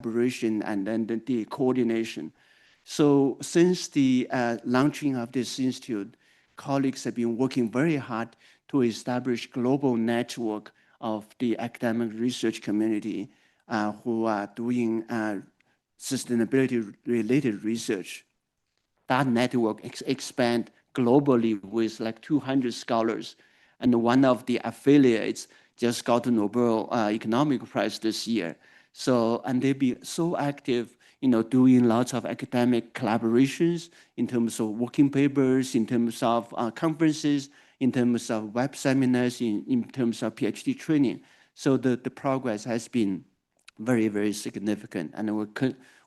collaboration and then the coordination. So since the launching of this institute, colleagues have been working very hard to establish global network of the academic research community who are doing sustainability-related research. That network expand globally with like 200 scholars. And one of the affiliates just got the Nobel Economic Prize this year. So, and they be so active, doing lots of academic collaborations in terms of working papers, in terms of conferences, in terms of web seminars, in terms of PhD training. So the progress has been very, very significant. And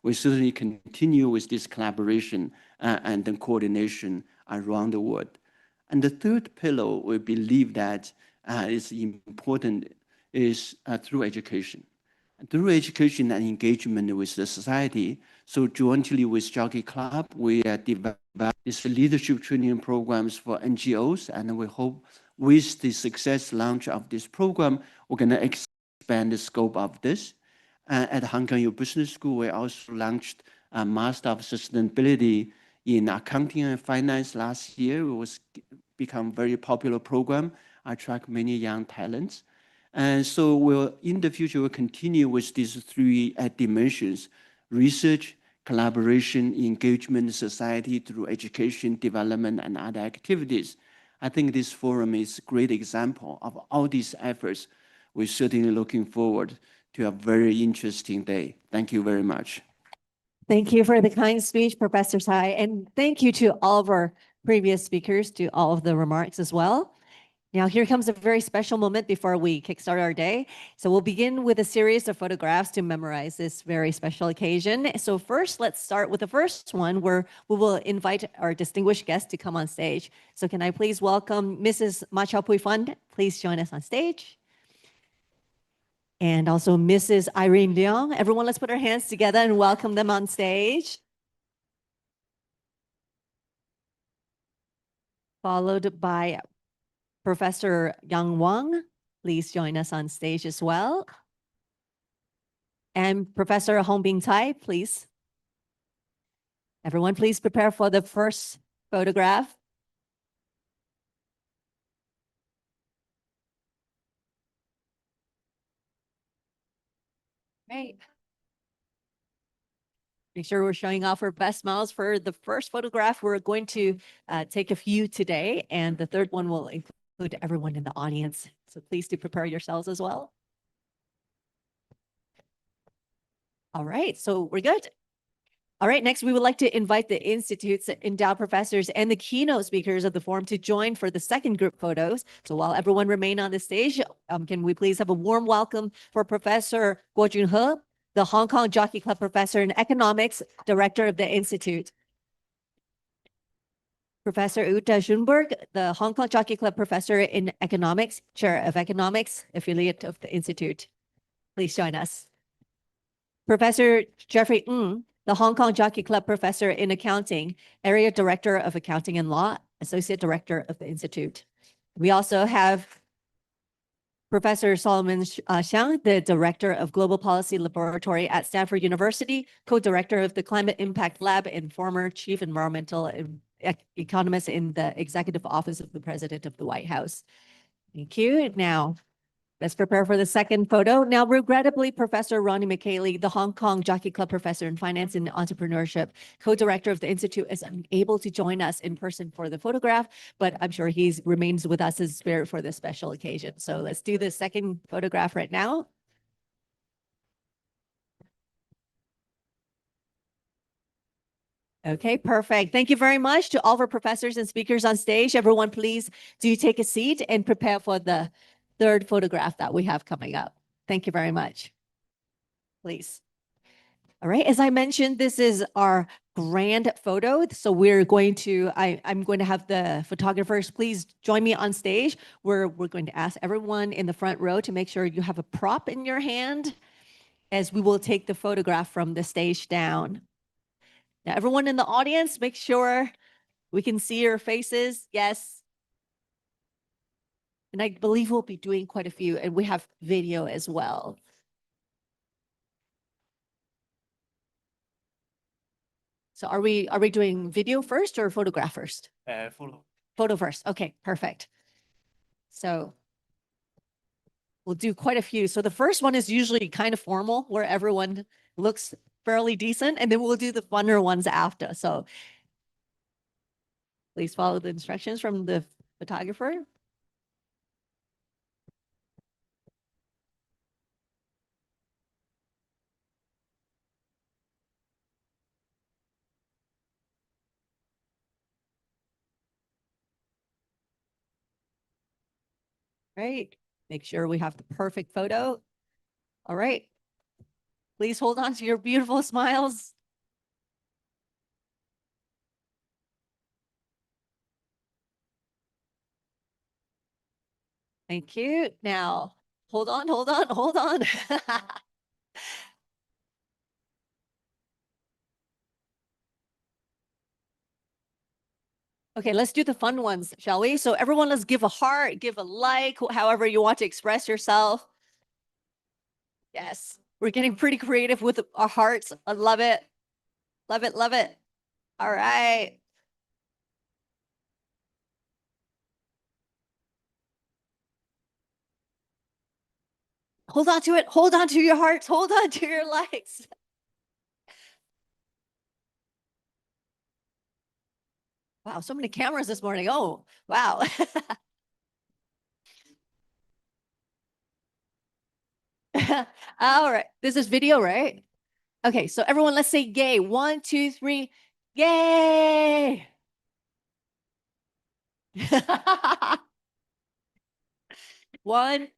we certainly continue with this collaboration and then coordination around the world. And the third pillar we believe that is important is through education. And through education and engagement with the society, so jointly with Jockey Club, we developed these leadership training programs for NGOs, and we hope with the success launch of this program, we're going to expand the scope of this. At Hong Kong U Business School, we also launched a Master of Sustainability in Accounting and Finance last year. It was become a very popular program, attract many young talents. And so in the future, we'll continue with these three dimensions: research, collaboration, engagement, society through education, development, and other activities. I think this forum is a great example of all these efforts. We're certainly looking forward to a very interesting day. Thank you very much. Thank you for the kind speech, Professor Tsai, and thank you to all of our previous speakers, to all of the remarks as well. Now, here comes a very special moment before we kickstart our day. So we'll begin with a series of photographs to memorize this very special occasion. So first, let's start with the first one, where we will invite our distinguished guests to come on stage. So can I please welcome Mrs. Ma Chaopui Fan? Please join us on stage. And also Mrs. Irene Leong. Everyone, let's put our hands together and welcome them on stage. Followed by Professor Huang. Please join us on stage as well. And Professor Hongbin Cai, please. Everyone, please prepare for the first photograph. Great. Make sure we're showing off our best smiles for the first photograph. We're going to take a few today, and the third one will include everyone in the audience. So please do prepare yourselves as well. All right, so we're good. All right, next we would like to invite the Institute's endowed professors and the keynote speakers of the forum to join for the second group photos. So while everyone remain on the stage, can we please have a warm welcome for Professor Guo Junhe, the Hong Kong Jockey Club professor in economics, director of the Institute. Professor Uta Schönberg, the Hong Kong Jockey Club professor in economics, chair of economics, affiliate of the Institute. Please join us. Professor Jeffrey Ng, the Hong Kong Jockey Club professor in accounting, area director of accounting and law, associate director of the Institute. We also have Professor Solomon Xiang, the director of global policy laboratory at Stanford University, co-director of the Climate Impact Lab and former chief environmental economist in the executive office of the president of the White House. Thank you. Now, let's prepare for the second photo. Now, regrettably, Professor Ronnie McKaylee, the Hong Kong Jockey Club professor in finance and entrepreneurship, co-director of the Institute, is unable to join us in person for the photograph, but I'm sure he remains with us in spirit for this special occasion. So let's do the second photograph right now. Okay, perfect. Thank you very much to all of our professors and speakers on stage. Everyone, please do take a seat and prepare for the third photograph that we have coming up. Thank you very much. Please. All right, as I mentioned, this is our grand photo. So we're going to, I'm going to have the photographers please join me on stage. We're going to ask everyone in the front row to make sure you have a prop in your hand as we will take the photograph from the stage down. Now, everyone in the audience, make sure we can see your faces. Yes. And I believe we'll be doing quite a few, and we have video as well. So are we doing video first or photograph first? Photo. Photo first. Okay, perfect. So we'll do quite a few. So the first one is usually kind of formal where everyone looks fairly decent, and then we'll do the funner ones after. So please follow the instructions from the photographer. Right. Make sure we have the perfect photo. All right. Please hold on to your beautiful smiles. Thank you. Now, hold on. Okay, let's do the fun ones, shall we? So everyone, let's give a heart, give a like, however you want to express yourself. Yes, we're getting pretty creative with our hearts. I love it. Love it, love it. All right. Hold on to it. Hold on to your hearts. Hold on to your likes. Wow, so many cameras this morning. Oh, wow. All right. This is video, right? Okay, so everyone, let's say yay. 1, 2, 3. Yay. One.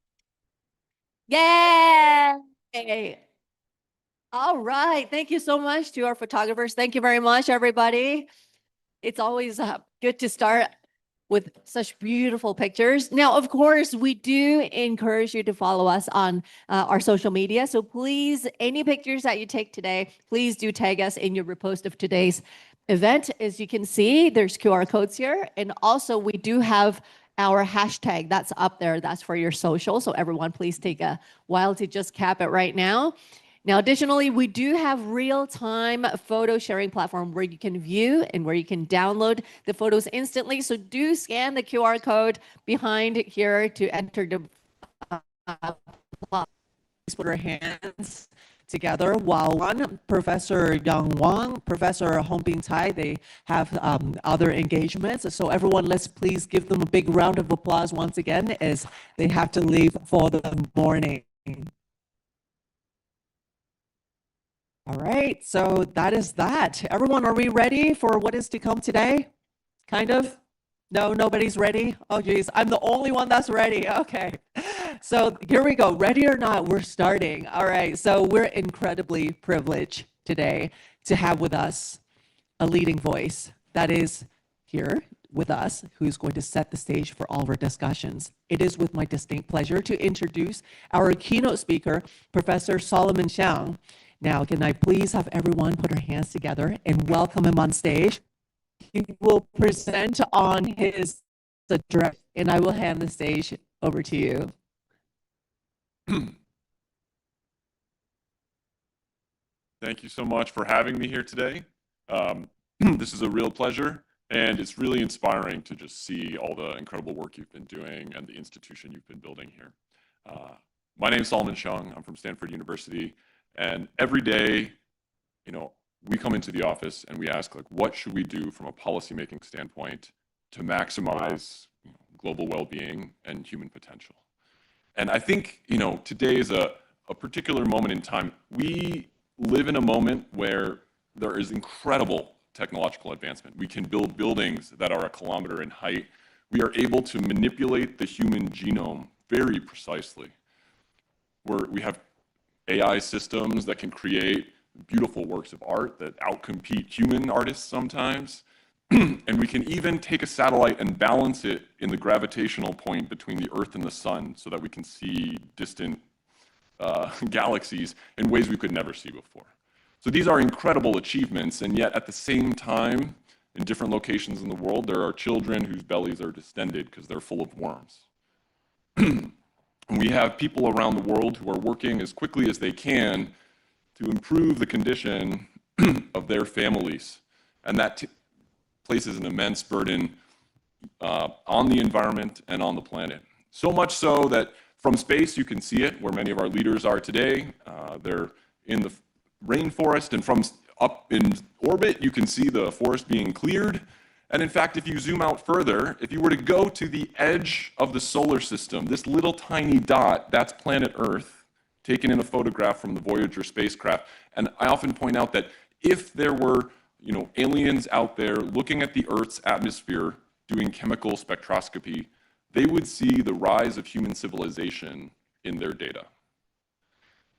Yay. All right. Thank you so much to our photographers. Thank you very much, everybody. It's always good to start with such beautiful pictures. Now, of course, we do encourage you to follow us on our social media. So please, any pictures that you take today, please do tag us in your repost of today's event. As you can see, there's QR codes here. And also we do have our hashtag that's up there. That's for your social. So everyone, please take a while to just cap it right now. Now, additionally, we do have real-time photo sharing platform where you can view and where you can download the photos instantly. So do scan the QR code behind here to enter the please put our hands together while one Professor Huang, Professor Hongbin Tai, they have other engagements. So everyone, let's please give them a big round of applause once again as they have to leave for the morning. All right, so that is that. Everyone, are we ready for what is to come today? Kind of? No, nobody's ready? Oh, geez, I'm the only one that's ready. Okay, so here we go. Ready or not, we're starting. All right, so we're incredibly privileged today to have with us a leading voice that is here with us, who's going to set the stage for all of our discussions. It is with my distinct pleasure to introduce our keynote speaker, Professor Solomon Huang. Now, can I please have everyone put our hands together and welcome him on stage? He will present on his address, and I will hand the stage over to you. Thank you so much for having me here today. This is a real pleasure, and it's really inspiring to just see all the incredible work you've been doing and the institution you've been building here. My name is Solomon Huang. I'm from Stanford University. And every day, we come into the office and we ask, like, what should we do from a policymaking standpoint to maximize global well-being and human potential? And I think, today is a particular moment in time. We live in a moment where there is incredible technological advancement. We can build buildings that are 1 kilometer in height. We are able to manipulate the human genome very precisely. We have AI systems that can create beautiful works of art that outcompete human artists sometimes. And we can even take a satellite and balance it in the gravitational point between the Earth and the Sun so that we can see distant galaxies in ways we could never see before. So these are incredible achievements, and yet at the same time, in different locations in the world, there are children whose bellies are distended because they're full of worms. We have people around the world who are working as quickly as they can to improve the condition of their families And that places an immense burden on the environment and on the planet. So much so that from space you can see it, where many of our leaders are today. They're in the rainforest, and from up in orbit you can see the forest being cleared. And in fact, if you zoom out further, if you were to go to the edge of the solar system, this little tiny dot, that's planet Earth, taken in a photograph from the Voyager spacecraft. And I often point out that if there were, aliens out there looking at the Earth's atmosphere, doing chemical spectroscopy, they would see the rise of human civilization in their data.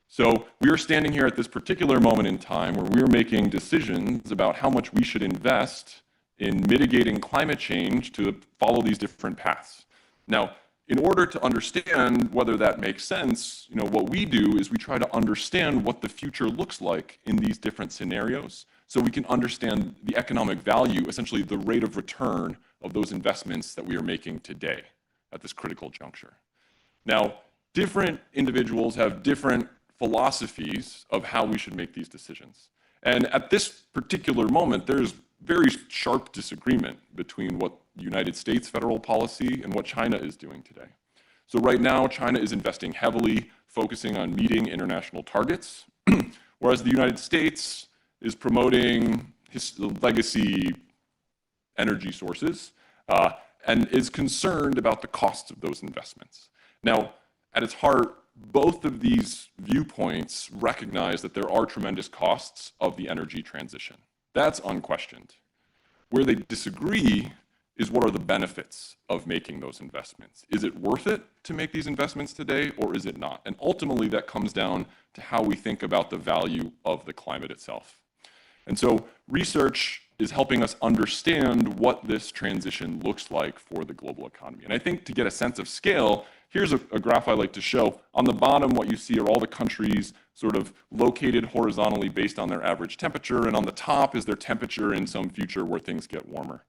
So we are standing here at this particular moment in time where we're making decisions about how much we should invest in mitigating climate change to follow these different paths. Now, in order to understand whether that makes sense, what we do is we try to understand what the future looks like in these different scenarios, so we can understand the economic value, essentially the rate of return of those investments that we are making today at this critical juncture. Now, different individuals have different philosophies of how we should make these decisions. And at this particular moment, there's very sharp disagreement between what the United States federal policy and what China is doing today. So right now, China is investing heavily, focusing on meeting international targets, whereas the United States is promoting legacy energy sources and is concerned about the costs of those investments. Now, at its heart, both of these viewpoints recognize that there are tremendous costs of the energy transition. That's unquestioned. Where they disagree is what are the benefits of making those investments. Is it worth it to make these investments today, or is it not? And ultimately, that comes down to how we think about the value of the climate itself. And so research is helping us understand what this transition looks like for the global economy. And I think to get a sense of scale, here's a graph I like to show. On the bottom, what you see are all the countries sort of located horizontally based on their average temperature, and on the top is their temperature in some future where things get warmer.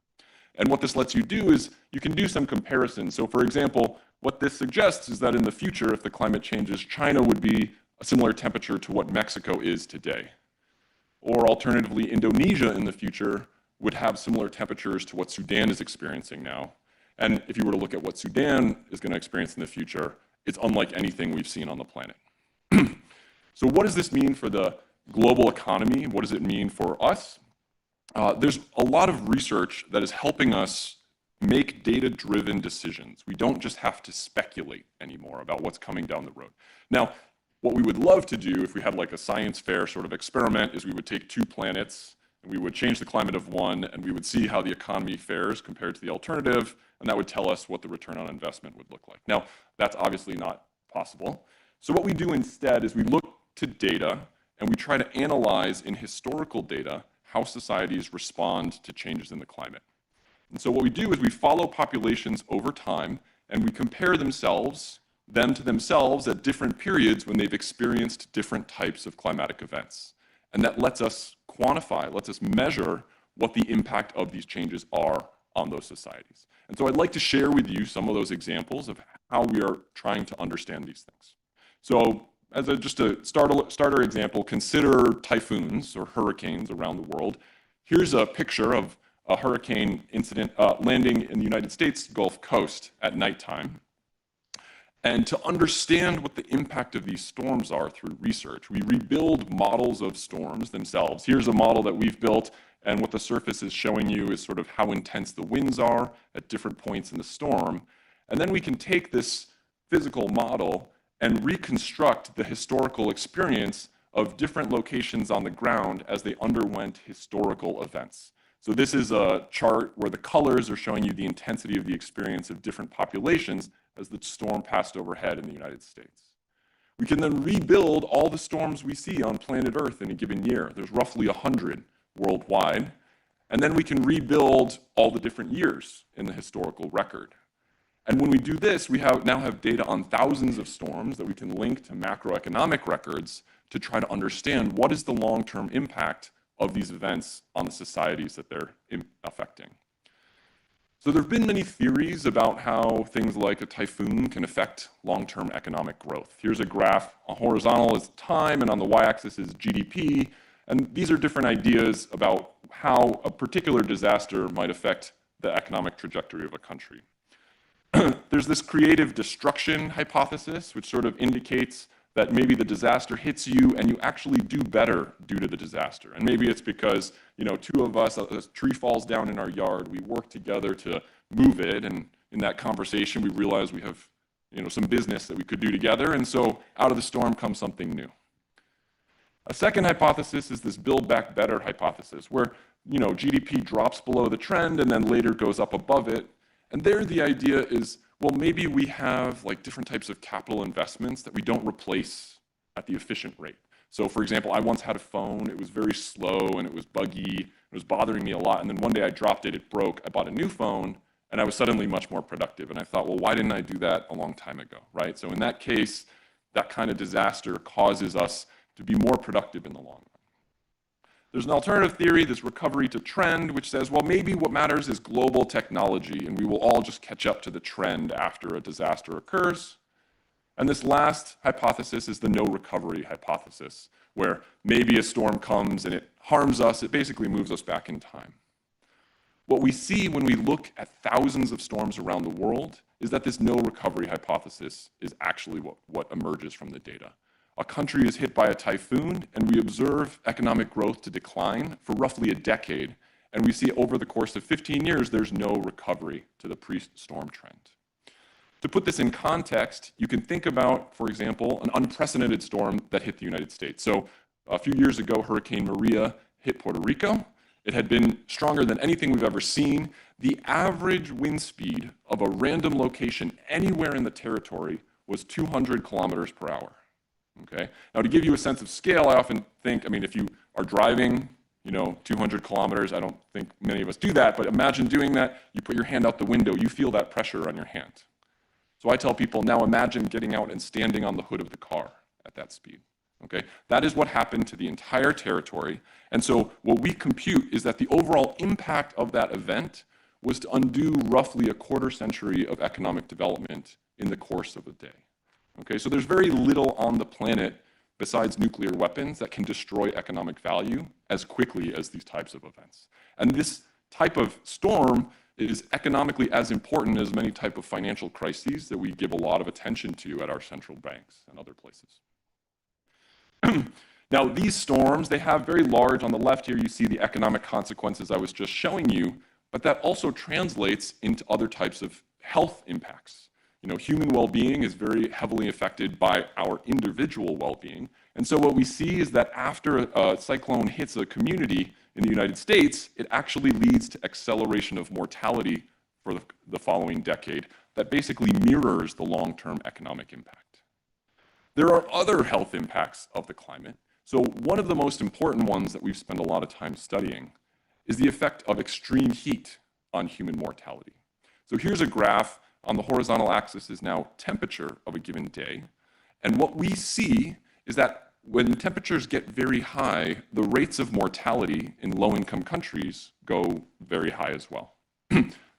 And what this lets you do is you can do some comparisons. So for example, what this suggests is that in the future, if the climate changes, China would be a similar temperature to what Mexico is today. Or alternatively, Indonesia in the future would have similar temperatures to what Sudan is experiencing now. And if you were to look at what Sudan is going to experience in the future, it's unlike anything we've seen on the planet. So what does this mean for the global economy? What does it mean for us? There's a lot of research that is helping us make data-driven decisions. We don't just have to speculate anymore about what's coming down the road. Now, what we would love to do if we had like a science fair sort of experiment is we would take two planets and we would change the climate of one and we would see how the economy fares compared to the alternative, and that would tell us what the return on investment would look like. Now, that's obviously not possible. So what we do instead is we look to data and we try to analyze in historical data how societies respond to changes in the climate. And so what we do is we follow populations over time and we compare them to themselves at different periods when they've experienced different types of climatic events. And that lets us quantify, lets us measure what the impact of these changes are on those societies. And so I'd like to share with you some of those examples of how we are trying to understand these things. So as just a starter example, consider typhoons or hurricanes around the world. Here's a picture of a hurricane incident landing in the United States Gulf Coast at nighttime. And to understand what the impact of these storms are through research, we rebuild models of storms themselves. Here's a model that we've built, and what the surface is showing you is sort of how intense the winds are at different points in the storm. And then we can take this physical model and reconstruct the historical experience of different locations on the ground as they underwent historical events. So this is a chart where the colors are showing you the intensity of the experience of different populations as the storm passed overhead in the United States. We can then rebuild all the storms we see on planet Earth in a given year. There's roughly 100 worldwide. And then we can rebuild all the different years in the historical record. And when we do this, we now have data on thousands of storms that we can link to macroeconomic records to try to understand what is the long-term impact of these events on the societies that they're affecting. So there have been many theories about how things like a typhoon can affect long-term economic growth. Here's a graph. On horizontal is time, and on the y-axis is GDP. And these are different ideas about how a particular disaster might affect the economic trajectory of a country. There's this creative destruction hypothesis, which sort of indicates that maybe the disaster hits you and you actually do better due to the disaster. And maybe it's because, two of us, a tree falls down in our yard, we work together to move it, and in that conversation we realize we have, some business that we could do together, and so out of the storm comes something new. A second hypothesis is this build back better hypothesis, where, GDP drops below the trend and then later goes up above it. And there the idea is, well, maybe we have like different types of capital investments that we don't replace at the efficient rate. So for example, I once had a phone, it was very slow and it was buggy, it was bothering me a lot. And then one day I dropped it, it broke, I bought a new phone, and I was suddenly much more productive. And I thought, well, why didn't I do that a long time ago, right? So in that case, that kind of disaster causes us to be more productive in the long run. There's an alternative theory, this recovery to trend, which says, well, maybe what matters is global technology, and we will all just catch up to the trend after a disaster occurs. And this last hypothesis is the no recovery hypothesis, where maybe a storm comes and it harms us, it basically moves us back in time. What we see when we look at thousands of storms around the world is that this no recovery hypothesis is actually what emerges from the data. A country is hit by a typhoon, and we observe economic growth to decline for roughly a decade. And we see over the course of 15 years, there's no recovery to the pre-storm trend. To put this in context, you can think about, for example, an unprecedented storm that hit the United States. So a few years ago, Hurricane Maria hit Puerto Rico. It had been stronger than anything we've ever seen. The average wind speed of a random location anywhere in the territory was 200 kilometers per hour. Okay. Now, to give you a sense of scale, I often think, if you are driving, 200 kilometers, I don't think many of us do that, but imagine doing that, you put your hand out the window, you feel that pressure on your hand. So I tell people, now imagine getting out and standing on the hood of the car at that speed. Okay. That is what happened to the entire territory. And so what we compute is that the overall impact of that event was to undo roughly a quarter century of economic development in the course of a day. Okay, so there's very little on the planet besides nuclear weapons that can destroy economic value as quickly as these types of events. And this type of storm is economically as important as many type of financial crises that we give a lot of attention to at our central banks and other places. Now, these storms, they have very large, on the left here, you see the economic consequences I was just showing you, but that also translates into other types of health impacts. Human well-being is very heavily affected by our individual well-being. And so what we see is that after a cyclone hits a community in the United States, it actually leads to acceleration of mortality for the following decade that basically mirrors the long-term economic impact. There are other health impacts of the climate. So one of the most important ones that we've spent a lot of time studying is the effect of extreme heat on human mortality. So here's a graph. On the horizontal axis is now temperature of a given day. And what we see is that when temperatures get very high, the rates of mortality in low-income countries go very high as well.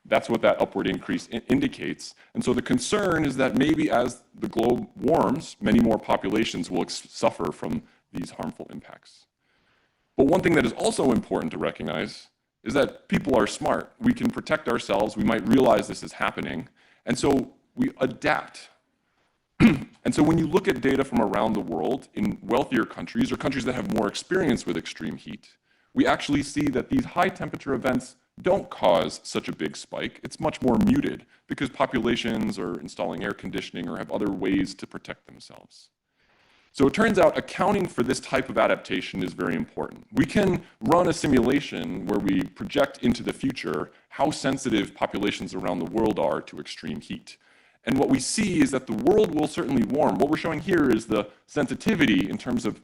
That's what that upward increase indicates. And so the concern is that maybe as the globe warms, many more populations will suffer from these harmful impacts. But one thing that is also important to recognize is that people are smart. We can protect ourselves. We might realize this is happening. And so we adapt. And so when you look at data from around the world in wealthier countries or countries that have more experience with extreme heat, we actually see that these high temperature events don't cause such a big spike. It's much more muted because populations are installing air conditioning or have other ways to protect themselves. So it turns out accounting for this type of adaptation is very important. We can run a simulation where we project into the future how sensitive populations around the world are to extreme heat. And what we see is that the world will certainly warm. What we're showing here is the sensitivity in terms of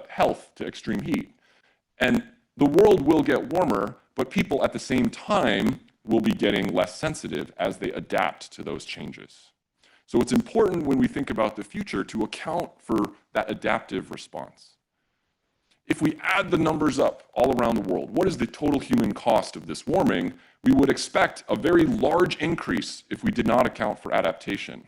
health to extreme heat. And the world will get warmer, but people at the same time will be getting less sensitive as they adapt to those changes. So it's important when we think about the future to account for that adaptive response. If we add the numbers up all around the world, what is the total human cost of this warming? We would expect a very large increase if we did not account for adaptation.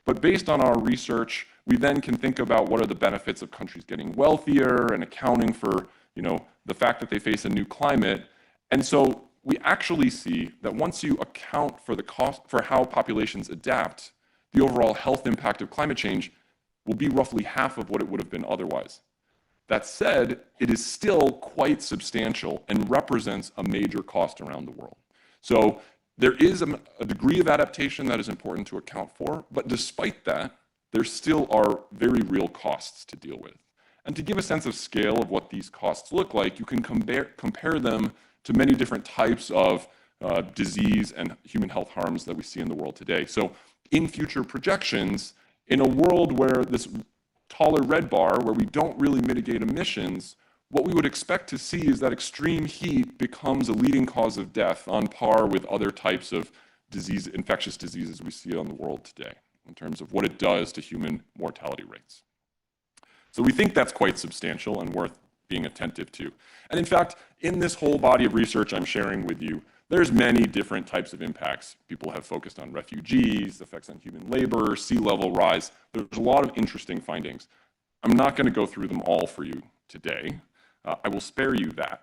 But based on our research, we then can think about what are the benefits of countries getting wealthier and accounting for, the fact that they face a new climate. And so we actually see that once you account for the cost for how populations adapt, the overall health impact of climate change will be roughly half of what it would have been otherwise. That said, it is still quite substantial and represents a major cost around the world. So there is a degree of adaptation that is important to account for, but despite that, there still are very real costs to deal with. And to give a sense of scale of what these costs look like, you can compare them to many different types of disease and human health harms that we see in the world today. So in future projections, in a world where this taller red bar, where we don't really mitigate emissions, what we would expect to see is that extreme heat becomes a leading cause of death on par with other types of infectious diseases we see on the world today, in terms of what it does to human mortality rates. So we think that's quite substantial and worth being attentive to. And in fact, in this whole body of research I'm sharing with you, there's many different types of impacts. People have focused on refugees, effects on human labor, sea level rise. There's a lot of interesting findings. I'm not going to go through them all for you today. I will spare you that.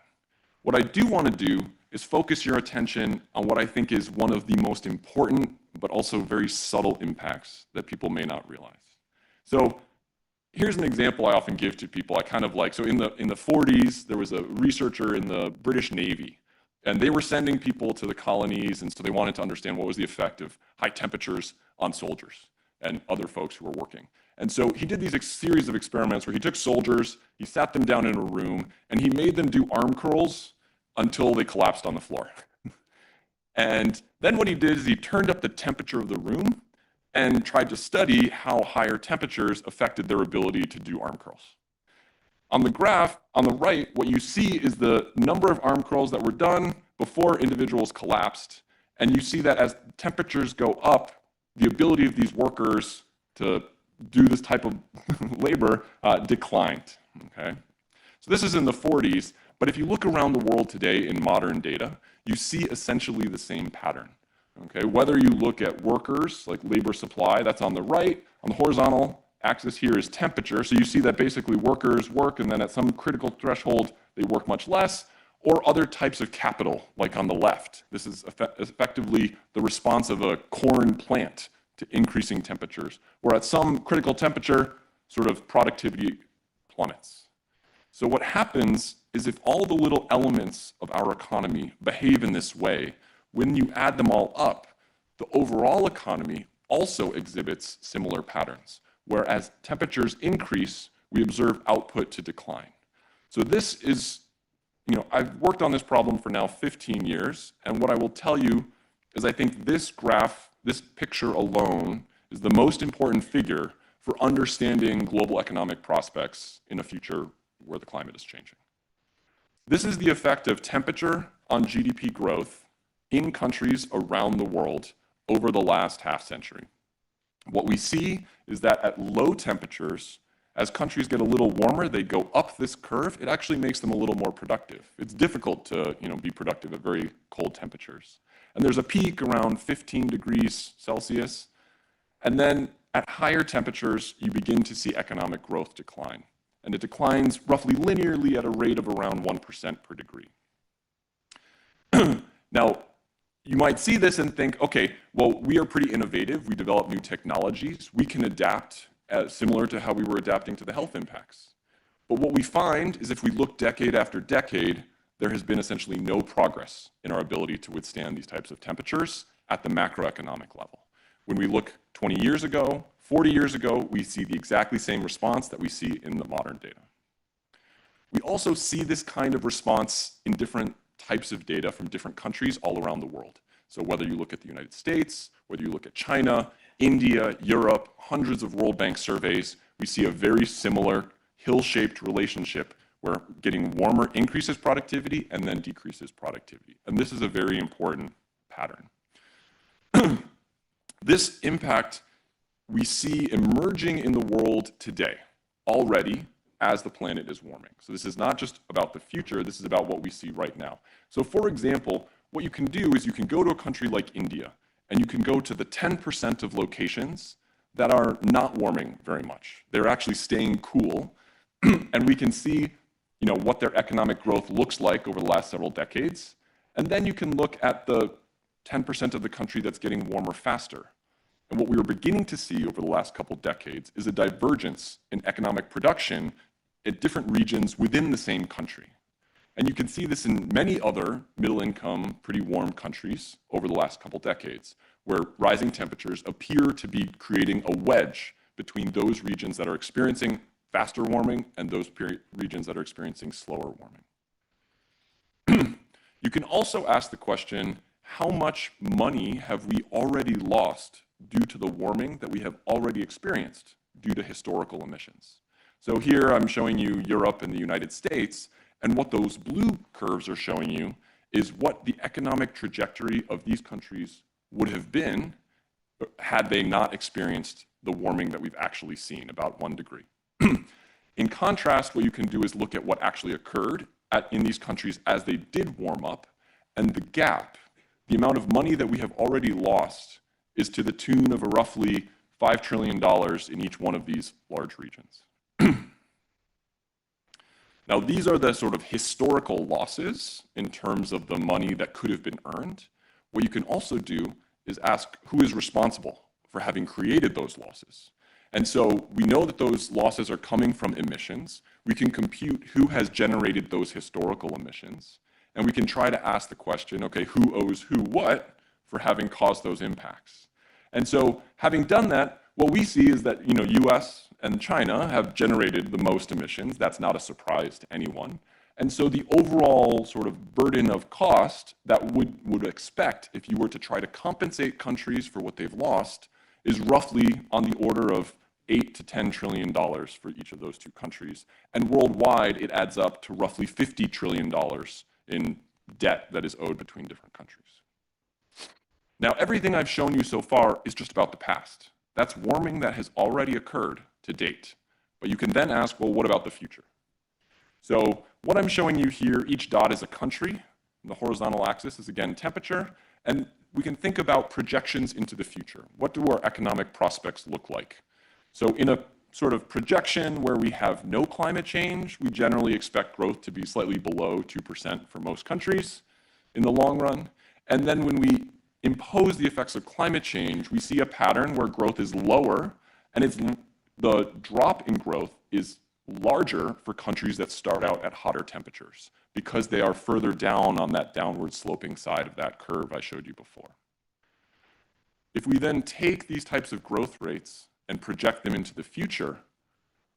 What I do want to do is focus your attention on what I think is one of the most important, but also very subtle impacts that people may not realize. So here's an example I often give to people. I kind of like, so in the 40s, there was a researcher in the British Navy, and they were sending people to the colonies, and so they wanted to understand what was the effect of high temperatures on soldiers and other folks who were working. And so he did these series of experiments where he took soldiers, he sat them down in a room, and he made them do arm curls until they collapsed on the floor. And then what he did is he turned up the temperature of the room and tried to study how higher temperatures affected their ability to do arm curls. On the graph on the right, what you see is the number of arm curls that were done before individuals collapsed. And you see that as temperatures go up, the ability of these workers to do this type of labor declined, okay? So this is in the 40s, but if you look around the world today in modern data, you see essentially the same pattern. Okay, whether you look at workers, like labor supply, that's on the right. On the horizontal axis here is temperature. So you see that basically workers work, and then at some critical threshold, they work much less, or other types of capital, like on the left. This is effectively the response of a corn plant to increasing temperatures, where at some critical temperature, sort of productivity plummets. So what happens is if all the little elements of our economy behave in this way, when you add them all up, the overall economy also exhibits similar patterns, where as temperatures increase, we observe output to decline. So this is, I've worked on this problem for now 15 years, and what I will tell you is I think this graph, this picture alone, is the most important figure for understanding global economic prospects in a future where the climate is changing. This is the effect of temperature on GDP growth in countries around the world over the last half century. What we see is that at low temperatures, as countries get a little warmer, they go up this curve. It actually makes them a little more productive. It's difficult to be productive at very cold temperatures. And there's a peak around 15 degrees Celsius. And then at higher temperatures, you begin to see economic growth decline. And it declines roughly linearly at a rate of around 1% per degree. Now, you might see this and think, okay, well, we are pretty innovative. We develop new technologies. We can adapt similar to how we were adapting to the health impacts. But what we find is if we look decade after decade, there has been essentially no progress in our ability to withstand these types of temperatures at the macroeconomic level. When we look 20 years ago, 40 years ago, we see the exactly same response that we see in the modern data. We also see this kind of response in different types of data from different countries all around the world. So whether you look at the United States, whether you look at China, India, Europe, hundreds of World Bank surveys, we see a very similar hill-shaped relationship where getting warmer increases productivity and then decreases productivity. And this is a very important pattern. This impact we see emerging in the world today already as the planet is warming. So this is not just about the future, this is about what we see right now. So for example, what you can do is you can go to a country like India and you can go to the 10% of locations that are not warming very much. They're actually staying cool and we can see what their economic growth looks like over the last several decades. And then you can look at the 10% of the country that's getting warmer faster. And what we are beginning to see over the last couple decades is a divergence in economic production at different regions within the same country. And you can see this in many other middle-income, pretty warm countries over the last couple decades, where rising temperatures appear to be creating a wedge between those regions that are experiencing faster warming and those regions that are experiencing slower warming. You can also ask the question, how much money have we already lost due to the warming that we have already experienced due to historical emissions? So here I'm showing you Europe and the United States, and what those blue curves are showing you is what the economic trajectory of these countries would have been had they not experienced the warming that we've actually seen, about 1 degree. In contrast, what you can do is look at what actually occurred in these countries as they did warm up, and the gap, the amount of money that we have already lost, is to the tune of roughly $5 trillion in each one of these large regions. Now, these are the sort of historical losses in terms of the money that could have been earned. What you can also do is ask who is responsible for having created those losses. And so we know that those losses are coming from emissions. We can compute who has generated those historical emissions. And we can try to ask the question, okay, who owes who what for having caused those impacts? And so having done that, what we see is that, US and China have generated the most emissions. That's not a surprise to anyone. And so the overall sort of burden of cost that would expect if you were to try to compensate countries for what they've lost is roughly on the order of $8 to $10 trillion for each of those two countries. And worldwide, it adds up to roughly $50 trillion in debt that is owed between different countries. Now, everything I've shown you so far is just about the past. That's warming that has already occurred to date. But you can then ask, well, what about the future? So what I'm showing you here, each dot is a country. The horizontal axis is, again, temperature. And we can think about projections into the future. What do our economic prospects look like? So in a sort of projection where we have no climate change, we generally expect growth to be slightly below 2% for most countries in the long run. And then when we impose the effects of climate change, we see a pattern where growth is lower, and the drop in growth is larger for countries that start out at hotter temperatures because they are further down on that downward sloping side of that curve I showed you before. If we then take these types of growth rates and project them into the future,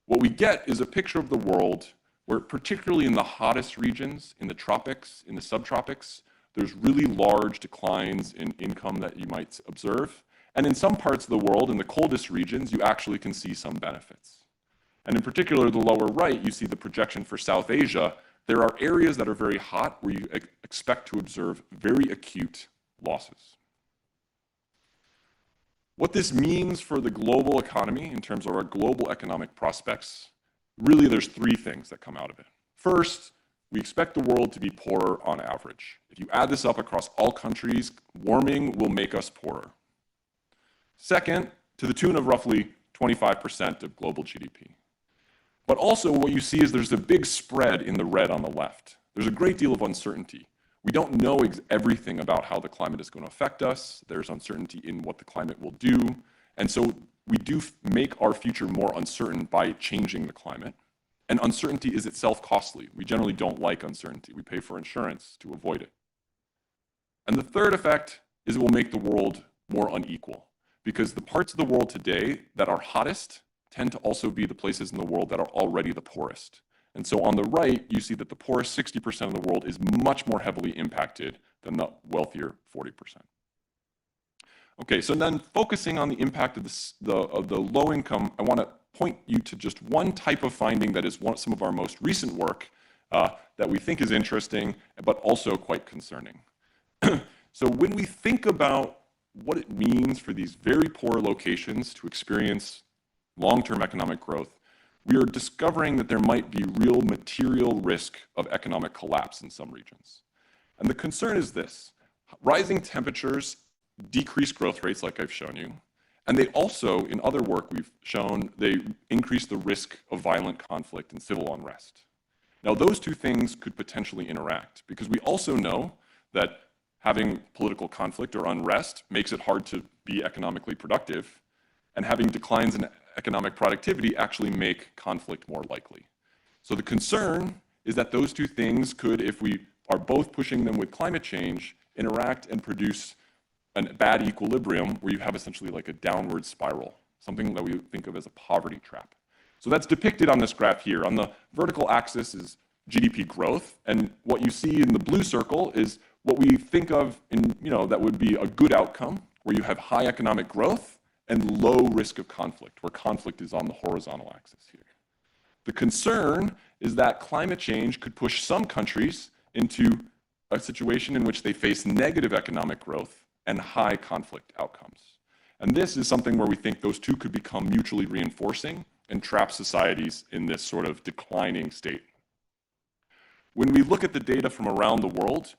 what we get is a picture of the world where, particularly in the hottest regions, in the tropics, in the subtropics, there's really large declines in income that you might observe. And in some parts of the world, in the coldest regions, you actually can see some benefits. And in particular, the lower right, you see the projection for South Asia. There are areas that are very hot where you expect to observe very acute losses. What this means for the global economy in terms of our global economic prospects, really there's 3 things that come out of it. First, we expect the world to be poorer on average. If you add this up across all countries, warming will make us poorer. Second, to the tune of roughly 25% of global GDP. But also what you see is there's a big spread in the red on the left. There's a great deal of uncertainty. We don't know everything about how the climate is going to affect us. There's uncertainty in what the climate will do. And so we do make our future more uncertain by changing the climate. And uncertainty is itself costly. We generally don't like uncertainty. We pay for insurance to avoid it. And the third effect is it will make the world more unequal, because the parts of the world today that are hottest tend to also be the places in the world that are already the poorest. And so on the right, you see that the poorest 60% of the world is much more heavily impacted than the wealthier 40%. Okay, so then focusing on the impact of the low income, I want to point you to just one type of finding that is some of our most recent work that we think is interesting, but also quite concerning. So when we think about what it means for these very poor locations to experience long-term economic growth, we are discovering that there might be real material risk of economic collapse in some regions. And the concern is this: rising temperatures decrease growth rates, like I've shown you, and they also, in other work we've shown, they increase the risk of violent conflict and civil unrest. Now, those two things could potentially interact, because we also know that having political conflict or unrest makes it hard to be economically productive, and having declines in economic productivity actually make conflict more likely. So the concern is that those two things could, if we are both pushing them with climate change, interact and produce a bad equilibrium where you have essentially like a downward spiral, something that we think of as a poverty trap. So that's depicted on this graph here. On the vertical axis is GDP growth, and what you see in the blue circle is what we think of in, that would be a good outcome, where you have high economic growth and low risk of conflict, where conflict is on the horizontal axis here. The concern is that climate change could push some countries into a situation in which they face negative economic growth and high conflict outcomes. And this is something where we think those two could become mutually reinforcing and trap societies in this sort of declining state. When we look at the data from around the world,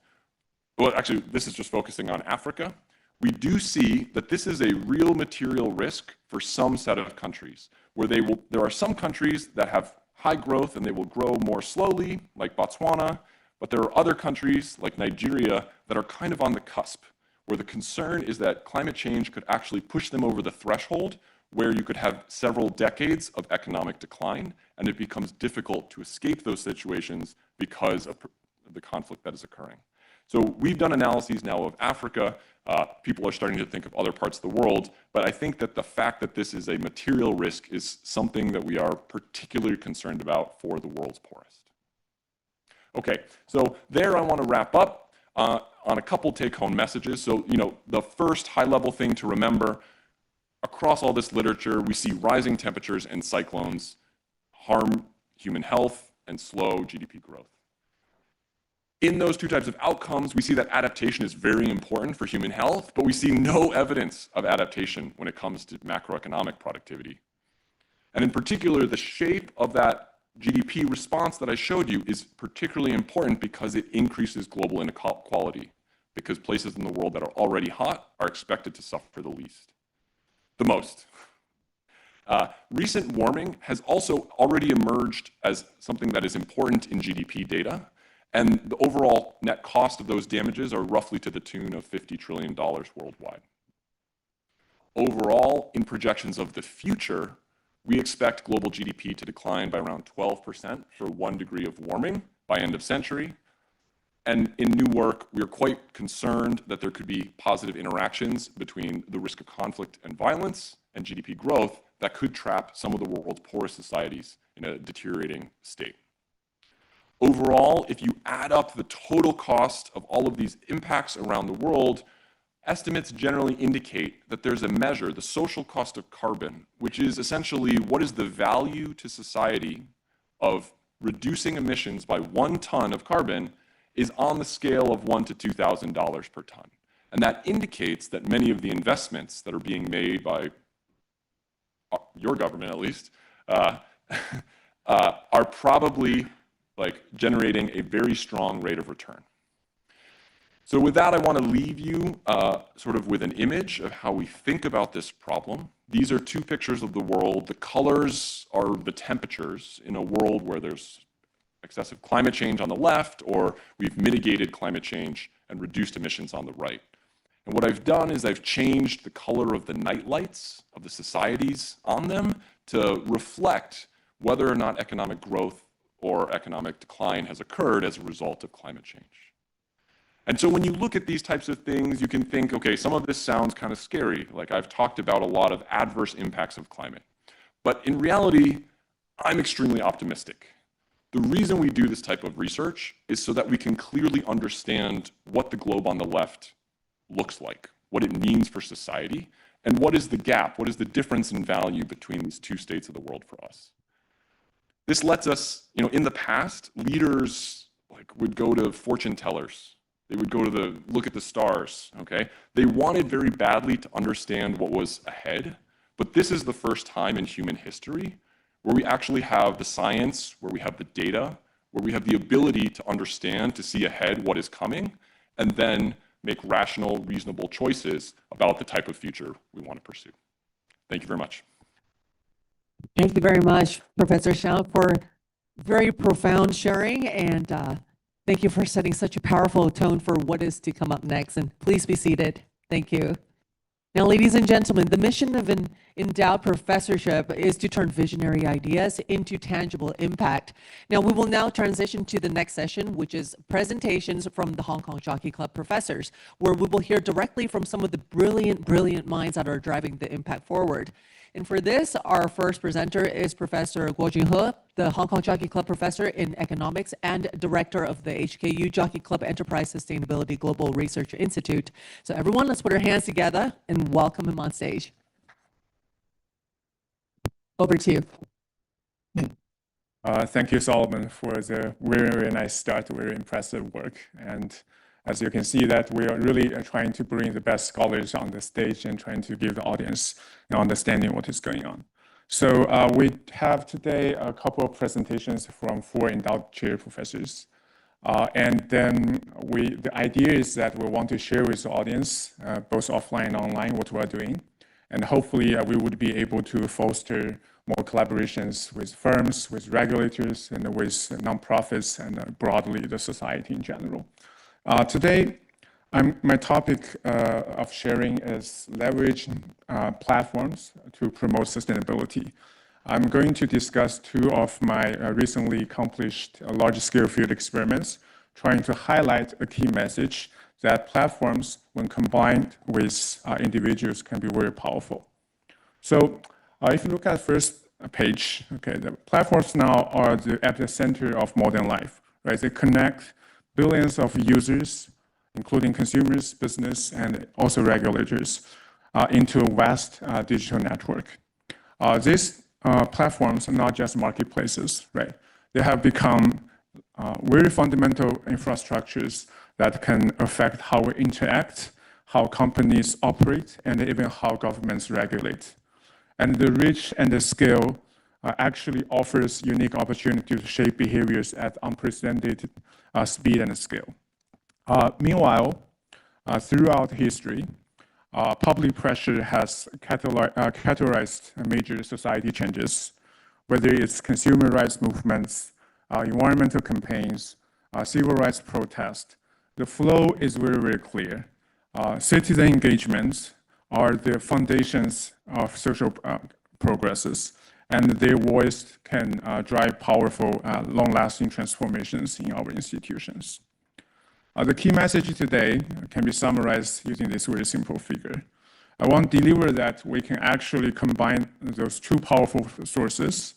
well, actually, this is just focusing on Africa, we do see that this is a real material risk for some set of countries, where there are some countries that have high growth and they will grow more slowly, like Botswana, but there are other countries, like Nigeria, that are kind of on the cusp, where the concern is that climate change could actually push them over the threshold where you could have several decades of economic decline, and it becomes difficult to escape those situations because of the conflict that is occurring. So we've done analyses now of Africa. People are starting to think of other parts of the world, but I think that the fact that this is a material risk is something that we are particularly concerned about for the world's poorest. Okay, so there I want to wrap up on a couple take-home messages. So, the first high-level thing to remember, across all this literature, we see rising temperatures and cyclones harm human health and slow GDP growth. In those two types of outcomes, we see that adaptation is very important for human health, but we see no evidence of adaptation when it comes to macroeconomic productivity. And in particular, the shape of that GDP response that I showed you is particularly important because it increases global inequality, because places in the world that are already hot are expected to suffer the most. Recent warming has also already emerged as something that is important in GDP data, and the overall net cost of those damages are roughly to the tune of $50 trillion worldwide. Overall, in projections of the future, we expect global GDP to decline by around 12% for 1 degree of warming by end of century. And in new work, we are quite concerned that there could be positive interactions between the risk of conflict and violence and GDP growth that could trap some of the world's poorest societies in a deteriorating state. Overall, if you add up the total cost of all of these impacts around the world, estimates generally indicate that there's a measure, the social cost of carbon, which is essentially what is the value to society of reducing emissions by 1 ton of carbon, is on the scale of $1,000 to $2,000 per ton. And that indicates that many of the investments that are being made by your government, at least, are probably generating a very strong rate of return. So with that, I want to leave you sort of with an image of how we think about this problem. These are 2 pictures of the world. The colors are the temperatures in a world where there's excessive climate change on the left, or we've mitigated climate change and reduced emissions on the right. And what I've done is I've changed the color of the night lights of the societies on them to reflect whether or not economic growth or economic decline has occurred as a result of climate change. And so when you look at these types of things, you can think, okay, some of this sounds kind of scary. Like I've talked about a lot of adverse impacts of climate. But in reality, I'm extremely optimistic. The reason we do this type of research is so that we can clearly understand what the globe on the left looks like, what it means for society, and what is the gap, what is the difference in value between these 2 states of the world for us. This lets us, in the past, leaders would go to fortune tellers. They would go to look at the stars, okay? They wanted very badly to understand what was ahead, but this is the first time in human history where we actually have the science, where we have the data, where we have the ability to understand, to see ahead what is coming, and then make rational, reasonable choices about the type of future we want to pursue. Thank you very much. Thank you very much, Professor Xiao, for very profound sharing and Thank you for setting such a powerful tone for what is to come up next. And please be seated. Thank you. Now, ladies and gentlemen, the mission of an endowed professorship is to turn visionary ideas into tangible impact. Now, we will now transition to the next session, which is presentations from the Hong Kong Jockey Club professors, where we will hear directly from some of the brilliant minds that are driving the impact forward. And for this, our first presenter is Professor Guo Junhe, the Hong Kong Jockey Club professor in economics and director of the HKU Jockey Club Enterprise Sustainability Global Research Institute. So everyone, let's put our hands together and welcome him on stage. Over to you. Thank you, Solomon, for the very nice start, very impressive work. And as you can see that we are really trying to bring the best scholars on the stage and trying to give the audience an understanding of what is going on. So we have today a couple of presentations from 4 endowed chair professors. And then the idea is that we want to share with the audience, both offline and online, what we're doing. And hopefully we would be able to foster more collaborations with firms, with regulators, and with nonprofits, and broadly the society in general. Today, my topic of sharing is leverage platforms to promote sustainability. I'm going to discuss 2 of my recently accomplished large-scale field experiments, trying to highlight a key message that platforms, when combined with individuals, can be very powerful. So if you look at the first page, okay, the platforms now are at the center of modern life, right? They connect billions of users, including consumers, business, and also regulators, into a vast digital network. These platforms are not just marketplaces, right? They have become very fundamental infrastructures that can affect how we interact, how companies operate, and even how governments regulate. And the reach and the scale actually offers unique opportunity to shape behaviors at unprecedented speed and scale. Meanwhile, throughout history, public pressure has catalyzed major society changes, whether it's consumer rights movements, environmental campaigns, civil rights protests. The flow is very clear. Citizen engagements are the foundations of social progresses, and their voice can drive powerful, long-lasting transformations in our institutions. The key message today can be summarized using this very simple figure. I want to deliver that we can actually combine those 2 powerful sources.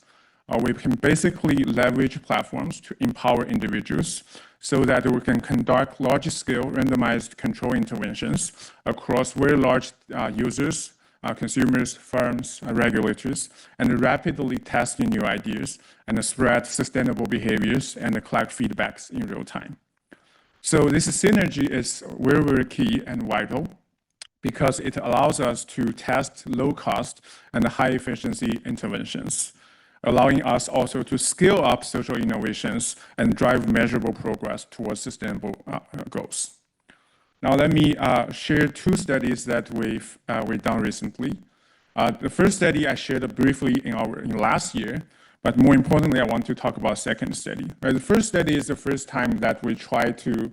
We can basically leverage platforms to empower individuals so that we can conduct large-scale randomized control interventions across very large users, consumers, firms, regulators, and rapidly testing new ideas and spread sustainable behaviors and collect feedbacks in real time. So this synergy is very key and vital because it allows us to test low-cost and high-efficiency interventions, allowing us also to scale up social innovations and drive measurable progress towards sustainable goals. Now, let me share 2 studies that we've done recently. The first study I shared briefly in last year, but more importantly, I want to talk about second study. Right? The first study is the first time that we try to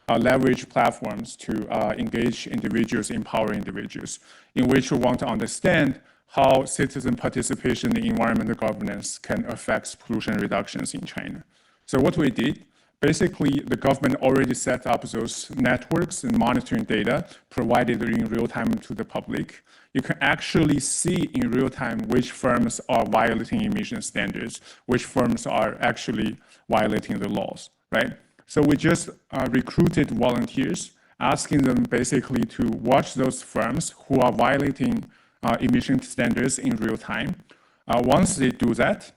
leverage platforms to engage individuals, empower individuals, in which we want to understand how citizen participation in environmental governance can affect pollution reductions in China. So what we did, basically, the government already set up those networks and monitoring data provided in real time to the public. You can actually see in real time which firms are violating emission standards, which firms are actually violating the laws, right? So we just recruited volunteers, asking them basically to watch those firms who are violating emission standards in real time. Once they do that,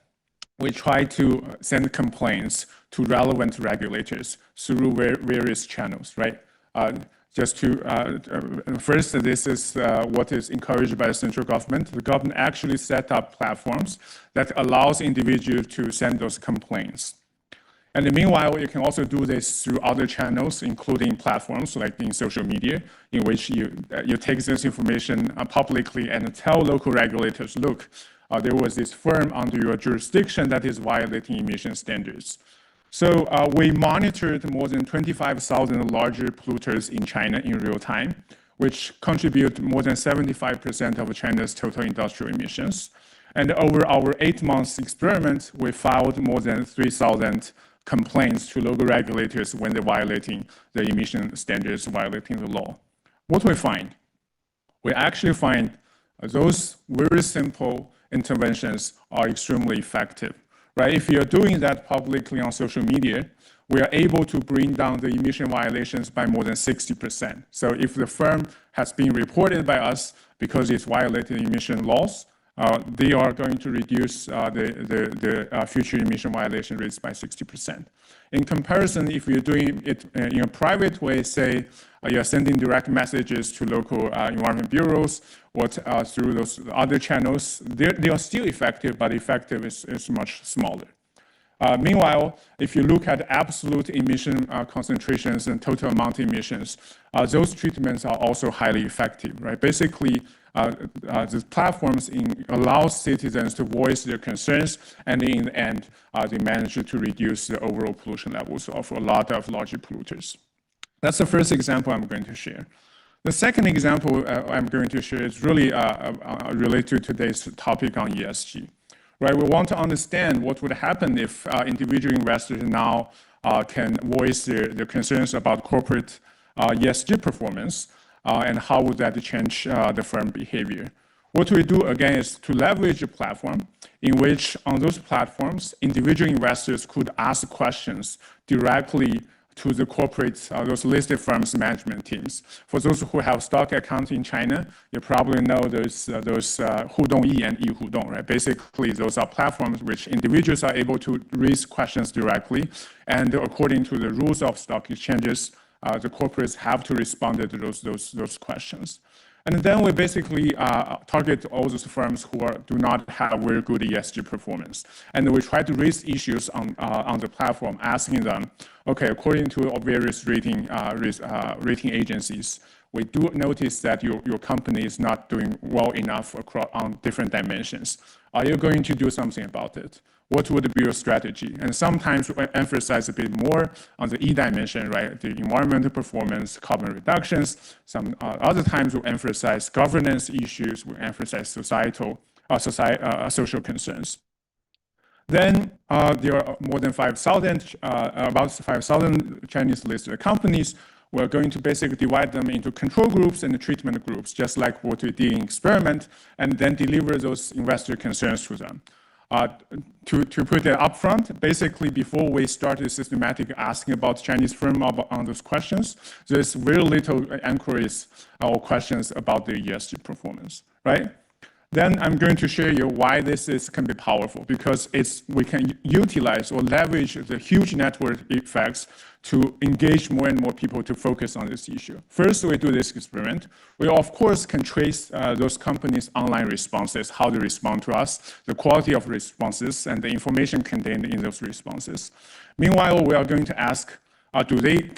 we try to send complaints to relevant regulators through various channels, right? Just to, first, this is what is encouraged by the central government. The government actually set up platforms that allows individuals to send those complaints. And meanwhile, you can also do this through other channels, including platforms like in social media, in which you take this information publicly and tell local regulators, look, there was this firm under your jurisdiction that is violating emission standards. So we monitored more than 25,000 larger polluters in China in real time, which contribute more than 75% of China's total industrial emissions. And over our 8 months experiment, we filed more than 3,000 complaints to local regulators when they're violating the emission standards, violating the law. What we find? We actually find those very simple interventions are extremely effective, right? If you're doing that publicly on social media, we are able to bring down the emission violations by more than 60%. So if the firm has been reported by us because it's violated emission laws, they are going to reduce the future emission violation rates by 60%. In comparison, if you're doing it in a private way, say you're sending direct messages to local environment bureaus or through those other channels, they are still effective, but effective is much smaller. Meanwhile, if you look at absolute emission concentrations and total amount emissions, those treatments are also highly effective, right? Basically, the platforms allow citizens to voice their concerns, and in the end, they manage to reduce the overall pollution levels of a lot of larger polluters. That's the first example I'm going to share. The second example I'm going to share is really related to today's topic on ESG. Right, we want to understand what would happen if individual investors now can voice their concerns about corporate ESG performance, and how would that change the firm behavior. What we do, again, is to leverage a platform in which on those platforms, individual investors could ask questions directly to the corporate, those listed firms' management teams. For those who have stock accounts in China, you probably know those Hudong and Hudong, right? Basically, those are platforms which individuals are able to raise questions directly, and according to the rules of stock exchanges, the corporates have to respond to those questions. And then we basically target all those firms who do not have very good ESG performance. And we try to raise issues on the platform, asking them, okay, according to various rating agencies, we do notice that your company is not doing well enough on different dimensions. Are you going to do something about it? What would be your strategy? And sometimes we emphasize a bit more on the E dimension, right? The environmental performance, carbon reductions. Some other times we emphasize governance issues. We emphasize social concerns. Then there are more than 5,000, about 5,000 Chinese listed companies. We're going to basically divide them into control groups and treatment groups, just like what we did in experiment, and then deliver those investor concerns to them. To put it up front, basically before we started systematic asking about Chinese firm on those questions, there's very little inquiries or questions about the ESG performance, right? Then I'm going to show you why this can be powerful, because we can utilize or leverage the huge network effects to engage more and more people to focus on this issue. First, we do this experiment. We, of course, can trace those companies' online responses, how they respond to us, the quality of responses, and the information contained in those responses. Meanwhile, we are going to ask, do they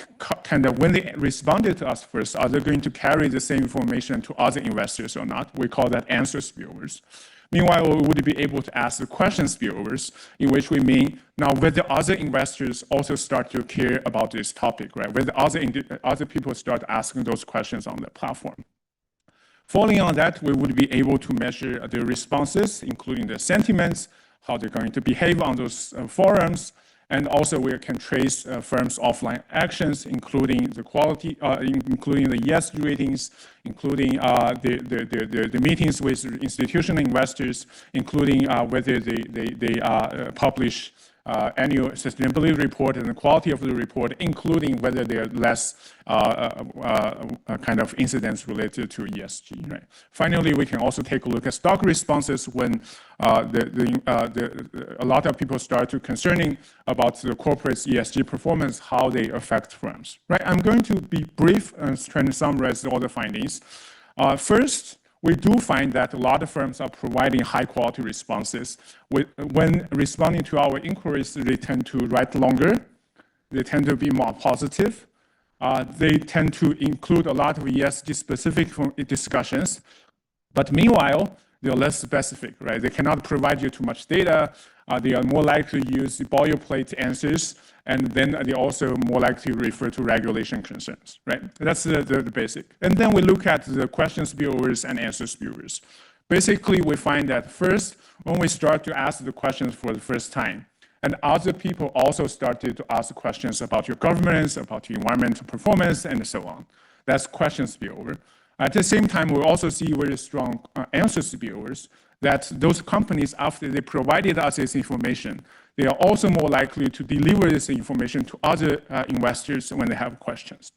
when they responded to us first, are they going to carry the same information to other investors or not? We call that answer spillovers. Meanwhile, we would be able to ask the question spillovers, in which we mean now whether other investors also start to care about this topic, right? Whether other people start asking those questions on the platform. Following on that, we would be able to measure the responses, including the sentiments, how they're going to behave on those forums. And also we can trace firms' offline actions, including the quality, including the ESG ratings, including the meetings with institutional investors, including whether they publish annual sustainability report and the quality of the report, including whether there are less kind of incidents related to ESG. Right? Finally, we can also take a look at stock responses when a lot of people start to concerning about the corporate's ESG performance, how they affect firms. Right? I'm going to be brief and trying to summarize all the findings. First, we do find that a lot of firms are providing high quality responses. When responding to our inquiries, they tend to write longer. They tend to be more positive. They tend to include a lot of ESG specific discussions. But meanwhile, they are less specific, right? They cannot provide you too much data. They are more likely to use boilerplate answers, and then they also more likely to refer to regulation concerns, right? That's the basic. And then we look at the question spillovers and answer spillovers. Basically, we find that first, when we start to ask the questions for the first time, and other people also started to ask questions about your governance, about your environmental performance, and so on. That's question spillover. At the same time, we also see very strong answer spillovers that those companies, after they provided us this information, they are also more likely to deliver this information to other investors when they have questions.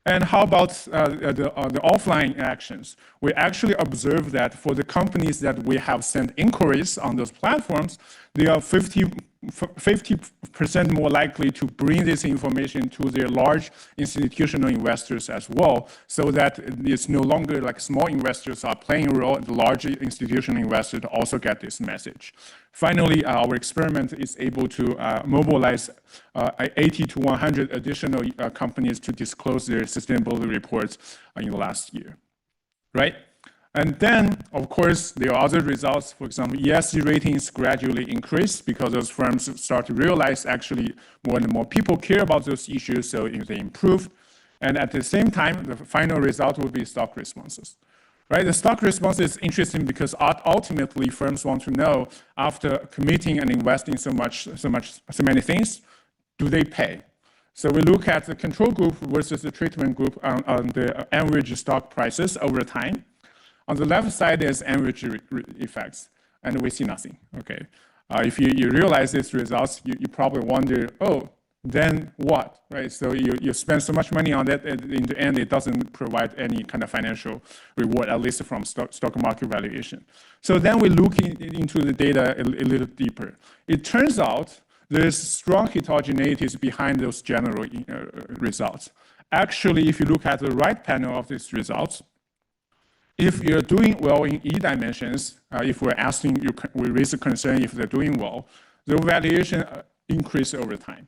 And how about the offline actions? We actually observe that for the companies that we have sent inquiries on those platforms, they are 50% more likely to bring this information to their large institutional investors as well, so that it's no longer like small investors are playing a role, the large institutional investors also get this message. Finally, our experiment is able to mobilize 80 to 100 additional companies to disclose their sustainability reports in the last year, right? And then, of course, there are other results. For example, ESG ratings gradually increase because those firms start to realize actually more and more people care about those issues, so they improve. And at the same time, the final result will be stock responses. Right? The stock response is interesting because ultimately firms want to know, after committing and investing so many things, do they pay? So we look at the control group versus the treatment group on the average stock prices over time. On the left side is average effects, and we see nothing. Okay, if you realize these results, you probably wonder, oh, then what, right? So you spend so much money on that, and in the end, it doesn't provide any kind of financial reward, at least from stock market valuation. So then we look into the data a little deeper. It turns out there's strong heterogeneities behind those general results. Actually, if you look at the right panel of these results, if you're doing well in E dimensions, if we're asking you, we raise a concern if they're doing well, the valuation increase over time.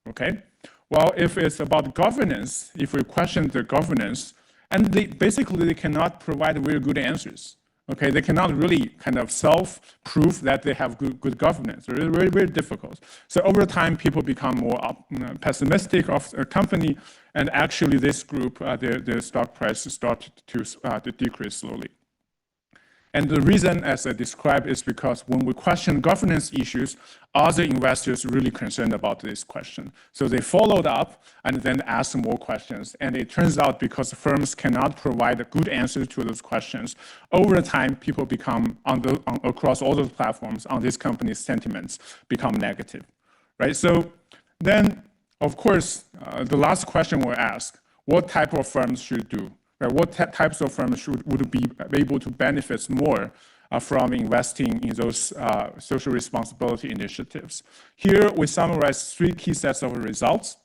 Okay. Well, if it's about governance, if we question the governance, and basically they cannot provide very good answers. Okay, they cannot really kind of self-prove that they have good governance. It's very, very difficult. So over time, people become more pessimistic of a company, and actually this group, their stock price start to decrease slowly. And the reason, as I described, is because when we question governance issues, other investors are really concerned about this question. So they followed up and then asked more questions. And it turns out because firms cannot provide a good answer to those questions, over time, people become, across all those platforms, on these companies' sentiments become negative, right? So then, of course, the last question we'll ask, what type of firms should do? Right, what types of firms would be able to benefit more from investing in those social responsibility initiatives? Here, we summarize 3 key sets of results.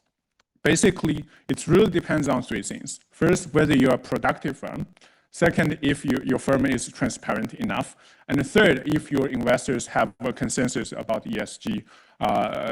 Basically, it really depends on 3 things. First, whether you're a productive firm. Second, if your firm is transparent enough. And third, if your investors have a consensus about ESG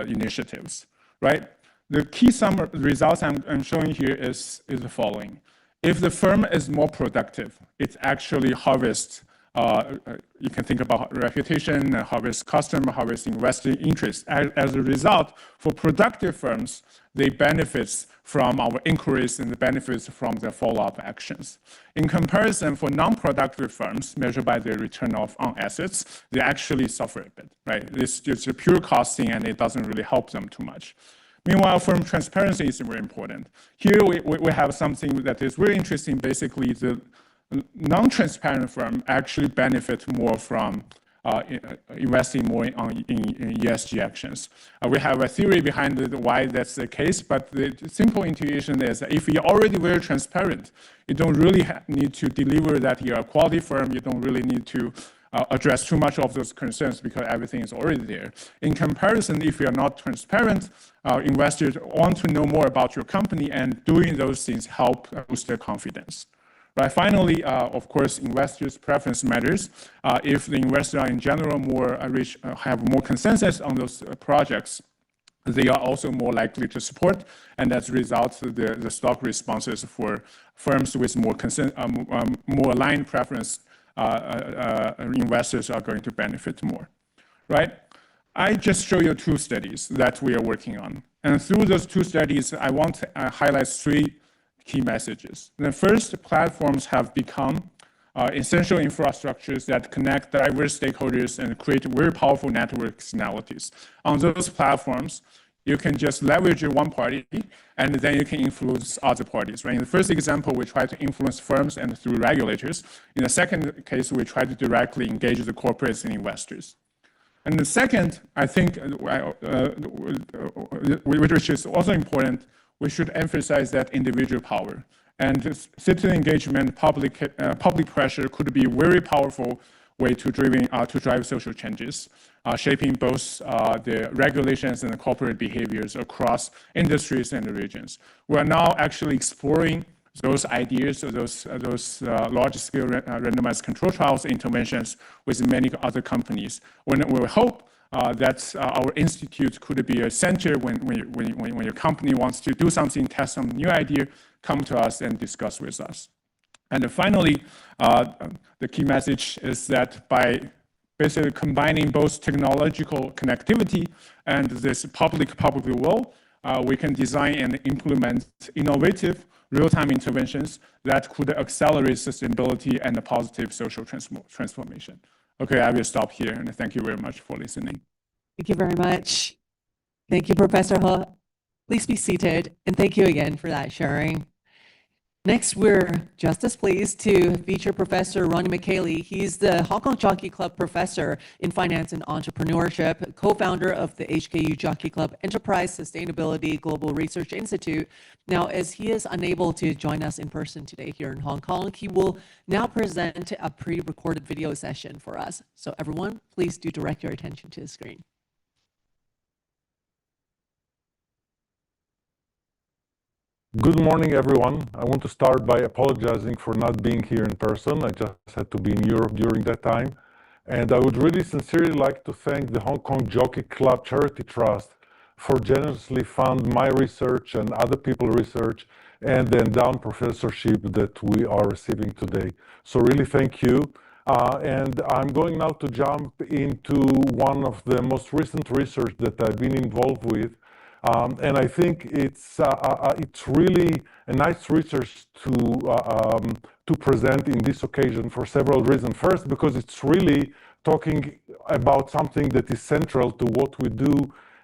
initiatives, right? The key results I'm showing here is the following. If the firm is more productive, it actually harvests, you can think about reputation, harvest customer, harvest investor interest. As a result, for productive firms, they benefit from our inquiries and the benefits from the follow-up actions. In comparison, for non-productive firms, measured by their return on assets, they actually suffer a bit, right? It's just a pure costing and it doesn't really help them too much. Meanwhile, firm transparency is very important. Here we have something that is very interesting. Basically, the non-transparent firm actually benefit more from investing more in ESG actions. We have a theory behind why that's the case, but the simple intuition is that if you're already very transparent, you don't really need to deliver that you're a quality firm. You don't really need to address too much of those concerns because everything is already there. In comparison, if you're not transparent, investors want to know more about your company, and doing those things help boost their confidence. Right. Finally, of course, investors' preference matters. If the investors are in general have more consensus on those projects, they are also more likely to support, and as a result, the stock responses for firms with more aligned preference investors are going to benefit more, right? I just show you 2 studies that we are working on. And through those 2 studies, I want to highlight 3 key messages. The first, platforms have become essential infrastructures that connect diverse stakeholders and create very powerful network externalities. On those platforms, you can just leverage one party, and then you can influence other parties, right? In the first example, we try to influence firms and through regulators. In the second case, we try to directly engage the corporates and investors. And the second, I think, which is also important, we should emphasize that individual power. And citizen engagement, public pressure could be a very powerful way to drive social changes, shaping both the regulations and the corporate behaviors across industries and regions. We are now actually exploring those ideas, those large-scale randomized control trials interventions with many other companies. We hope that our institute could be a center when your company wants to do something, test some new idea, come to us and discuss with us. And finally, the key message is that by basically combining both technological connectivity and this public will, we can design and implement innovative real-time interventions that could accelerate sustainability and a positive social transformation. Okay, I will stop here, and thank you very much for listening. Thank you very much. Thank you, Professor He. Please be seated, and thank you again for that sharing. Next, we're just as pleased to feature Professor Ronnie McKaylee. He's the Hong Kong Jockey Club Professor in Finance and Entrepreneurship, co-founder of the HKU Jockey Club Enterprise Sustainability Global Research Institute. Now, as he is unable to join us in person today here in Hong Kong, he will now present a pre-recorded video session for us. So everyone, please do direct your attention to the screen. Good morning, everyone. I want to start by apologizing for not being here in person. I just had to be in Europe during that time. And I would really sincerely like to thank the Hong Kong Jockey Club Charity Trust for generously fund my research and other people's research and the endowed professorship that we are receiving today. So really thank you. And I'm going now to jump into one of the most recent research that I've been involved with. And I think it's really a nice research to present in this occasion for several reasons. First, because it's really talking about something that is central to what we do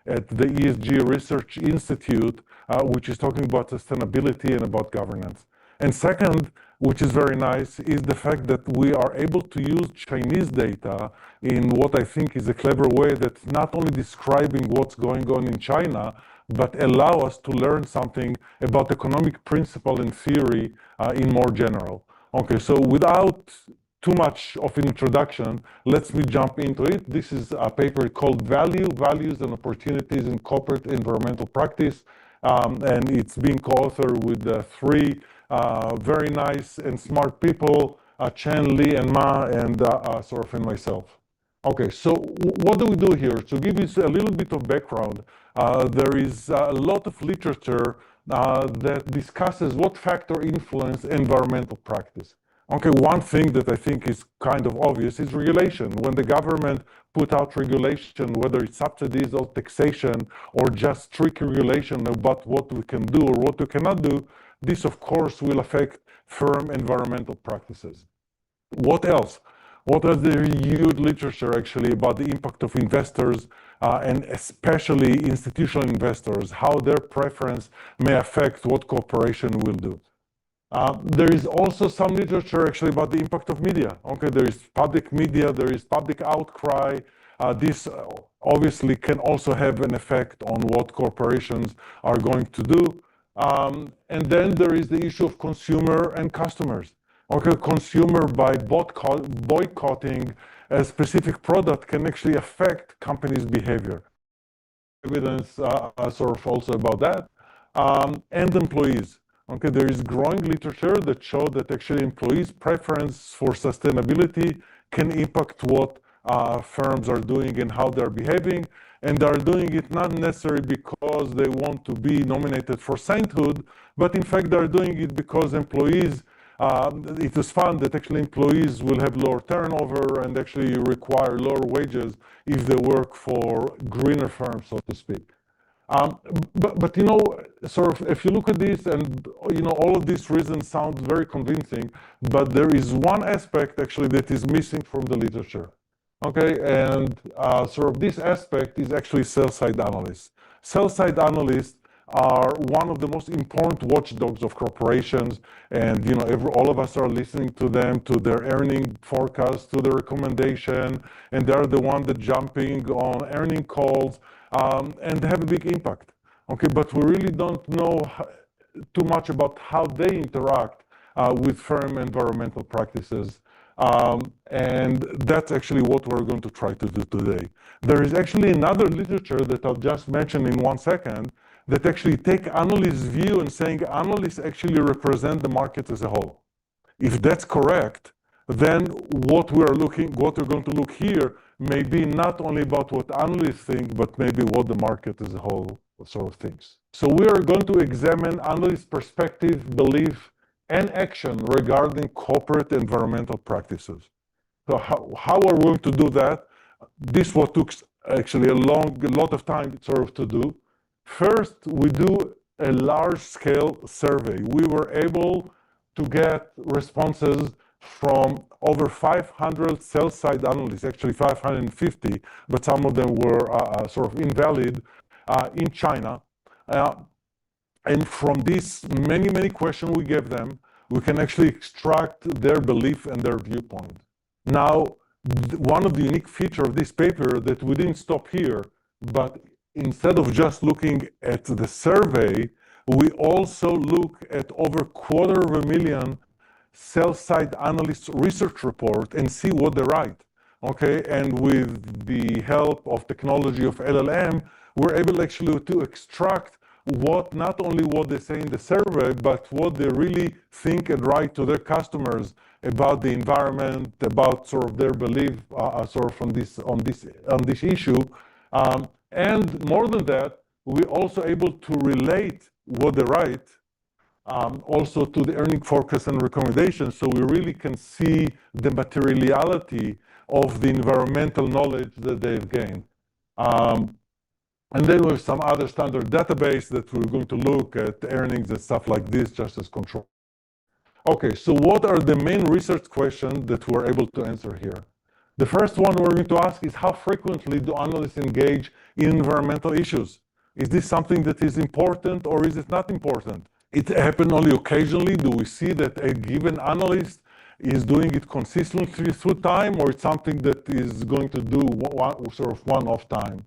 at the ESG Research Institute, which is talking about sustainability and about governance. And second, which is very nice, is the fact that we are able to use Chinese data in what I think is a clever way that's not only describing what's going on in China, but allow us to learn something about economic principle and theory in more general. Okay, so without too much of an introduction, let's jump into it. This is a paper called Values and Opportunities in Corporate Environmental Practice, and it's being co-authored with 3 very nice and smart people, Chen, Li, and Ma, and and myself. Okay, so what do we do here? To give you a little bit of background, there is a lot of literature that discusses what factor influence environmental practice. Okay, one thing that I think is kind of obvious is regulation. When the government put out regulation, whether it's subsidies or taxation or just strict regulation about what we can do or what we cannot do, this of course will affect firm environmental practices. What else? What is the huge literature actually about the impact of investors and especially institutional investors, how their preference may affect what corporation will do. There is also some literature actually about the impact of media. Okay, there is public media, there is public outcry. This obviously can also have an effect on what corporations are going to do. And then there is the issue of consumer and customers. Okay, consumer by boycotting a specific product can actually affect companies' behavior. Evidence also about that. And employees. Okay, there is growing literature that show that actually employees' preference for sustainability can impact what firms are doing and how they're behaving. And they're doing it not necessarily because they want to be nominated for sainthood, but in fact they're doing it because employees it was found that actually employees will have lower turnover and actually require lower wages if they work for greener firms, so to speak. But you know, sort of, if you look at this and, you know, all of these reasons sound very convincing, but there is one aspect actually that is missing from the literature. Okay, and sort of this aspect is actually sell-side analysts. Sell-side analysts are one of the most important watchdogs of corporations, and you know, all of us are listening to them, to their earning forecast, to their recommendation, and they're the one that jumping on earning calls, and they have a big impact. Okay, but we really don't know too much about how they interact with firm environmental practices. And that's actually what we're going to try to do today. There is actually another literature that I'll just mention in 1 second that actually take analysts' view and saying analysts actually represent the market as a whole. If that's correct, then what we're going to look here may be not only about what analysts think, but maybe what the market as a whole sort of thinks. So we are going to examine analysts' perspective, belief, and action regarding corporate environmental practices. So how are we going to do that? This what took actually a lot of time sort of to do. First, we do a large-scale survey. We were able to get responses from over 500 sell-side analysts, actually 550, but some of them were sort of invalid in China. And from these many questions we gave them, we can actually extract their belief and their viewpoint. Now, one of the unique features of this paper that we didn't stop here, but instead of just looking at the survey, we also look at over 250,000 sell-side analysts' research report and see what they write. Okay, and with the help of technology of LLM, we're able actually to extract not only what they say in the survey, but what they really think and write to their customers about the environment, about sort of their belief sort of on this issue. And more than that, we're also able to relate what they write also to the earning forecast and recommendations, so we really can see the materiality of the environmental knowledge that they've gained. And then we have some other standard database that we're going to look at earnings and stuff like this just as control. Okay, so what are the main research questions that we're able to answer here? The first one we're going to ask is how frequently do analysts engage in environmental issues? Is this something that is important or is it not important? It happens only occasionally. Do we see that a given analyst is doing it consistently through time, or it's something that is going to do sort of one-off time?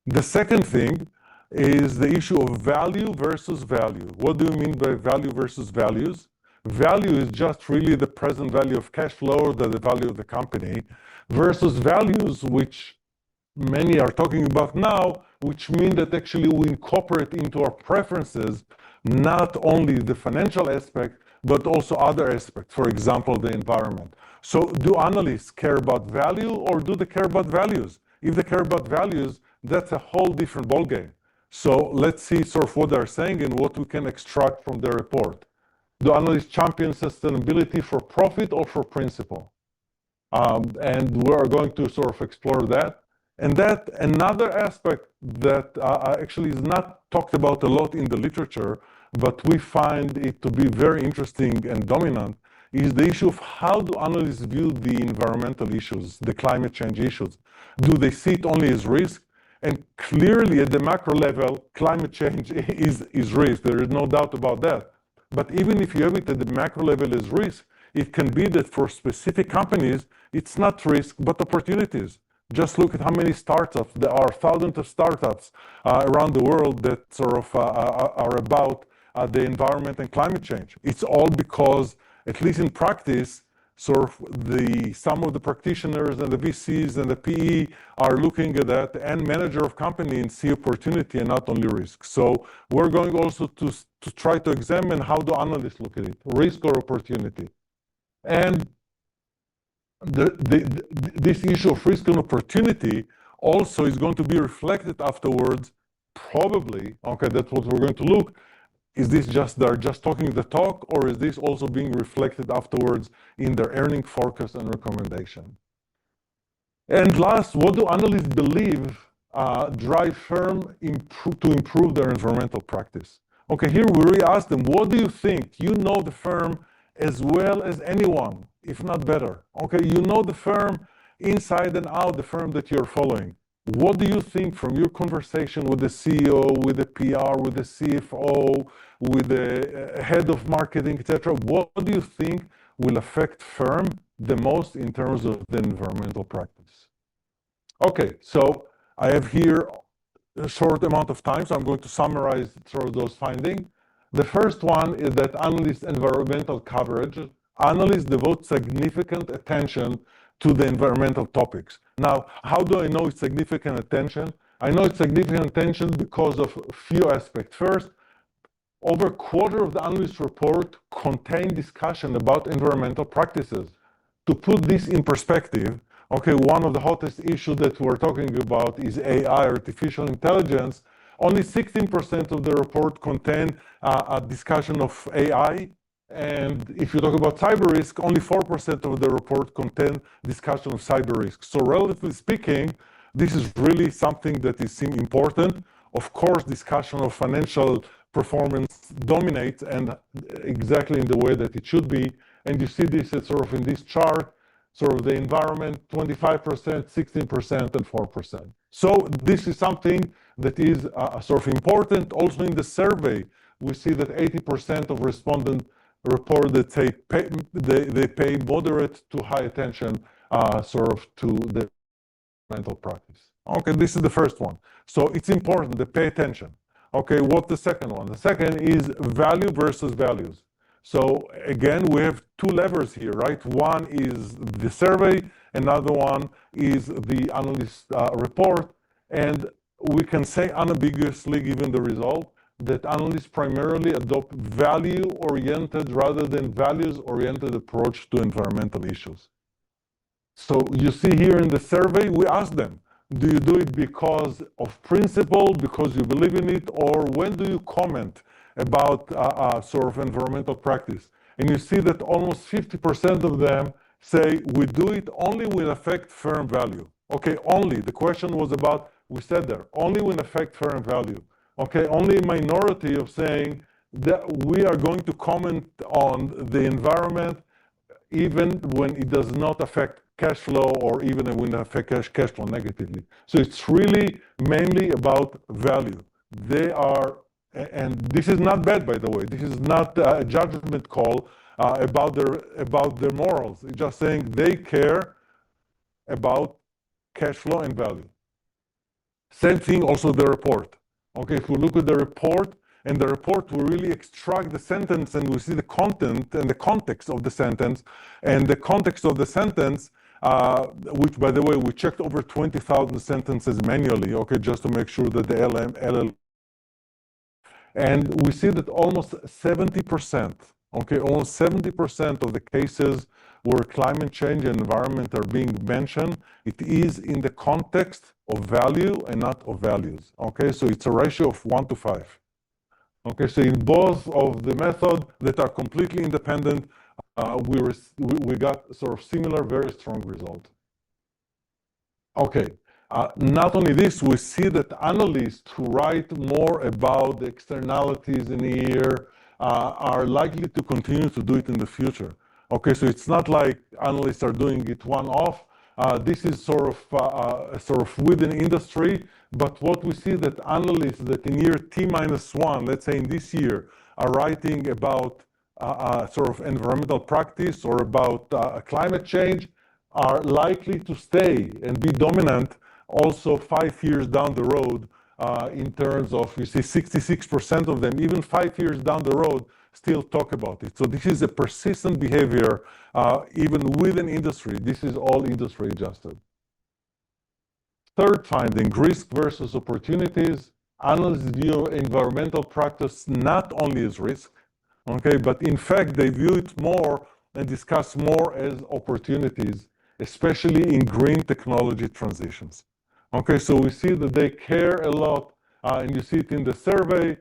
The second thing is the issue of value versus value. What do you mean by value versus values? Value is just really the present value of cash flow, or the value of the company, versus values, which many are talking about now, which mean that actually we incorporate into our preferences not only the financial aspect, but also other aspects, for example, the environment. So do analysts care about value, or do they care about values? If they care about values, that's a whole different ballgame. So let's see sort of what they're saying and what we can extract from their report. Do analysts champion sustainability for profit or for principle? And we're going to sort of explore that. And that another aspect that actually is not talked about a lot in the literature, but we find it to be very interesting and dominant, is the issue of how do analysts view the environmental issues, the climate change issues? Do they see it only as risk? And clearly at the macro level, climate change is risk. There is no doubt about that. But even if you have it at the macro level as risk, it can be that for specific companies, it's not risk, but opportunities. Just look at how many startups. There are thousands of startups around the world that sort of are about the environment and climate change. It's all because, at least in practice, sort of some of the practitioners and the VCs and the PE are looking at that, and manager of company, and see opportunity and not only risk. So we're going also to try to examine how do analysts look at it, risk or opportunity. And this issue of risk and opportunity also is going to be reflected afterwards, probably, okay, that's what we're going to look, Is this just they're just talking the talk, or is this also being reflected afterwards in their earning forecast and recommendation? And last, what do analysts believe drive firm to improve their environmental practice? Okay, here we really ask them, what do you think? You know the firm as well as anyone, if not better. Okay, you know the firm inside and out, the firm that you're following. What do you think from your conversation with the CEO, with the PR, with the CFO, with the head of marketing, etc.? What do you think will affect firm the most in terms of the environmental practice? Okay, so I have here a short amount of time, so I'm going to summarize sort of those findings. The first one is that analysts' environmental coverage. Analysts devote significant attention to the environmental topics. Now, how do I know it's significant attention? I know it's significant attention because of a few aspects. First, over a quarter of the analyst report contain discussion about environmental practices. To put this in perspective, okay, one of the hottest issues that we're talking about is AI, artificial intelligence. Only 16% of the report contain a discussion of AI. And if you talk about cyber risk, only 4% of the report contain discussion of cyber risk. So relatively speaking, this is really something that is important. Of course, discussion of financial performance dominates, and exactly in the way that it should be. And you see this sort of in this chart, sort of the environment, 25%, 16%, and 4%. So this is something that is sort of important. Also in the survey, we see that 80% of respondents report that they pay moderate to high attention sort of to the environmental practice. Okay, this is the first one. So it's important to pay attention. Okay, what's the second one? The second is value versus values. So again, we have two levers here, right? One is the survey, another one is the analyst report. And we can say unambiguously, given the result, that analysts primarily adopt value-oriented rather than values-oriented approach to environmental issues. So you see here in the survey, we asked them, do you do it because of principle, because you believe in it, or when do you comment about sort of environmental practice? And you see that almost 50% of them say we do it only when affect firm value. Okay, only. The question was about, we said there, only when affect firm value. Okay, only a minority of saying that we are going to comment on the environment even when it does not affect cash flow or even when it affects cash flow negatively. So it's really mainly about value. They are, and this is not bad, by the way. This is not a judgment call about their morals. It's just saying they care about cash flow and value. Same thing also the report. Okay, if we look at the report, and the report will really extract the sentence and we see the content and the context of the sentence. And the context of the sentence, which by the way, we checked over 20,000 sentences manually, okay, just to make sure that the LL. And we see that almost 70%, okay, almost 70% of the cases where climate change and environment are being mentioned, it is in the context of value and not of values. Okay, so it's a ratio of 1 to 5. Okay, so in both of the methods that are completely independent, we got sort of similar, very strong result. Okay, not only this, we see that analysts who write more about the externalities in the year are likely to continue to do it in the future. Okay, so it's not like analysts are doing it one-off. This is sort of within industry, but what we see that analysts that in year T-1, let's say in this year, are writing about sort of environmental practice or about climate change are likely to stay and be dominant also 5 years down the road in terms of, you see 66% of them, even 5 years down the road, still talk about it. So this is a persistent behavior even within industry. This is all industry adjusted. Third finding, risk versus opportunities. Analysts view environmental practice not only as risk, okay, but in fact they view it more and discuss more as opportunities, especially in green technology transitions. Okay, so we see that they care a lot, and you see it in the survey,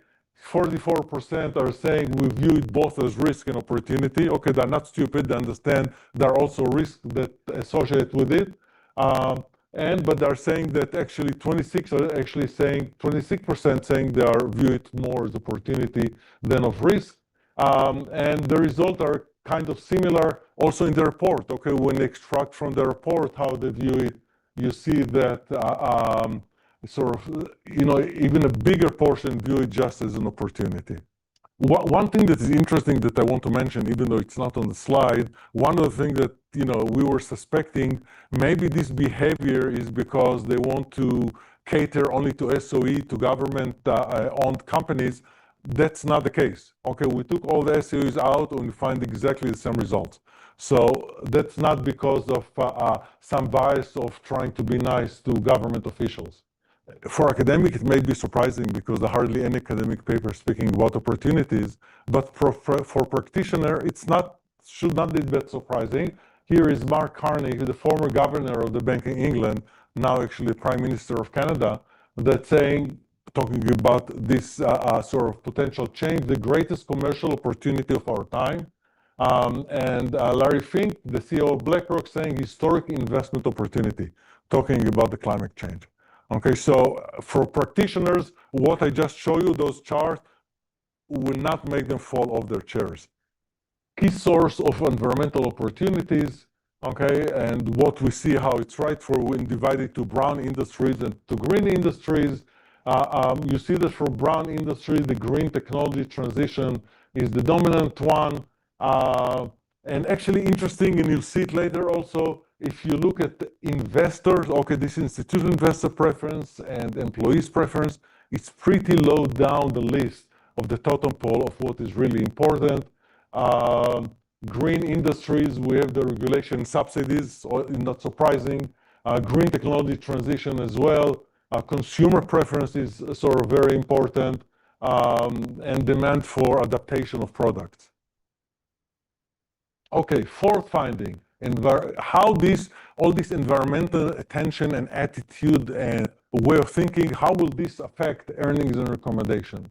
44% are saying we view it both as risk and opportunity. Okay, they're not stupid. They understand there are also risks that associate with it. But they're saying that actually 26% saying they are view it more as opportunity than of risk. And the results are kind of similar also in the report. Okay, when they extract from the report how they view it, you see that sort of, even a bigger portion view it just as an opportunity. One thing that is interesting that I want to mention, even though it's not on the slide, one of the things that we were suspecting, maybe this behavior is because they want to cater only to SOE, to government-owned companies. That's not the case. Okay, we took all the SOEs out and we find exactly the same results. So that's not because of some bias of trying to be nice to government officials. For academic, it may be surprising because there are hardly any academic papers speaking about opportunities, but for practitioner, should not be that surprising. Here is Mark Carney, the former governor of the Bank of England, now actually Prime Minister of Canada, that's talking about this sort of potential change, the greatest commercial opportunity of our time. And Larry Fink, the CEO of BlackRock, saying historic investment opportunity, talking about the climate change. Okay, so for practitioners, what I just showed you, those charts, will not make them fall off their chairs. Key source of environmental opportunities, okay, and what we see how it's right for when divided to brown industries and to green industries. You see that for brown industry, the green technology transition is the dominant one. And actually interesting, and you'll see it later also, if you look at the investors, okay, this institutional investor preference and employees preference, it's pretty low down the list of the totem pole of what is really important. Green industries, we have the regulation subsidies, not surprising. Green technology transition as well. Consumer preference is sort of very important, and demand for adaptation of products. Okay, fourth finding, how all this environmental attention and attitude and way of thinking, how will this affect earnings and recommendation?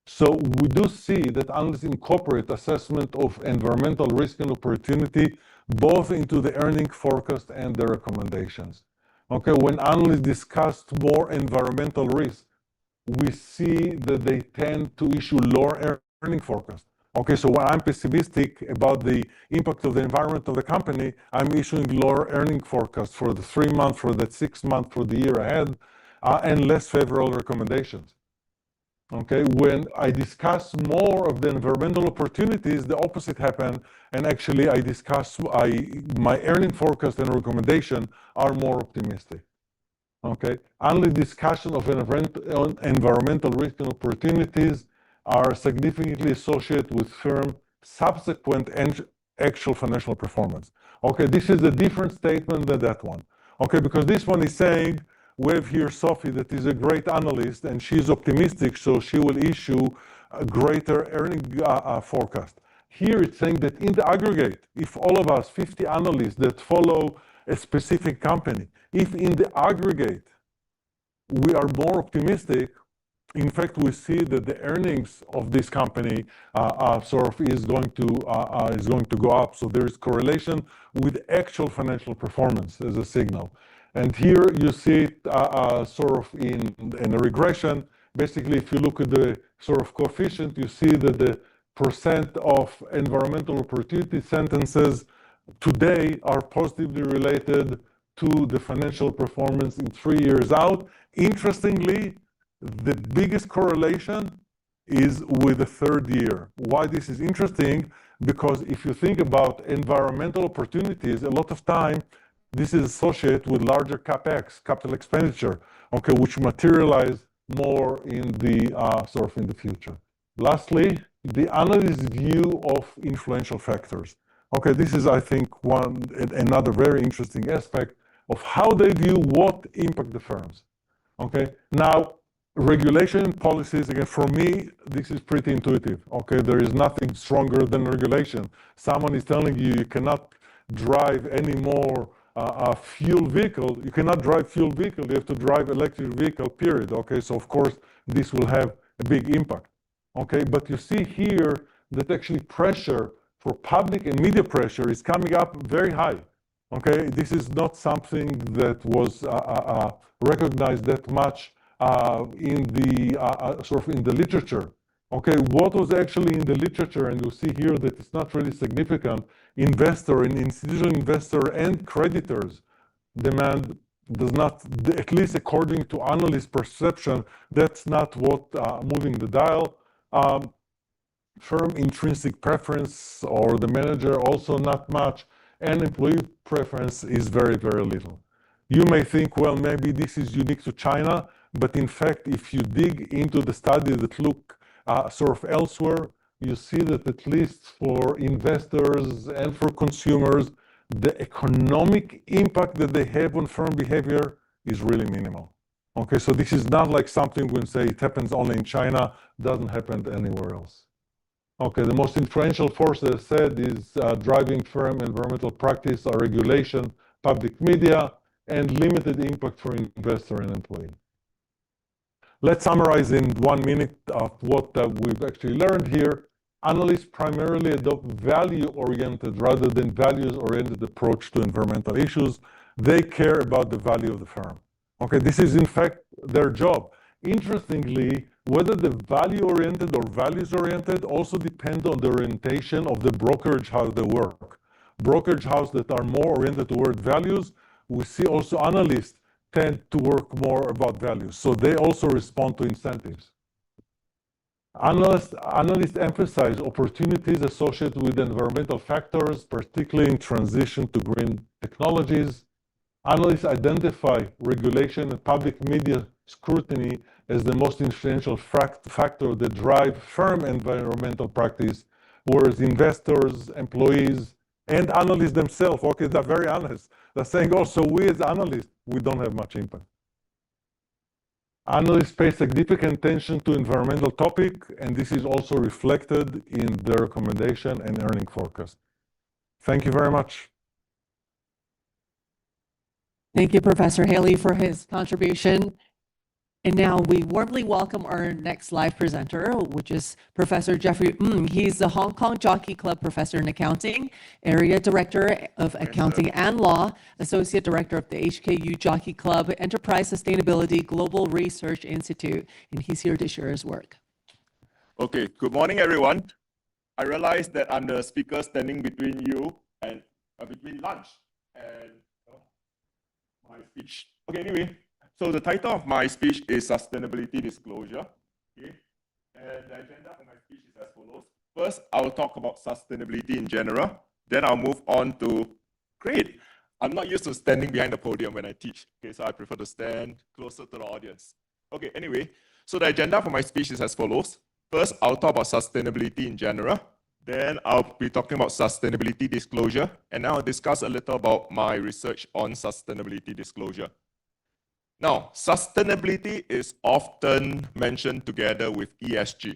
So we do see that analysts incorporate assessment of environmental risk and opportunity both into the earning forecast and the recommendations. Okay, when analysts discuss more environmental risk, we see that they tend to issue lower earning forecast. Okay, so when I'm pessimistic about the impact of the environment of the company, I'm issuing lower earning forecast for the 3 month, for the 6 month, for the year ahead, and less favorable recommendations. Okay, when I discuss more of the environmental opportunities, the opposite happen, and actually my earning forecast and recommendation are more optimistic. Okay, only discussion of environmental risk and opportunities are significantly associated with firm subsequent and actual financial performance. Okay, this is a different statement than that one. Okay, because this one is saying, we have here Sophie that is a great analyst and she's optimistic, so she will issue a greater earning forecast. Here it's saying that in the aggregate, if all of us, 50 analysts that follow a specific company, if in the aggregate we are more optimistic, in fact, we see that the earnings of this company sort of is going to go up. So there is correlation with actual financial performance as a signal. And here you see it sort of in a regression. Basically, if you look at the sort of coefficient, you see that the percent of environmental opportunity sentences today are positively related to the financial performance in 3 years out. Interestingly, the biggest correlation is with the 3rd year. Why this is interesting? Because if you think about environmental opportunities, a lot of time this is associated with larger capex, capital expenditure, okay, which materialize more in the sort of in the future. Lastly, the analyst's view of influential factors. Okay, this is, I think, another very interesting aspect of how they view what impact the firms. Okay, now regulation policies, again, for me, this is pretty intuitive. Okay, there is nothing stronger than regulation. Someone is telling you you cannot drive any more fuel vehicle. You cannot drive fuel vehicle. You have to drive electric vehicle, period. Okay, so of course, this will have a big impact. Okay, but you see here that actually pressure for public and media pressure is coming up very high. Okay, this is not something that was recognized that much in the sort of in the literature. Okay, what was actually in the literature, and you see here that it's not really significant, investor and institutional investor and creditors demand does not, at least according to analyst perception, that's not what moving the dial. Firm intrinsic preference or the manager also not much, and employee preference is very, very little. You may think, well, maybe this is unique to China, but in fact, if you dig into the study that look sort of elsewhere, you see that at least for investors and for consumers, the economic impact that they have on firm behavior is really minimal. Okay, so this is not like something we can say it happens only in China, doesn't happen anywhere else. Okay, the most influential force, as I said, is driving firm environmental practice are regulation, public media, and limited impact for investor and employee. Let's summarize in 1 minute of what we've actually learned here. Analysts primarily adopt value-oriented rather than values-oriented approach to environmental issues. They care about the value of the firm. Okay, this is in fact their job. Interestingly, whether the value-oriented or values-oriented also depend on the orientation of the brokerage house they work. Brokerage houses that are more oriented toward values, we see also analysts tend to work more about values. So they also respond to incentives. Analysts emphasize opportunities associated with environmental factors, particularly in transition to green technologies. Analysts identify regulation and public media scrutiny as the most influential factor that drive firm environmental practice, whereas investors, employees, and analysts themselves, okay, they're very honest. They're saying also, we as analysts, we don't have much impact. Analysts pay significant attention to environmental topic, and this is also reflected in their recommendation and earning forecast. Thank you very much. Thank you, Professor Haley, for his contribution. And now we warmly welcome our next live presenter, which is Professor Jeffrey Ng. He's the Hong Kong Jockey Club Professor in Accounting, Area Director of Accounting and Law, Associate Director of the HKU Jockey Club Enterprise Sustainability Global Research Institute, and he's here to share his work. Okay, good morning, everyone. I realize that I'm the speaker standing between you and between lunch and my speech. Okay, anyway. So the title of my speech is Sustainability Disclosure. Okay? And the agenda for my speech is as follows. First, I'll talk about sustainability in general. Then I'll move on to, great, I'm not used to standing behind the podium when I teach. Okay, so I prefer to stand closer to the audience. Okay, anyway, so the agenda for my speech is as follows. First, I'll talk about sustainability in general. Then I'll be talking about sustainability disclosure. And now I'll discuss a little about my research on sustainability disclosure. Now, sustainability is often mentioned together with ESG.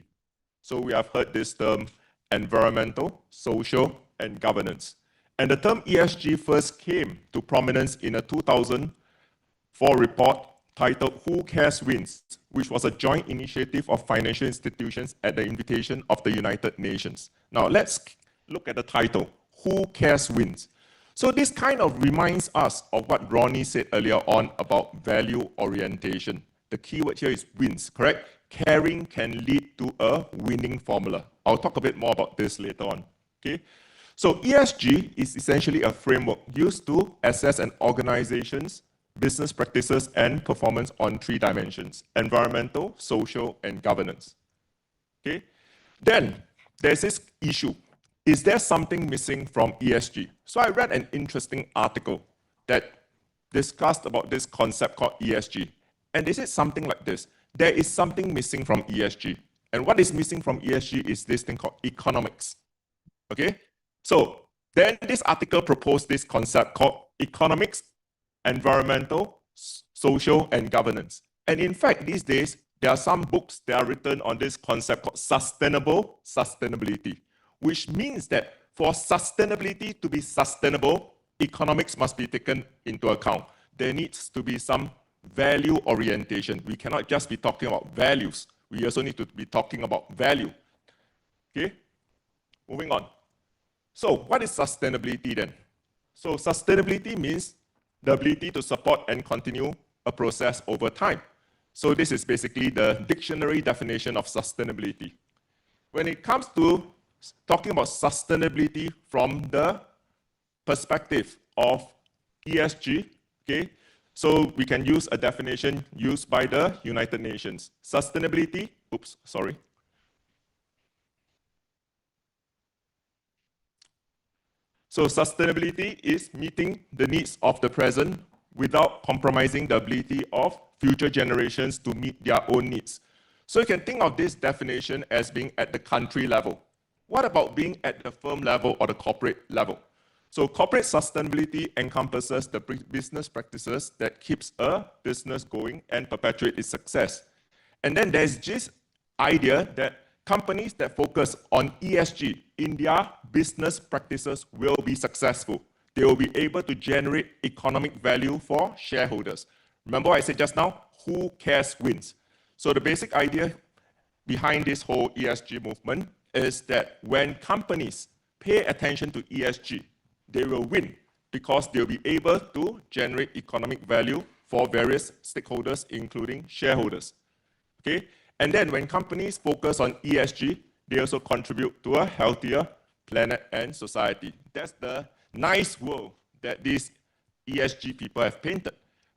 So we have heard this term environmental, social, and governance. And the term ESG first came to prominence in a 2004 report titled Who Cares Wins, which was a joint initiative of financial institutions at the invitation of the United Nations. Now, let's look at the title, Who Cares Wins. So this kind of reminds us of what Ronnie said earlier on about value orientation. The keyword here is wins, correct? Caring can lead to a winning formula. I'll talk a bit more about this later on, okay? So ESG is essentially a framework used to assess an organization's business practices and performance on 3 dimensions: environmental, social, and governance, okay? Then there's this issue. Is there something missing from ESG? So I read an interesting article that discussed about this concept called ESG. And they said something like this. There is something missing from ESG. And what is missing from ESG is this thing called economics. Okay? So then this article proposed this concept called economics, environmental, social, and governance. And in fact, these days, there are some books that are written on this concept called sustainable sustainability, which means that for sustainability to be sustainable, economics must be taken into account. There needs to be some value orientation. We cannot just be talking about values. we also need to be talking about value. Okay, moving on. So what is sustainability then? So sustainability means the ability to support and continue a process over time. So this is basically the dictionary definition of sustainability. When it comes to talking about sustainability from the perspective of ESG, okay, so we can use a definition used by the United Nations. Sustainability, So sustainability is meeting the needs of the present without compromising the ability of future generations to meet their own needs. So you can think of this definition as being at the country level. What about being at the firm level or the corporate level? So corporate sustainability encompasses the business practices that keeps a business going and perpetuate its success. And then there's this idea that companies that focus on ESG in their business practices will be successful. They will be able to generate economic value for shareholders. Remember what I said just now? Who cares wins. So the basic idea behind this whole ESG movement is that when companies pay attention to ESG, they will win because they'll be able to generate economic value for various stakeholders, including shareholders. Okay? And then when companies focus on ESG, they also contribute to a healthier planet and society. That's the nice world that these ESG people have painted.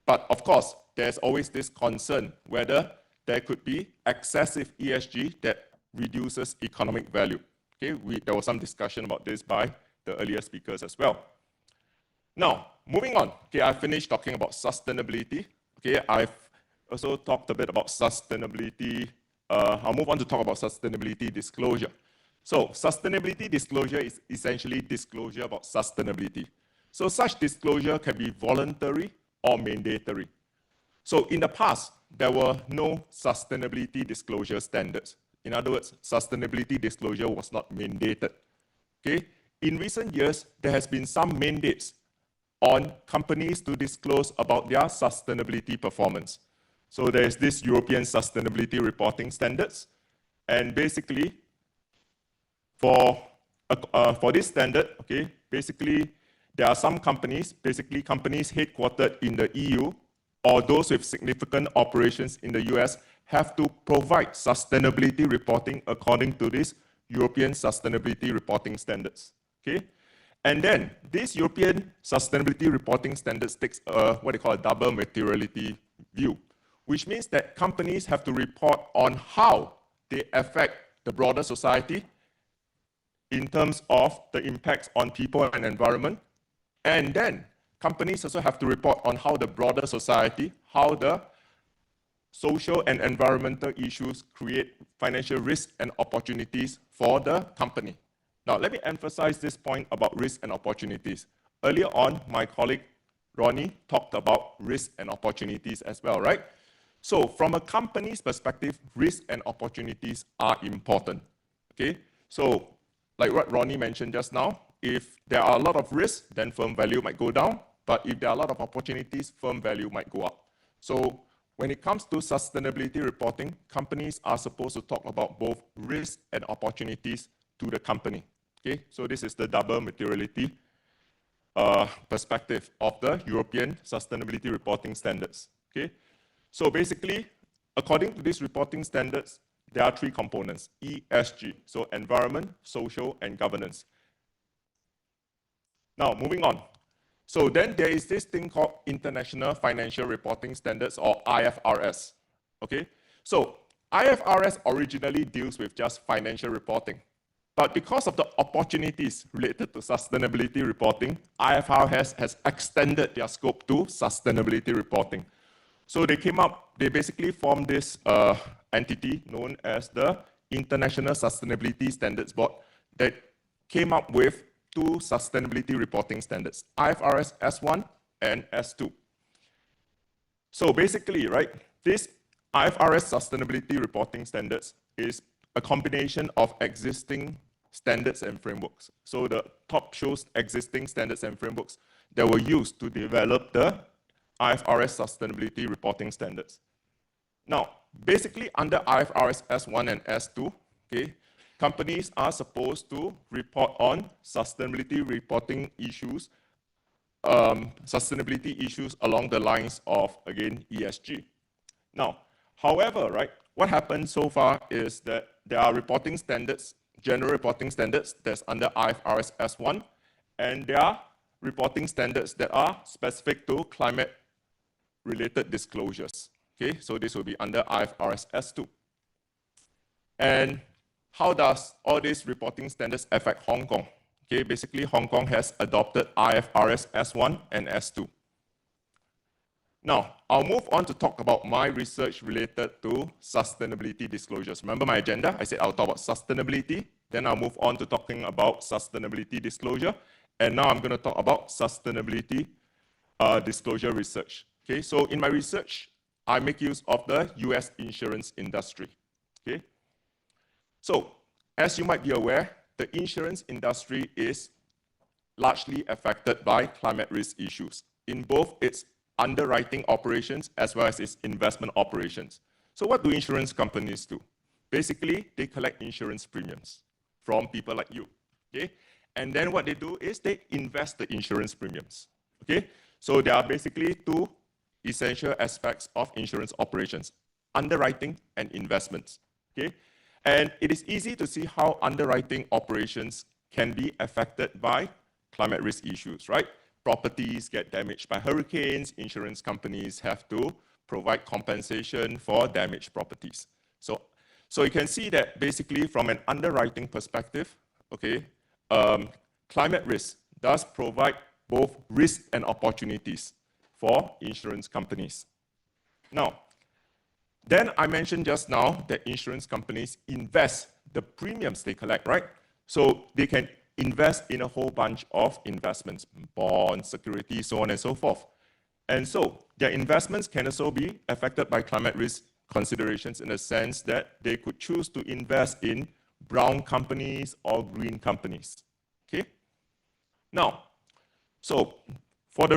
But of course, there's always this concern whether there could be excessive ESG that reduces economic value. Okay? There was some discussion about this by the earlier speakers as well. Now, moving on. Okay, I finished talking about sustainability. Okay, I've also talked a bit about sustainability. I'll move on to talk about sustainability disclosure. So sustainability disclosure is essentially disclosure about sustainability. So such disclosure can be voluntary or mandatory. So in the past, there were no sustainability disclosure standards. In other words, sustainability disclosure was not mandated. Okay? In recent years, there has been some mandates on companies to disclose about their sustainability performance. So there's this European Sustainability Reporting Standards, and basically, for this standard, okay, basically, there are some companies, companies headquartered in the EU or those with significant operations in the US have to provide sustainability reporting according to these European Sustainability Reporting Standards. Okay? And then this European Sustainability Reporting Standards takes what they call a double materiality view, which means that companies have to report on how they affect the broader society in terms of the impacts on people and environment. And then companies also have to report on how the broader society, how the social and environmental issues create financial risks and opportunities for the company. Now, let me emphasize this point about risks and opportunities. Earlier on, my colleague Ronnie talked about risks and opportunities as well, right? So from a company's perspective, risks and opportunities are important, okay? So like what Ronnie mentioned just now, if there are a lot of risks, then firm value might go down. But if there are a lot of opportunities, firm value might go up. So when it comes to sustainability reporting, companies are supposed to talk about both risks and opportunities to the company. Okay, so this is the double materiality perspective of the European Sustainability Reporting Standards. Okay, so basically, according to these reporting standards, there are three components: ESG, so environment, social, and governance. Now, moving on. So then there is this thing called International Financial Reporting Standards, or IFRS. Okay, so IFRS originally deals with just financial reporting. But because of the opportunities related to sustainability reporting, IFRS has extended their scope to sustainability reporting. So they basically formed this entity known as the International Sustainability Standards Board that came up with two sustainability reporting standards, IFRS S1 and S2. So basically, right, this IFRS sustainability reporting standards is a combination of existing standards and frameworks. So the top shows existing standards and frameworks that were used to develop the IFRS sustainability reporting standards. Now, basically under IFRS S1 and S2, okay, companies are supposed to report on sustainability reporting issues, along the lines of, again, ESG. Now, however, right, what happened so far is that there are reporting standards, general reporting standards that's under IFRS S1, and there are reporting standards that are specific to climate-related disclosures. Okay, so this will be under IFRS S2. And how does all these reporting standards affect Hong Kong? Okay, basically Hong Kong has adopted IFRS S1 and S2. Now, I'll move on to talk about my research related to sustainability disclosures. Remember my agenda? I said I'll talk about sustainability, then I'll move on to talking about sustainability disclosure, and now I'm going to talk about sustainability disclosure research. Okay, so in my research, I make use of the US insurance industry. Okay, so as you might be aware, the insurance industry is largely affected by climate risk issues in both its underwriting operations as well as its investment operations. So what do insurance companies do? Basically, they collect insurance premiums from people like you, okay? And then what they do is they invest the insurance premiums, okay? So there are basically two essential aspects of insurance operations, underwriting and investments, okay? And it is easy to see how underwriting operations can be affected by climate risk issues, right? Properties get damaged by hurricanes, insurance companies have to provide compensation for damaged properties. So you can see that basically from an underwriting perspective, okay, climate risk does provide both risk and opportunities for insurance companies. Now, then I mentioned just now that insurance companies invest the premiums they collect, right? So they can invest in a whole bunch of investments, bonds, securities, so on and so forth. And so their investments can also be affected by climate risk considerations in the sense that they could choose to invest in brown companies or green companies. Okay? Now, so for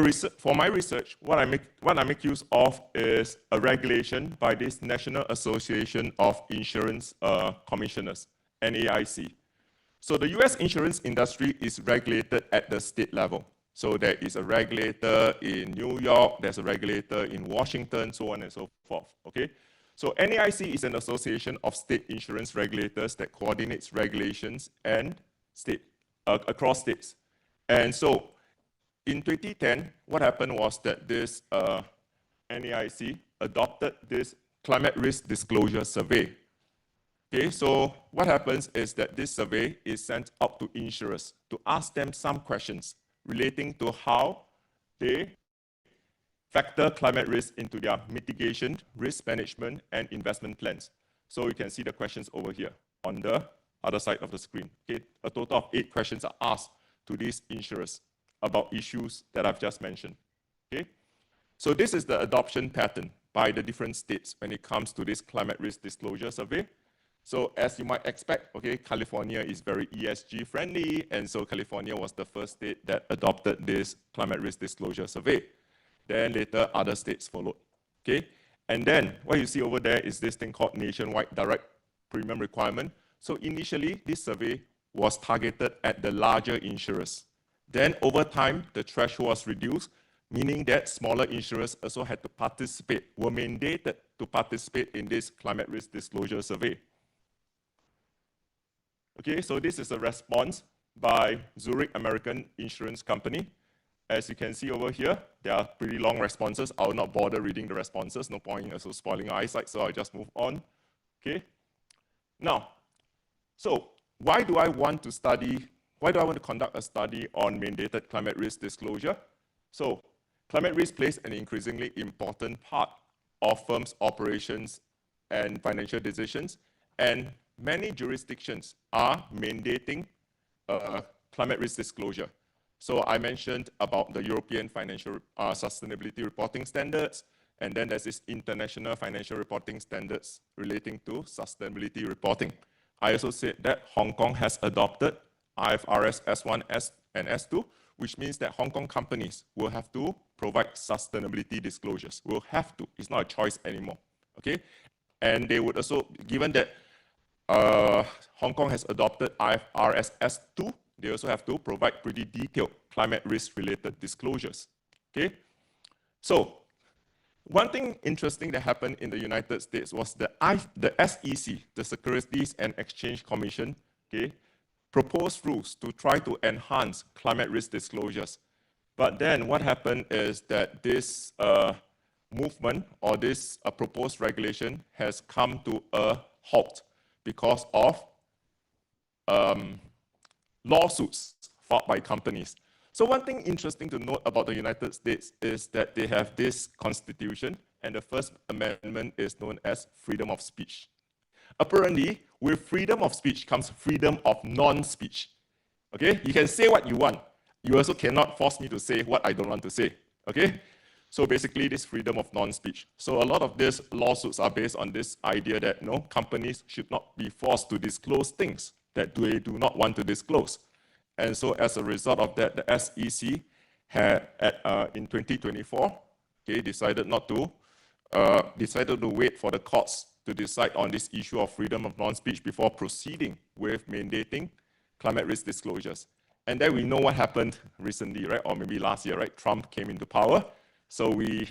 my research, what I make use of is a regulation by this National Association of Insurance Commissioners, NAIC. So the US insurance industry is regulated at the state level. So there is a regulator in New York, there's a regulator in Washington, so on and so forth, okay? So NAIC is an association of state insurance regulators that coordinates regulations and across states. And so in 2010, what happened was that this NAIC adopted this climate risk disclosure survey. Okay, so what happens is that this survey is sent out to insurers to ask them some questions relating to how they factor climate risk into their mitigation, risk management, and investment plans. So you can see the questions over here on the other side of the screen. Okay, a total of 8 questions are asked to these insurers about issues that I've just mentioned. Okay, so this is the adoption pattern by the different states when it comes to this climate risk disclosure survey. So as you might expect, okay, California is very ESG friendly, and so California was the first state that adopted this climate risk disclosure survey. Then later, other states followed, okay? And then what you see over there is this thing called nationwide direct premium requirement. So initially, this survey was targeted at the larger insurers. Then over time, the threshold was reduced, meaning that smaller insurers also had to participate, were mandated to participate in this climate risk disclosure survey. Okay, so this is a response by Zurich American Insurance Company. As you can see over here, there are pretty long responses. I will not bother reading the responses, no point in also spoiling your eyesight, so I'll just move on. Okay, now, so why do I want to conduct a study on mandated climate risk disclosure? So climate risk plays an increasingly important part of firms' operations and financial decisions, and many jurisdictions are mandating climate risk disclosure. So I mentioned about the European Financial Sustainability Reporting Standards, and then there's this International Financial Reporting Standards relating to sustainability reporting. I also said that Hong Kong has adopted IFRS S1 and S2, which means that Hong Kong companies will have to provide sustainability disclosures. Will have to. It's not a choice anymore. Okay, and they would also, given that Hong Kong has adopted IFRS S2, they also have to provide pretty detailed climate risk related disclosures. Okay, so one thing interesting that happened in the United States was the SEC, the Securities and Exchange Commission, okay, proposed rules to try to enhance climate risk disclosures. But then what happened is that this movement or this proposed regulation has come to a halt because of lawsuits filed by companies. So one thing interesting to note about the United States is that they have this constitution, and the First Amendment is known as freedom of speech. Apparently, with freedom of speech comes freedom of non-speech. Okay, you can say what you want. You also cannot force me to say what I don't want to say. Okay, so basically this freedom of non-speech. So a lot of these lawsuits are based on this idea that companies should not be forced to disclose things that they do not want to disclose. And so as a result of that, the SEC had in 2024, okay, decided to wait for the courts to decide on this issue of freedom of non-speech before proceeding with mandating climate risk disclosures. And then we know what happened recently, right? Or maybe last year, right? Trump came into power. So we,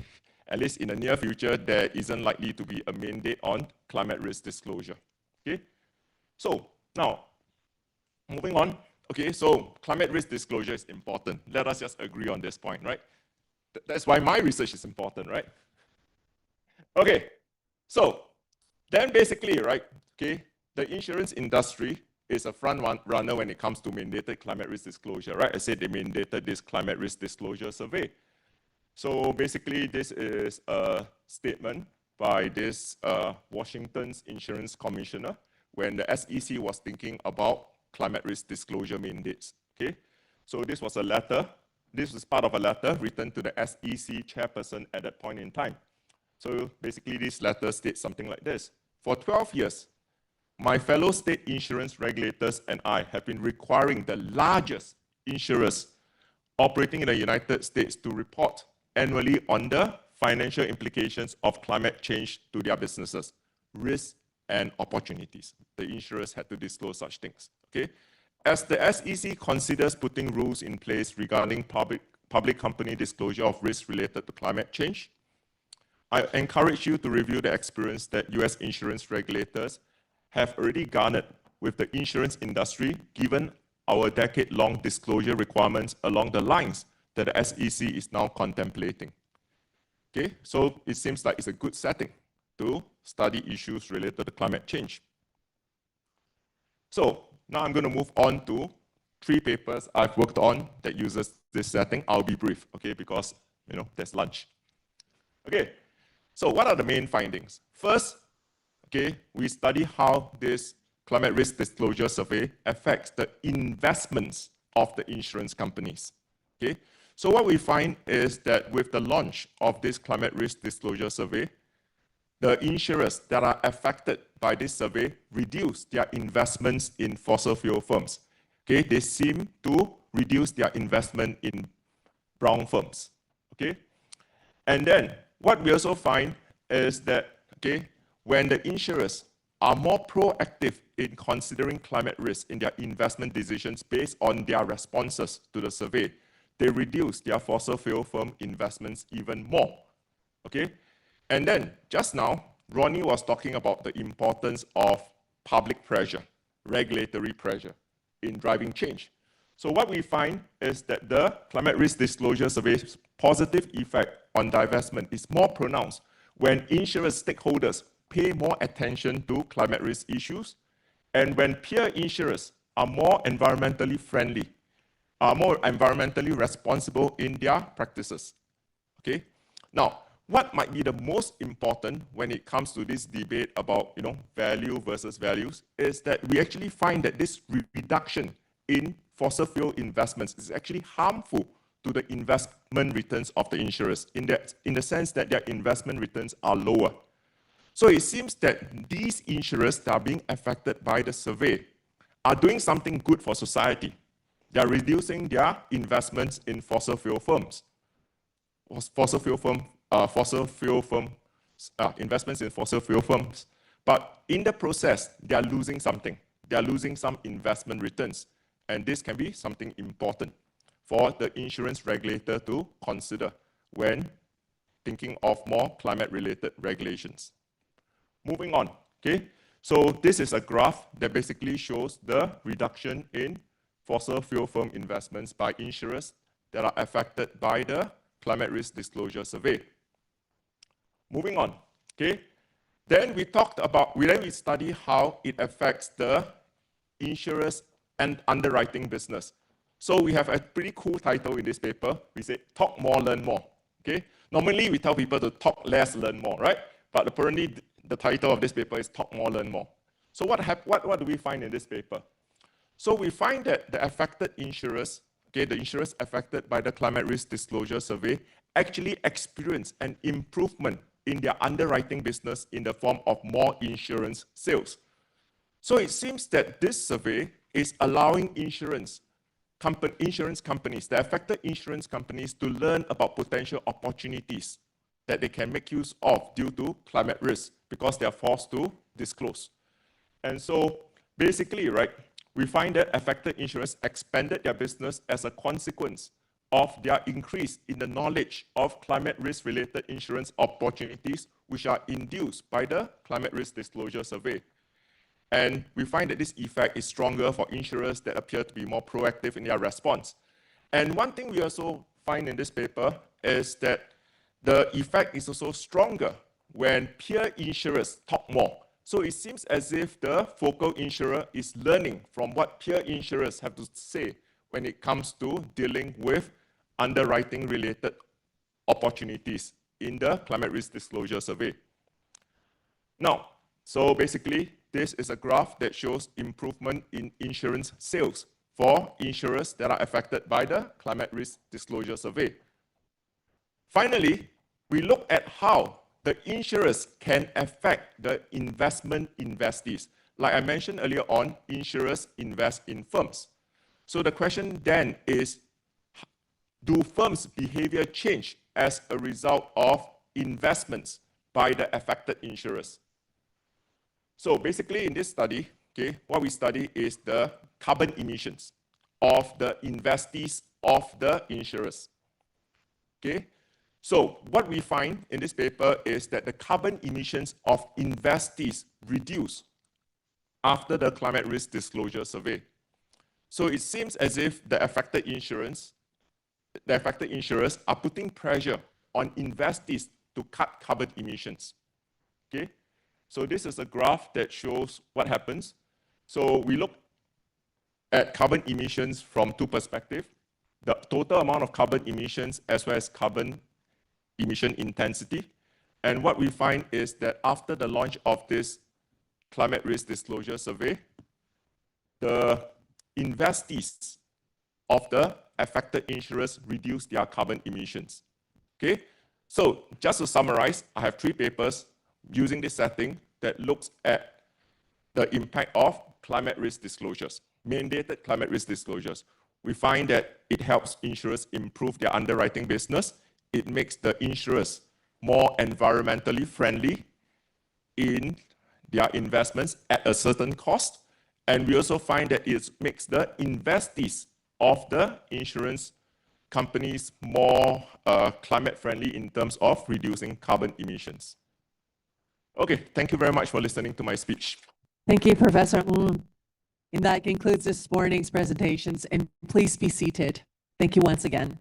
at least in the near future, there isn't likely to be a mandate on climate risk disclosure. Okay? So now, moving on. Okay, so climate risk disclosure is important. Let us just agree on this point, right? That's why my research is important, right? Okay, so then basically, right, okay, the insurance industry is a front runner when it comes to mandated climate risk disclosure, right? I said they mandated this climate risk disclosure survey. So basically, this is a statement by this Washington's insurance commissioner when the SEC was thinking about climate risk disclosure mandates. Okay, so this was a letter. This was part of a letter written to the SEC chairperson at that point in time. So basically, this letter states something like this: for 12 years, my fellow state insurance regulators and I have been requiring the largest insurers operating in the United States to report annually on the financial implications of climate change to their businesses, risks and opportunities. The insurers had to disclose such things. Okay, as the SEC considers putting rules in place regarding public company disclosure of risks related to climate change, I encourage you to review the experience that US insurance regulators have already garnered with the insurance industry, given our decade-long disclosure requirements along the lines that the SEC is now contemplating. Okay, so it seems like it's a good setting to study issues related to climate change. So now I'm going to move on to 3 papers I've worked on that uses this setting. I'll be brief, okay, because there's lunch. Okay, so what are the main findings? First, okay, we study how this climate risk disclosure survey affects the investments of the insurance companies. Okay, so what we find is that with the launch of this climate risk disclosure survey, the insurers that are affected by this survey reduce their investments in fossil fuel firms. Okay, they seem to reduce their investment in brown firms. Okay, and then what we also find is that, okay, when the insurers are more proactive in considering climate risk in their investment decisions based on their responses to the survey, they reduce their fossil fuel firm investments even more. Okay, and then just now, Ronnie was talking about the importance of public pressure, regulatory pressure in driving change. So what we find is that the climate risk disclosure survey's positive effect on divestment is more pronounced when insurance stakeholders pay more attention to climate risk issues, and when peer insurers are more environmentally friendly, are more environmentally responsible in their practices. Okay? Now, what might be the most important when it comes to this debate about value versus values is that we actually find that this reduction in fossil fuel investments is actually harmful to the investment returns of the insurers in the sense that their investment returns are lower. So it seems that these insurers that are being affected by the survey are doing something good for society. They are reducing their investments in fossil fuel firms. Fossil fuel firm investments in fossil fuel firms. But in the process, they are losing something. They are losing some investment returns. And this can be something important for the insurance regulator to consider when thinking of more climate-related regulations. Moving on, okay? So this is a graph that basically shows the reduction in fossil fuel firm investments by insurers that are affected by the climate risk disclosure survey. Moving on, okay? Then we study how it affects the insurers and underwriting business. So we have a pretty cool title in this paper. We say, talk more, learn more, okay? Normally we tell people to talk less, learn more, right? But apparently the title of this paper is talk more, learn more. So what do we find in this paper? So we find that the affected insurers, okay, the insurers affected by the climate risk disclosure survey actually experience an improvement in their underwriting business in the form of more insurance sales. So it seems that this survey is allowing insurance companies, the affected insurance companies, to learn about potential opportunities that they can make use of due to climate risk because they are forced to disclose. And so basically, right, we find that affected insurers expanded their business as a consequence of their increase in the knowledge of climate risk-related insurance opportunities which are induced by the climate risk disclosure survey. And we find that this effect is stronger for insurers that appear to be more proactive in their response. And one thing we also find in this paper is that the effect is also stronger when peer insurers talk more. So it seems as if the focal insurer is learning from what peer insurers have to say when it comes to dealing with underwriting-related opportunities in the climate risk disclosure survey. Now, so basically, this is a graph that shows improvement in insurance sales for insurers that are affected by the climate risk disclosure survey. Finally, we look at how the insurers can affect the investment investees. Like I mentioned earlier on, insurers invest in firms. So the question then is, do firms' behavior change as a result of investments by the affected insurers? So basically in this study, okay, what we study is the carbon emissions of the investees of the insurers. Okay, so what we find in this paper is that the carbon emissions of investees reduce after the climate risk disclosure survey. So it seems as if the affected insurers are putting pressure on investees to cut carbon emissions. Okay, so this is a graph that shows what happens. So we look at carbon emissions from two perspectives: the total amount of carbon emissions as well as carbon emission intensity. And what we find is that after the launch of this climate risk disclosure survey, the investees of the affected insurers reduce their carbon emissions. Okay, so just to summarize, I have 3 papers using this setting that looks at the impact of climate risk disclosures, mandated climate risk disclosures. We find that it helps insurers improve their underwriting business. It makes the insurers more environmentally friendly in their investments at a certain cost. And we also find that it makes the investees of the insurance companies more climate friendly in terms of reducing carbon emissions. Okay, thank you very much for listening to my speech. Thank you, Professor Ng. And that concludes this morning's presentations, and please be seated. Thank you once again.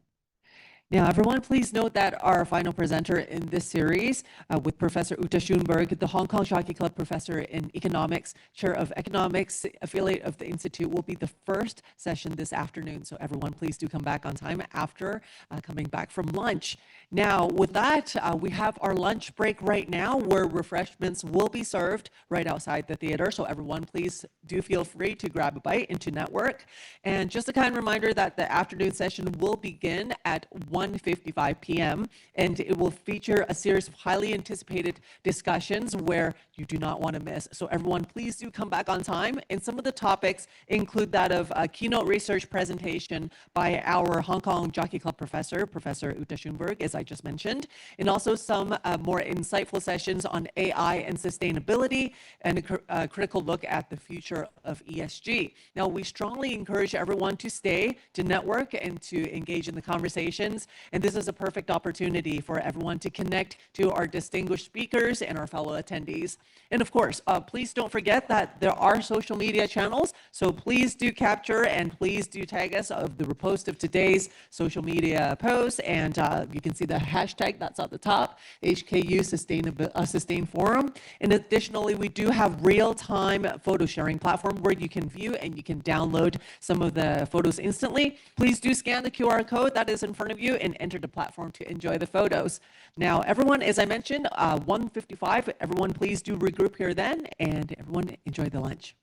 Now, everyone, please note that our final presenter in this series with Professor Uta Schoenberg, the Hong Kong Jockey Club Professor in Economics, Chair of Economics, affiliate of the Institute, will be the first session this afternoon. So everyone, please do come back on time after coming back from lunch. Now, with that, we have our lunch break right now where refreshments will be served right outside the theater. So everyone, please do feel free to grab a bite and to network. And just a kind reminder that the afternoon session will begin at 1:55 p.m. And it will feature a series of highly anticipated discussions where you do not want to miss. So everyone, please do come back on time. And some of the topics include that of a keynote research presentation by our Hong Kong Jockey Club professor, Professor Uta Schunberg, as I just mentioned, and also some more insightful sessions on AI and sustainability, and a critical look at the future of ESG. Now, we strongly encourage everyone to stay, to network, and to engage in the conversations. And this is a perfect opportunity for everyone to connect to our distinguished speakers and our fellow attendees. And of course, please don't forget that there are social media channels. So please do capture and please do tag us of the repost of today's social media post. And you can see the hashtag that's at the top, HKU Sustain Forum. And additionally, we do have real-time photo sharing platform where you can view and you can download some of the photos instantly. Please do scan the QR code that is in front of you and enter the platform to enjoy the photos. Now, everyone, as I mentioned, 1:55, everyone please do regroup here then, and everyone enjoy the lunch.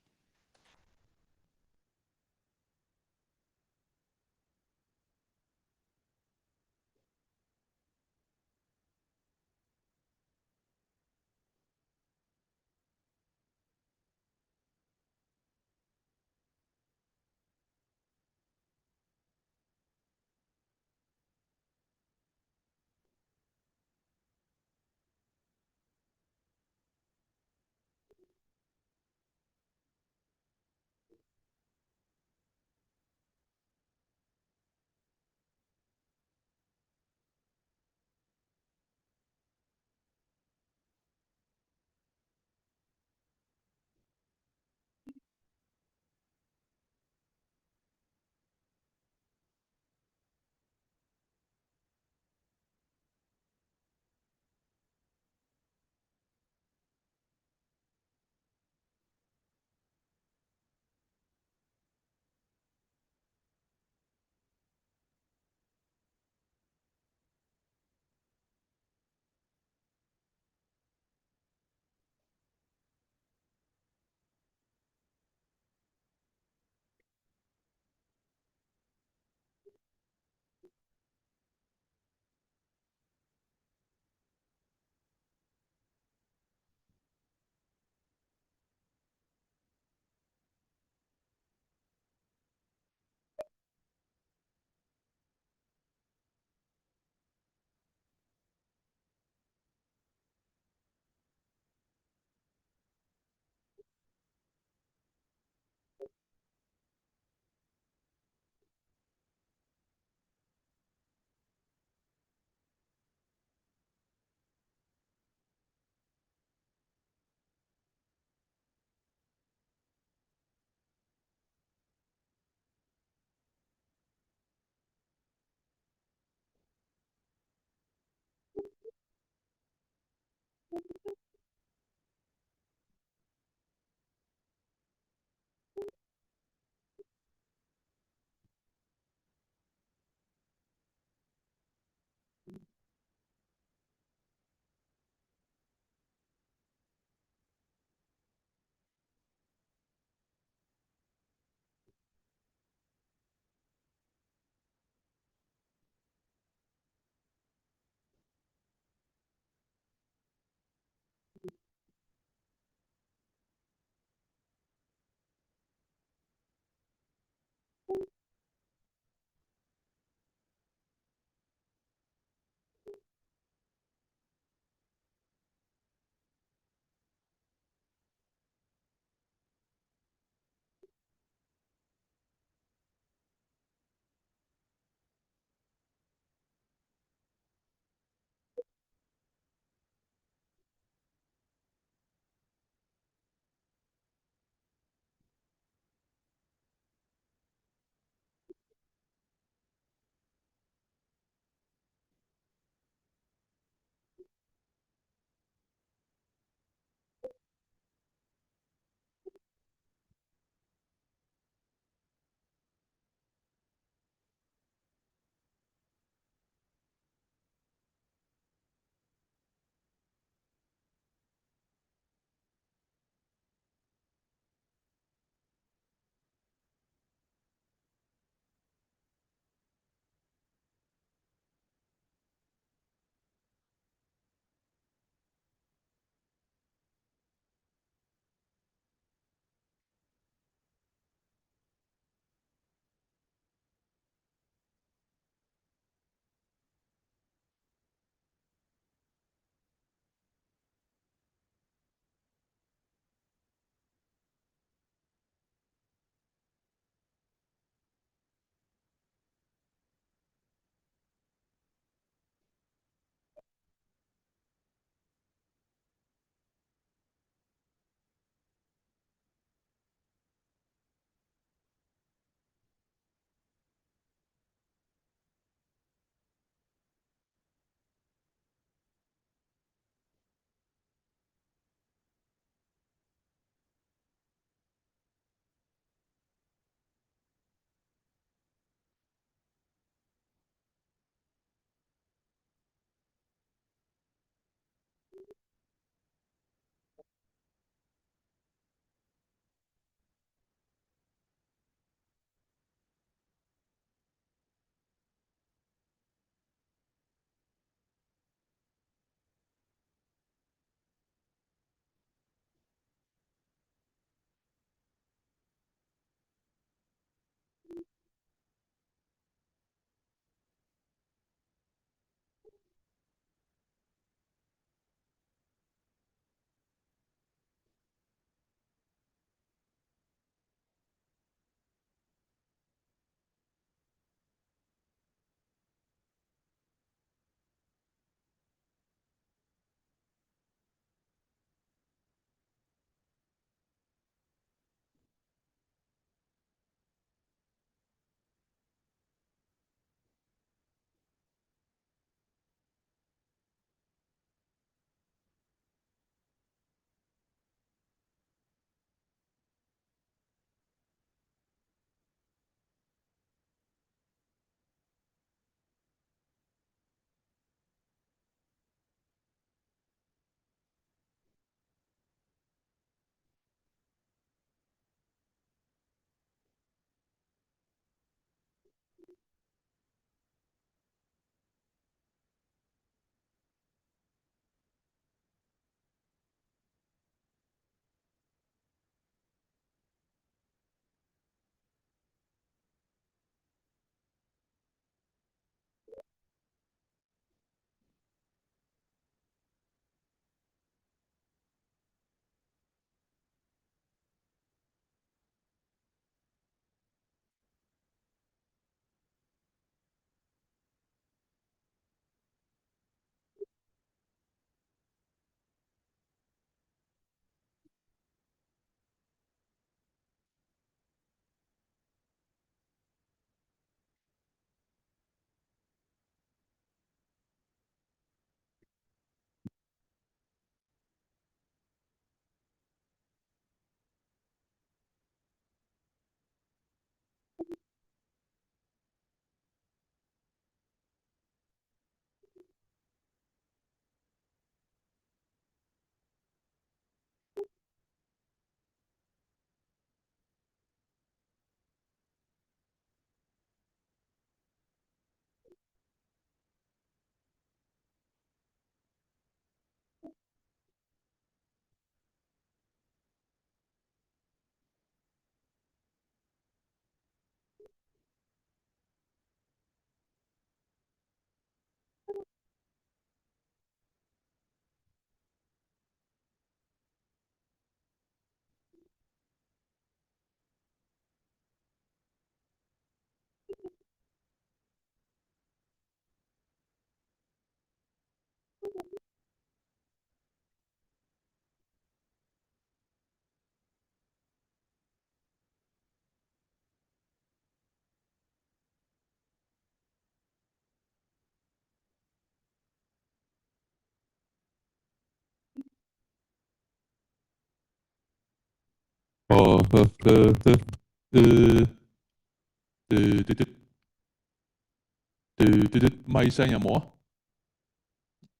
咪聲有冇啊？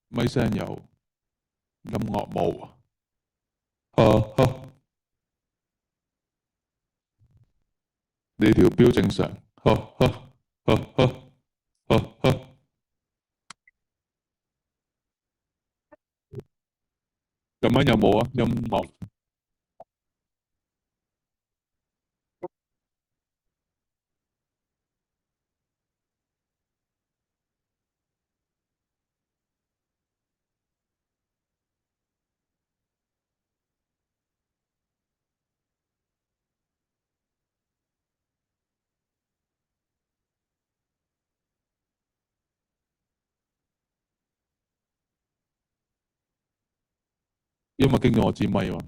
咪聲有，音樂冇啊？你條標正常。咁樣有冇啊？音樂。因為經咗我支咪喎。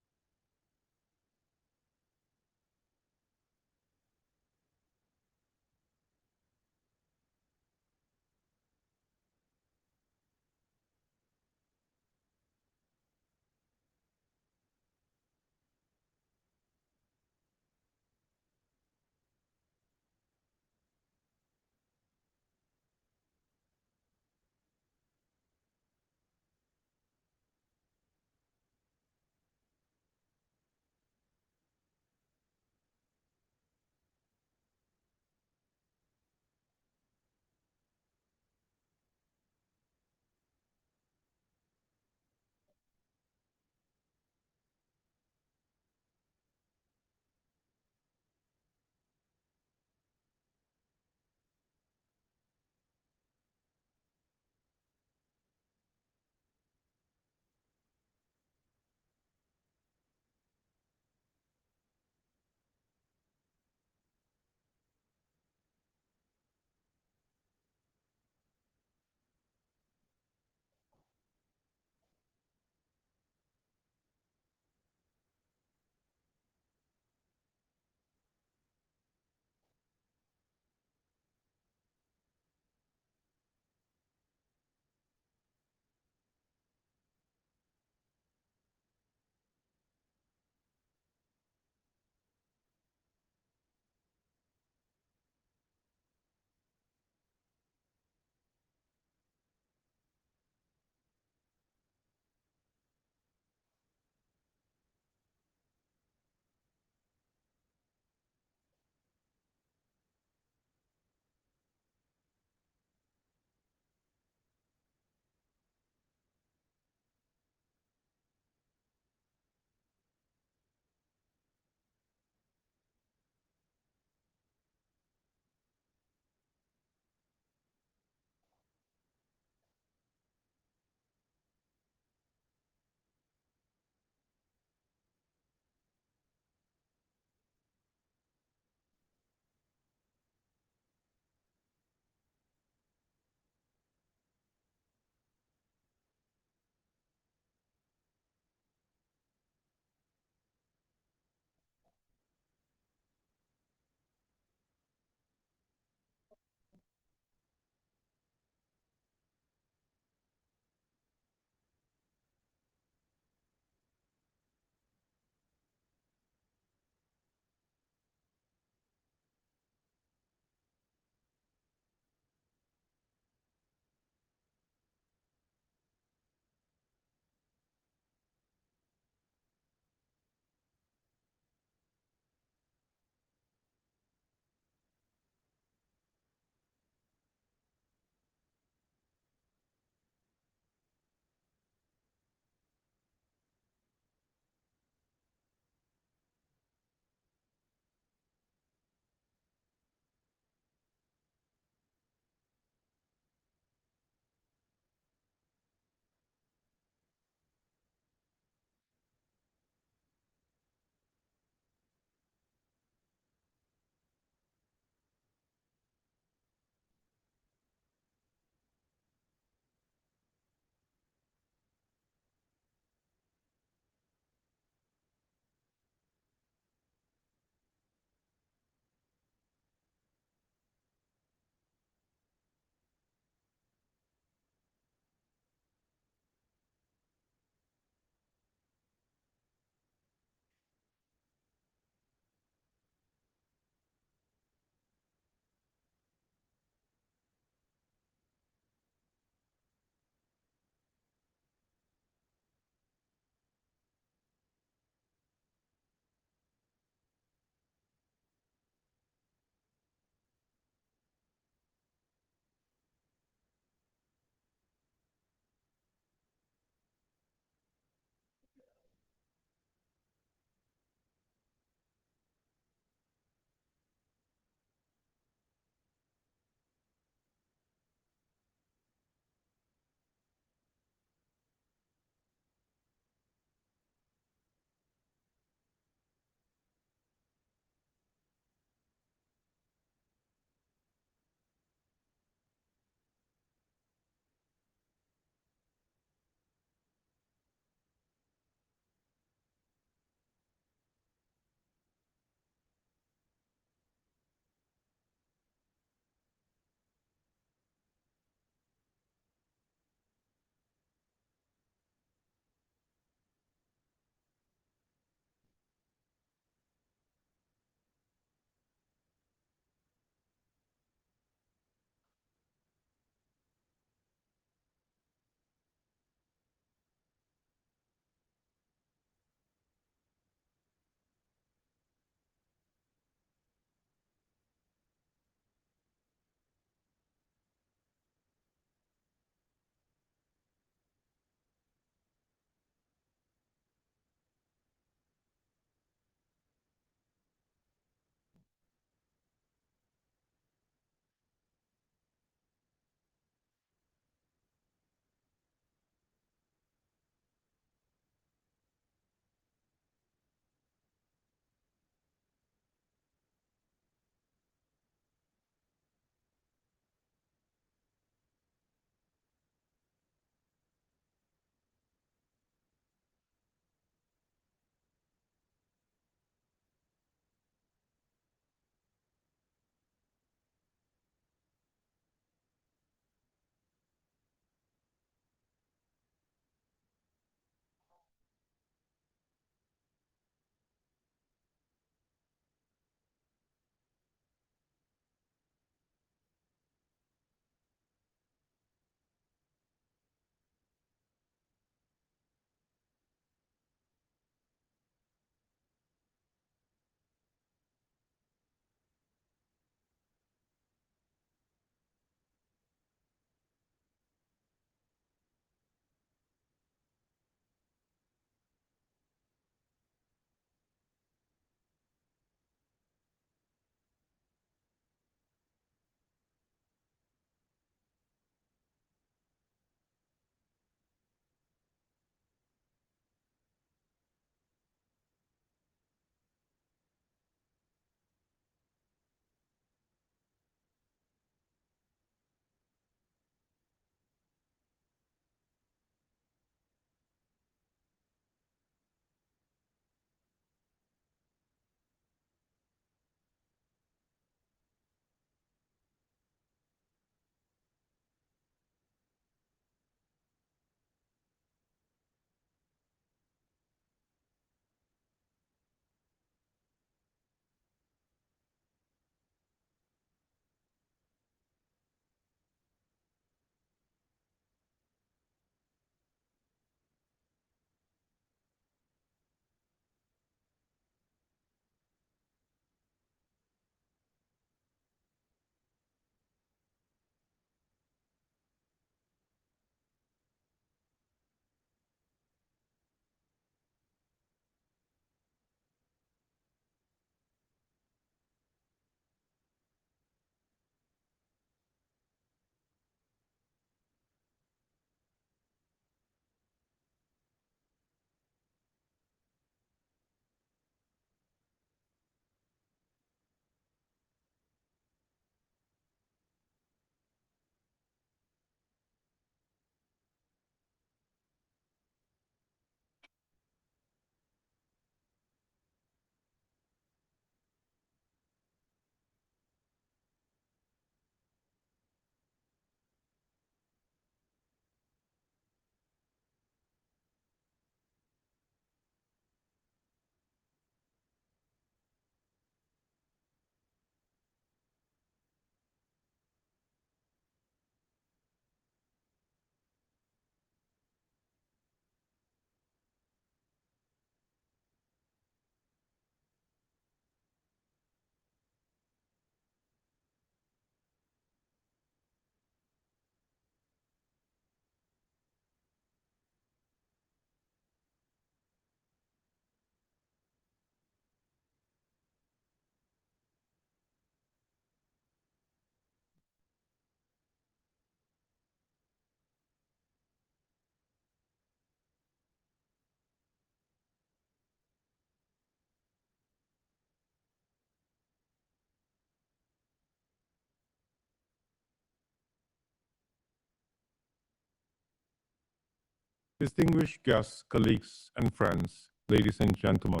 Distinguished guests, colleagues, and friends, ladies and gentlemen,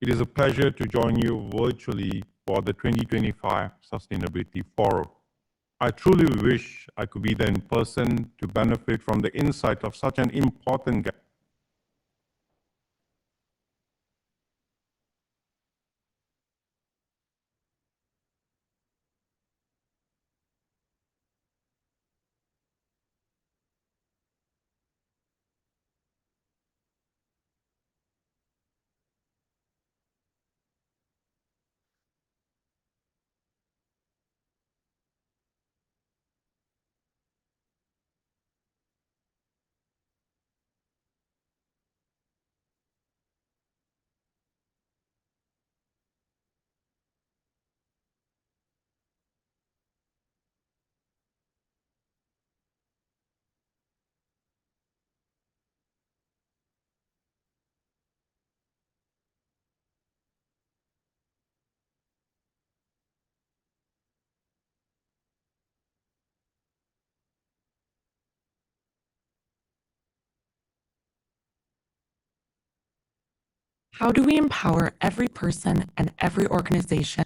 it is a pleasure to join you virtually for the 2025 Sustainability Forum. I truly wish I could be there in person to benefit from the insight of such an important guest. How do we empower every person and every organization?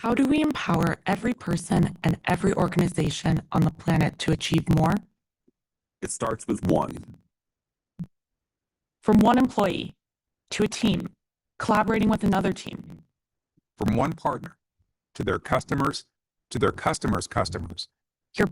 How do we empower every person and every organization on the planet to achieve more? It starts with one. From one employee to a team, collaborating with another team. From one partner to their customers, to their customers' customers. Your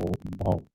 home.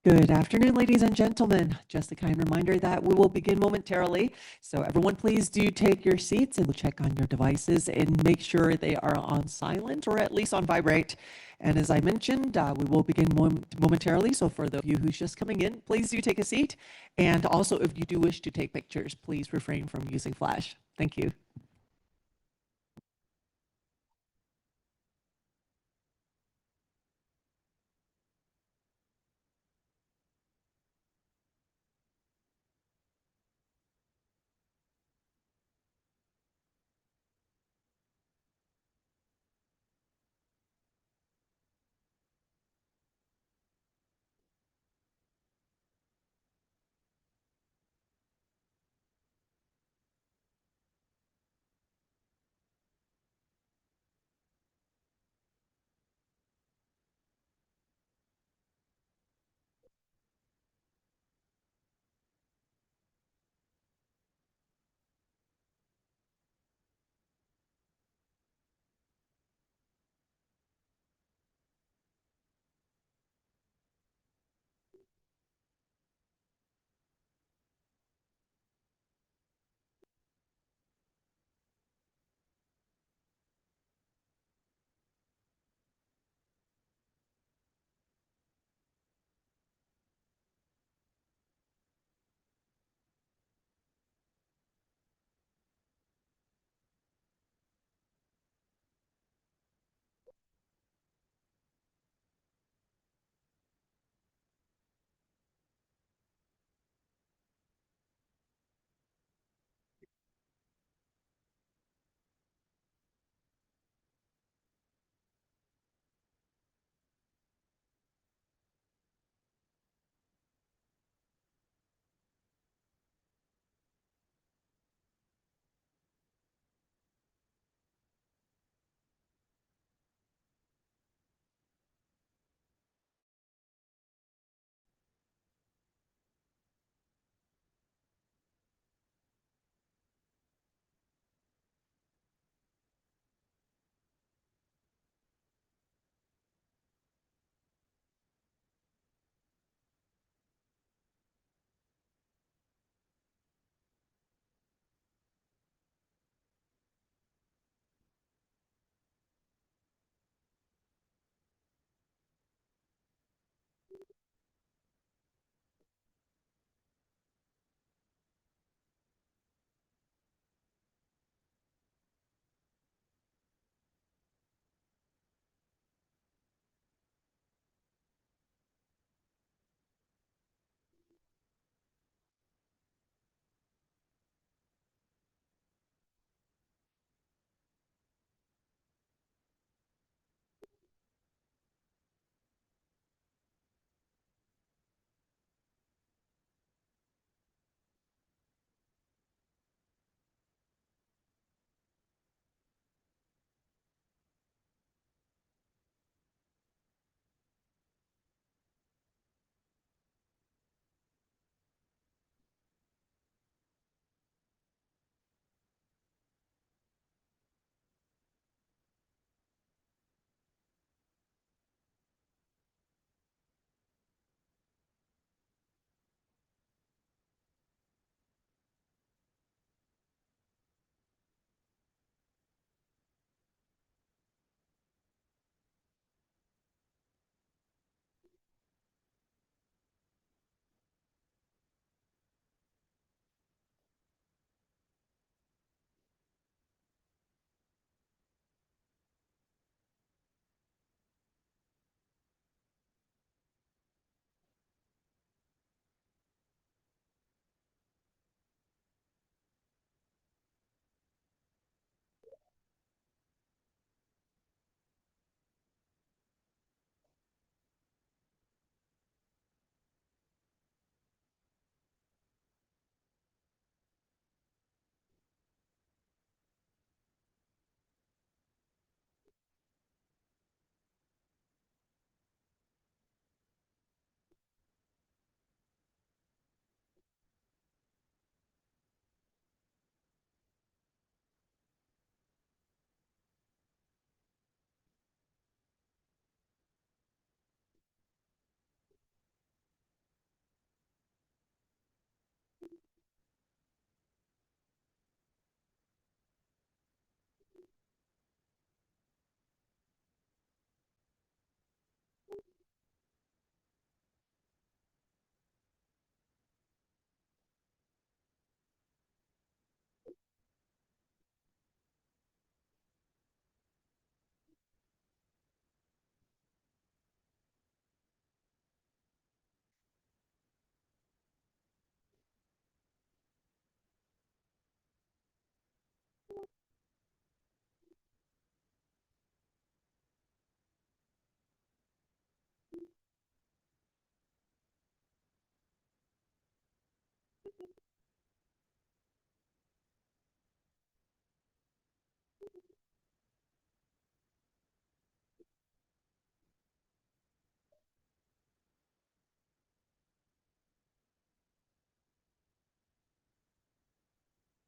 Good afternoon, ladies and gentlemen. Just a kind reminder that we will begin momentarily. So everyone, please do take your seats and we'll check on your devices and make sure they are on silent or at least on vibrate. And as I mentioned, we will begin momentarily. So for those of you who's just coming in, please do take a seat. And also, if you do wish to take pictures, please refrain from using flash. Thank you.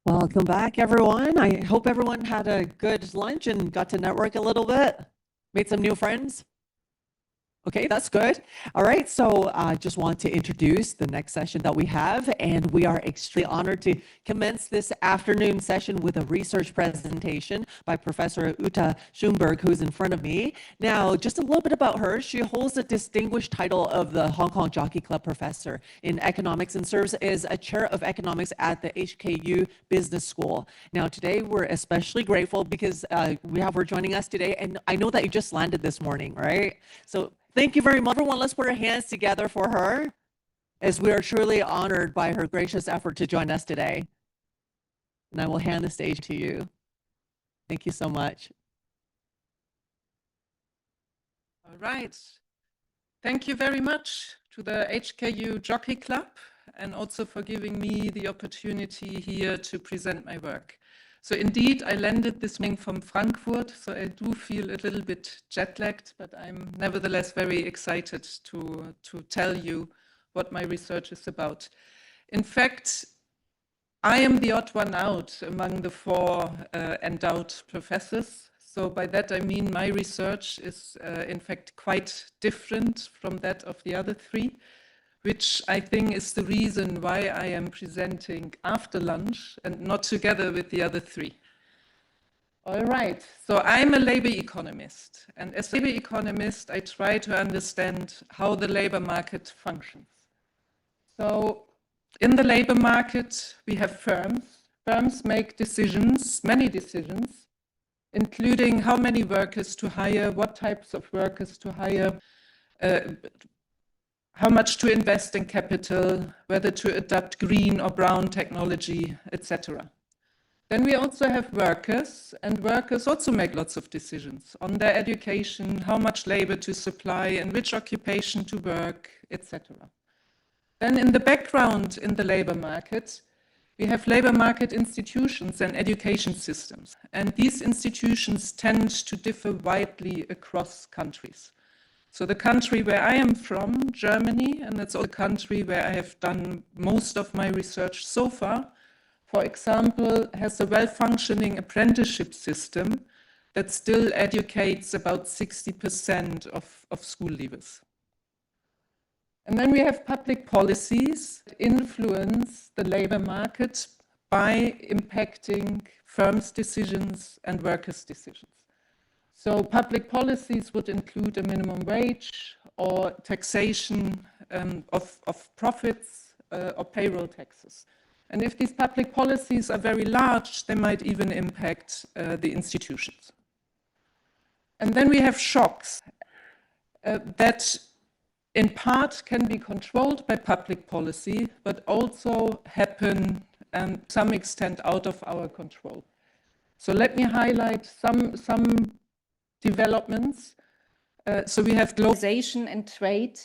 Welcome back, everyone. I hope everyone had a good lunch and got to network a little bit, made some new friends. Okay, that's good. All right, so I just want to introduce the next session that we have, and we are extremely honored to commence this afternoon session with a research presentation by Professor Uta Schoenberg, who's in front of me. Now, just a little bit about her. She holds the distinguished title of the Hong Kong Jockey Club Professor in Economics and serves as a chair of economics at the HKU Business School. Now, today we're especially grateful because we have her joining us today, and I know that you just landed this morning, right? So thank you very much, everyone. Let's put our hands together for her, as we are truly honored by her gracious effort to join us today. And I will hand the stage to you. Thank you so much. All right. Thank you very much to the HKU Jockey Club, and also for giving me the opportunity here to present my work. So indeed, I landed this morning from Frankfurt, so I do feel a little bit jet-lagged, but I'm nevertheless very excited to tell you what my research is about. In fact, I am the odd one out among the four endowed professors. So by that I mean my research is in fact quite different from that of the other three, which I think is the reason why I am presenting after lunch and not together with the other three. All right, so I'm a labor economist, and as a labor economist, I try to understand how the labor market functions. So in the labor market, we have firms. Firms make decisions, many decisions, including how many workers to hire, what types of workers to hire, how much to invest in capital, whether to adopt green or brown technology, etc. Then we also have workers, and workers also make lots of decisions on their education, how much labor to supply, in which occupation to work, etc. Then in the background in the labor market, we have labor market institutions and education systems, and these institutions tend to differ widely across countries. So the country where I am from, Germany, and that's also the country where I have done most of my research so far, for example, has a well-functioning apprenticeship system that still educates about 60% of school leavers. And then we have public policies that influence the labor market by impacting firms' decisions and workers' decisions. So public policies would include a minimum wage or taxation of profits or payroll taxes. And if these public policies are very large, they might even impact the institutions. And then we have shocks that in part can be controlled by public policy, but also happen to some extent out of our control. So let me highlight some developments. So we have globalization and trade,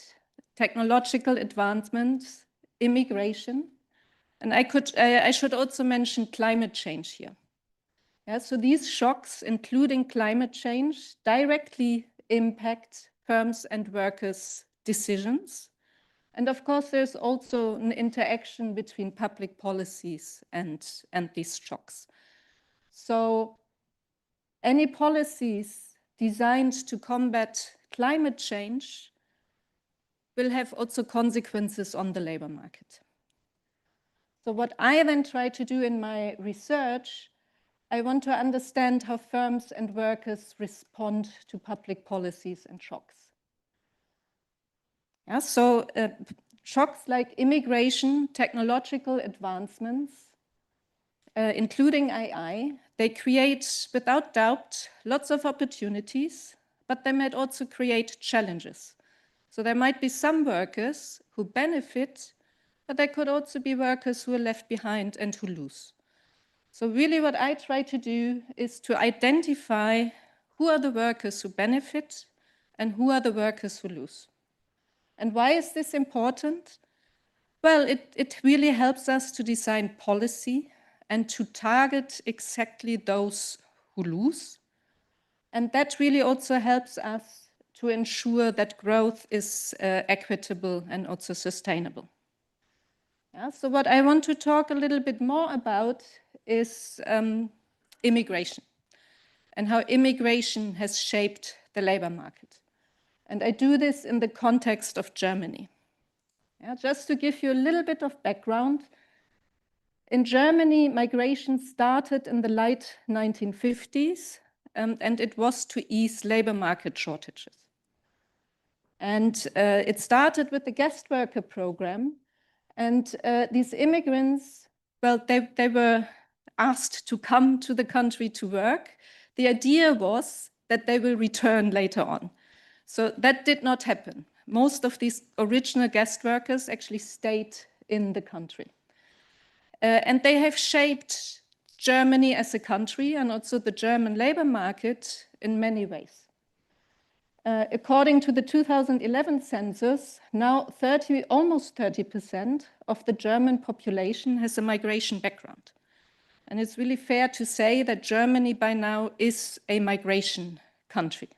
technological advancements, immigration, and I should also mention climate change here. Yeah, so these shocks, including climate change, directly impact firms and workers' decisions. And of course, there's also an interaction between public policies and these shocks. So any policies designed to combat climate change will have also consequences on the labor market. So what I then try to do in my research, I want to understand how firms and workers respond to public policies and shocks. Yeah, so shocks like immigration, technological advancements, including AI, they create, without doubt, lots of opportunities, but they might also create challenges. So there might be some workers who benefit, but there could also be workers who are left behind and who lose. So really what I try to do is to identify who are the workers who benefit and who are the workers who lose. And why is this important? Well, it really helps us to design policy and to target exactly those who lose. And that really also helps us to ensure that growth is equitable and also sustainable. Yeah, so what I want to talk a little bit more about is immigration and how immigration has shaped the labor market. And I do this in the context of Germany. Yeah, just to give you a little bit of background, in Germany, migration started in the late 1950s, and it was to ease labor market shortages. And it started with the guest worker program. And these immigrants, well, they were asked to come to the country to work. The idea was that they will return later on. So that did not happen. Most of these original guest workers actually stayed in the country. And they have shaped Germany as a country and also the German labor market in many ways. According to the 2011 census, now almost 30% of the German population has a migration background. And it's really fair to say that Germany by now is a migration country.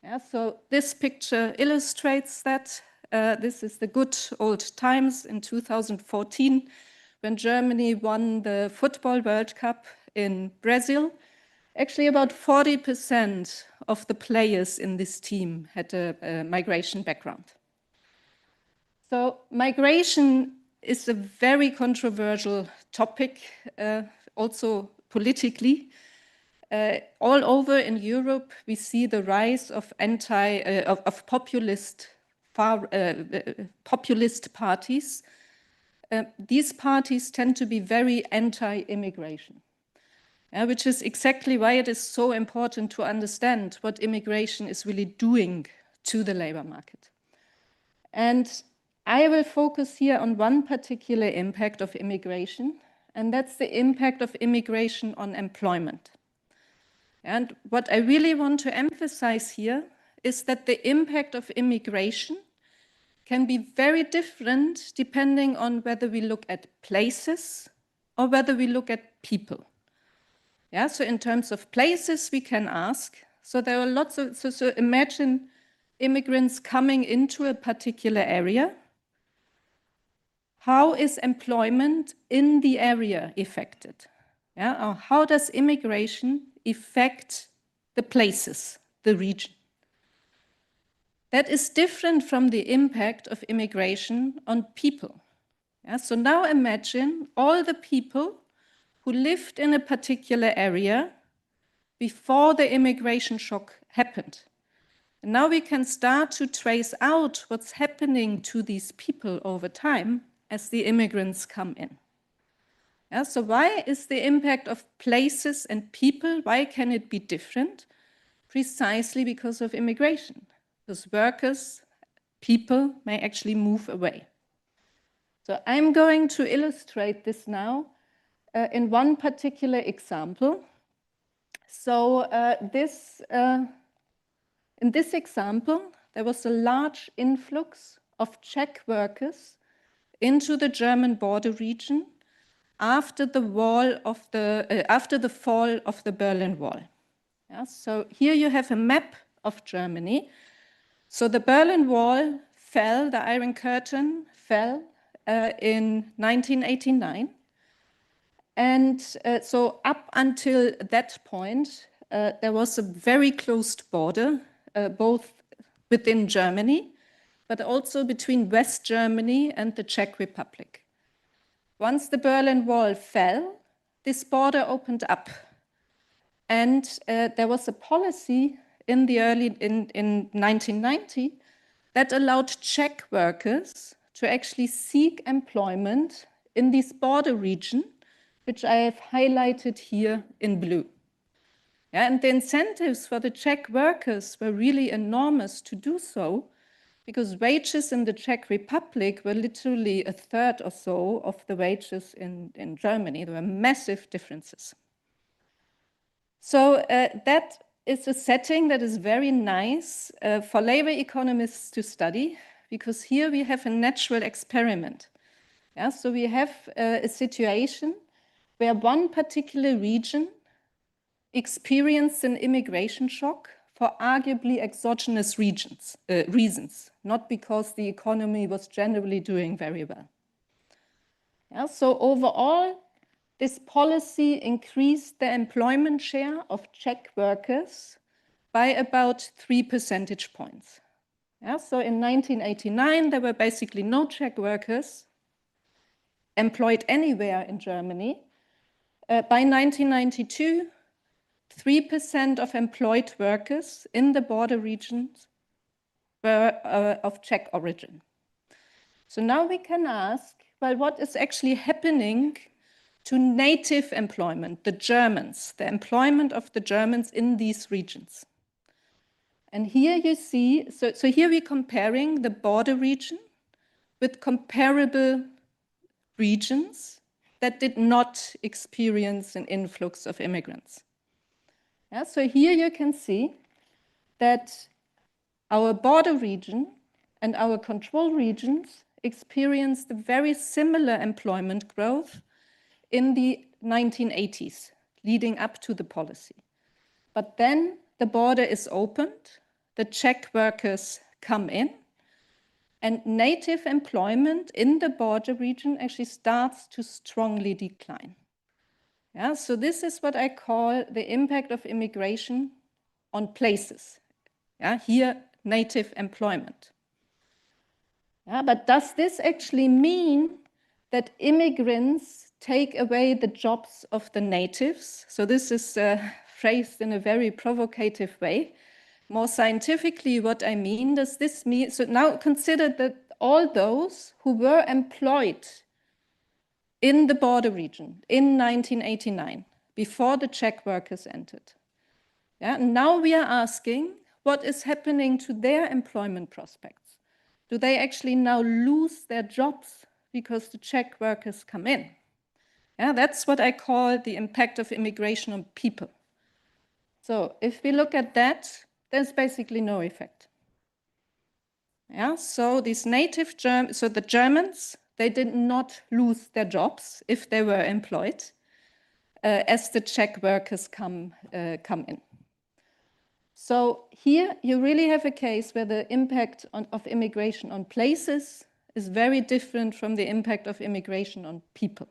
Yeah, so this picture illustrates that. This is the good old times in 2014 when Germany won the Football World Cup in Brazil. Actually, about 40% of the players in this team had a migration background. So migration is a very controversial topic, also politically. All over in Europe, we see the rise of populist parties. These parties tend to be very anti-immigration. Which is exactly why it is so important to understand what immigration is really doing to the labor market. And I will focus here on one particular impact of immigration, and that's the impact of immigration on employment. And what I really want to emphasize here is that the impact of immigration can be very different depending on whether we look at places or whether we look at people. Yeah, so in terms of places, we can ask, so there are lots of, so imagine immigrants coming into a particular area. How is employment in the area affected? Yeah, or how does immigration affect the places, the region? That is different from the impact of immigration on people. Yeah, so now imagine all the people who lived in a particular area before the immigration shock happened. And now we can start to trace out what's happening to these people over time as the immigrants come in. Yeah, so why is the impact of places and people, why can it be different? Precisely because of immigration. Because workers, people may actually move away. So I'm going to illustrate this now in one particular example. So in this example, there was a large influx of Czech workers into the German border region after the fall of the Berlin Wall. Yeah, so here you have a map of Germany. So the Berlin Wall fell, the Iron Curtain fell in 1989. And so up until that point, there was a very closed border, both within Germany, but also between West Germany and the Czech Republic. Once the Berlin Wall fell, this border opened up. And there was a policy in 1990 that allowed Czech workers to actually seek employment in this border region, which I have highlighted here in blue. Yeah, and the incentives for the Czech workers were really enormous to do so, because wages in the Czech Republic were literally a third or so of the wages in Germany. There were massive differences. So that is a setting that is very nice for labor economists to study, because here we have a natural experiment. Yeah, so we have a situation where one particular region experienced an immigration shock for arguably exogenous reasons, not because the economy was generally doing very well. Yeah, so overall, this policy increased the employment share of Czech workers by about 3 percentage points. Yeah, so in 1989, there were basically no Czech workers employed anywhere in Germany. By 1992, 3% of employed workers in the border regions were of Czech origin. So now we can ask, well, what is actually happening to native employment, the Germans, the employment of the Germans in these regions? And here you see, so here we're comparing the border region with comparable regions that did not experience an influx of immigrants. Yeah, so here you can see that our border region and our control regions experienced a very similar employment growth in the 1980s, leading up to the policy. But then the border is opened, the Czech workers come in, and native employment in the border region actually starts to strongly decline. Yeah, so this is what I call the impact of immigration on places. Yeah, here, native employment. Yeah, but does this actually mean that immigrants take away the jobs of the natives? So this is phrased in a very provocative way. More scientifically, what I mean, does this mean, so now consider that all those who were employed in the border region in 1989, before the Czech workers entered. Yeah, and now we are asking, what is happening to their employment prospects? Do they actually now lose their jobs because the Czech workers come in? Yeah, that's what I call the impact of immigration on people. So if we look at that, there's basically no effect. Yeah, so these native Germans, so the Germans, they did not lose their jobs if they were employed as the Czech workers come in. So here you really have a case where the impact of immigration on places is very different from the impact of immigration on people.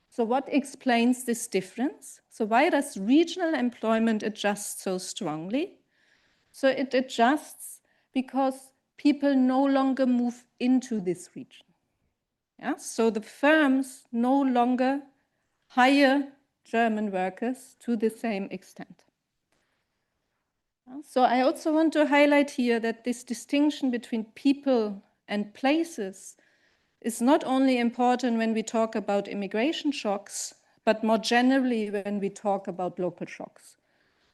So what explains this difference? So why does regional employment adjust so strongly? So it adjusts because people no longer move into this region. Yeah? So the firms no longer hire German workers to the same extent. So I also want to highlight here that this distinction between people and places is not only important when we talk about immigration shocks, but more generally when we talk about local shocks.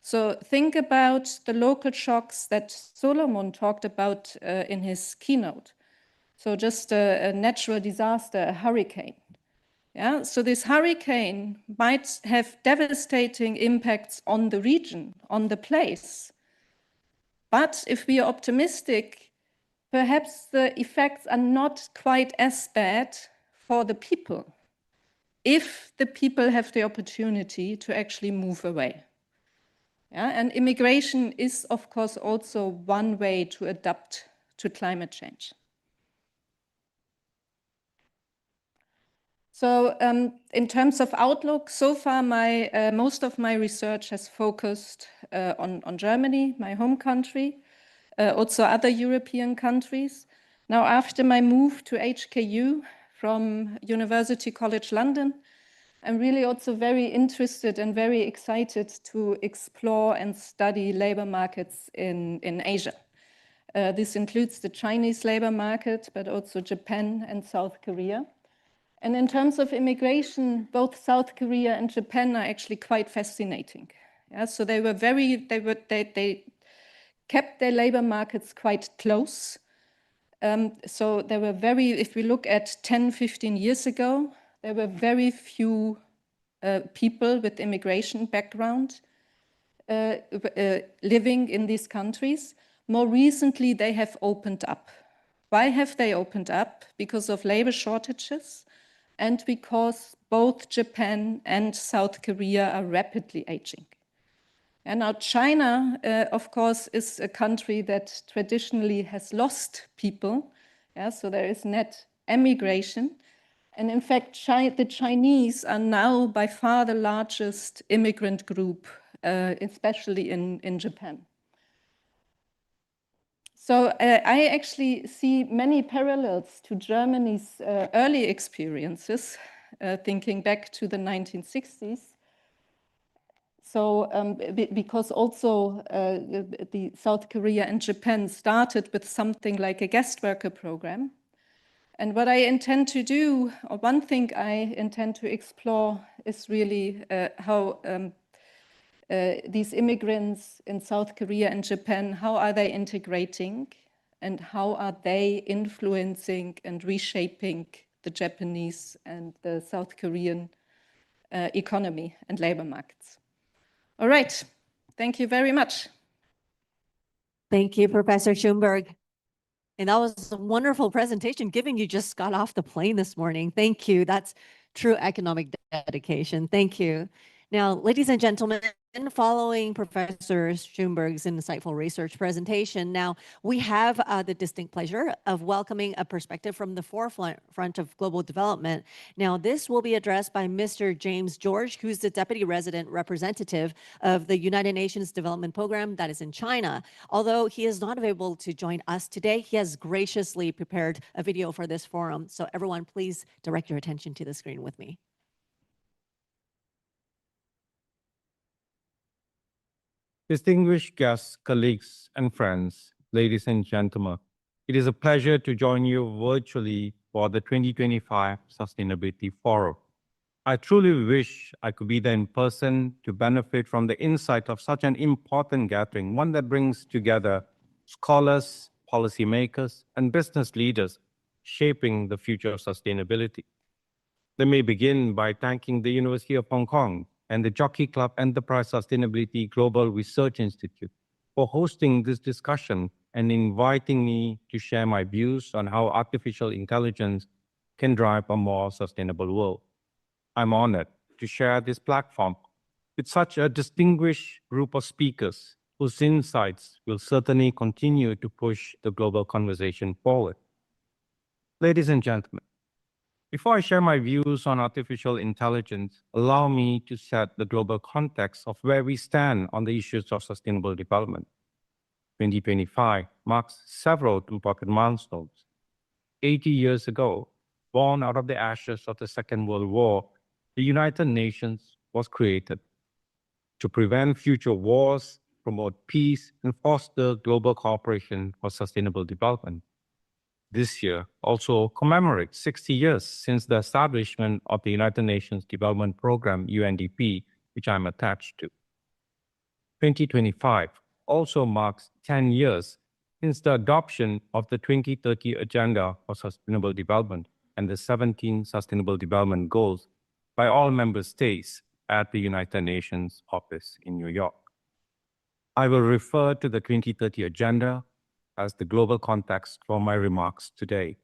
So think about the local shocks that Solomon talked about in his keynote. So just a natural disaster, a hurricane. Yeah, so this hurricane might have devastating impacts on the region, on the place. But if we are optimistic, perhaps the effects are not quite as bad for the people if the people have the opportunity to actually move away. Yeah, and immigration is, of course, also one way to adapt to climate change. So in terms of outlook, so far most of my research has focused on Germany, my home country, also other European countries. Now, after my move to HKU from University College London, I'm really also very interested and very excited to explore and study labor markets in Asia. This includes the Chinese labor market, but also Japan and South Korea. And in terms of immigration, both South Korea and Japan are actually quite fascinating. Yeah, so they kept their labor markets quite close. So there were if we look at 10, 15 years ago, there were very few people with immigration background living in these countries. More recently, they have opened up. Why have they opened up? Because of labor shortages and because both Japan and South Korea are rapidly aging. And now China, of course, is a country that traditionally has lost people. Yeah, so there is net emigration. And in fact, the Chinese are now by far the largest immigrant group, especially in Japan. So I actually see many parallels to Germany's early experiences, thinking back to the 1960s. So because also the South Korea and Japan started with something like a guest worker program. And what I intend to do, or one thing I intend to explore, is really how these immigrants in South Korea and Japan, how are they integrating and how are they influencing and reshaping the Japanese and the South Korean economy and labor markets. All right, thank you very much. Thank you, Professor Schoenberg. And that was a wonderful presentation, given you just got off the plane this morning. Thank you. That's true economic dedication. Thank you. Now, ladies and gentlemen, following Professor Schoenberg's insightful research presentation, now we have the distinct pleasure of welcoming a perspective from the forefront of global development. Now, this will be addressed by Mr. James George, who's the Deputy Resident Representative of the United Nations Development Program that is in China. Although he is not able to join us today, he has graciously prepared a video for this forum. So everyone, please direct your attention to the screen with me. Distinguished guests, colleagues, and friends, ladies and gentlemen, it is a pleasure to join you virtually for the 2025 Sustainability Forum. I truly wish I could be there in person to benefit from the insight of such an important gathering, one that brings together scholars, policymakers, and business leaders shaping the future of sustainability. Let me begin by thanking the University of Hong Kong and the Jockey Club Enterprise Sustainability Global Research Institute for hosting this discussion and inviting me to share my views on how artificial intelligence can drive a more sustainable world. I'm honored to share this platform with such a distinguished group of speakers whose insights will certainly continue to push the global conversation forward. Ladies and gentlemen, before I share my views on artificial intelligence, allow me to set the global context of where we stand on the issues of sustainable development. 2025 marks several important milestones. 80 years ago, born out of the ashes of the Second World War, the United Nations was created to prevent future wars, promote peace, and foster global cooperation for sustainable development. This year also commemorates 60 years since the establishment of the United Nations Development Program, UNDP, which I'm attached to. 2025 also marks 10 years since the adoption of the 2030 Agenda for Sustainable Development and the 17 Sustainable Development Goals by all member states at the United Nations office in New York. I will refer to the 2030 Agenda as the global context for my remarks today.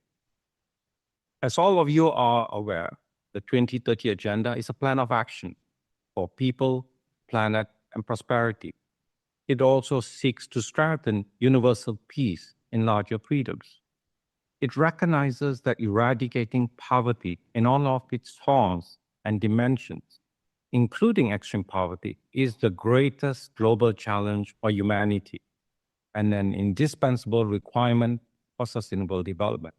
As all of you are aware, the 2030 Agenda is a plan of action for people, planet, and prosperity. It also seeks to strengthen universal peace and larger freedoms. It recognizes that eradicating poverty in all of its forms and dimensions, including extreme poverty, is the greatest global challenge for humanity and an indispensable requirement for sustainable development.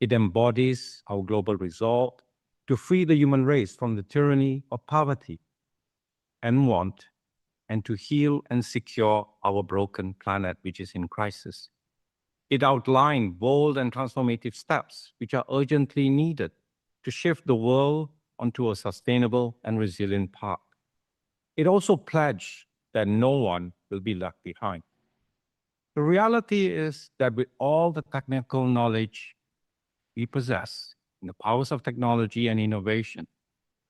It embodies our global resolve to free the human race from the tyranny of poverty and want, and to heal and secure our broken planet, which is in crisis. It outlined bold and transformative steps which are urgently needed to shift the world onto a sustainable and resilient path. It also pledged that no one will be left behind. The reality is that with all the technical knowledge we possess in the powers of technology and innovation,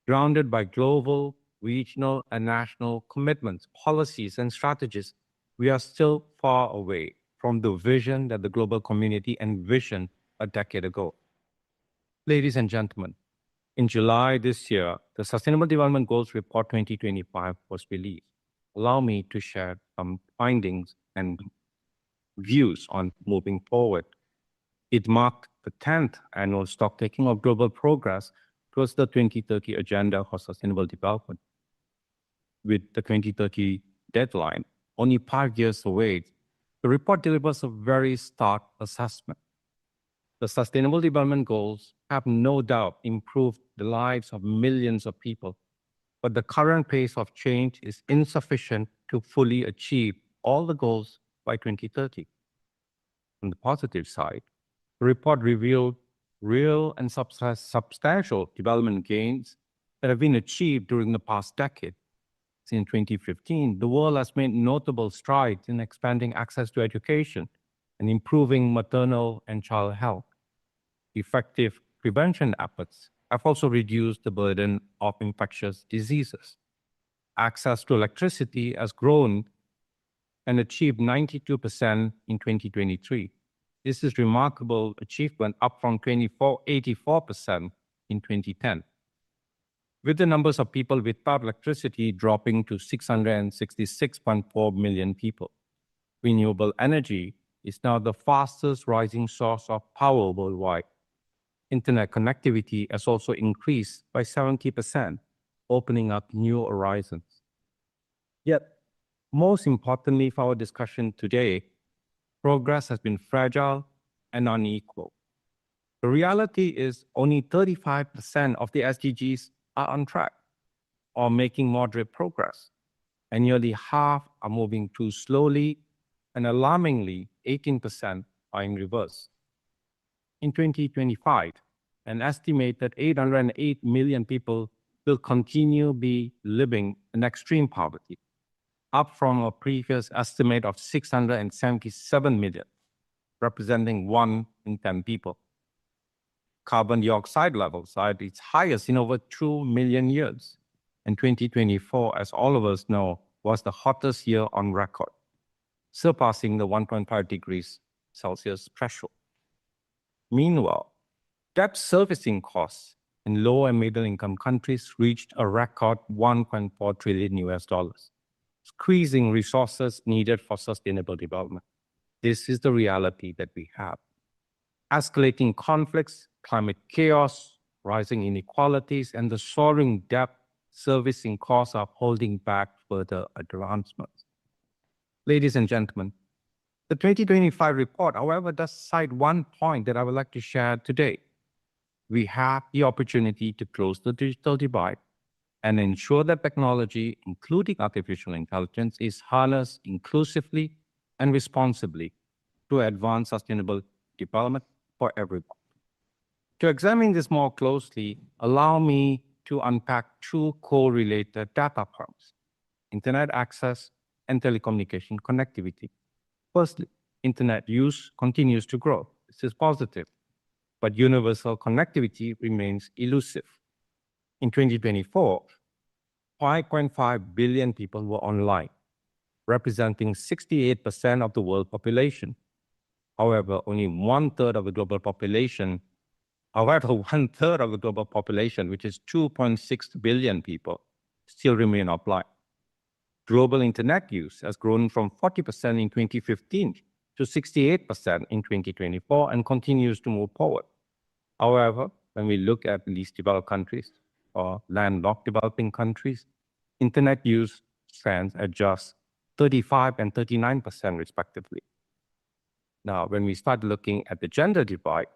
grounded by global, regional, and national commitments, policies, and strategies, we are still far away from the vision that the global community envisioned a decade ago. Ladies and gentlemen, in July this year, the Sustainable Development Goals Report 2025 was released. Allow me to share some findings and views on moving forward. It marked the 10th annual stocktaking of global progress towards the 2030 Agenda for Sustainable Development. With the 2030 deadline only 5 years away, the report delivers a very stark assessment. The Sustainable Development Goals have no doubt improved the lives of millions of people, but the current pace of change is insufficient to fully achieve all the goals by 2030. On the positive side, the report revealed real and substantial development gains that have been achieved during the past decade. Since 2015, the world has made notable strides in expanding access to education and improving maternal and child health. Effective prevention efforts have also reduced the burden of infectious diseases. Access to electricity has grown and achieved 92% in 2023. This is remarkable achievement, up from 84% in 2010. With the numbers of people without electricity dropping to 666.4 million people. Renewable energy is now the fastest rising source of power worldwide. Internet connectivity has also increased by 70%, opening up new horizons. Yet, most importantly for our discussion today, progress has been fragile and unequal. The reality is only 35% of the SDGs are on track or making moderate progress, and nearly half are moving too slowly, and alarmingly, 18% are in reverse. In 2025, an estimated 808 million people will continue be living in extreme poverty, up from a previous estimate of 677 million, representing 1 in 10 people. Carbon dioxide levels are at its highest in over 2 million years. And 2024, as all of us know, was the hottest year on record, surpassing the 1.5 degrees Celsius threshold. Meanwhile, debt servicing costs in low and middle income countries reached a record $1.4 trillion, squeezing resources needed for sustainable development. This is the reality that we have. Escalating conflicts, climate chaos, rising inequalities, and the soaring debt servicing costs are holding back further advancements. Ladies and gentlemen, the 2025 report, however, does cite one point that I would like to share today. We have the opportunity to close the digital divide and ensure that technology, including artificial intelligence, is harnessed inclusively and responsibly to advance sustainable development for everyone. To examine this more closely, allow me to unpack two correlated data points: internet access and telecommunication connectivity. Firstly, internet use continues to grow. This is positive, but universal connectivity remains elusive. In 2024, 5.5 billion people were online, representing 68% of the world population. However, only one-third of the global population, which is 2.6 billion people, still remain offline. Global internet use has grown from 40% in 2015 to 68% in 2024 and continues to move forward. However, when we look at least developed countries or landlocked developing countries, internet use stands at just 35 and 39% respectively. Now, when we start looking at the gender divide,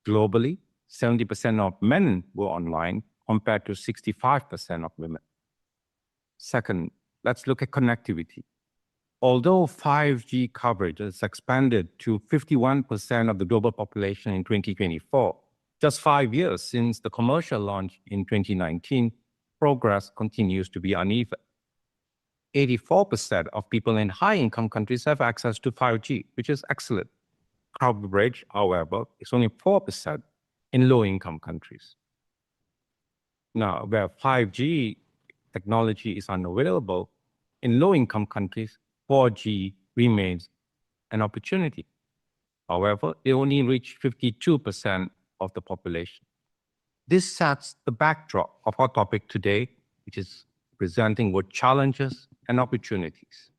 globally, 70% of men were online compared to 65% of women. Second, let's look at connectivity. Although 5G coverage has expanded to 51% of the global population in 2024, just 5 years since the commercial launch in 2019, progress continues to be uneven. 84% of people in high-income countries have access to 5G, which is excellent. Coverage, however, is only 4% in low-income countries. Now, where 5G technology is unavailable, in low-income countries, 4G remains an opportunity. However, they only reach 52% of the population. This sets the backdrop of our topic today, which is presenting both challenges and opportunities.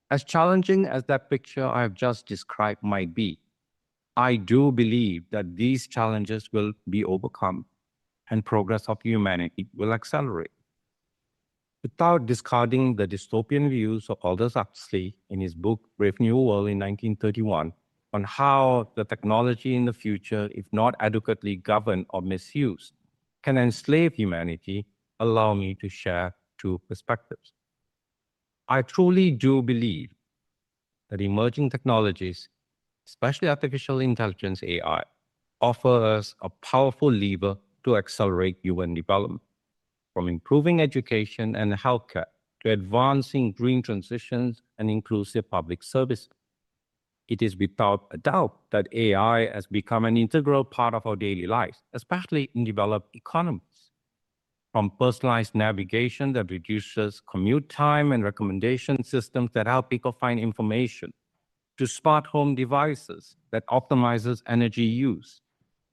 As challenging as that picture I have just described might be, I do believe that these challenges will be overcome and progress of humanity will accelerate. Without discarding the dystopian views of Aldous Huxley in his book Brave New World in 1931 on how the technology in the future, if not adequately governed or misused, can enslave humanity, allow me to share two perspectives. I truly do believe that emerging technologies, especially artificial intelligence AI, offer us a powerful lever to accelerate human development, from improving education and healthcare to advancing green transitions and inclusive public services. It is without a doubt that AI has become an integral part of our daily lives, especially in developed economies. From personalized navigation that reduces commute time and recommendation systems that help people find information, to smart home devices that optimizes energy use,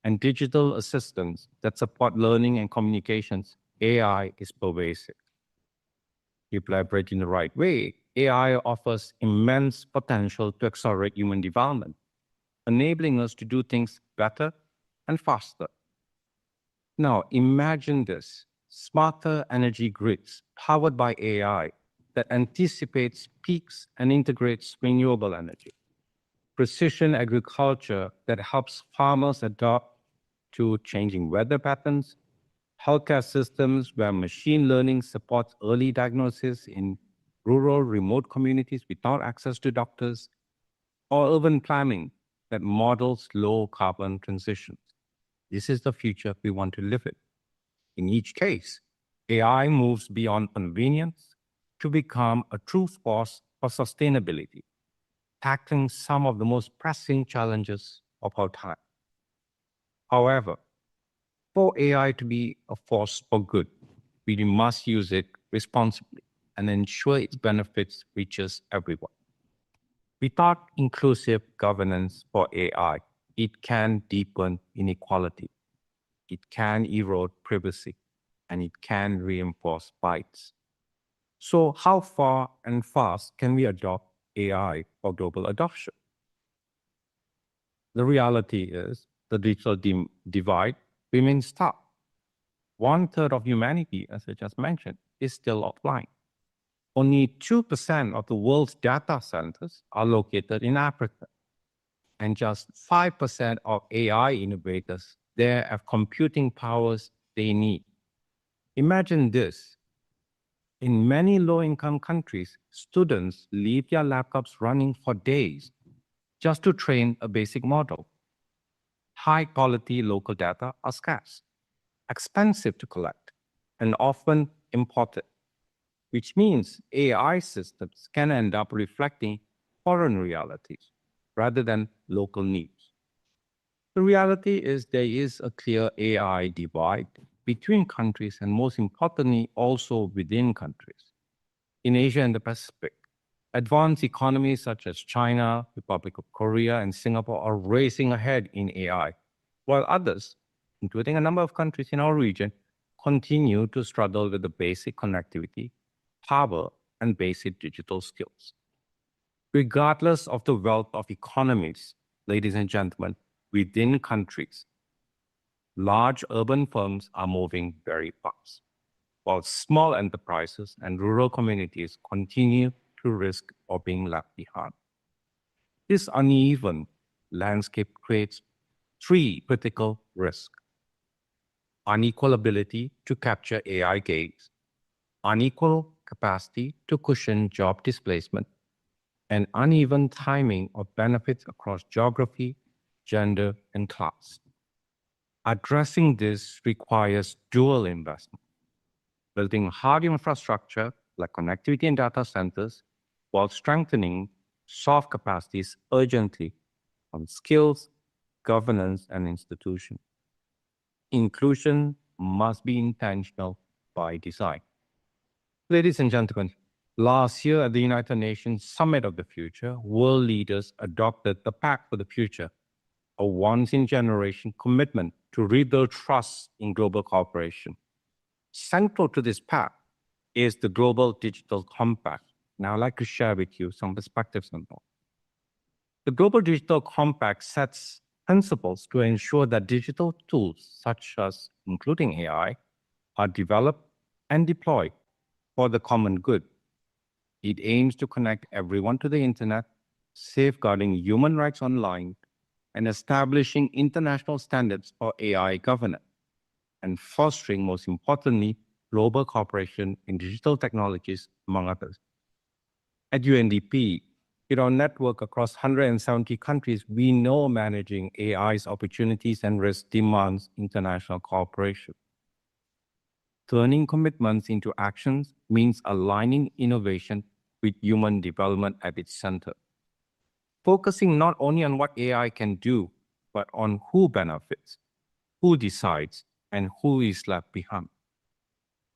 and digital assistants that support learning and communications, AI is pervasive. If leveraged in the right way, AI offers immense potential to accelerate human development, enabling us to do things better and faster. Now, imagine this: smarter energy grids powered by AI that anticipates peaks and integrates renewable energy, precision agriculture that helps farmers adapt to changing weather patterns, healthcare systems where machine learning supports early diagnosis in rural, remote communities without access to doctors, or urban planning that models low carbon transitions. This is the future we want to live in. In each case, AI moves beyond convenience to become a true force for sustainability, tackling some of the most pressing challenges of our time. However, for AI to be a force for good, we must use it responsibly and ensure its benefits reaches everyone. Without inclusive governance for AI, it can deepen inequality, it can erode privacy, and it can reinforce bias. So how far and fast can we adopt AI for global adoption? The reality is the digital divide remains stark. 1/3 of humanity, as I just mentioned, is still offline. Only 2% of the world's data centers are located in Africa, and just 5% of AI innovators there have computing powers they need. Imagine this. In many low-income countries, students leave their laptops running for days just to train a basic model. High-quality local data are scarce, expensive to collect, and often imported, which means AI systems can end up reflecting foreign realities rather than local needs. The reality is there is a clear AI divide between countries and, most importantly, also within countries. In Asia and the Pacific, advanced economies such as China, Republic of Korea, and Singapore are racing ahead in AI, while others, including a number of countries in our region, continue to struggle with the basic connectivity, power, and basic digital skills. Regardless of the wealth of economies, ladies and gentlemen, within countries, large urban firms are moving very fast, while small enterprises and rural communities continue to risk of being left behind. This uneven landscape creates three critical risks: unequal ability to capture AI gains, unequal capacity to cushion job displacement, and uneven timing of benefits across geography, gender, and class. Addressing this requires dual investment, building hard infrastructure like connectivity and data centers, while strengthening soft capacities urgently on skills, governance, and institutions. Inclusion must be intentional by design. Ladies and gentlemen, last year at the United Nations Summit of the Future, world leaders adopted the Pact for the Future, a once-in-generation commitment to rebuild trust in global cooperation. Central to this pact is the Global Digital Compact. Now, I'd like to share with you some perspectives on that. The Global Digital Compact sets principles to ensure that digital tools, such as including AI, are developed and deployed for the common good. It aims to connect everyone to the internet, safeguarding human rights online, and establishing international standards for AI governance, and fostering, most importantly, global cooperation in digital technologies, among others. At UNDP, with our network across 170 countries, we know managing AI's opportunities and risks demands international cooperation. Turning commitments into actions means aligning innovation with human development at its center. Focusing not only on what AI can do, but on who benefits, who decides, and who is left behind.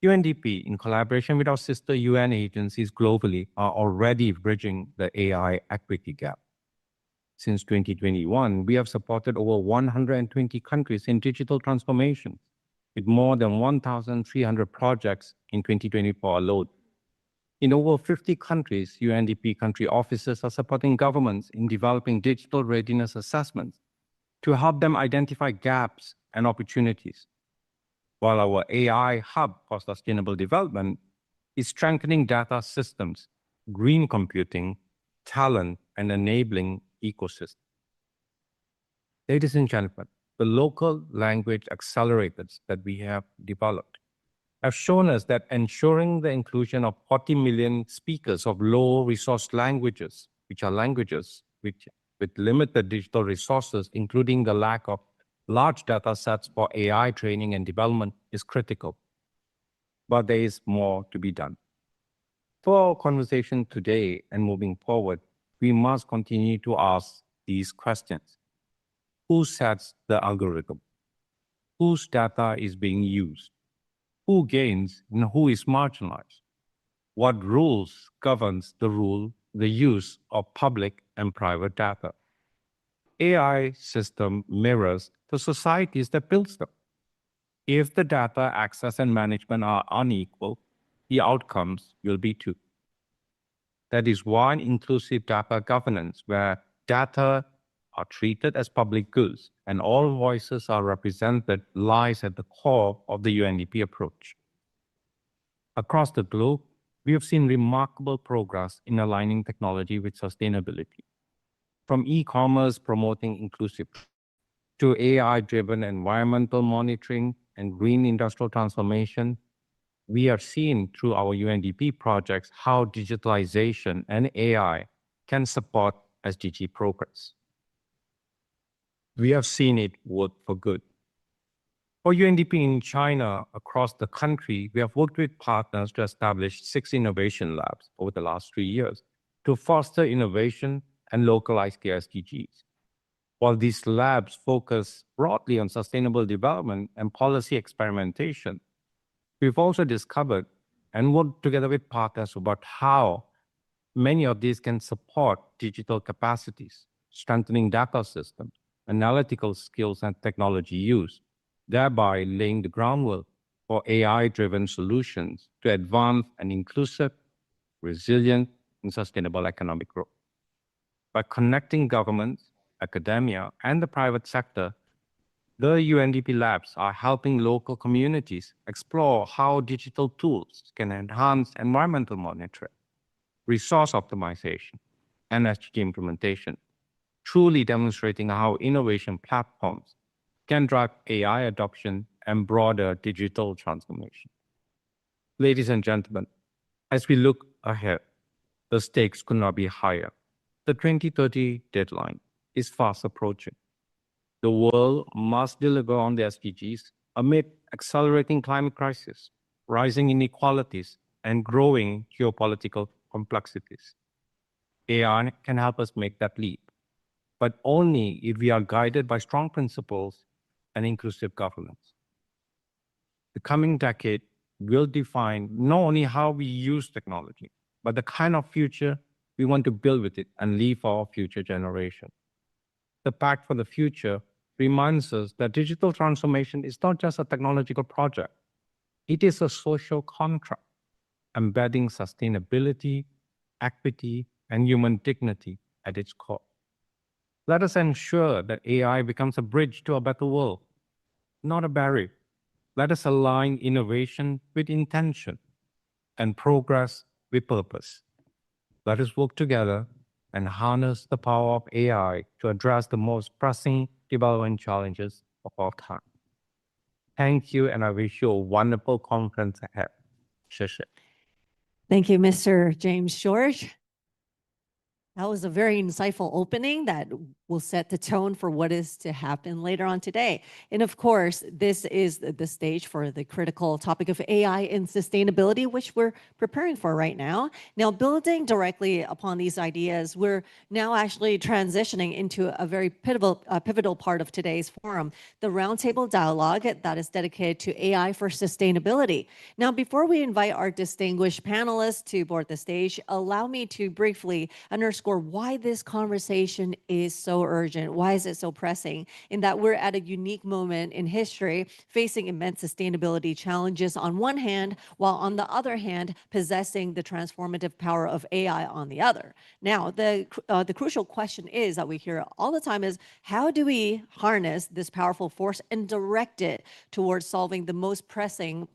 UNDP, in collaboration with our sister UN agencies globally, are already bridging the AI equity gap. Since 2021, we have supported over 120 countries in digital transformation, with more than 1,300 projects in 2024 alone. In over 50 countries, UNDP country offices are supporting governments in developing digital readiness assessments to help them identify gaps and opportunities, while our AI hub for sustainable development is strengthening data systems, green computing, talent, and enabling ecosystems. Ladies and gentlemen, the local language accelerators that we have developed have shown us that ensuring the inclusion of 40 million speakers of low-resource languages, which are languages with limited digital resources, including the lack of large data sets for AI training and development, is critical. But there is more to be done. For our conversation today and moving forward, we must continue to ask these questions. Who sets the algorithm? Whose data is being used? Who gains and who is marginalized? What rules governs the use of public and private data? AI system mirrors the societies that build them. If the data access and management are unequal, the outcomes will be too. That is why inclusive data governance, where data are treated as public goods and all voices are represented, lies at the core of the UNDP approach. Across the globe, we have seen remarkable progress in aligning technology with sustainability. From e-commerce promoting inclusive to AI-driven environmental monitoring and green industrial transformation, we are seeing through our UNDP projects how digitalization and AI can support SDG progress. We have seen it work for good. For UNDP in China, across the country, we have worked with partners to establish 6 innovation labs over the last 3 years to foster innovation and localize the SDGs. While these labs focus broadly on sustainable development and policy experimentation, we've also discovered and worked together with partners about how many of these can support digital capacities, strengthening data systems, analytical skills, and technology use, thereby laying the groundwork for AI-driven solutions to advance an inclusive, resilient, and sustainable economic growth. By connecting governments, academia, and the private sector, the UNDP labs are helping local communities explore how digital tools can enhance environmental monitoring, resource optimization, and SDG implementation, truly demonstrating how innovation platforms can drive AI adoption and broader digital transformation. Ladies and gentlemen, as we look ahead, the stakes could not be higher. The 2030 deadline is fast approaching. The world must deliver on the SDGs amid accelerating climate crisis, rising inequalities, and growing geopolitical complexities. AI can help us make that leap, but only if we are guided by strong principles and inclusive governance. The coming decade will define not only how we use technology, but the kind of future we want to build with it and leave for our future generation. The Pact for the Future reminds us that digital transformation is not just a technological project. It is a social contract, embedding sustainability, equity, and human dignity at its core. Let us ensure that AI becomes a bridge to a better world, not a barrier. Let us align innovation with intention and progress with purpose. Let us work together and harness the power of AI to address the most pressing development challenges of our time. Thank you, and I wish you a wonderful conference ahead. 谢谢. Thank you, Mr. James George. That was a very insightful opening that will set the tone for what is to happen later on today. And of course, this is the stage for the critical topic of AI and sustainability, which we're preparing for right now. Now, building directly upon these ideas, we're now actually transitioning into a very pivotal part of today's forum, the roundtable dialogue that is dedicated to AI for sustainability. Now, before we invite our distinguished panelists to board the stage, allow me to briefly underscore why this conversation is so urgent. Why is it so pressing? In that we're at a unique moment in history, facing immense sustainability challenges on one hand, while on the other hand, possessing the transformative power of AI on the other. Now, the crucial question is that we hear all the time is, how do we harness this powerful force and direct it towards solving the most pressing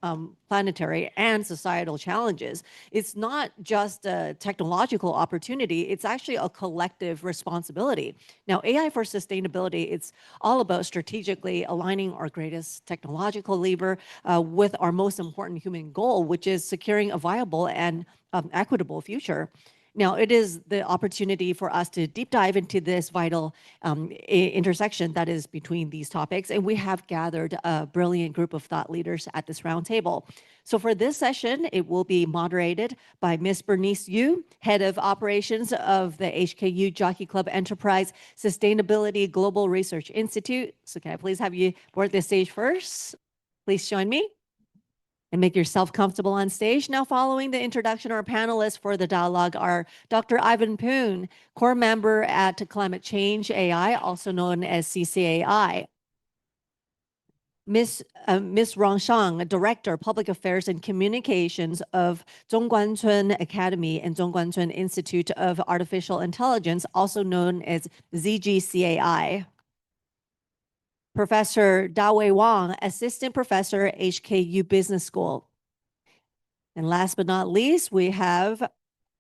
planetary and societal challenges? It's not just a technological opportunity, it's actually a collective responsibility. Now, AI for sustainability, it's all about strategically aligning our greatest technological lever with our most important human goal, which is securing a viable and equitable future. Now, it is the opportunity for us to deep dive into this vital intersection that is between these topics, and we have gathered a brilliant group of thought leaders at this roundtable. So for this session, it will be moderated by Ms. Bernice Yu, Head of Operations of the HKU Jockey Club Enterprise Sustainability Global Research Institute. So can I please have you board the stage first? Please join me. And make yourself comfortable on stage. Now, following the introduction, our panelists for the dialogue are Dr. Ivan Poon, core member at Climate Change AI, also known as CCAI. Ms. Rong Shang, Director, Public Affairs and Communications of Zhongguancun Academy and Zhongguancun Institute of Artificial Intelligence, also known as ZGCAI. Professor Dawei Wang, Assistant Professor, HKU Business School. And last but not least, we have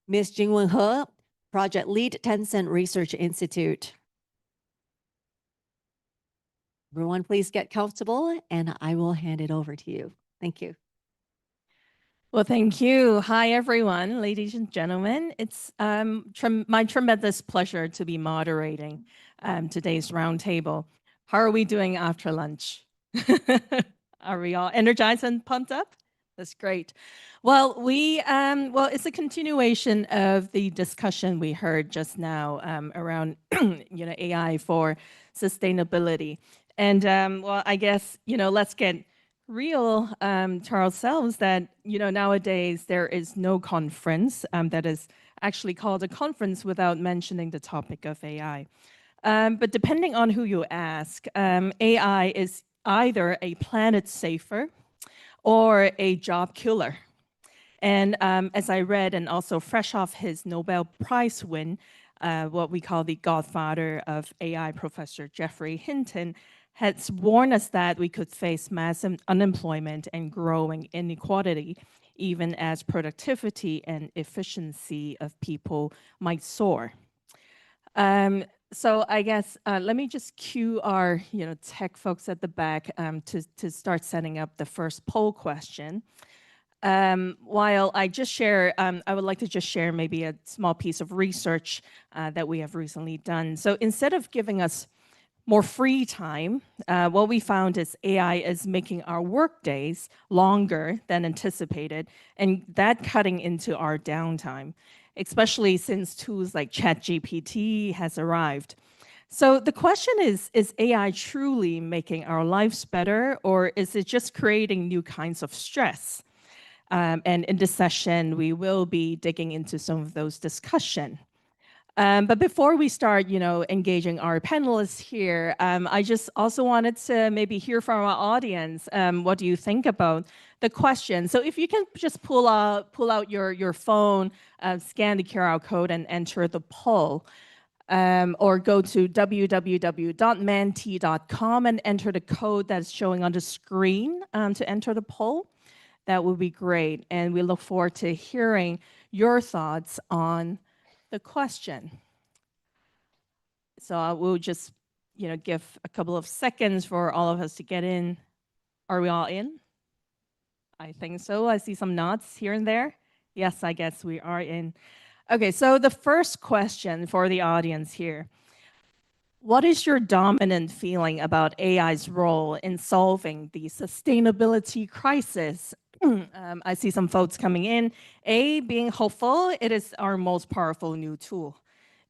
Ms. Jingwen He, Project Lead, Tencent Research Institute. Everyone, please get comfortable, and I will hand it over to you. Thank you. Well, thank you. Hi, everyone, ladies and gentlemen. It's my tremendous pleasure to be moderating today's roundtable. How are we doing after lunch? Are we all energized and pumped up? That's great. Well, it's a continuation of the discussion we heard just now around AI for sustainability. And I guess let's get real to ourselves that nowadays there is no conference that is actually called a conference without mentioning the topic of AI. But depending on who you ask, AI is either a planet saver or a job killer. And as I read, and also fresh off his Nobel Prize win, what we call the godfather of AI, Professor Geoffrey Hinton, has warned us that we could face massive unemployment and growing inequality, even as productivity and efficiency of people might soar. So I guess let me just cue our tech folks at the back to start setting up the first poll question. While I just share, I would like to just share maybe a small piece of research that we have recently done. So instead of giving us more free time, what we found is AI is making our work days longer than anticipated, and that cutting into our downtime, especially since tools like ChatGPT has arrived. So the question is AI truly making our lives better, or is it just creating new kinds of stress? And in this session, we will be digging into some of those discussions. But before we start, engaging our panelists here, I just also wanted to maybe hear from our audience. What do you think about the question? So if you can just pull out your phone, scan the QR code, and enter the poll. or go to www.menti.com and enter the code that's showing on the screen to enter the poll. That would be great. And we look forward to hearing your thoughts on the question. So I will just, give a couple of seconds for all of us to get in. Are we all in? I think so. I see some nods here and there. Yes, I guess we are in. Okay, so the first question for the audience here. What is your dominant feeling about AI's role in solving the sustainability crisis? I see some votes coming in. A, being hopeful, it is our most powerful new tool.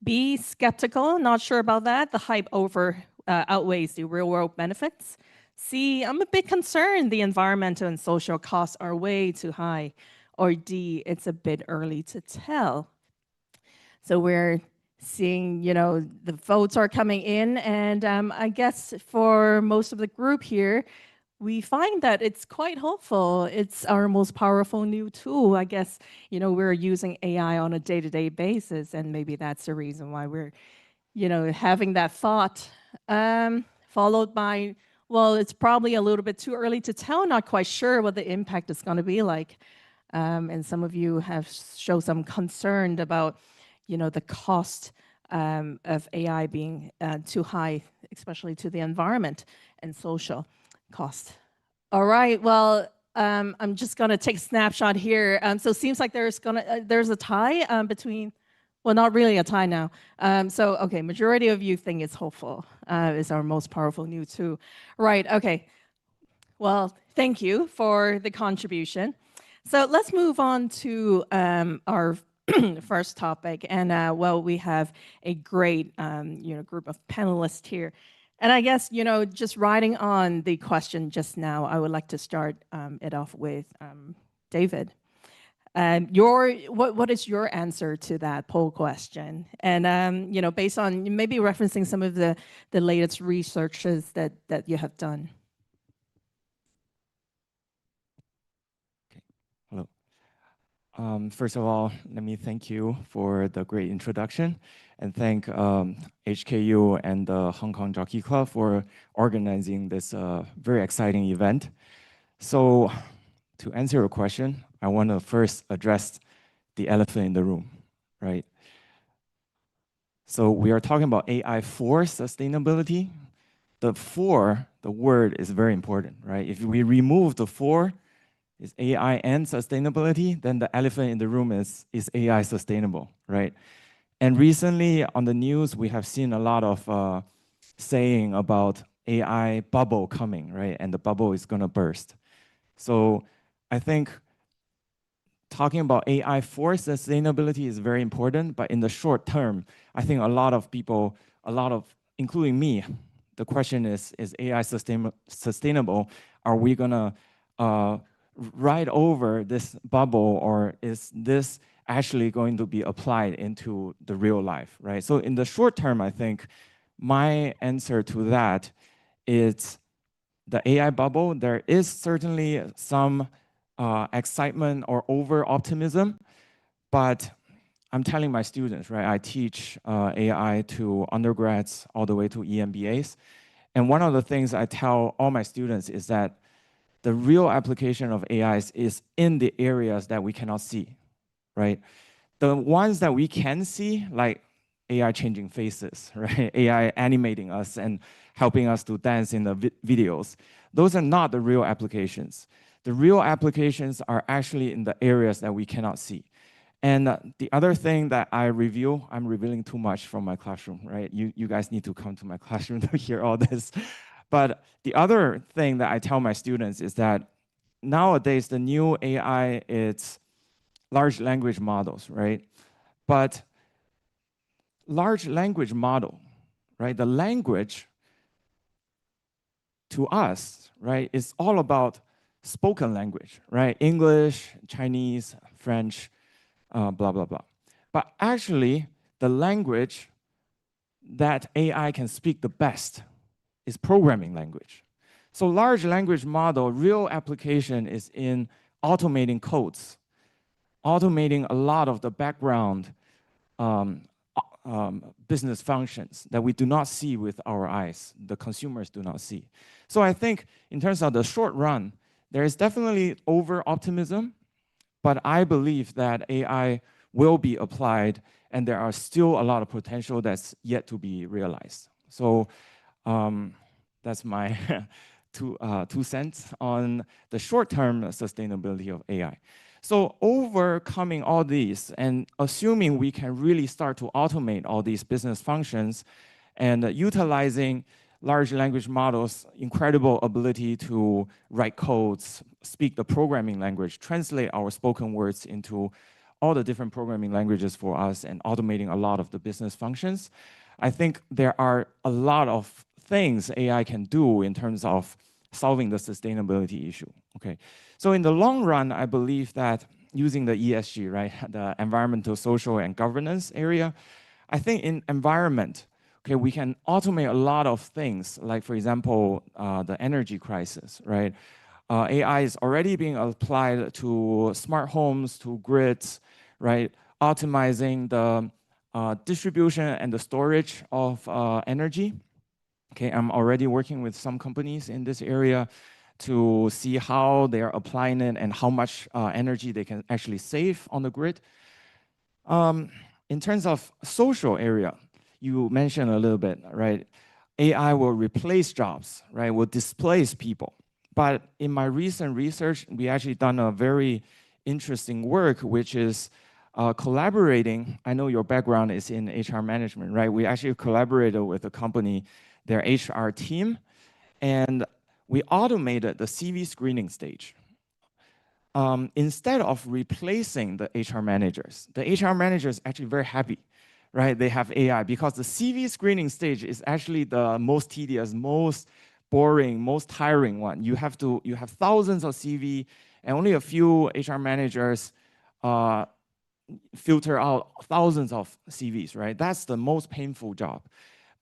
B, skeptical, not sure about that. The hype outweighs the real world benefits. C, I'm a bit concerned the environmental and social costs are way too high. Or D, it's a bit early to tell. So we're seeing, the votes are coming in, and I guess for most of the group here, we find that it's quite hopeful. It's our most powerful new tool. I guess, we're using AI on a day-to-day basis, and maybe that's the reason why we're, having that thought, followed by, well, it's probably a little bit too early to tell, not quite sure what the impact is going to be like. And some of you have shown some concern about, the cost of AI being too high, especially to the environment and social cost. All right, well, I'm just gonna take a snapshot here. So it seems like there's a tie between, well, not really a tie now. So, okay, majority of you think it's hopeful, is our most powerful new tool. Right, okay. Well, thank you for the contribution. So let's move on to our first topic. And well, we have a great group of panelists here. And I guess, just riding on the question just now, I would like to start it off with David. What is your answer to that poll question? And based on maybe referencing some of the latest researches that you have done. Hello. First of all, let me thank you for the great introduction, and thank HKU and the Hong Kong Jockey Club for organizing this very exciting event. So to answer your question, I want to first address the elephant in the room, right? So we are talking about AI for sustainability. The word is very important, right? If we remove the for, is AI and sustainability, then the elephant in the room is AI sustainable, right? And recently on the news, we have seen a lot of saying about AI bubble coming, right? And the bubble is gonna burst. So I think talking about AI for sustainability is very important, but in the short term, I think a lot of people, including me, the question is AI sustainable? Are we gonna ride over this bubble, or is this actually going to be applied into the real life, right? So in the short term, I think my answer to that is the AI bubble. There is certainly some excitement or over-optimism, but I'm telling my students, right? I teach AI to undergrads all the way to EMBAs. And one of the things I tell all my students is that the real application of AI is in the areas that we cannot see, right? The ones that we can see, like AI changing faces, right? AI animating us and helping us to dance in the videos. Those are not the real applications. The real applications are actually in the areas that we cannot see. And the other thing that I'm revealing too much from my classroom, right? You guys need to come to my classroom to hear all this. But the other thing that I tell my students is that nowadays the new AI, it's large language models, right? But large language model, right? The language to us, right, is all about spoken language, right? English, Chinese, French, blah, blah, blah. But actually, the language that AI can speak the best is programming language. So large language model, real application is in automating codes, automating a lot of the background business functions that we do not see with our eyes, the consumers do not see. So I think in terms of the short run, there is definitely over-optimism, but I believe that AI will be applied and there are still a lot of potential that's yet to be realized. So that's my two cents on the short-term sustainability of AI. So overcoming all these and assuming we can really start to automate all these business functions and utilizing large language models' incredible ability to write codes, speak the programming language, translate our spoken words into all the different programming languages for us and automating a lot of the business functions. I think there are a lot of things AI can do in terms of solving the sustainability issue, okay? So in the long run, I believe that using the ESG, right, the environmental, social, and governance area, I think in environment, okay, we can automate a lot of things, like for example, the energy crisis, right? AI is already being applied to smart homes, to grids, right? Optimizing the distribution and the storage of energy. Okay, I'm already working with some companies in this area to see how they are applying it and how much energy they can actually save on the grid. In terms of social area, you mentioned a little bit, right? AI will replace jobs, right? Will displace people. But in my recent research, we actually done a very interesting work, which is collaborating. I know your background is in HR management, right? We actually collaborated with a company, their HR team, and we automated the CV screening stage. Instead of replacing the HR managers actually very happy, right? They have AI because the CV screening stage is actually the most tedious, most boring, most tiring one. You have thousands of CV and only a few HR managers filter out thousands of CVs, right? That's the most painful job.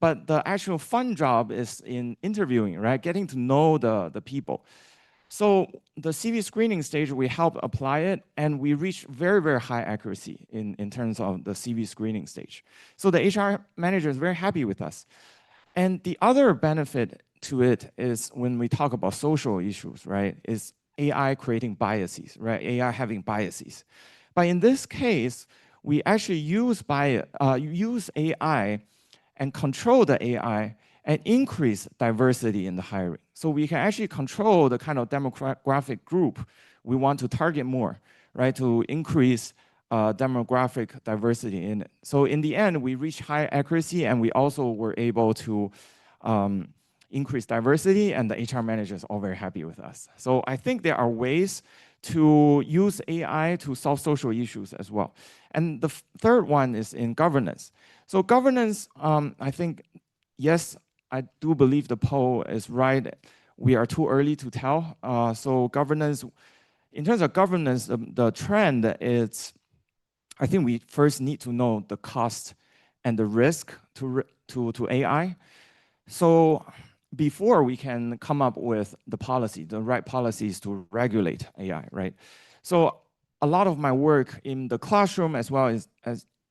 But the actual fun job is in interviewing, right? Getting to know the people. So the CV screening stage, we help apply it, and we reach very, very high accuracy in terms of the CV screening stage. So the HR manager is very happy with us. And the other benefit to it is when we talk about social issues, right, is AI creating biases, right? AI having biases. But in this case, we actually use AI and control the AI and increase diversity in the hiring. So we can actually control the kind of demographic group we want to target more, right, to increase demographic diversity in it. So in the end, we reach high accuracy, and we also were able to increase diversity, and the HR managers are all very happy with us. So I think there are ways to use AI to solve social issues as well. And the third one is in governance. So governance, I think, yes, I do believe the poll is right. We are too early to tell. So governance, in terms of governance, the trend is, I think we first need to know the cost and the risk to AI. So before we can come up with the policy, the right policies to regulate AI, right? So a lot of my work in the classroom as well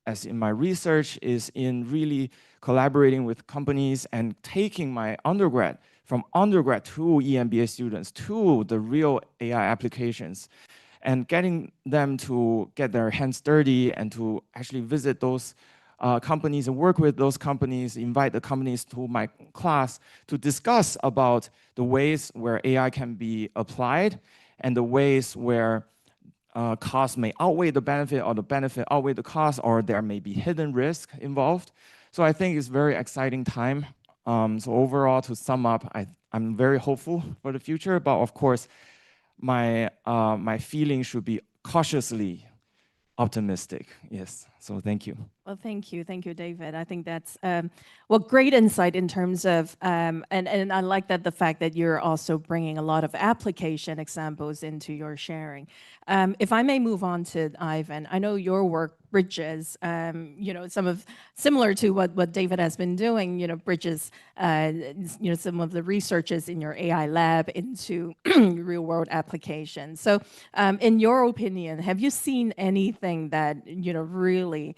as in my research is in really collaborating with companies and taking my undergrad, from undergrad to EMBA students to the real AI applications and getting them to get their hands dirty and to actually visit those companies and work with those companies, invite the companies to my class to discuss about the ways where AI can be applied and the ways where costs may outweigh the benefit or the benefit outweigh the cost, or there may be hidden risk involved. So I think it's a very exciting time. So overall, to sum up, I'm very hopeful for the future, but of course, my feeling should be cautiously optimistic. Yes. So thank you. Well, thank you, David. I think that's great insight in terms of, and I like that the fact that you're also bringing a lot of application examples into your sharing. If I may move on to Ivan, I know your work bridges, similar to what David has been doing, bridges, some of the researches in your AI lab into real world applications. So in your opinion, have you seen anything that, really particularly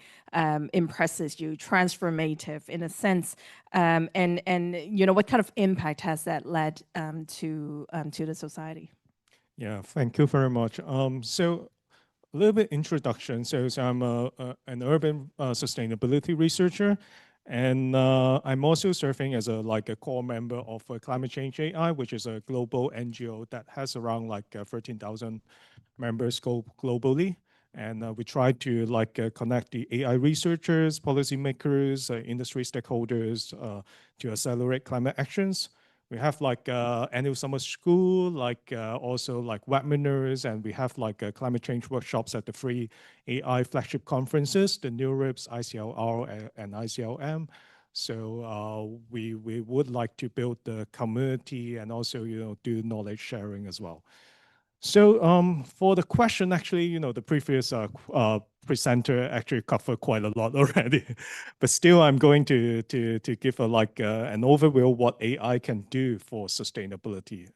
impresses you, transformative in a sense, and what kind of impact has that led to the society? Yeah, thank you very much. So a little bit introduction. So I'm an urban sustainability researcher, and I'm also serving as a core member of Climate Change AI, which is a global NGO that has around 13,000 members globally. And we try to connect the AI researchers, policymakers, industry stakeholders to accelerate climate actions. We have annual summer school, also webinars, and we have climate change workshops at the free AI flagship conferences, the NeurIPS, ICLR, and ICLM. So we would like to build the community and also do knowledge sharing as well. So for the question, actually, the previous presenter actually covered quite a lot already, but still, I'm going to give an overview of what AI can do for sustainability.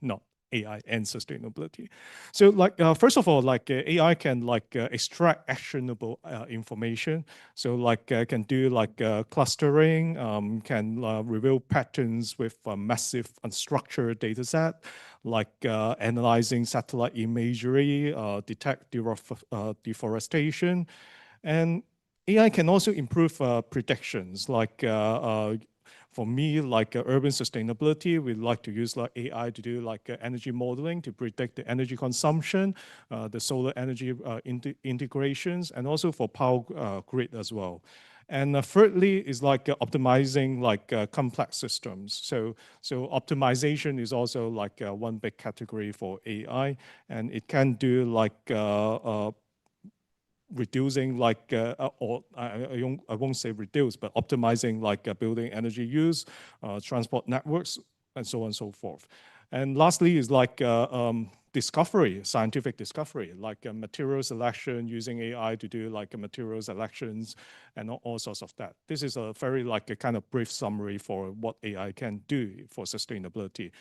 Not AI and sustainability. So first of all, AI can extract actionable information. So can do clustering, can reveal patterns with a massive unstructured data set, analyzing satellite imagery, detect deforestation. And AI can also improve predictions. For me, urban sustainability, we like to use AI to do energy modeling to predict the energy consumption, the solar energy integrations, and also for power grid as well. And thirdly is optimizing complex systems. So optimization is also one big category for AI, and it can do reducing or I won't say reduce, but optimizing building energy use, transport networks, and so on and so forth. And lastly is discovery, scientific discovery, material selection using AI to do material selections and all sorts of that. This is a very a kind of brief summary for what AI can do for sustainability.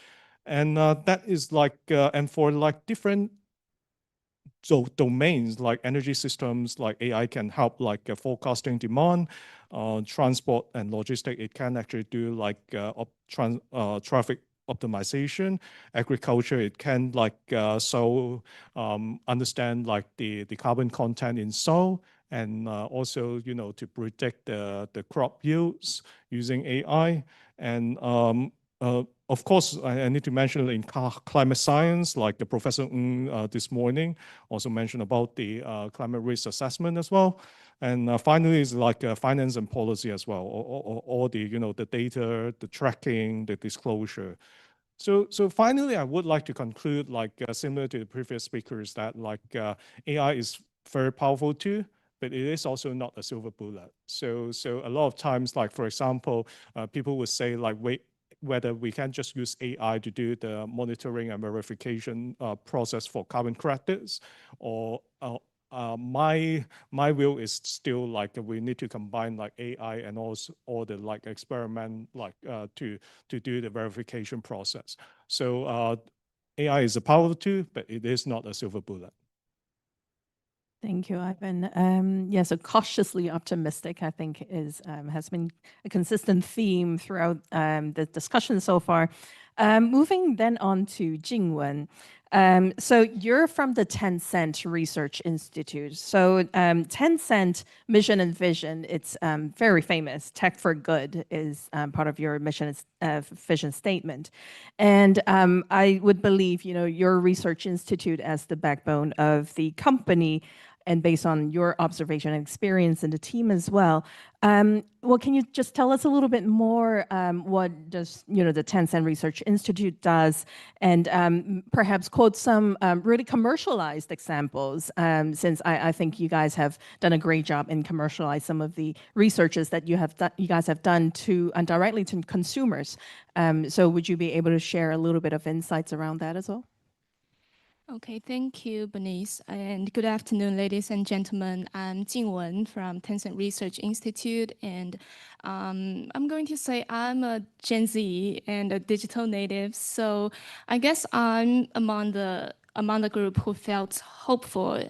And that is and for different domains like energy systems, AI can help forecasting demand, transport and logistics. It can actually do traffic optimization. Agriculture, it can understand the carbon content in soil, and also to predict the crop yields using AI. And of course, I need to mention in climate science, the Professor Ng this morning also mentioned about the climate risk assessment as well. And finally is finance and policy as well, all the the data, the tracking, the disclosure. So finally, I would like to conclude similar to the previous speakers that AI is very powerful too, but it is also not a silver bullet. So a lot of times, for example, people would say whether we can just use AI to do the monitoring and verification process for carbon credits, or my view is still we need to combine AI and also all the experiment to do the verification process. So AI is a powerful tool, but it is not a silver bullet. Thank you, Ivan. Yeah, so cautiously optimistic, I think, has been a consistent theme throughout the discussion so far. Moving then on to Jingwen. So you're from the Tencent Research Institute. So Tencent mission and vision, it's very famous. Tech for good is part of your mission vision statement. And I would believe, your research institute as the backbone of the company, and based on your observation and experience in the team as well. Well, can you just tell us a little bit more what does the Tencent Research Institute does, and perhaps quote some really commercialized examples, since I think you guys have done a great job in commercialize some of the researches that you guys have done to directly to consumers. So would you be able to share a little bit of insights around that as well? Okay, thank you, Bernice, and good afternoon, ladies and gentlemen. I'm Jingwen from Tencent Research Institute, and I'm going to say I'm a Gen Z and a digital native, so I guess I'm among the group who felt hopeful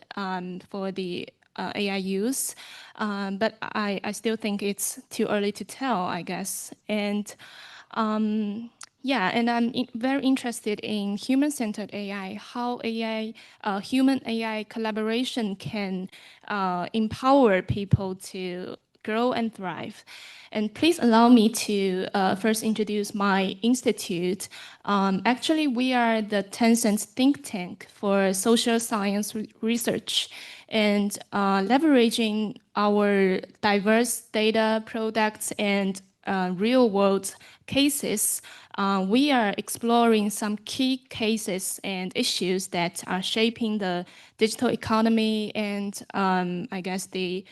for the AI use, but I still think it's too early to tell, I guess. And yeah, and very interested in human-centered AI, how human AI collaboration can empower people to grow and thrive. And please allow me to first introduce my institute. Actually, we are the Tencent think tank for social science research, and leveraging our diverse data, products, and real-world cases, we are exploring some key cases and issues that are shaping the digital economy and I guess the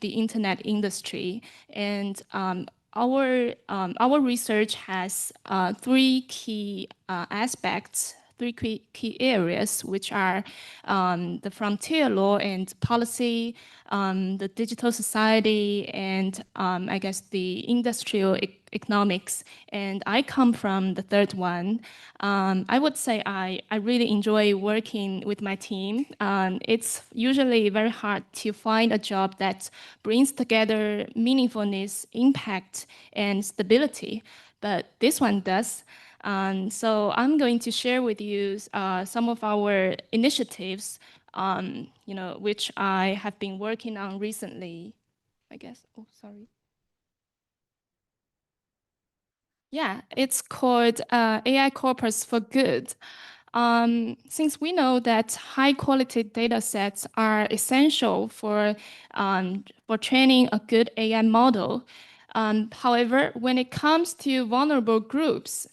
internet industry. And our research has three key aspects, three key areas, which are the frontier law and policy, the digital society, and I guess the industrial economics. And I come from the third one. I would say I really enjoy working with my team. It's usually very hard to find a job that brings together meaningfulness, impact, and stability, but this one does. So I'm going to share with you some of our initiatives, which I have been working on recently, I guess. Oh, sorry. Yeah, it's called AI Corpus for Good. Since we know that high-quality data sets are essential for training a good AI model, however, when it comes to vulnerable groups,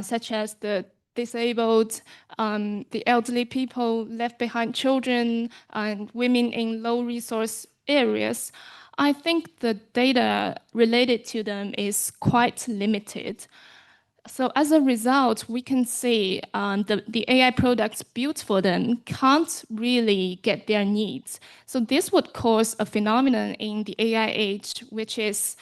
such as the disabled, the elderly people, left behind children, and women in low-resource areas, I think the data related to them is quite limited. So as a result, we can see the AI products built for them can't really get their needs. So this would cause a phenomenon in the AI age, which is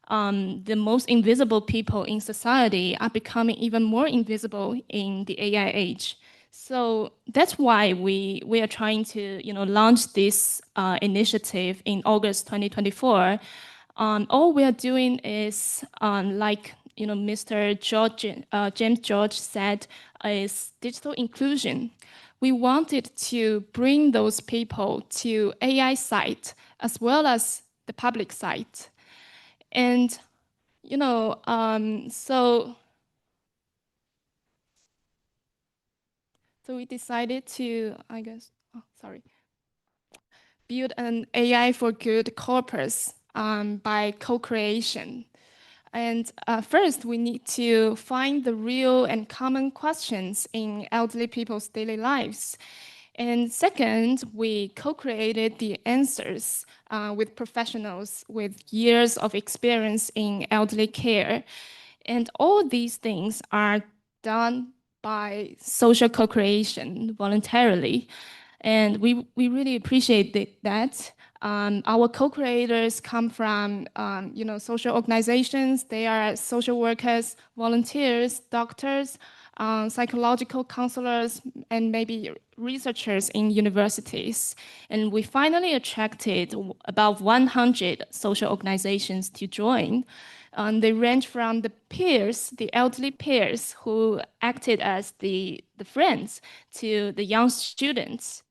the most invisible people in society are becoming even more invisible in the AI age. So that's why we are trying to launch this initiative in August 2024. All we are doing is like Mr. James George said, is digital inclusion. We wanted to bring those people to AI site as well as the public site. And, so we decided to, I guess, build an AI for good corpus by co-creation. And first, we need to find the real and common questions in elderly people's daily lives. And second, we co-created the answers with professionals with years of experience in elderly care. And all these things are done by social co-creation voluntarily. And we really appreciate that. Our co-creators come from social organizations. They are social workers, volunteers, doctors, psychological counselors, and maybe researchers in universities. And we finally attracted about 100 social organizations to join. They range from the peers, the elderly peers who acted as the friends, to the young students.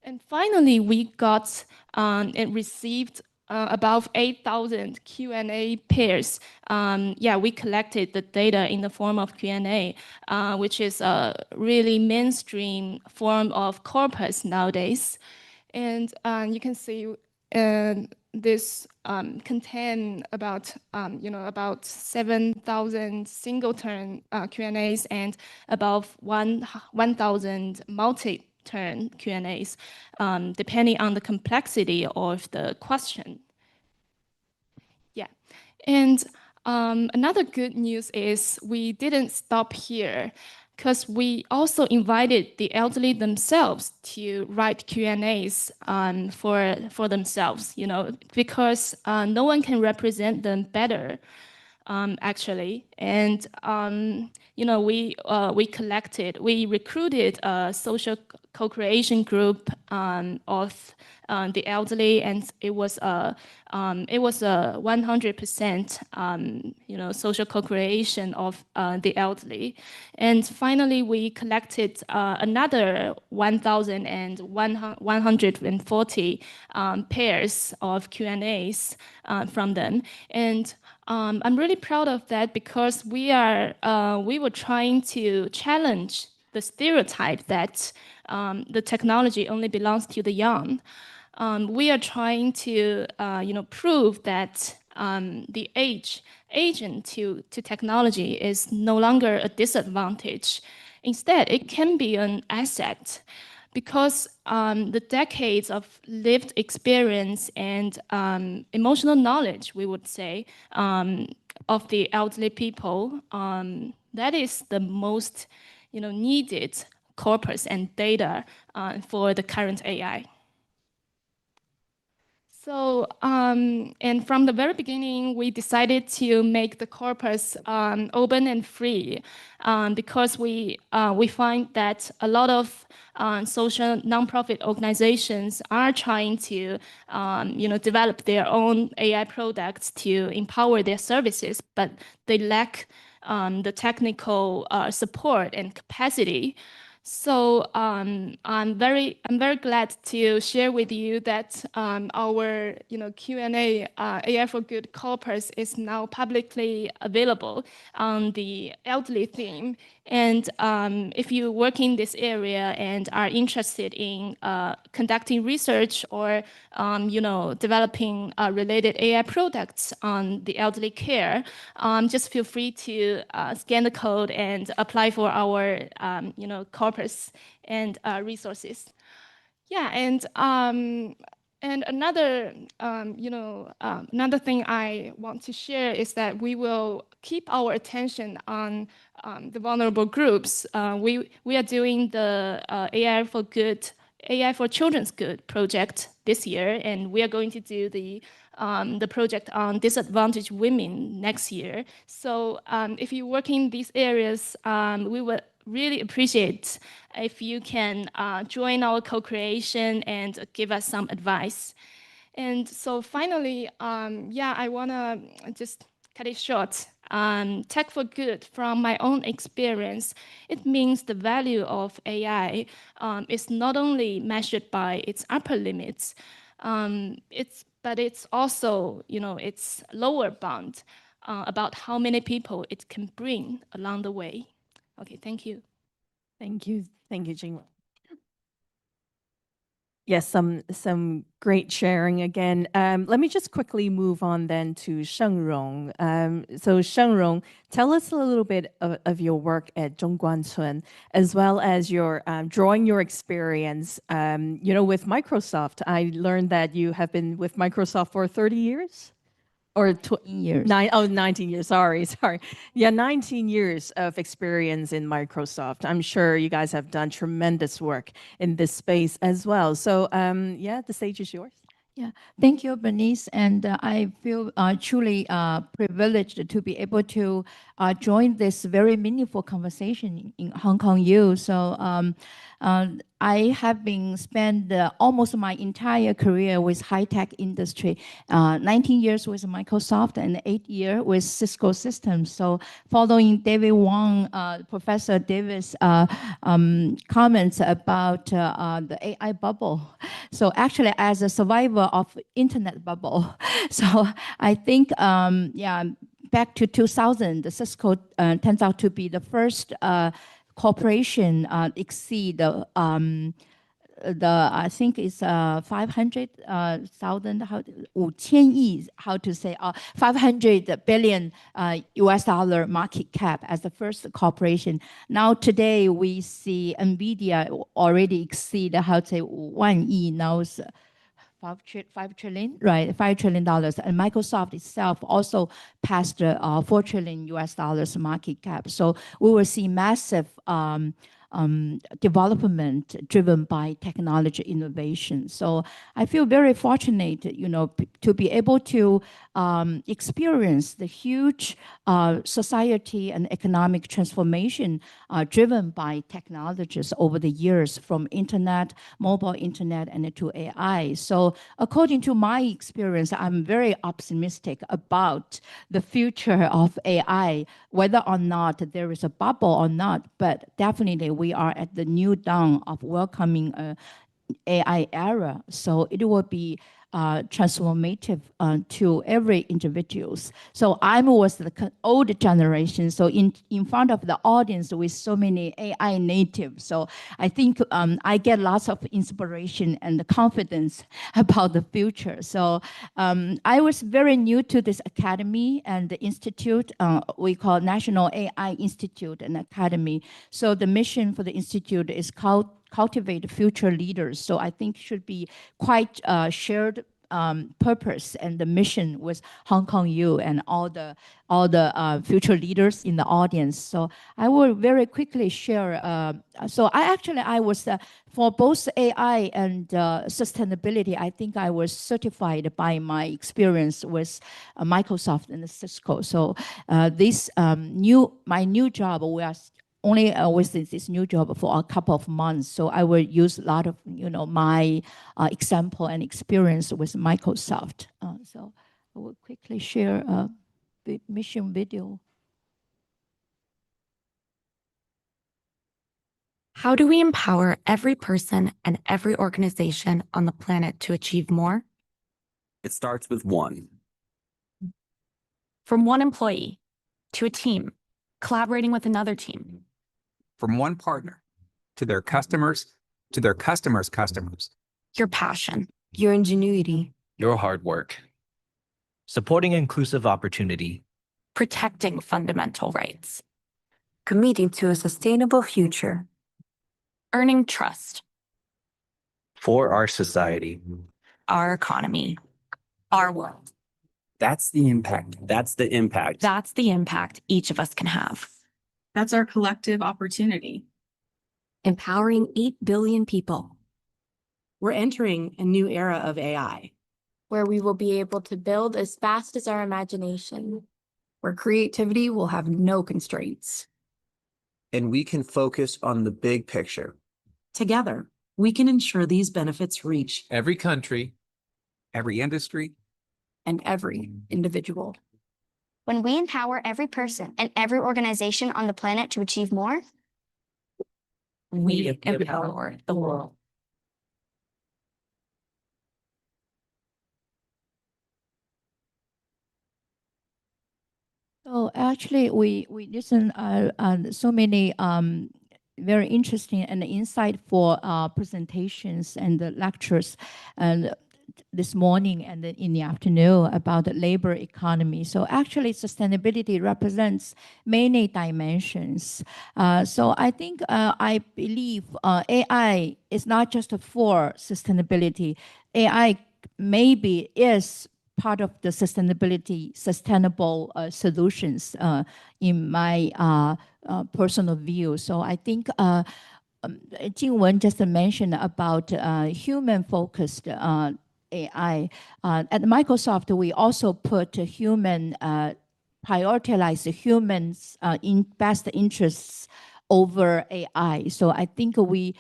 And finally, we got and received about 8,000 Q&A pairs. Yeah, we collected the data in the form of Q&A, which is a really mainstream form of corpus nowadays. And you can see this contain about about 7,000 single-turn Q&As and about 1,000 multi-turn Q&As, depending on the complexity of the question. Yeah, and another good news is we didn't stop here, because we also invited the elderly themselves to write Q&As for themselves, because no one can represent them better, actually. And we recruited a social co-creation group of the elderly, and it was a 100% social co-creation of the elderly. And finally, we collected another 1,140 pairs of Q&As from them. And I'm really proud of that because we were trying to challenge the stereotype that the technology only belongs to the young. We are trying to prove that the agent to technology is no longer a disadvantage. Instead, it can be an asset, because the decades of lived experience and emotional knowledge, we would say, of the elderly people, that is the most needed corpus and data for the current AI. So, and from the very beginning, we decided to make the corpus open and free because we find that a lot of social nonprofit organizations are trying to, develop their own AI products to empower their services, but they lack the technical support and capacity. So I'm very glad to share with you that our Q&A AI for Good corpus is now publicly available on the elderly theme. And if you work in this area and are interested in conducting research or developing related AI products on the elderly care, just feel free to scan the code and apply for our corpus and resources. Yeah, and another another thing I want to share is that we will keep our attention on the vulnerable groups. We are doing the AI for Good, AI for Children's Good project this year, and we are going to do the project on disadvantaged women next year. So if you work in these areas, we would really appreciate if you can join our co-creation and give us some advice. And so finally, I want to just cut it short. Tech for Good, from my own experience, it means the value of AI is not only measured by its upper limits, but it's also, its lower bound about how many people it can bring along the way. Okay, thank you. Thank you. Thank you, Jingwen. Yes, some great sharing again. Let me just quickly move on then to Shengrong. So Shengrong, tell us a little bit of your work at Zhongguancun, as well as your drawing your experience, with Microsoft. I learned that you have been with Microsoft for 30 years? Or years. 19 years, sorry. Yeah, 19 years of experience in Microsoft. I'm sure you guys have done tremendous work in this space as well. So the stage is yours. Yeah, thank you, Bernice. And I feel truly privileged to be able to join this very meaningful conversation in Hong Kong U. So I have been spent almost my entire career with high-tech industry, 19 years with Microsoft and 8 years with Cisco Systems. So following David Huang, Professor Davis' comments about the AI bubble. So actually, as a survivor of internet bubble, so I think, back to 2000, the Cisco turns out to be the first corporation exceed the I think it's 500,000 500 billion US dollar market cap as the first corporation. Now today we see Nvidia already exceed 1 亿 now is 5 trillion, right? $5 trillion. And Microsoft itself also passed 4 trillion US dollars market cap. So we will see massive development driven by technology innovation. So I feel very fortunate, to be able to experience the huge society and economic transformation driven by technologies over the years, from internet, mobile internet, and to AI. So according to my experience, I'm very optimistic about the future of AI, whether or not there is a bubble or not, but definitely we are at the new dawn of welcoming AI era. So it will be transformative to every individuals. So I'm with the old generation. So in front of the audience with so many AI natives. So I think I get lots of inspiration and confidence about the future. So I was very new to this academy and the institute. We call National AI Institute and Academy. So the mission for the institute is called cultivate future leaders. So I think should be quite shared purpose and the mission with Hong Kong U and all the future leaders in the audience. So I will very quickly share. So I was for both AI and sustainability. I think I was certified by my experience with Microsoft and Cisco. So my new job, we are only with this new job for a couple of months. So I will use a lot of, my example and experience with Microsoft. So I will quickly share the mission video. How do we empower every person and every organization on the planet to achieve more? It starts with one. From one employee to a team, collaborating with another team. From one partner to their customers, to their customers' customers. Your passion, your ingenuity, Your hard work. Supporting inclusive opportunity. protecting fundamental rights, Committing to a sustainable future. earning trust, For our society. our economy, our world. That's the impact. That's the impact. That's the impact each of us can have. That's our collective opportunity. Empowering 8 billion people, We're entering a new era of AI, where we will be able to build as fast as our imagination. where creativity will have no constraints. And we can focus on the big picture. Together, we can ensure these benefits reach Every country, every industry, and every individual. When we empower every person and every organization on the planet to achieve more, We empower the world. So actually, we listen so many very interesting and insightful presentations and lectures, and this morning and in the afternoon about the labor economy. So actually, sustainability represents many dimensions. So I think I believe AI is not just for sustainability. AI maybe is part of the sustainable solutions in my personal view. So I think Jingwen just mentioned about human-focused AI. At Microsoft, we also put prioritize humans' best interests over AI. So I think we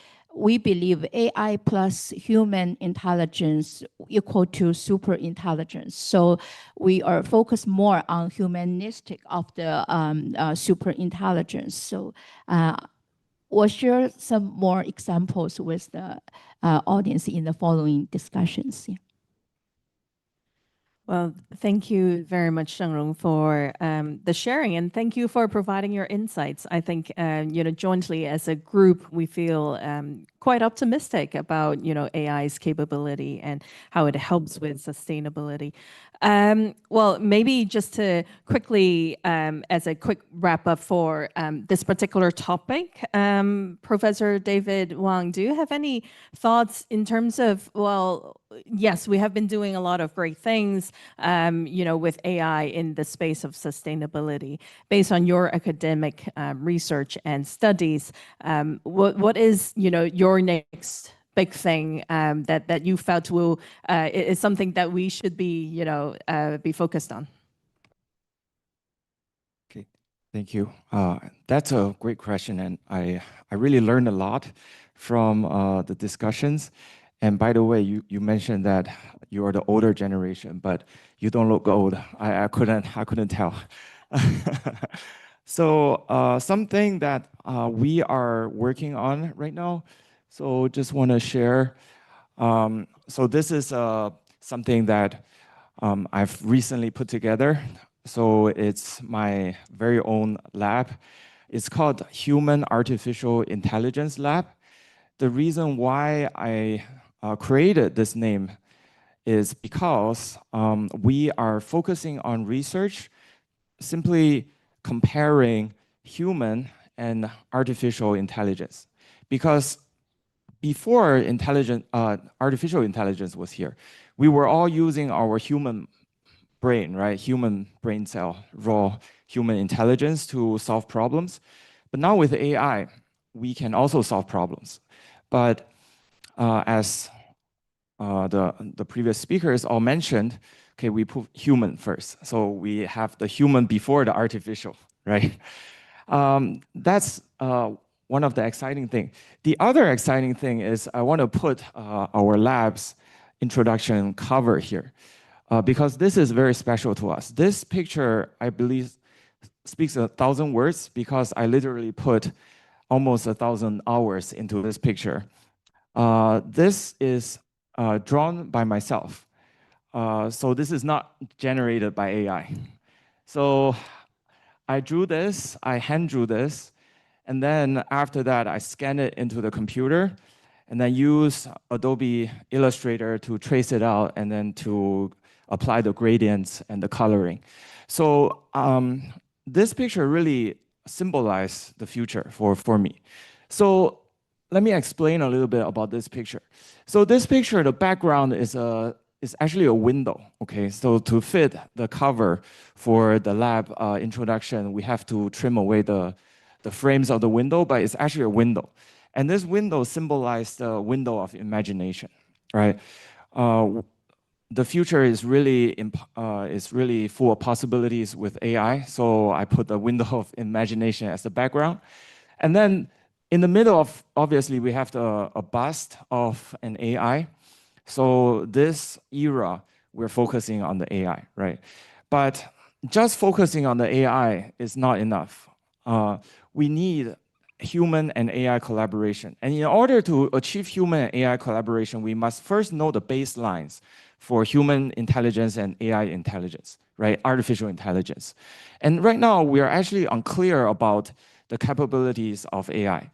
believe AI plus human intelligence equal to super intelligence. So we are focused more on humanistic of the super intelligence. So we'll share some more examples with the audience in the following discussions. Yeah. Well, thank you very much, Shengrong, for the sharing, and thank you for providing your insights. I think, jointly as a group, we feel quite optimistic about, AI's capability and how it helps with sustainability. Well, maybe just to quickly, as a quick wrap up for this particular topic, Professor David Huang, do you have any thoughts in terms of, well, yes, we have been doing a lot of great things, with AI in the space of sustainability. Based on your academic research and studies, what is, your next big thing that you felt will is something that we should be focused on? Okay, thank you. That's a great question, and I really learned a lot from the discussions. And by the way, you mentioned that you are the older generation, but you don't look old. I couldn't tell. So something that we are working on right now. So just want to share. So this is something that I've recently put together. So it's my very own lab. It's called Human Artificial Intelligence Lab. The reason why I created this name is because we are focusing on research, simply comparing human and artificial intelligence. Because before artificial intelligence was here, we were all using our human brain, right? Human brain cell, raw human intelligence to solve problems. But now with AI, we can also solve problems. But as the previous speakers all mentioned, okay, we put human first. So we have the human before the artificial, right? That's one of the exciting things. The other exciting thing is I want to put our lab's introduction cover here because this is very special to us. This picture, I believe, speaks 1,000 words because I literally put almost 1,000 hours into this picture. This is drawn by myself. So this is not generated by AI. So I drew this, I hand drew this, and then after that, I scan it into the computer and then use Adobe Illustrator to trace it out and then to apply the gradients and the coloring. So this picture really symbolized the future for me. So let me explain a little bit about this picture. So this picture, the background is actually a window, okay? So to fit the cover for the lab introduction, we have to trim away the frames of the window, but it's actually a window. And this window symbolized the window of imagination, right? The future is really full of possibilities with AI. So I put the window of imagination as the background. And then in the middle of, obviously, we have a bust of an AI. So this era, we're focusing on the AI, right? But just focusing on the AI is not enough. We need human and AI collaboration. And in order to achieve human and AI collaboration, we must first know the baselines for human intelligence and AI intelligence, right? Artificial intelligence. And right now, we are actually unclear about the capabilities of AI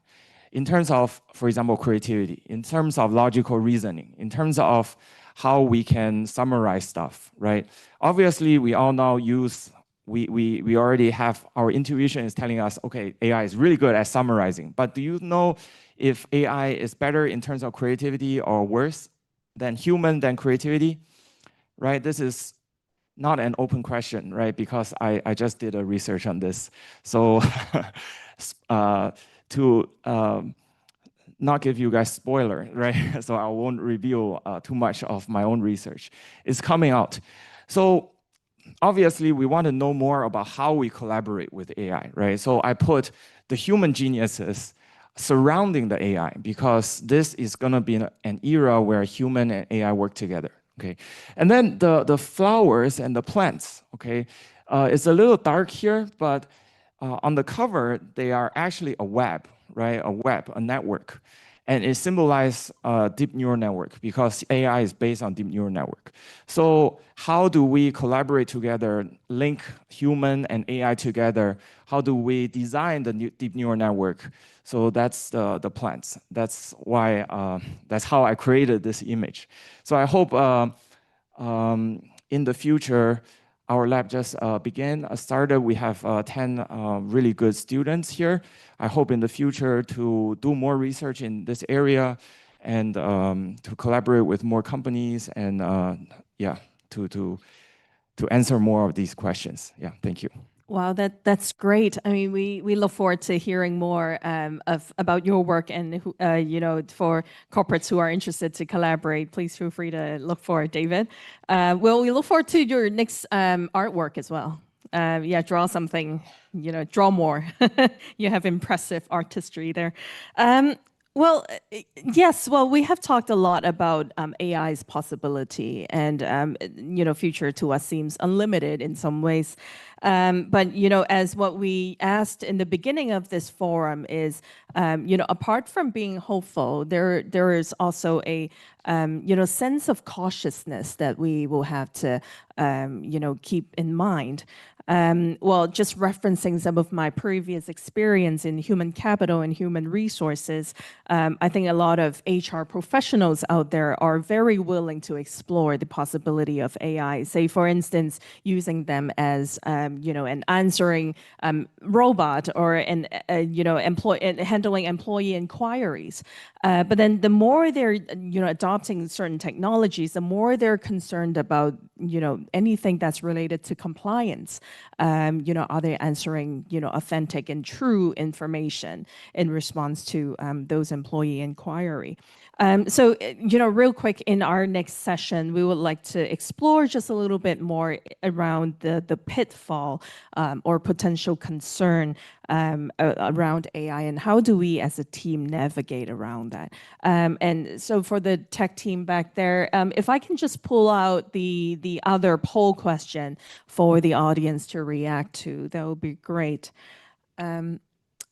in terms of, for example, creativity, in terms of logical reasoning, in terms of how we can summarize stuff, right? Obviously, we all now we already have, our intuition is telling us, okay, AI is really good at summarizing. But do you know if AI is better in terms of creativity or worse than human than creativity, right? This is not an open question, right? Because I just did a research on this. So to not give you guys spoiler, right? So I won't reveal too much of my own research. It's coming out. So obviously, we want to know more about how we collaborate with AI, right? So I put the human geniuses surrounding the AI because this is going to be an era where human and AI work together, okay? And then the flowers and the plants, okay? It's a little dark here, but on the cover, they are actually a web, right? A web, a network. and it symbolizes deep neural network because AI is based on deep neural network. So how do we collaborate together, link human and AI together? How do we design the deep neural network? So that's the plans. That's why, that's how I created this image. So I hope in the future, our lab just started. We have 10 really good students here. I hope in the future to do more research in this area and to collaborate with more companies and yeah, to answer more of these questions. Yeah, thank you. Wow, that's great. I mean, we look forward to hearing more about your work, and for corporates who are interested to collaborate, please feel free to look for it, David. Well, we look forward to your next artwork as well. Yeah, draw something, draw more. You have impressive artistry there. Well, yes. Well, we have talked a lot about AI's possibility, and future to us seems unlimited in some ways. But as what we asked in the beginning of this forum is, apart from being hopeful, there is also a sense of cautiousness that we will have to keep in mind. Well, just referencing some of my previous experience in human capital and human resources, I think a lot of HR professionals out there are very willing to explore the possibility of AI. Say, for instance, using them as an answering robot or an handling employee inquiries. But then the more they're adopting certain technologies, the more they're concerned about anything that's related to compliance. Are they answering authentic and true information in response to those employee inquiry? So real quick, in our next session, we would like to explore just a little bit more around the pitfall or potential concern around AI, and how do we as a team navigate around that. And so for the tech team back there, if I can just pull out the other poll question for the audience to react to, that would be great.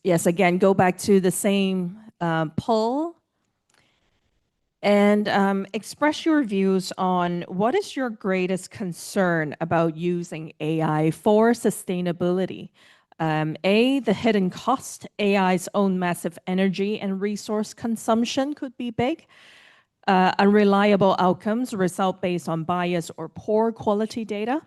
Yes, again, go back to the same poll and express your views on what is your greatest concern about using AI for sustainability. A, the hidden cost. AI's own massive energy and resource consumption could be big. Unreliable outcomes result based on bias or poor quality data.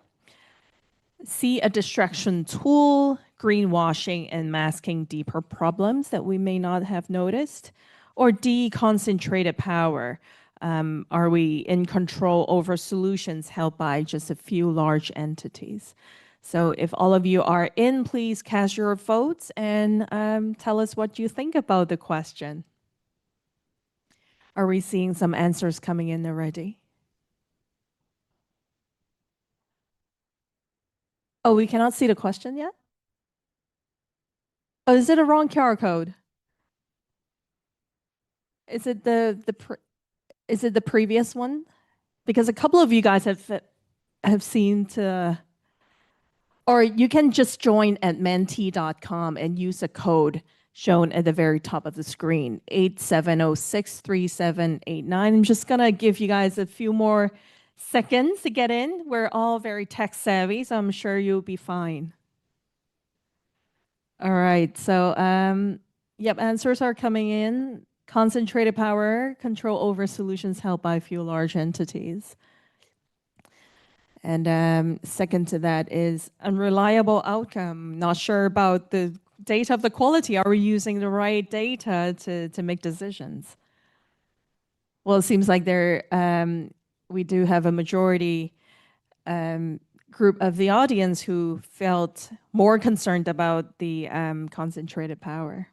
C, a distraction tool, greenwashing and masking deeper problems that we may not have noticed. Or D, concentrated power. Are we in control over solutions held by just a few large entities? So if all of you are in, please cast your votes and tell us what you think about the question. Are we seeing some answers coming in already? Oh, we cannot see the question yet? Oh, is it a wrong QR code? Is it is it the previous one? Because a couple of you guys have seen to, or you can just join at menti.com and use a code shown at the very top of the screen, 87063789. I'm just gonna give you guys a few more seconds to get in. We're all very tech savvy, so I'm sure you'll be fine. All right, so yep, answers are coming in. Concentrated power, control over solutions held by a few large entities. And second to that is unreliable outcome. Not sure about the data of the quality. Are we using the right data to make decisions? Well, it seems like we do have a majority group of the audience who felt more concerned about the concentrated power.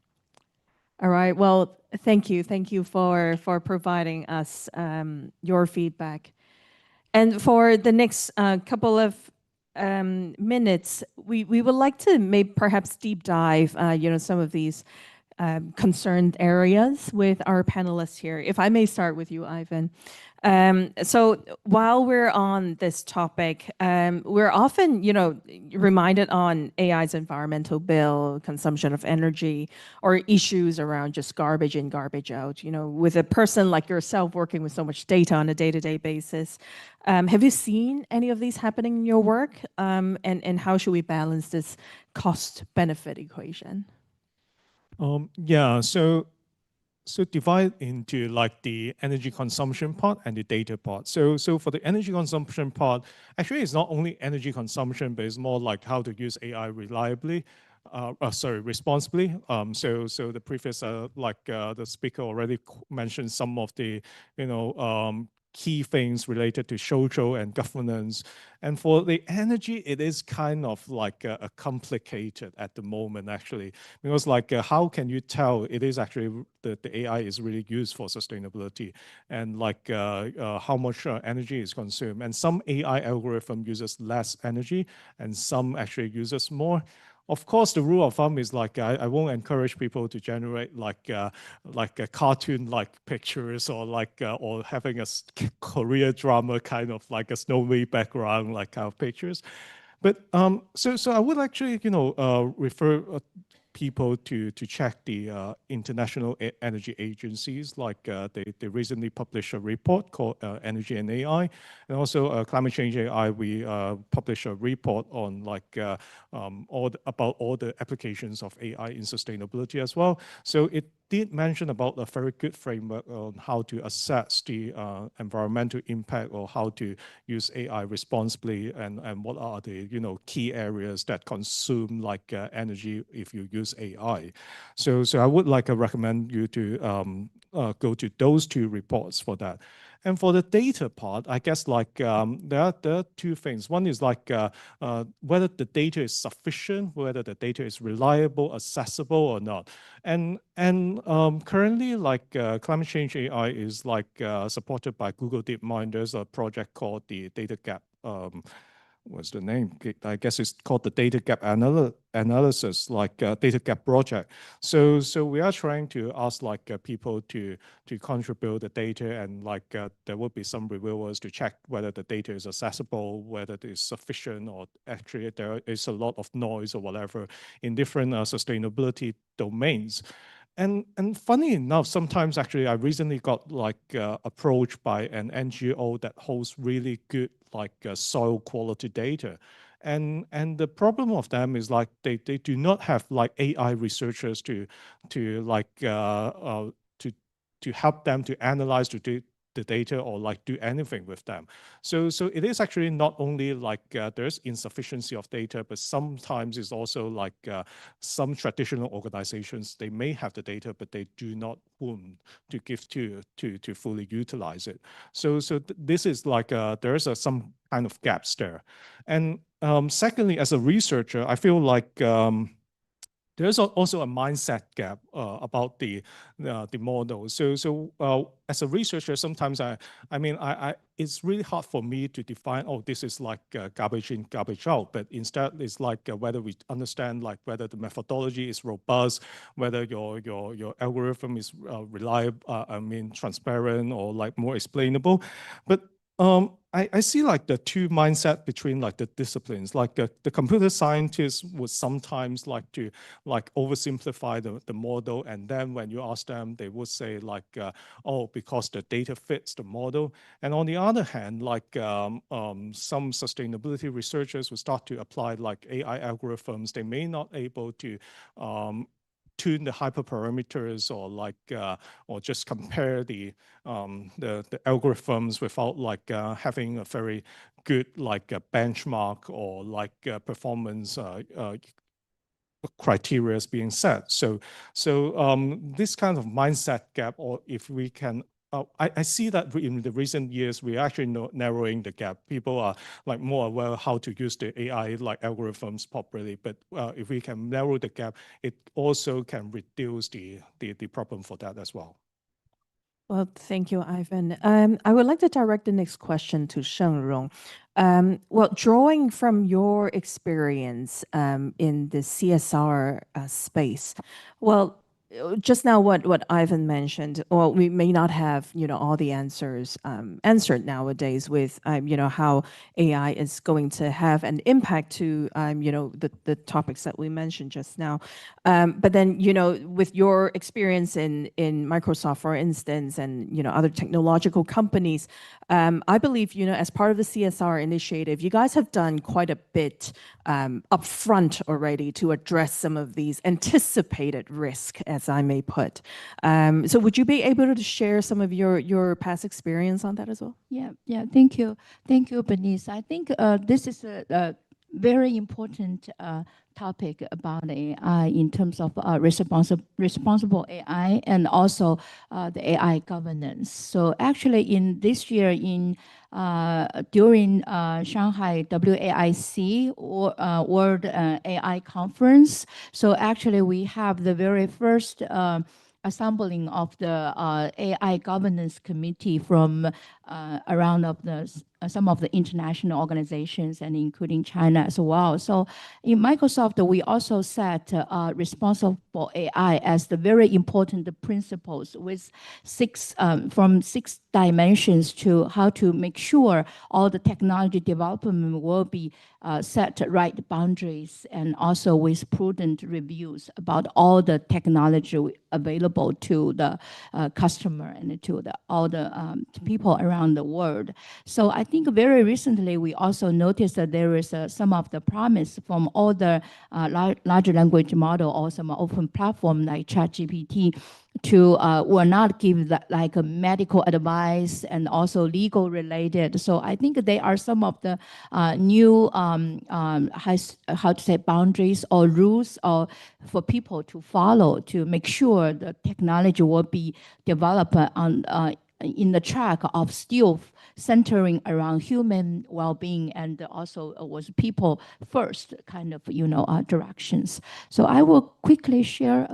All right, well, thank you. Thank you for providing us your feedback. And for the next couple of minutes, we would like to maybe perhaps deep dive, some of these concerned areas with our panelists here. If I may start with you, Ivan. So while we're on this topic, we're often, reminded on AI's environmental bill, consumption of energy, or issues around just garbage in, garbage out. With a person like yourself working with so much data on a day-to-day basis, have you seen any of these happening in your work? And how should we balance this cost-benefit equation? Yeah, so divide into like the energy consumption part and the data part. So for the energy consumption part, actually it's not only energy consumption, but it's more like how to use AI reliably. Responsibly. So the previous, the speaker already mentioned some of the, key things related to social and governance. And for the energy, it is kind of like complicated at the moment, actually, because how can you tell it is actually the AI is really used for sustainability, and how much energy is consumed. And some AI algorithm uses less energy and some actually uses more. Of course, the rule of thumb is I won't encourage people to generate a cartoon-like pictures or having a Korea drama kind of like a snowy background kind of pictures. But so I would actually refer people to check the international energy agencies. They recently published a report called Energy and AI, and also Climate Change AI. We published a report on about all the applications of AI in sustainability as well. So it did mention about a very good framework on how to assess the environmental impact, or how to use AI responsibly, and what are the key areas that consume energy if you use AI. So I would recommend you to go to those two reports for that. And for the data part, I guess there are two things. One is whether the data is sufficient, whether the data is reliable, accessible or not. And currently, Climate Change AI is supported by Google DeepMind. There's a project called the Data Gap. What's the name? I guess it's called the Data Gap Analysis, Data Gap Project. So we are trying to ask people to contribute the data, and there will be some reviewers to check whether the data is accessible, whether it is sufficient, or actually there is a lot of noise or whatever in different sustainability domains. And funny enough, sometimes actually I recently got approached by an NGO that holds really good soil quality data. And the problem of them is they do not have AI researchers to help them to analyze the data, or do anything with them. So it is actually not only there's insufficiency of data, but sometimes it's also some traditional organizations, they may have the data, but they do not want to give to fully utilize it. So this is there's some kind of gaps there. And secondly, as a researcher, I feel there's also a mindset gap about the model. So as a researcher, sometimes it's really hard for me to define, oh, this is garbage in, garbage out. But instead, it's whether we understand whether the methodology is robust, whether your algorithm is reliable, transparent, or more explainable. But I see the two mindset between the disciplines. The computer scientists would sometimes to oversimplify the model, and then when you ask them, they would say oh, because the data fits the model. And on the other hand, some sustainability researchers will start to apply AI algorithms. They may not able to tune the hyperparameters, or just compare the algorithms without having a very good a benchmark or performance criteria is being set. So this kind of mindset gap, or if we can, I see that in the recent years, we're actually narrowing the gap. People are more aware how to use the AI algorithms properly. But if we can narrow the gap, it also can reduce the problem for that as well. Well, thank you, Ivan. I would like to direct the next question to Shengrong. Well, drawing from your experience in the CSR space, well, just now what Ivan mentioned, or we may not have, all the answers answered nowadays with, how AI is going to have an impact to, the topics that we mentioned just now. But then, with your experience in Microsoft, for instance, and, other technological companies, I believe, as part of the CSR initiative, you guys have done quite a bit upfront already to address some of these anticipated risk, as I may put. So would you be able to share some of your past experience on that as well? Yeah, thank you. Thank you, Bernice. I think this is a very important topic about AI in terms of responsible AI and also the AI governance. So actually in this year during Shanghai WAIC or World AI Conference, so actually we have the very first assembling of the AI governance committee from around of some of the international organizations and including China as well. So in Microsoft, we also set responsible AI as the very important principles with from six dimensions to how to make sure all the technology development will be set right boundaries and also with prudent reviews about all the technology available to the customer and to all the people around the world. So I think very recently we also noticed that there is some of the promise from all the large language model or some open platform like ChatGPT to will not give that like a medical advice and also legal related. So I think they are some of the new how to say boundaries or rules or for people to follow to make sure the technology will be developed on in the track of still centering around human well-being and also was people first kind of directions. So I will quickly share.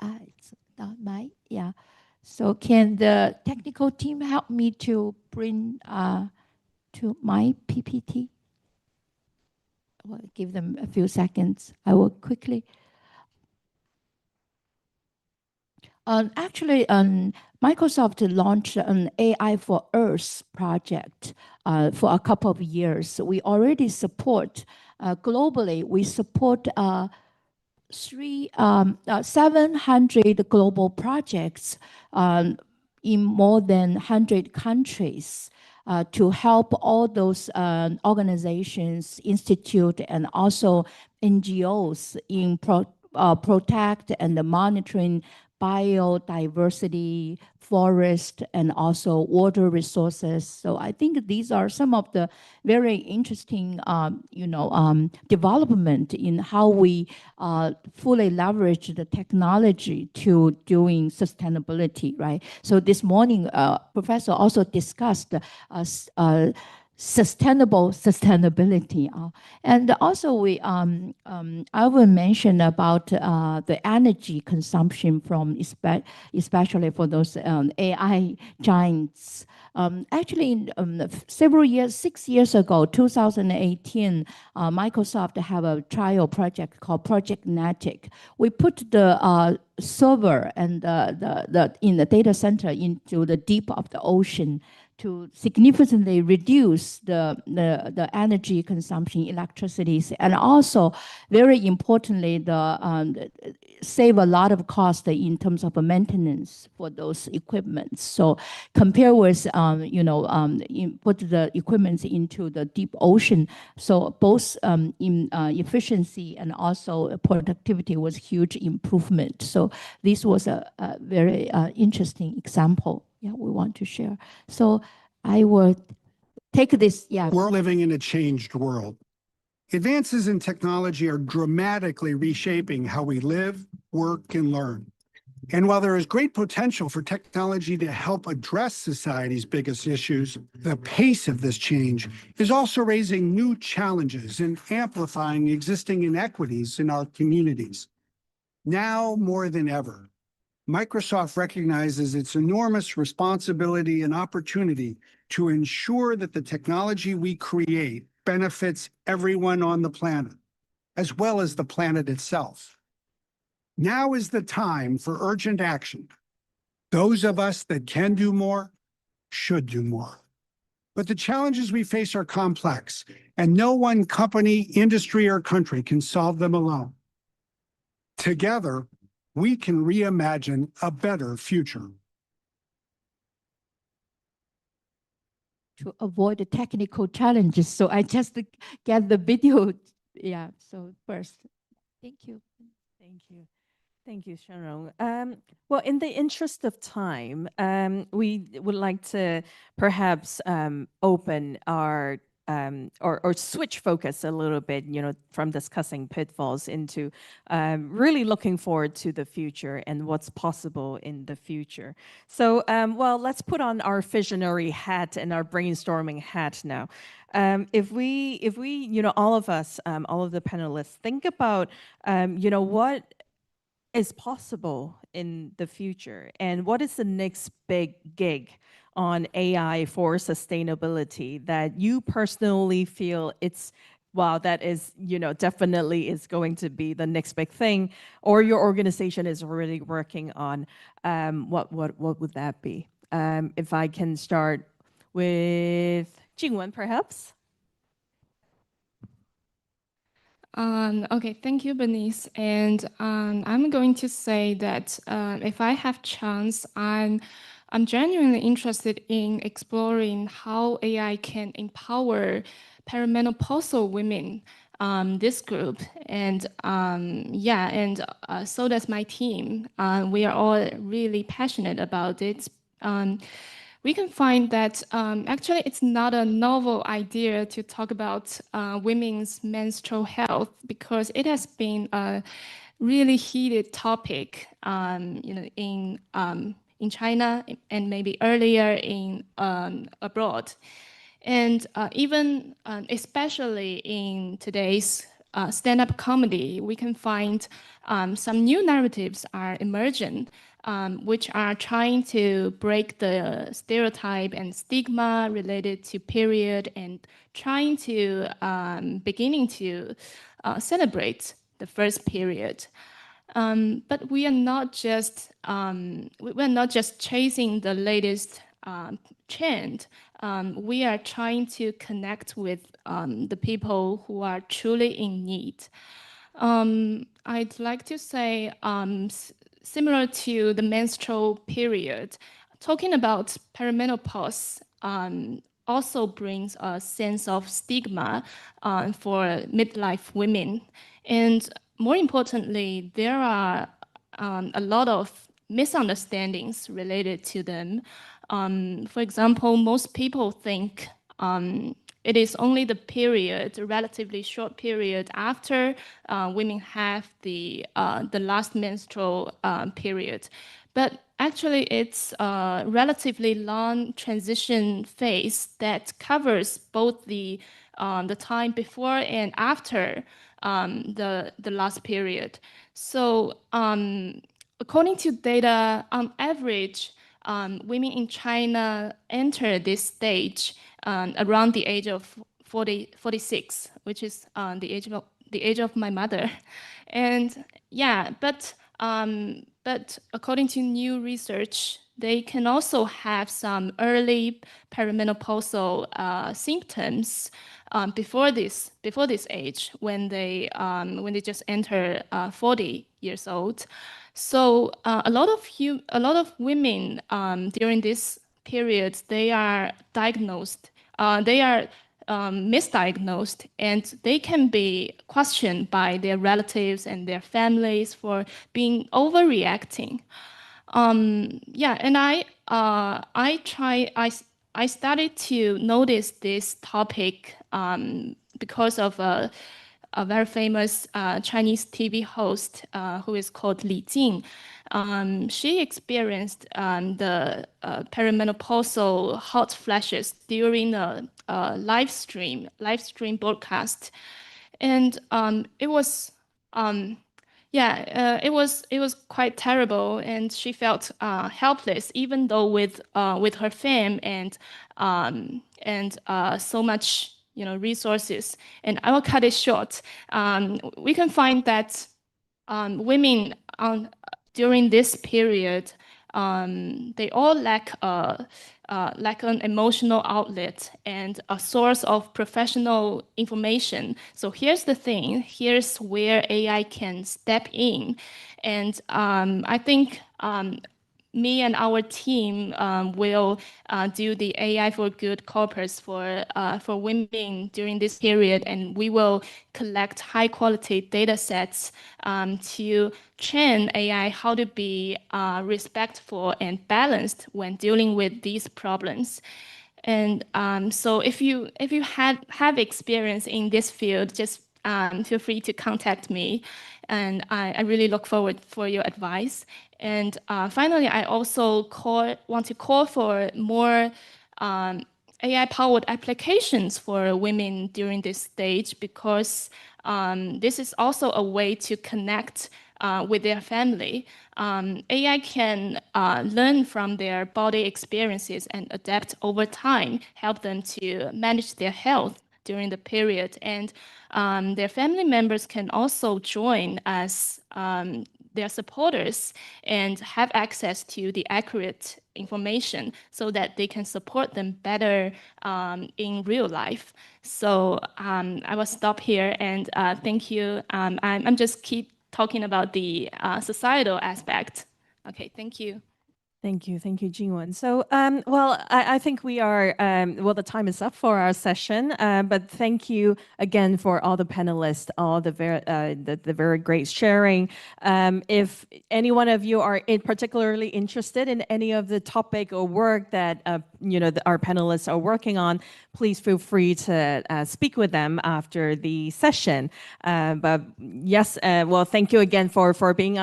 It's not my So can the technical team help me to bring to my PPT? I will give them a few seconds. I will quickly. Actually, Microsoft launched an AI for Earth project for a couple of years. We already support globally. We support 700 global projects in more than 100 countries to help all those organizations, institute, and also NGOs in protect and monitoring biodiversity, forest, and also water resources. So I think these are some of the very interesting, development in how we fully leverage the technology to doing sustainability, right? So this morning, Professor also discussed sustainability. And also I will mention about the energy consumption from especially for those AI giants. Actually, several years, 6 years ago, 2018, Microsoft have a trial project called Project Natic. We put the server and in the data center into the deep of the ocean to significantly reduce the energy consumption, electricity, and also, very importantly, save a lot of cost in terms of maintenance for those equipments. So compare with, put the equipments into the deep ocean. So both in efficiency and also productivity was huge improvement. So this was a very interesting example. We want to share. So I will take this. We're living in a changed world. Advances in technology are dramatically reshaping how we live, work, and learn. And while there is great potential for technology to help address society's biggest issues, the pace of this change is also raising new challenges and amplifying existing inequities in our communities. Now more than ever, Microsoft recognizes its enormous responsibility and opportunity to ensure that the technology we create benefits everyone on the planet, as well as the planet itself. Now is the time for urgent action. Those of us that can do more should do more. But the challenges we face are complex, and no one company, industry, or country can solve them alone. Together, we can reimagine a better future. To avoid the technical challenges, so I just get the video. Yeah, so first, thank you. Thank you. Thank you, Sharon. Well, in the interest of time, we would like to perhaps open our or switch focus a little bit, from discussing pitfalls into really looking forward to the future and what's possible in the future. So, well, let's put on our visionary hat and our brainstorming hat now. If we, all of us, all of the panelists, think about, what is possible in the future and what is the next big gig on AI for sustainability that you personally feel it's wow, that is, definitely is going to be the next big thing, or your organization is already working on, what would that be? If I can start with Jingwen, perhaps. Okay, thank you, Bernice. And I'm going to say that if I have chance, I'm genuinely interested in exploring how AI can empower perimenopausal women, this group. And yeah, and so does my team. We are all really passionate about it. We can find that actually it's not a novel idea to talk about women's menstrual health because it has been a really heated topic, in China and maybe earlier in abroad. And even especially in today's stand-up comedy, we can find some new narratives are emerging, which are trying to break the stereotype and stigma related to period and trying to beginning to celebrate the first period. But we are not just chasing the latest trend. We are trying to connect with the people who are truly in need. I'd like to say, similar to the menstrual period, talking about perimenopause also brings a sense of stigma for midlife women. And more importantly, there are a lot of misunderstandings related to them. For example, most people think it is only the period, a relatively short period after women have the last menstrual period. But actually, it's a relatively long transition phase that covers both the time before and after the last period. So according to data, on average, women in China enter this stage around the age of 46, which is the age of my mother. And yeah, but according to new research, they can also have some early perimenopausal symptoms before this age when they just enter 40 years old. So a lot of women during this period, they are diagnosed, they are misdiagnosed, and they can be questioned by their relatives and their families for being overreacting. Yeah, and I started to notice this topic because of a very famous Chinese TV host who is called Li Jing. She experienced the perimenopausal hot flashes during a live stream broadcast, and it was it was quite terrible, and she felt helpless, even though with her fame and so much resources. And I will cut it short. We can find that women during this period, they all lack an emotional outlet and a source of professional information. So here's the thing, here's where AI can step in. And I think me and our team will do the AI for Good corpus for women during this period, and we will collect high quality data sets to train AI how to be respectful and balanced when dealing with these problems. And so if you have experience in this field, just feel free to contact me. And I really look forward for your advice. And finally, I also want to call for more AI-powered applications for women during this stage, because this is also a way to connect with their family. AI can learn from their body experiences and adapt over time, help them to manage their health during the period. And their family members can also join as their supporters and have access to the accurate information so that they can support them better in real life. So I will stop here, and thank you. I'm just keep talking about the societal aspect. Okay, thank you. Thank you, Jingwen. So, well, I think we are, well, the time is up for our session, but thank you again for all the panelists, all the very great sharing. If any one of you are particularly interested in any of the topic or work that, our panelists are working on, please feel free to speak with them after the session. But yes, well, thank you again for being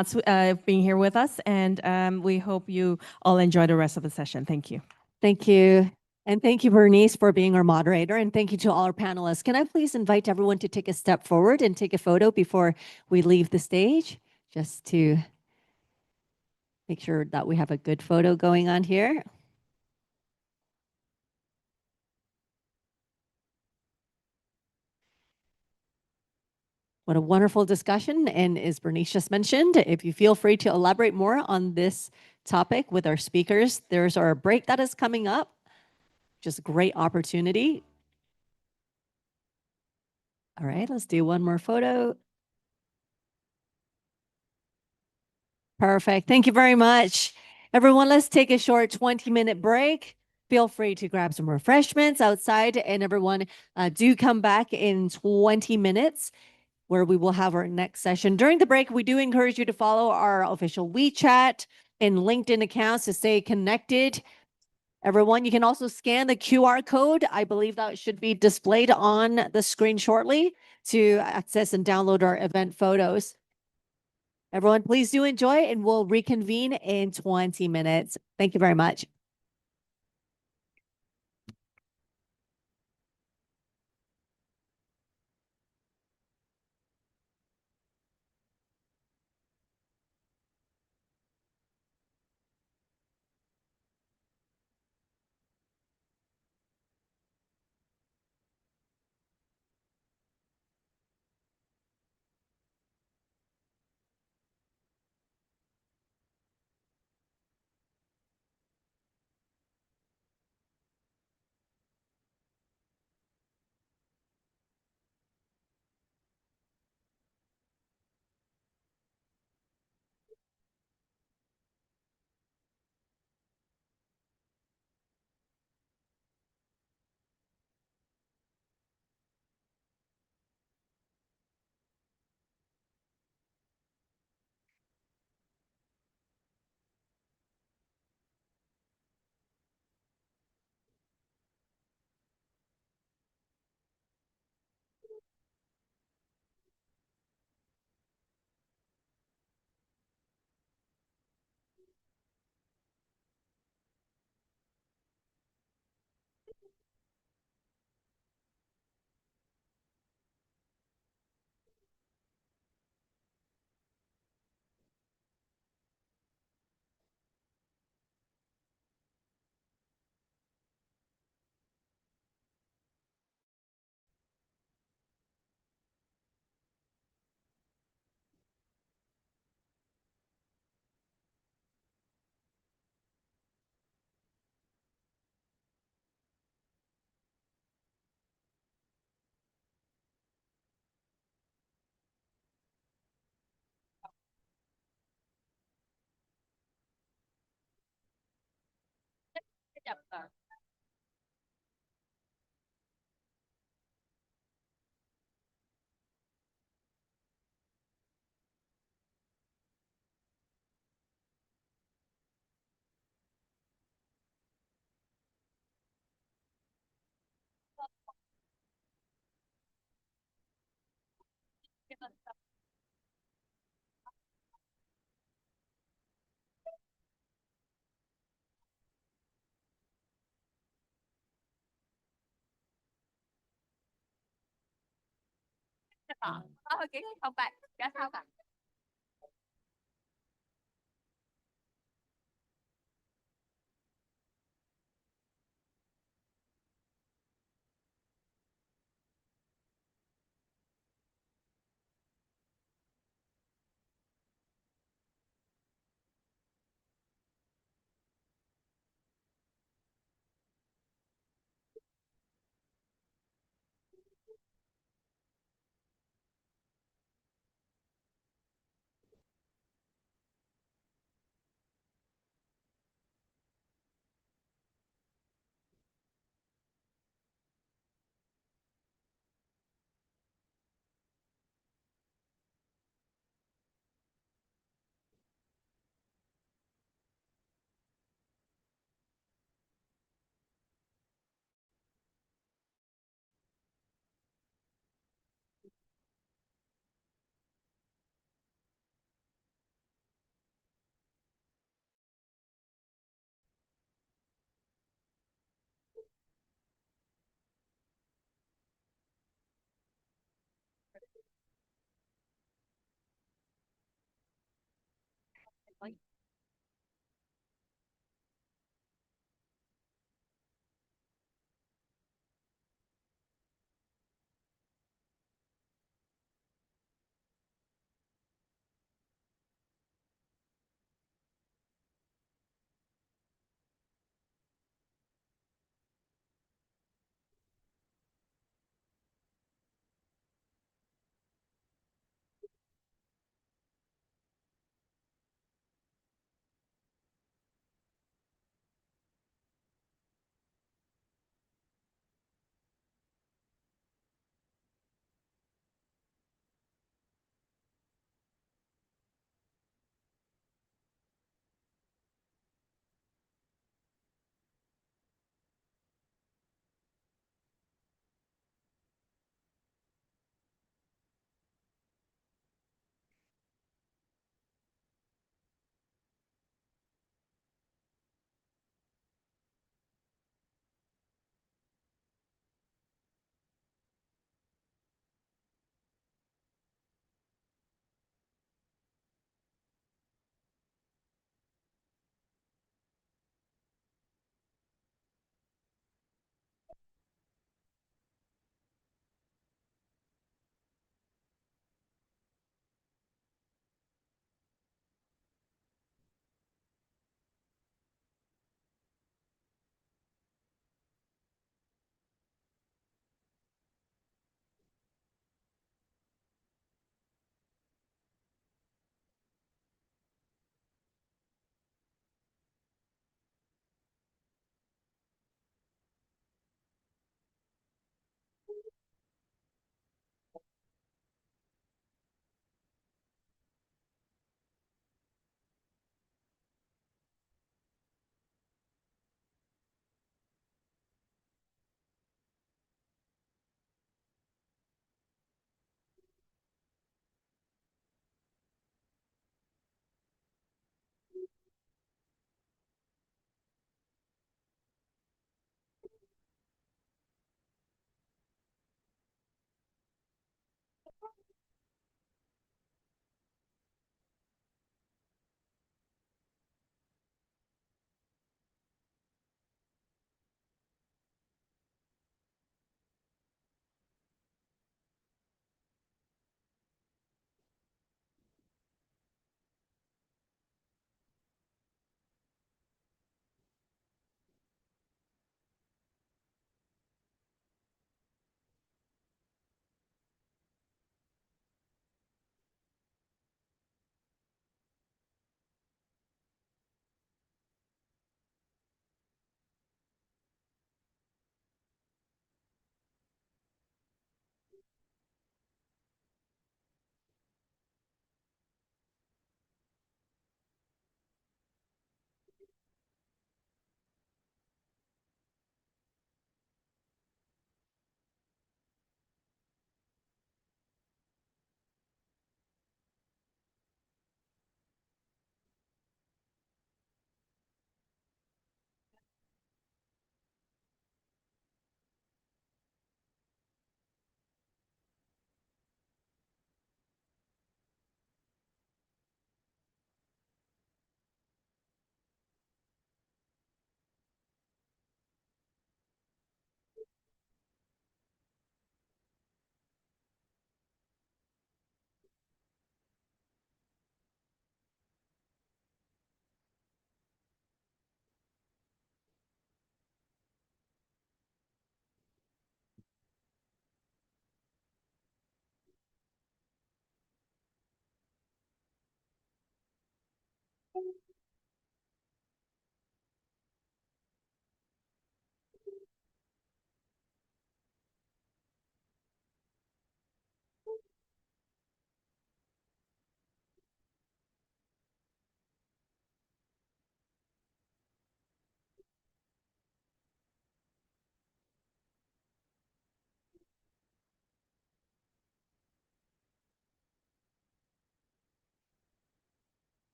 here with us, and we hope you all enjoy the rest of the session. Thank you. Thank you. And thank you, Bernice, for being our moderator. And thank you to all our panelists. Can I please invite everyone to take a step forward and take a photo before we leave the stage, just to make sure that we have a good photo going on here. What a wonderful discussion. And as Bernice just mentioned, if you feel free to elaborate more on this topic with our speakers, there's our break that is coming up. Just a great opportunity. All right, let's do one more photo. Perfect. Thank you very much. Everyone, let's take a short 20-minute break. Feel free to grab some refreshments outside, and everyone do come back in 20 minutes where we will have our next session. During the break, we do encourage you to follow our official WeChat and LinkedIn accounts to stay connected. Everyone, you can also scan the QR code. I believe that should be displayed on the screen shortly to access and download our event photos. Everyone, please do enjoy, and we'll reconvene in 20 minutes. Thank you very much. Ok, không bạn, đã sao bạn?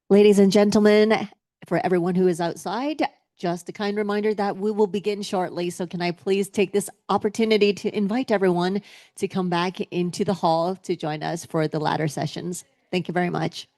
Ladies and gentlemen, for everyone who is outside, just a kind reminder that we will begin shortly. So can I please take this opportunity to invite everyone to come back into the hall to join us for the latter sessions. Thank you very much.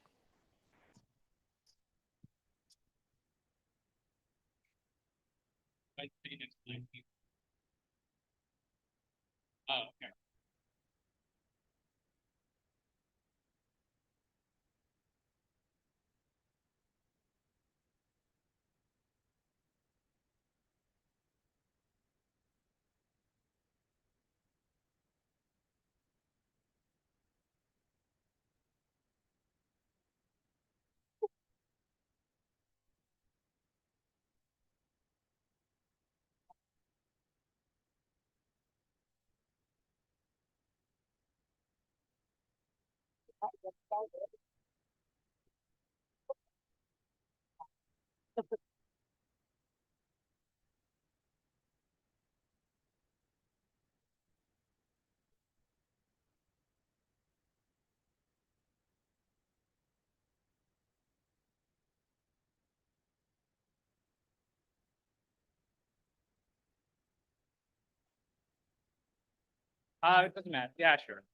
It doesn't matter. Yeah, sure.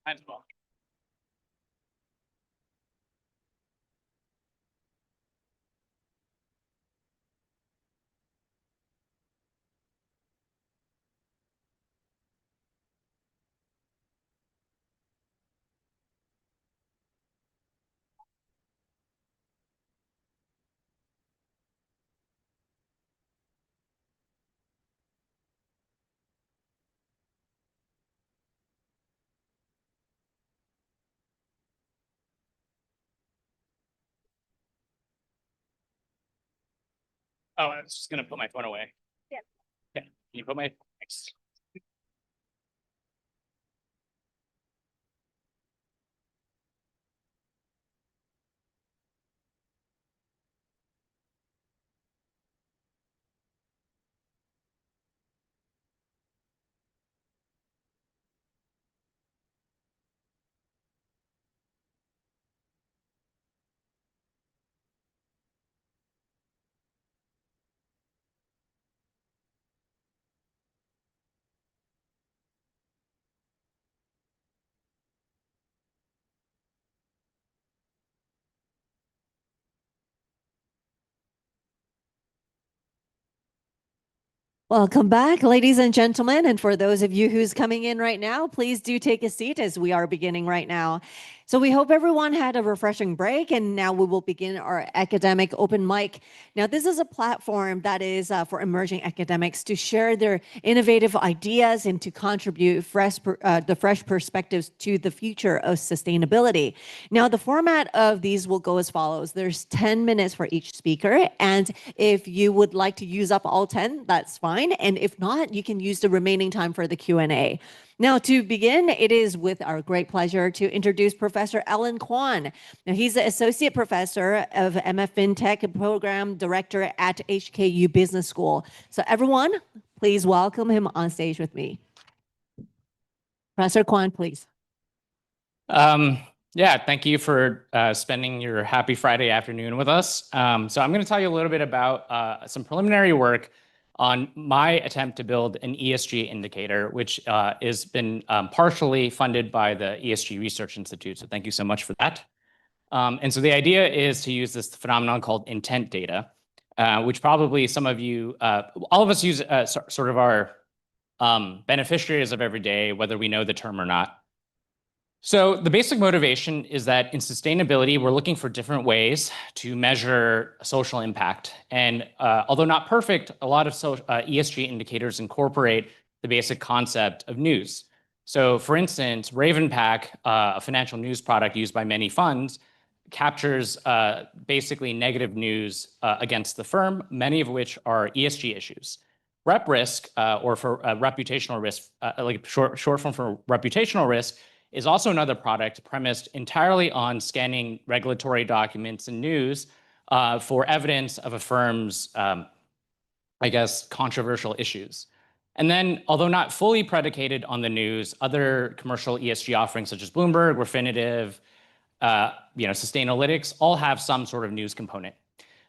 Might as well. Oh, I was just gonna put my phone away. Yeah. Yeah. put my thanks. Welcome back, ladies and gentlemen. And for those of you who's coming in right now, please do take a seat as we are beginning right now. So we hope everyone had a refreshing break, and now we will begin our academic open mic. Now, this is a platform that is for emerging academics to share their innovative ideas and to contribute the fresh perspectives to the future of sustainability. Now, the format of these will go as follows. There's 10 minutes for each speaker, and if you would like to use up all 10, that's fine. And if not, you can use the remaining time for the Q&A. Now, to begin, it is with our great pleasure to introduce Professor Alan Huang. Now, he's the Associate Professor of MF FinTech Program Director at HKU Business School. So everyone, please welcome him on stage with me. Professor Huang, please. Yeah, thank you for spending your happy Friday afternoon with us. So I'm going to tell you a little bit about some preliminary work on my attempt to build an ESG indicator, which has been partially funded by the ESG Research Institute. So thank you so much for that. And so the idea is to use this phenomenon called intent data, which probably some of you, all of us use sort of our beneficiaries of every day, whether we know the term or not. So the basic motivation is that in sustainability, we're looking for different ways to measure social impact. And although not perfect, a lot of ESG indicators incorporate the basic concept of news. So for instance, RavenPack, a financial news product used by many funds, captures basically negative news against the firm, many of which are ESG issues. Rep risk, or for reputational risk, like short form for reputational risk, is also another product premised entirely on scanning regulatory documents and news for evidence of a firm's, I guess, controversial issues. And then, although not fully predicated on the news, other commercial ESG offerings such as Bloomberg, Refinitiv, Sustainalytics, all have some sort of news component.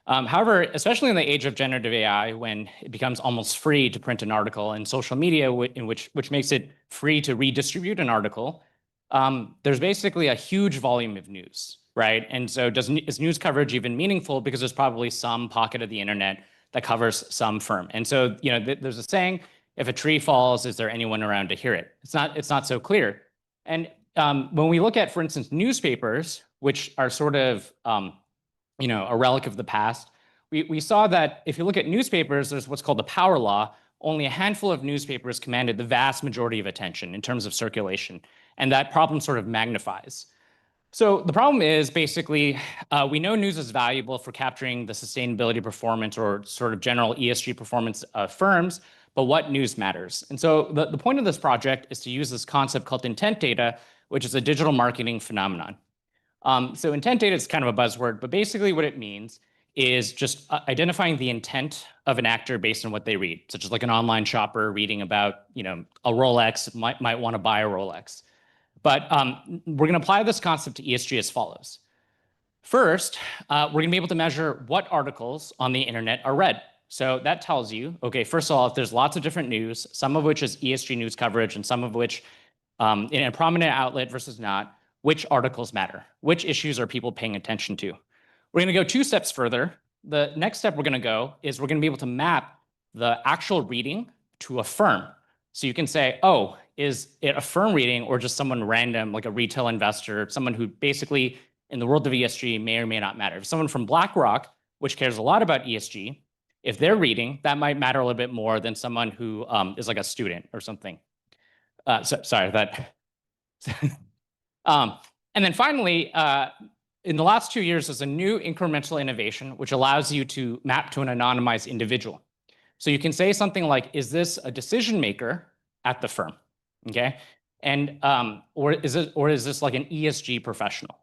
However, especially in the age of generative AI, when it becomes almost free to print an article, and social media, which makes it free to redistribute an article, there's basically a huge volume of news, right? And so is news coverage even meaningful? Because there's probably some pocket of the internet that covers some firm. And so, there's a saying, if a tree falls, is there anyone around to hear it? It's not so clear. And when we look at, for instance, newspapers, which are sort of, a relic of the past, we saw that if you look at newspapers, there's what's called the power law. Only a handful of newspapers commanded the vast majority of attention in terms of circulation. And that problem sort of magnifies. So the problem is basically, we know news is valuable for capturing the sustainability performance or sort of general ESG performance of firms, but what news matters? And so the point of this project is to use this concept called intent data, which is a digital marketing phenomenon. So intent data is kind of a buzzword, but basically what it means is just identifying the intent of an actor based on what they read, such as like an online shopper reading about, a Rolex, might want to buy a Rolex. But we're going to apply this concept to ESG as follows. First, we're going to be able to measure what articles on the internet are read. So that tells you, okay, first of all, if there's lots of different news, some of which is ESG news coverage and some of which in a prominent outlet versus not, which articles matter? Which issues are people paying attention to? We're going to go 2 steps further. The next step we're going to go is we're going to be able to map the actual reading to a firm. So you can say, oh, is it a firm reading or just someone random, like a retail investor, someone who basically in the world of ESG may or may not matter. If someone from BlackRock, which cares a lot about ESG, if they're reading, that might matter a little bit more than someone who is like a student or something. Sorry, that. And then finally, in the last 2 years, there's a new incremental innovation which allows you to map to an anonymized individual. So you can say something like, is this a decision maker at the firm? Okay. And or is this like an ESG professional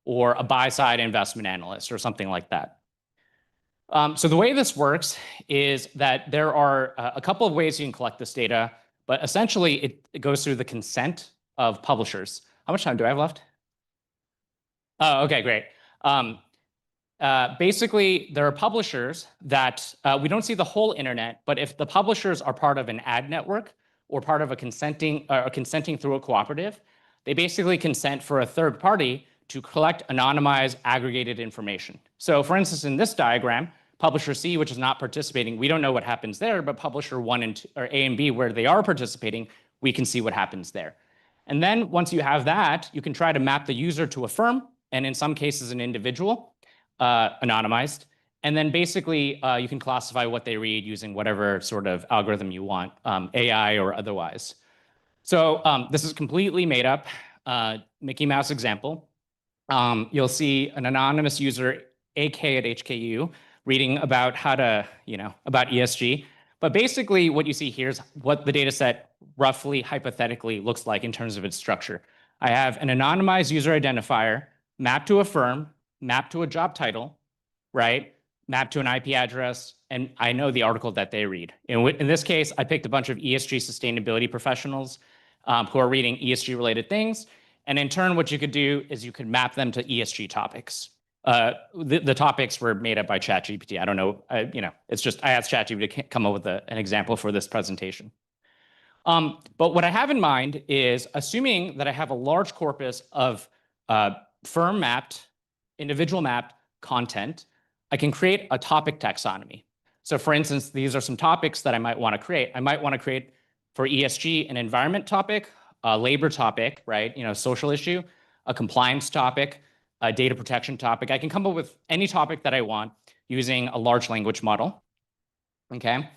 or a buy side investment analyst or something like that? So the way this works is that there are a couple of ways you can collect this data, but essentially it goes through the consent of publishers. How much time do I have left? Oh, okay, great. Basically, there are publishers that we don't see the whole internet, but if the publishers are part of an ad network or part of a consenting through a cooperative, they basically consent for a third party to collect anonymized aggregated information. So for instance, in this diagram, publisher C, which is not participating, we don't know what happens there, but publisher 1 and 2, or A and B, where they are participating, we can see what happens there. And then once you have that, you can try to map the user to a firm, and in some cases an individual, anonymized. And then basically you can classify what they read using whatever sort of algorithm you want, AI or otherwise. So this is completely made up, Mickey Mouse example. You'll see an anonymous user, AK at HKU, reading about how to, about ESG. But basically what you see here is what the data set roughly hypothetically looks like in terms of its structure. I have an anonymized user identifier mapped to a firm, mapped to a job title, right? Mapped to an IP address, and I know the article that they read. In this case, I picked a bunch of ESG sustainability professionals who are reading ESG related things. And in turn, what you could do is you could map them to ESG topics. The topics were made up by ChatGPT. I don't know, it's just, I asked ChatGPT to come up with an example for this presentation. But what I have in mind is assuming that I have a large corpus of firm mapped, individual mapped content, I can create a topic taxonomy. So for instance, these are some topics that I might want to create. I might want to create for ESG an environment topic, a labor topic, right? Social issue, a compliance topic, a data protection topic. I can come up with any topic that I want using a large language model. Okay.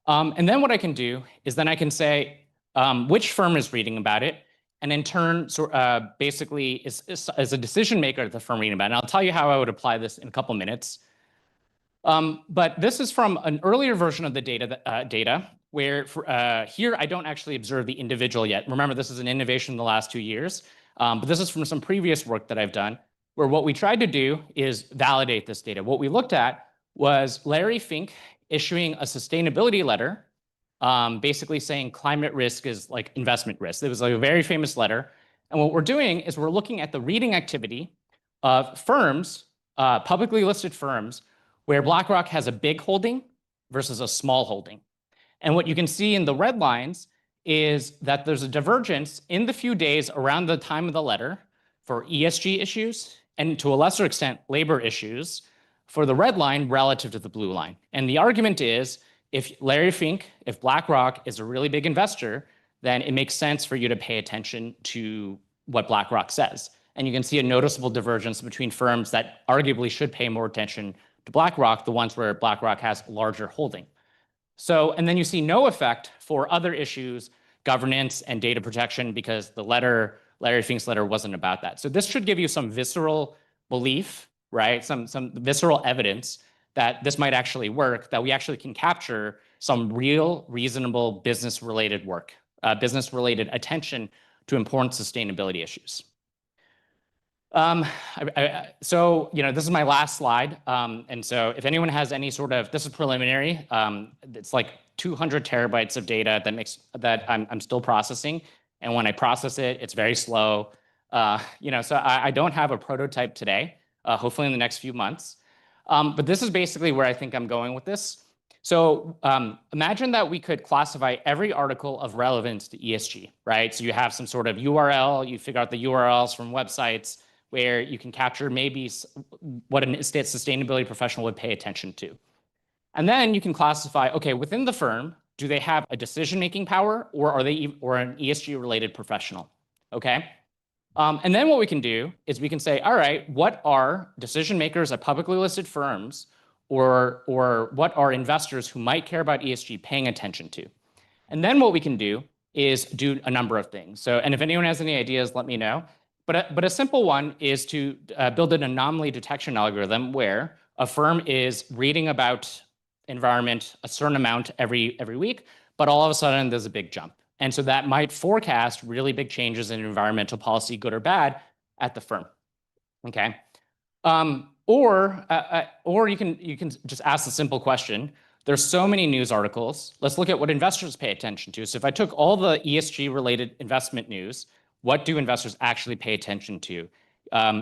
And then what I can do is then I can say which firm is reading about it, and in turn, basically is a decision maker at the firm reading about it. And I'll tell you how I would apply this in a couple minutes. But this is from an earlier version of the data where here I don't actually observe the individual yet. Remember, this is an innovation in the last 2 years. But this is from some previous work that I've done, where what we tried to do is validate this data. What we looked at was Larry Fink issuing a sustainability letter, basically saying climate risk is like investment risk. It was like a very famous letter. And what we're doing is we're looking at the reading activity of firms, publicly listed firms, where BlackRock has a big holding versus a small holding. And what you can see in the red lines is that there's a divergence in the few days around the time of the letter for ESG issues, and to a lesser extent, labor issues for the red line relative to the blue line. And the argument is, if Larry Fink, if BlackRock is a really big investor, then it makes sense for you to pay attention to what BlackRock says. And you can see a noticeable divergence between firms that arguably should pay more attention to BlackRock, the ones where BlackRock has larger holding. So, and then you see no effect for other issues, governance and data protection, because the letter, Larry Fink's letter, wasn't about that. So this should give you some visceral belief, right? Some visceral evidence that this might actually work, that we actually can capture some real, reasonable business-related work, business-related attention to important sustainability issues. So, this is my last slide. And so if anyone has any sort of, this is preliminary, it's like 200 terabytes of data that I'm still processing. And when I process it, it's very slow. So I don't have a prototype today, hopefully in the next few months. But this is basically where I think I'm going with this. So imagine that we could classify every article of relevance to ESG, right? So you have some sort of URL, you figure out the URLs from websites where you can capture maybe what a sustainability professional would pay attention to. And then you can classify, okay, within the firm, do they have a decision-making power, or are they an ESG-related professional? Okay. And then what we can do is we can say, all right, what are decision makers at publicly listed firms, or what are investors who might care about ESG paying attention to? And then what we can do is do a number of things. So, and if anyone has any ideas, let me know. But a simple one is to build an anomaly detection algorithm where a firm is reading about environment a certain amount every week, but all of a sudden there's a big jump. And so that might forecast really big changes in environmental policy, good or bad, at the firm. Okay. Or you can just ask the simple question. There's so many news articles. Let's look at what investors pay attention to. So if I took all the ESG related investment news, what do investors actually pay attention to?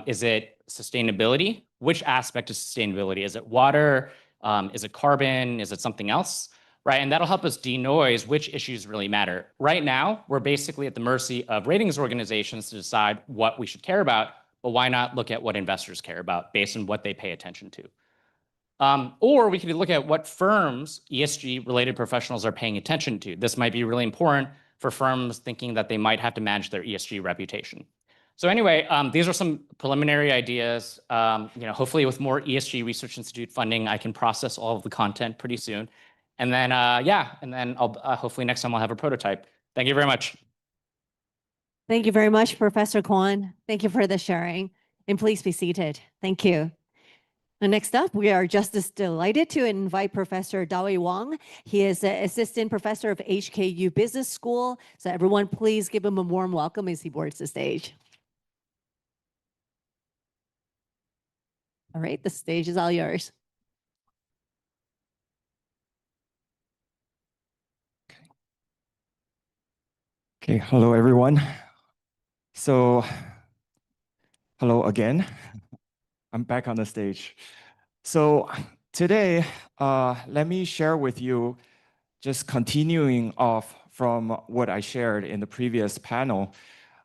Is it sustainability? Which aspect of sustainability? Is it water? Is it carbon? Is it something else? Right, and that'll help us denoise which issues really matter. Right now, we're basically at the mercy of ratings organizations to decide what we should care about, but why not look at what investors care about based on what they pay attention to? Or we could look at what firms, ESG-related professionals, are paying attention to. This might be really important for firms thinking that they might have to manage their ESG reputation. So anyway, these are some preliminary ideas. Hopefully with more ESG Research Institute funding, I can process all of the content pretty soon. And then, I'll hopefully next time I'll have a prototype. Thank you very much. Thank you very much, Professor Kwon. Thank you for the sharing. And please be seated. Thank you. And next up, we are just as delighted to invite Professor Dawei Huang. He is an assistant professor of HKU Business School. So everyone, please give him a warm welcome as he boards the stage. All right, the stage is all yours. Okay, hello everyone. So, hello again. I'm back on the stage. So today, let me share with you, just continuing off from what I shared in the previous panel,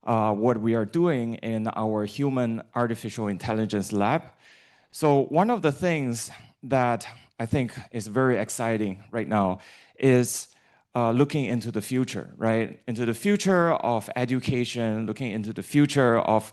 what we are doing in our Human Artificial Intelligence Lab. So one of the things that I think is very exciting right now is looking into the future, right? Into the future of education, looking into the future of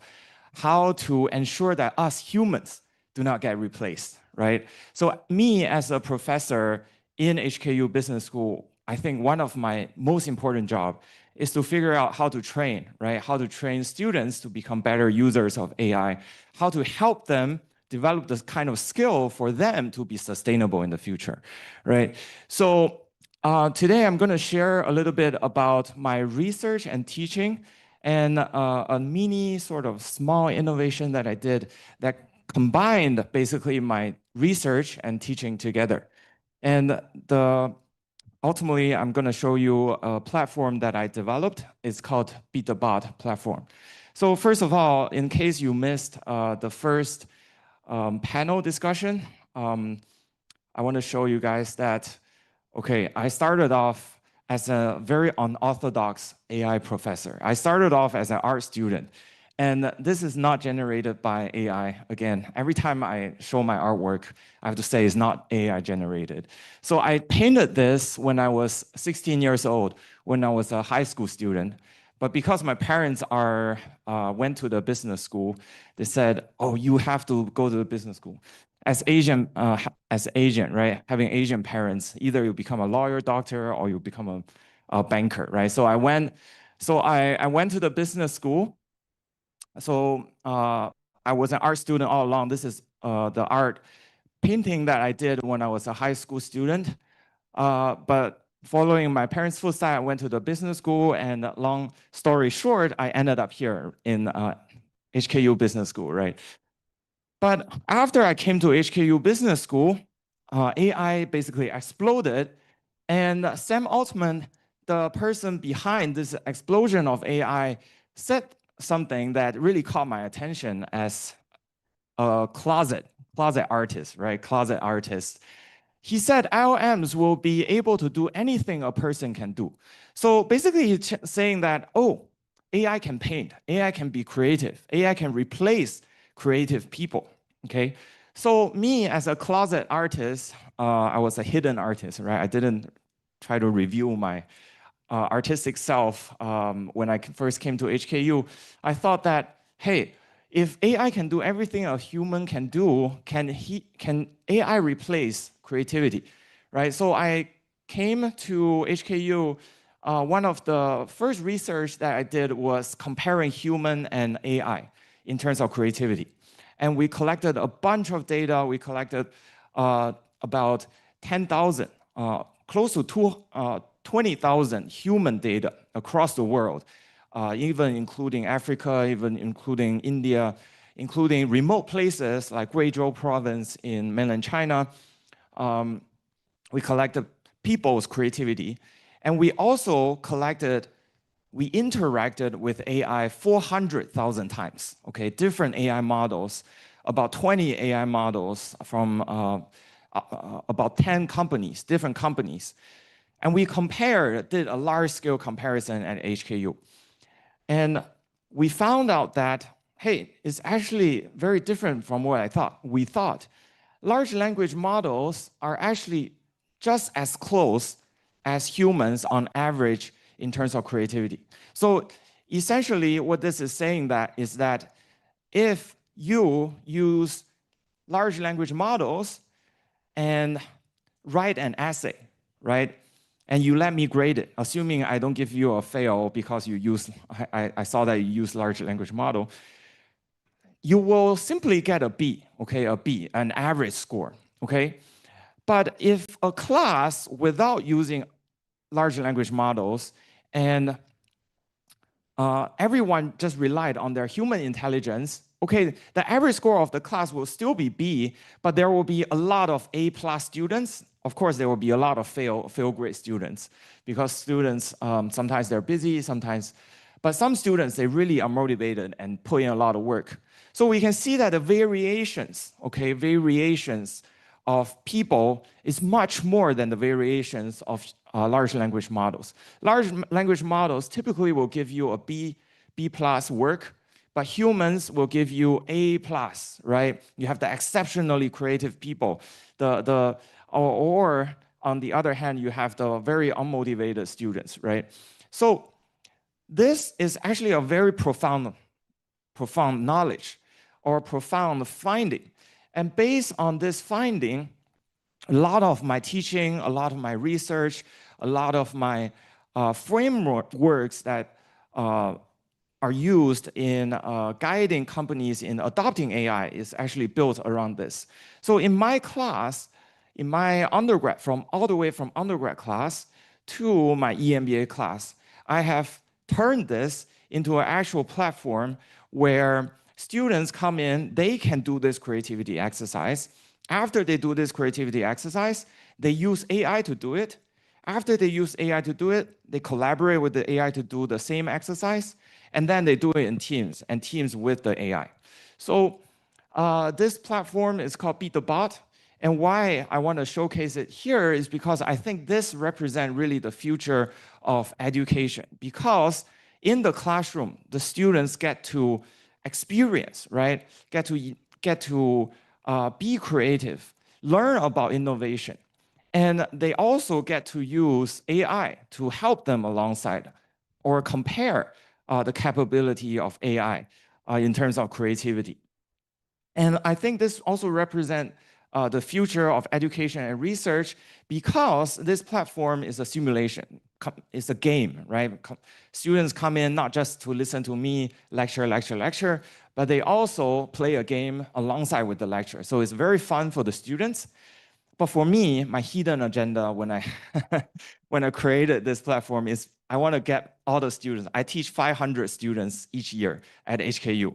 how to ensure that us humans do not get replaced, right? So me as a professor in HKU Business School, I think one of my most important job is to figure out how to train, right? How to train students to become better users of AI, how to help them develop this kind of skill for them to be sustainable in the future, right? So today I'm going to share a little bit about my research and teaching and a mini sort of small innovation that I did that combined basically my research and teaching together. And ultimately, I'm going to show you a platform that I developed. It's called Beat the Bot platform. So first of all, in case you missed the first panel discussion, I want to show you guys that, okay, I started off as a very unorthodox AI professor. I started off as an art student. And this is not generated by AI. Again, every time I show my artwork, I have to say it's not AI generated. So I painted this when I was 16 years old, when I was a high school student. But because my parents went to the business school, they said, oh, you have to go to the business school. As Asian, right? Having Asian parents, either you become a lawyer, doctor, or you become a banker, right? So I went to the business school. So I was an art student all along. This is the art painting that I did when I was a high school student. But following my parents' footsteps, I went to the business school. And long story short, I ended up here in HKU Business School, right? But after I came to HKU Business School, AI basically exploded. And Sam Altman, the person behind this explosion of AI, said something that really caught my attention as a closet artist, right? Closet artist. He said LLMs will be able to do anything a person can do. So basically he's saying that, oh, AI can paint, AI can be creative, AI can replace creative people, okay? So me as a closet artist, I was a hidden artist, right? I didn't try to reveal my artistic self when I first came to HKU. I thought that, hey, if AI can do everything a human can do, can AI replace creativity, right? So I came to HKU. One of the first research that I did was comparing human and AI in terms of creativity. And we collected a bunch of data. We collected about 10,000, close to 20,000 human data across the world, even including Africa, even including India, including remote places like Guizhou province in mainland China. We collected people's creativity, and we also we interacted with AI 400,000 times, okay? Different AI models, about 20 AI models from about 10 companies, different companies. And we did a large-scale comparison at HKU. And we found out that, hey, it's actually very different from what I thought. We thought large language models are actually just as close as humans on average in terms of creativity. So essentially what this is saying is that if you use large language models and write an essay, right? And you let me grade it, assuming I don't give you a fail because I saw that you use large language model, you will simply get a B, okay, a B, an average score, okay? But if a class without using large language models and everyone just relied on their human intelligence, okay, the average score of the class will still be B, but there will be a lot of A+ students. Of course, there will be a lot of fail grade students because students, sometimes they're busy, but some students, they really are motivated and put in a lot of work. So we can see that the variations of people is much more than the variations of large language models. Large language models typically will give you a B+ work, but humans will give you A+, right? You have the exceptionally creative people. Or on the other hand, you have the very unmotivated students, right? So this is actually a very profound knowledge or profound finding. And based on this finding, a lot of my teaching, a lot of my research, a lot of my frameworks that are used in guiding companies in adopting AI is actually built around this. So in my class, in my undergrad, all the way from undergrad class to my EMBA class, I have turned this into an actual platform where students come in, they can do this creativity exercise. After they do this creativity exercise, they use AI to do it. After they use AI to do it, they collaborate with the AI to do the same exercise, and then they do it in teams, and teams with the AI. So this platform is called Beat the Bot, and why I want to showcase it here is because I think this represents really the future of education, because in the classroom, the students get to experience, right? Get to be creative, learn about innovation. And they also get to use AI to help them alongside or compare the capability of AI in terms of creativity. And I think this also represents the future of education and research, because this platform is a simulation. It's a game, right? Students come in not just to listen to me lecture, but they also play a game alongside with the lecture. So it's very fun for the students. But for me, my hidden agenda when I created this platform is I want to get all the students. I teach 500 students each year at HKU.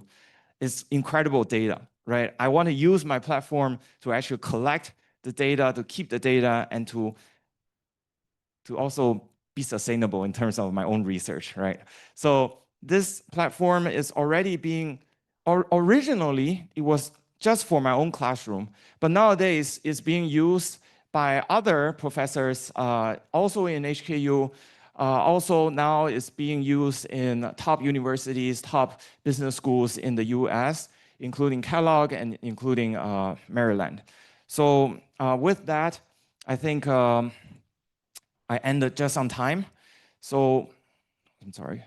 It's incredible data, right? I want to use my platform to actually collect the data, to keep the data, and to also be sustainable in terms of my own research, right? So this platform is already originally, it was just for my own classroom, but nowadays it's being used by other professors, also in HKU. Also now it's being used in top universities, top business schools in the US, including Kellogg and including Maryland. So with that, I think I ended just on time. So I'm sorry.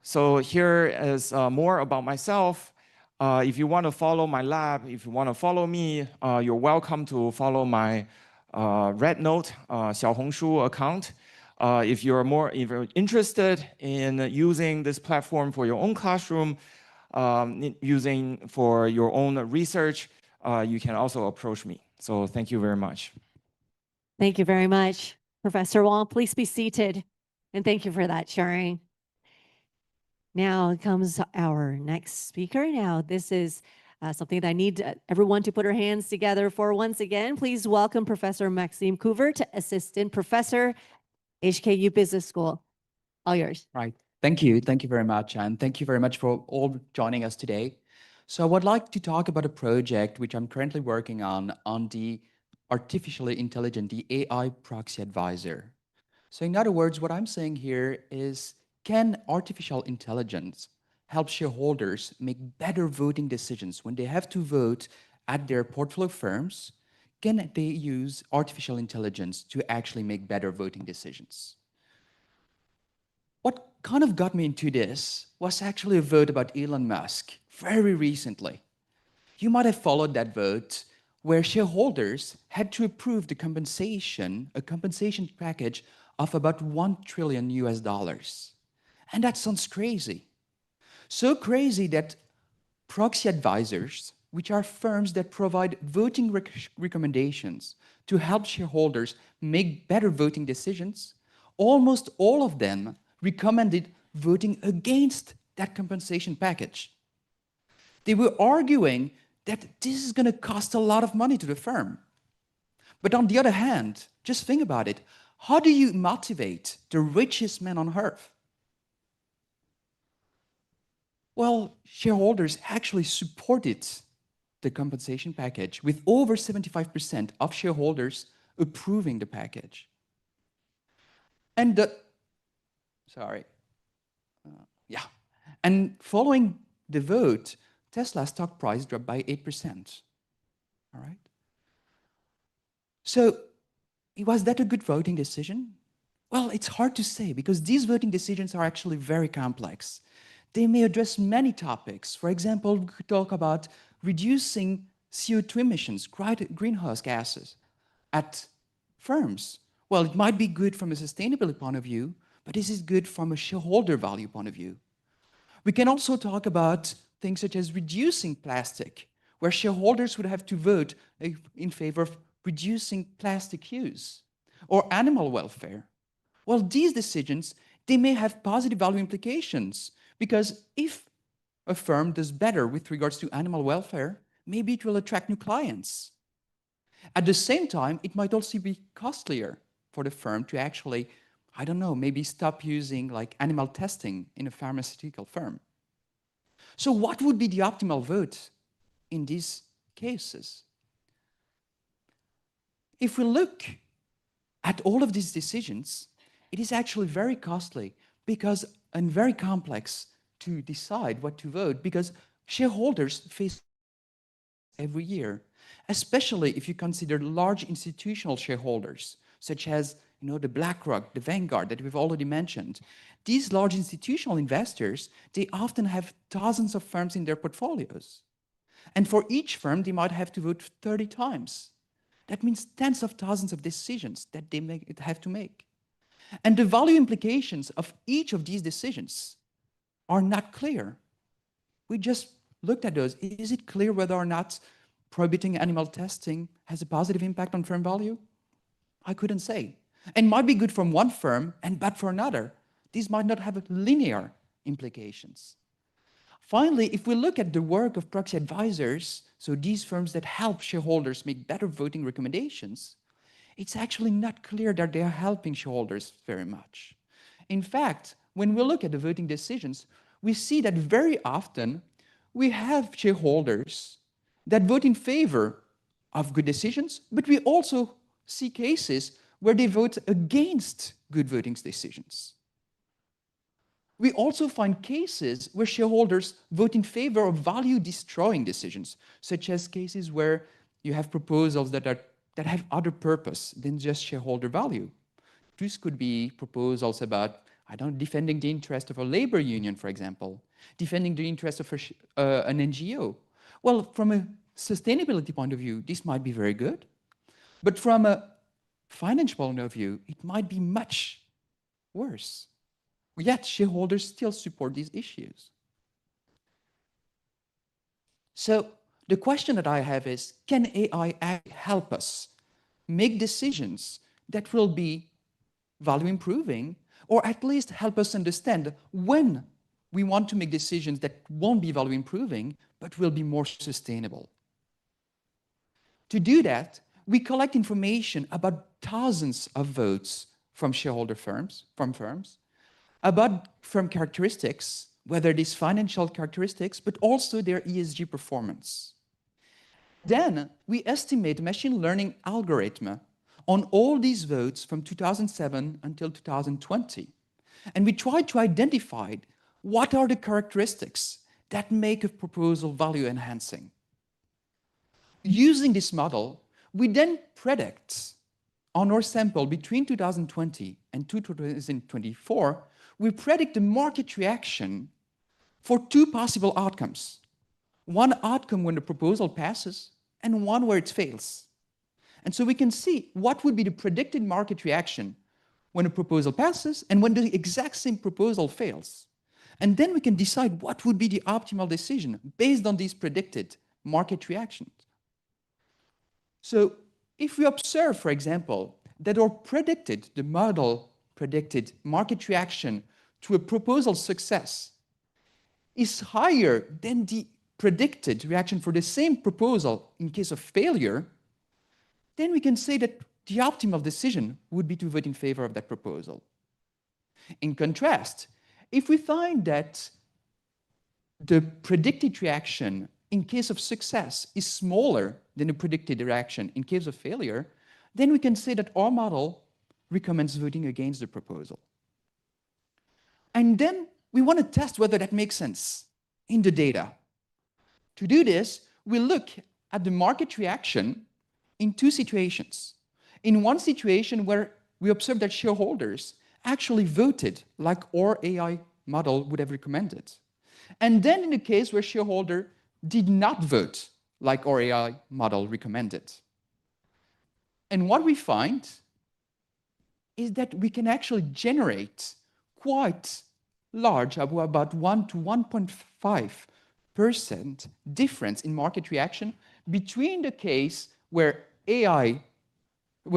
So here is more about myself. If you want to follow my lab, if you want to follow me, you're welcome to follow my Red Note Xiaohongshu account. If you're interested in using this platform for your own classroom, using for your own research, you can also approach me. So thank you very much. Thank you very much, Professor Huang. Please be seated. And thank you for that sharing. Now comes our next speaker. Now, this is something that I need everyone to put our hands together for once again. Please welcome Professor Maxime Couvert, Assistant Professor, HKU Business School. All yours. Right. Thank you. Thank you very much. And thank you very much for all joining us today. So I would like to talk about a project which I'm currently working on the artificially intelligent, the AI proxy advisor. So in other words, what I'm saying here is, can artificial intelligence help shareholders make better voting decisions when they have to vote at their portfolio firms? Can they use artificial intelligence to actually make better voting decisions? What kind of got me into this was actually a vote about Elon Musk very recently. You might have followed that vote where shareholders had to approve a compensation package of about $1 trillion US. And that sounds crazy. So crazy that proxy advisors, which are firms that provide voting recommendations to help shareholders make better voting decisions, almost all of them recommended voting against that compensation package. They were arguing that this is going to cost a lot of money to the firm. But on the other hand, just think about it. How do you motivate the richest man on earth? Well, shareholders actually supported the compensation package with over 75% of shareholders approving the package. And and following the vote, Tesla's stock price dropped by 8%. All right. So was that a good voting decision? Well, it's hard to say because these voting decisions are actually very complex. They may address many topics. For example, we could talk about reducing CO2 emissions, greenhouse gases at firms. Well, it might be good from a sustainability point of view, but this is good from a shareholder value point of view. We can also talk about things such as reducing plastic, where shareholders would have to vote in favor of reducing plastic use, or animal welfare. Well, these decisions, they may have positive value implications, because if a firm does better with regards to animal welfare, maybe it will attract new clients. At the same time, it might also be costlier for the firm to actually, I don't know, maybe stop using like animal testing in a pharmaceutical firm. So what would be the optimal vote in these cases? If we look at all of these decisions, it is actually very costly and very complex to decide what to vote, because shareholders face every year, especially if you consider large institutional shareholders, such as the BlackRock, the Vanguard that we've already mentioned. These large institutional investors, they often have thousands of firms in their portfolios. And for each firm, they might have to vote 30 times. That means tens of thousands of decisions that they have to make. And the value implications of each of these decisions are not clear. We just looked at those. Is it clear whether or not prohibiting animal testing has a positive impact on firm value? I couldn't say. And might be good from one firm and bad for another. These might not have linear implications. Finally, if we look at the work of proxy advisors, so these firms that help shareholders make better voting recommendations, it's actually not clear that they are helping shareholders very much. In fact, when we look at the voting decisions, we see that very often we have shareholders that vote in favor of good decisions, but we also see cases where they vote against good voting decisions. We also find cases where shareholders vote in favor of value-destroying decisions, such as cases where you have proposals that have other purpose than just shareholder value. This could be proposals about, defending the interest of a labor union, for example, defending the interest of an NGO. Well, from a sustainability point of view, this might be very good, but from a financial point of view, it might be much worse. Yet shareholders still support these issues. So the question that I have is, can AI help us make decisions that will be value improving, or at least help us understand when we want to make decisions that won't be value improving, but will be more sustainable. To do that, we collect information about thousands of votes from shareholder firms, about firm characteristics, whether it is financial characteristics, but also their ESG performance. Then we estimate a machine learning algorithm on all these votes from 2007 until 2020. And we try to identify what are the characteristics that make a proposal value enhancing. Using this model, we then predict on our sample between 2020 and 2024, we predict the market reaction for two possible outcomes. One outcome when the proposal passes and one where it fails. And so we can see what would be the predicted market reaction when a proposal passes and when the exact same proposal fails. And then we can decide what would be the optimal decision based on these predicted market reactions. So if we observe, for example, that the model predicted market reaction to a proposal success is higher than the predicted reaction for the same proposal in case of failure, then we can say that the optimal decision would be to vote in favor of that proposal. In contrast, if we find that the predicted reaction in case of success is smaller than the predicted reaction in case of failure, then we can say that our model recommends voting against the proposal. And then we want to test whether that makes sense in the data. To do this, we look at the market reaction in two situations. In one situation where we observed that shareholders actually voted like our AI model would have recommended. And then in the case where shareholder did not vote like our AI model recommended. And what we find is that we can actually generate quite large, about 1 to 1.5% difference in market reaction between the case where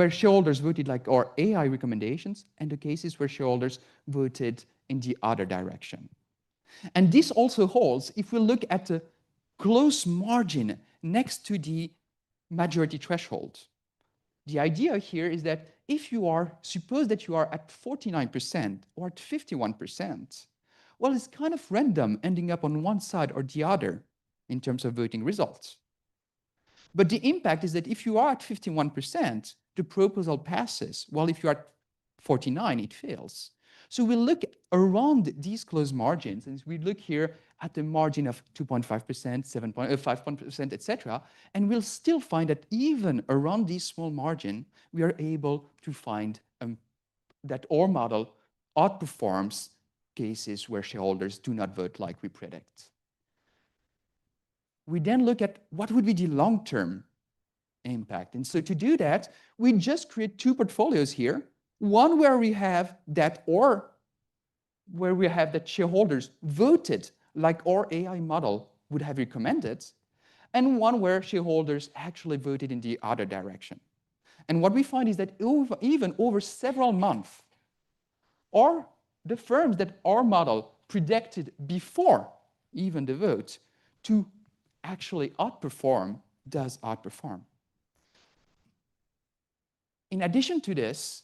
shareholders voted like our AI recommendations and the cases where shareholders voted in the other direction. And this also holds if we look at the close margin next to the majority threshold. The idea here is that if you are, suppose that you are at 49% or at 51%, well, it's kind of random ending up on one side or the other in terms of voting results. But the impact is that if you are at 51%, the proposal passes, while if you are at 49, it fails. So we look around these close margins, and we look here at the margin of 2.5%, 5%, etc., and we'll still find that even around this small margin, we are able to find that our model outperforms cases where shareholders do not vote like we predict. We then look at what would be the long-term impact. And so to do that, we just create two portfolios here. One where we have that shareholders voted like our AI model would have recommended, and one where shareholders actually voted in the other direction. And what we find is that even over several months, the firms that our model predicted before even the vote to actually outperform does outperform. In addition to this,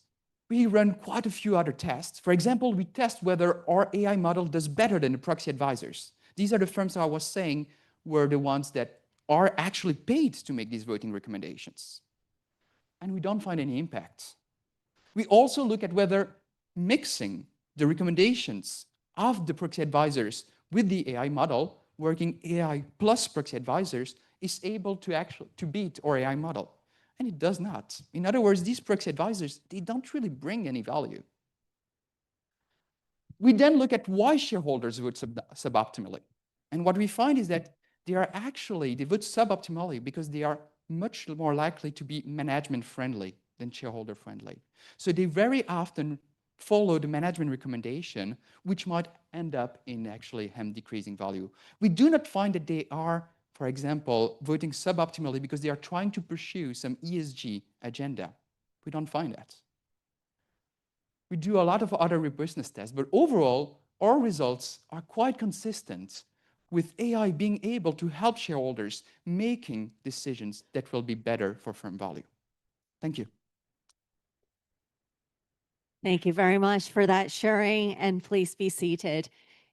we run quite a few other tests. For example, we test whether our AI model does better than the proxy advisors. These are the firms I was saying were the ones that are actually paid to make these voting recommendations. And we don't find any impact. We also look at whether mixing the recommendations of the proxy advisors with the AI model, working AI plus proxy advisors, is able to beat our AI model. And it does not. In other words, these proxy advisors, they don't really bring any value. We then look at why shareholders vote suboptimally. And what we find is that they vote suboptimally because they are much more likely to be management friendly than shareholder friendly. So they very often follow the management recommendation, which might end up in actually decreasing value. We do not find that they are, for example, voting suboptimally because they are trying to pursue some ESG agenda. We don't find that. We do a lot of other robustness tests, but overall, our results are quite consistent with AI being able to help shareholders making decisions that will be better for firm value. Thank you. Thank you very much for that sharing, and please be seated.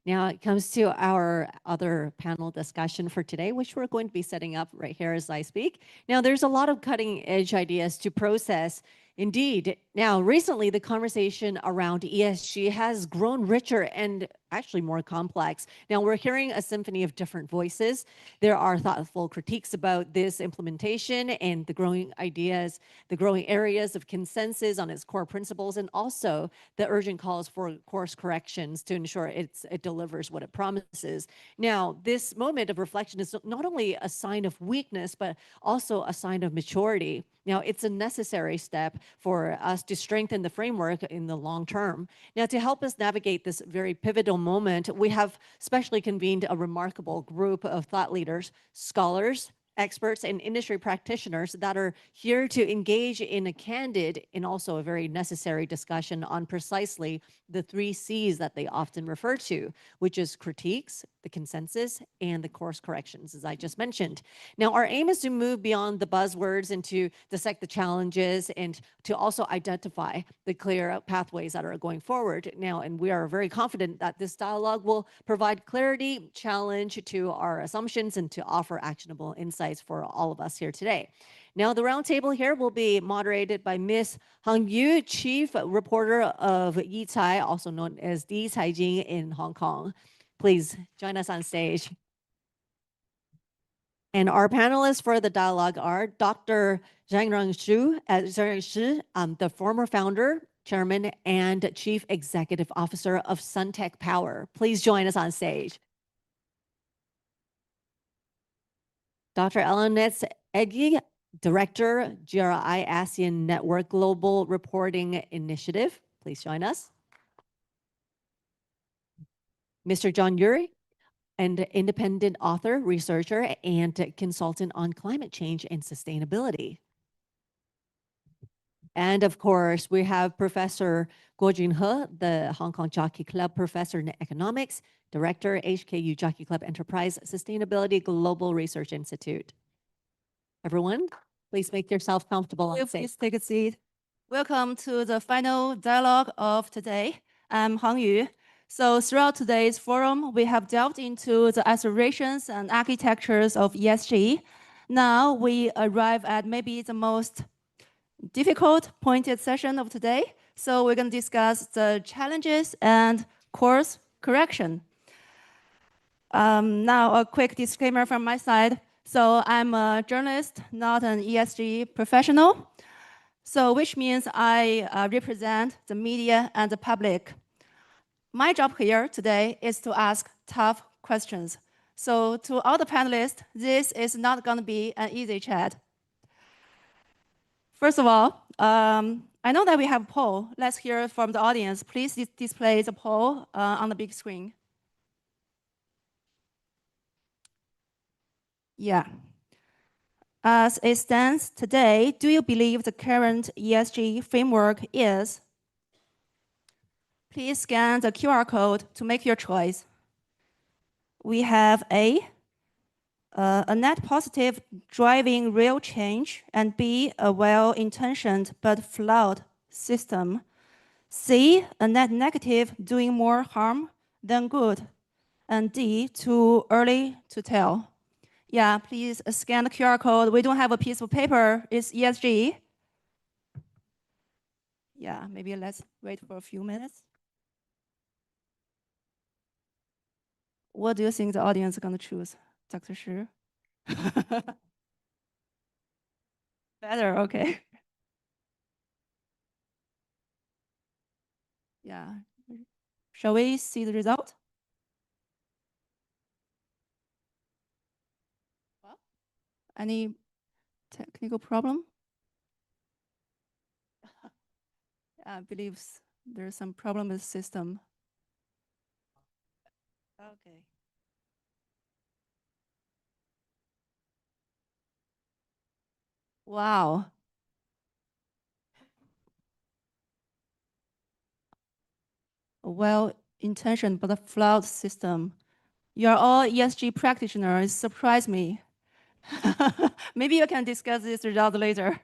Now it comes to our other panel discussion for today, which we're going to be setting up right here as I speak. Now, there's a lot of cutting edge ideas to process. Indeed. Now, recently, the conversation around ESG has grown richer and actually more complex. Now, we're hearing a symphony of different voices. There are thoughtful critiques about this implementation and the growing ideas, the growing areas of consensus on its core principles, and also the urgent calls for course corrections to ensure it delivers what it promises. Now, this moment of reflection is not only a sign of weakness, but also a sign of maturity. Now, it's a necessary step for us to strengthen the framework in the long term. Now, to help us navigate this very pivotal moment, we have specially convened a remarkable group of thought leaders, scholars, experts, and industry practitioners that are here to engage in a candid and also a very necessary discussion on precisely the 3 C's that they often refer to, which is critiques, the consensus, and the course corrections, as I just mentioned. Now, our aim is to move beyond the buzzwords and to dissect the challenges and to also identify the clear pathways that are going forward now. And we are very confident that this dialogue will provide clarity, challenge to our assumptions, and to offer actionable insights for all of us here today. Now, the roundtable here will be moderated by Ms. Huang Yu, Chief Reporter of Yicai, also known as Di Caijing in Hong Kong. Please join us on stage. And our panelists for the dialogue are Dr. Zhangrong Shi, the former founder, chairman, and chief executive officer of Suntech Power. Please join us on stage. Dr. Elonetz Egi, Director, GRI ASEAN Network Global Reporting Initiative. Please join us. Mr. John Yuri, an independent author, researcher, and consultant on climate change and sustainability. And of course, we have Professor Guo Junhe, the Hong Kong Jockey Club Professor in Economics, Director, HKU Jockey Club Enterprise Sustainability Global Research Institute. Everyone, please make yourself comfortable on stage. Please take a seat. Welcome to the final dialogue of today. I'm Huang Yu. So throughout today's forum, we have delved into the aspirations and architectures of ESG. Now we arrive at maybe the most difficult pointed session of today. So we're going to discuss the challenges and course correction. Now a quick disclaimer from my side. So I'm a journalist, not an ESG professional. So which means I represent the media and the public. My job here today is to ask tough questions. So to all the panelists, this is not going to be an easy chat. First of all, I know that we have a poll. Let's hear from the audience. Please display the poll on the big screen. Yeah. As it stands today, do you believe the current ESG framework is? Please scan the QR code to make your choice. We have A, net positive driving real change, and B, a well-intentioned but flawed system. C, a net negative doing more harm than good. And D, too early to tell. Yeah, please scan the QR code. We don't have a piece of paper. It's ESG. Yeah, maybe let's wait for a few minutes. What do you think the audience is going to choose, Dr. Shi? Better, okay. Yeah. Shall we see the result? Any technical problem? I believe there's some problem with the system. Okay. Wow. a well-intentioned but a flawed system. You're all ESG practitioners. Surprise me. Maybe you can discuss this result later.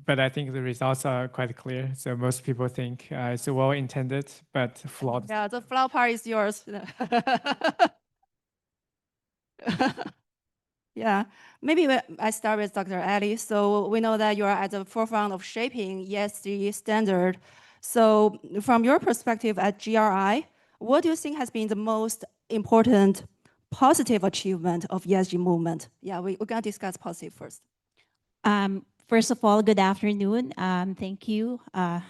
But I think the results are quite clear. So most people think it's well-intended but flawed. Yeah, the flawed part is yours. Yeah, maybe I start with Dr. Ali. So we know that you are at the forefront of shaping ESG standard. So from your perspective at GRI, what do you think has been the most important positive achievement of ESG movement? Yeah, we're gonna discuss positive first. First of all, good afternoon. Thank you. I've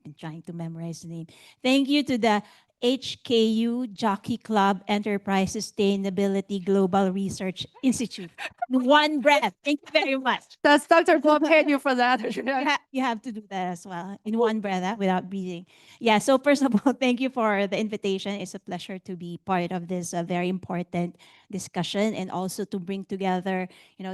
been trying to memorize the name. Thank you to the HKU Jockey Club Enterprise Sustainability Global Research Institute. In one breath. Thank you very much. Does Dr. Guo paid you for that? You have to do that as well in one breath without breathing. Yeah, so first of all, thank you for the invitation. It's a pleasure to be part of this very important discussion and also to bring together,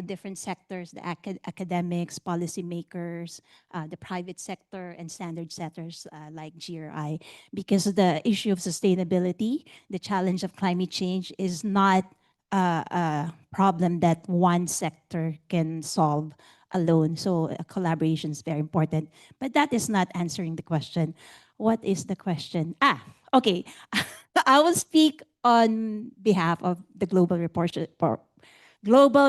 different sectors, the academics, policymakers, the private sector, and standard setters like GRI, because the issue of sustainability, the challenge of climate change is not a problem that one sector can solve alone. So collaboration is very important. But that is not answering the question. What is the question? Okay. I will speak on behalf of the Global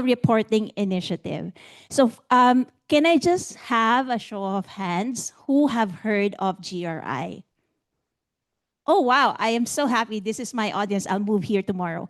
Reporting Initiative. So can I just have a show of hands who have heard of GRI? Oh, wow. I am so happy. This is my audience. I'll move here tomorrow.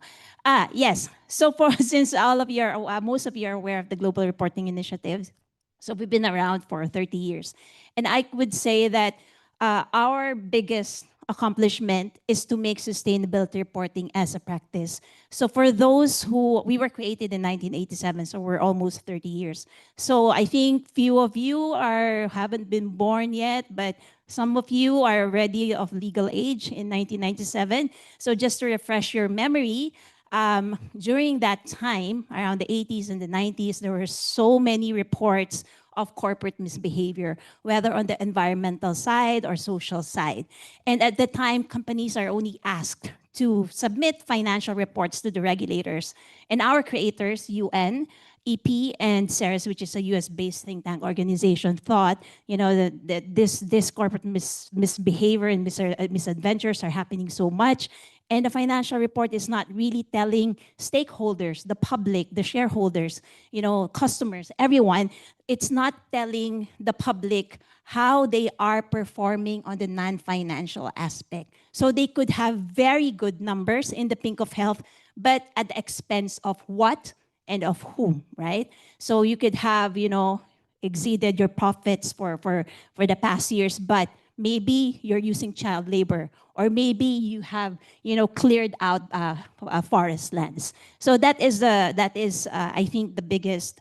Yes. So since most of you are aware of the Global Reporting Initiative, so we've been around for 30 years. And I would say that our biggest accomplishment is to make sustainability reporting as a practice. So for those we were created in 1987, so we're almost 30 years. So I think few of you haven't been born yet, but some of you are already of legal age in 1997. So just to refresh your memory, during that time, around the 80s and the 90s, there were so many reports of corporate misbehavior, whether on the environmental side or social side. And at the time, companies are only asked to submit financial reports to the regulators. And our creators, UN, EP, and CERS, which is a US-based think tank organization, thought that this corporate misbehavior and misadventures are happening so much. And the financial report is not really telling stakeholders, the public, the shareholders, customers, everyone. It's not telling the public how they are performing on the non-financial aspect. So they could have very good numbers in the pink of health, but at the expense of what and of whom, right? So you could have, exceeded your profits for the past years, but maybe you're using child labor, or maybe you have, cleared out forest lands. So that is, I think, the biggest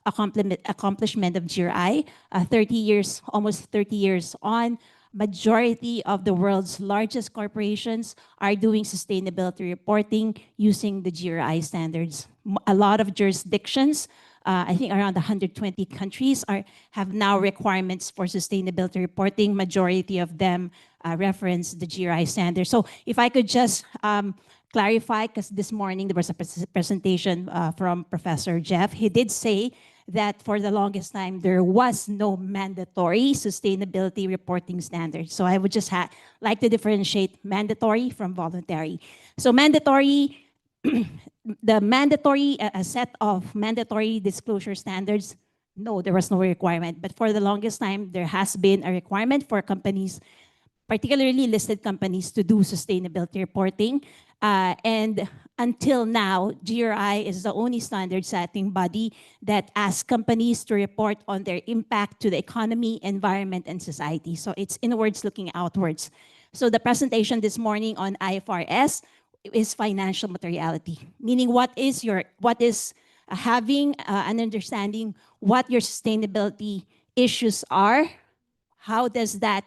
accomplishment of GRI. 30 years, almost 30 years on, majority of the world's largest corporations are doing sustainability reporting using the GRI standards. A lot of jurisdictions, I think around 120 countries have now requirements for sustainability reporting. Majority of them reference the GRI standard. So if I could just clarify, because this morning there was a presentation from Professor Jeff. He did say that for the longest time, there was no mandatory sustainability reporting standard. So I would just like to differentiate mandatory from voluntary. So mandatory, a set of mandatory disclosure standards, no, there was no requirement. But for the longest time, there has been a requirement for companies, particularly listed companies, to do sustainability reporting. And until now, GRI is the only standard setting body that asks companies to report on their impact to the economy, environment, and society. So it's inwards looking outwards. So the presentation this morning on IFRS is financial materiality, meaning what is having an understanding what your sustainability issues are, how does that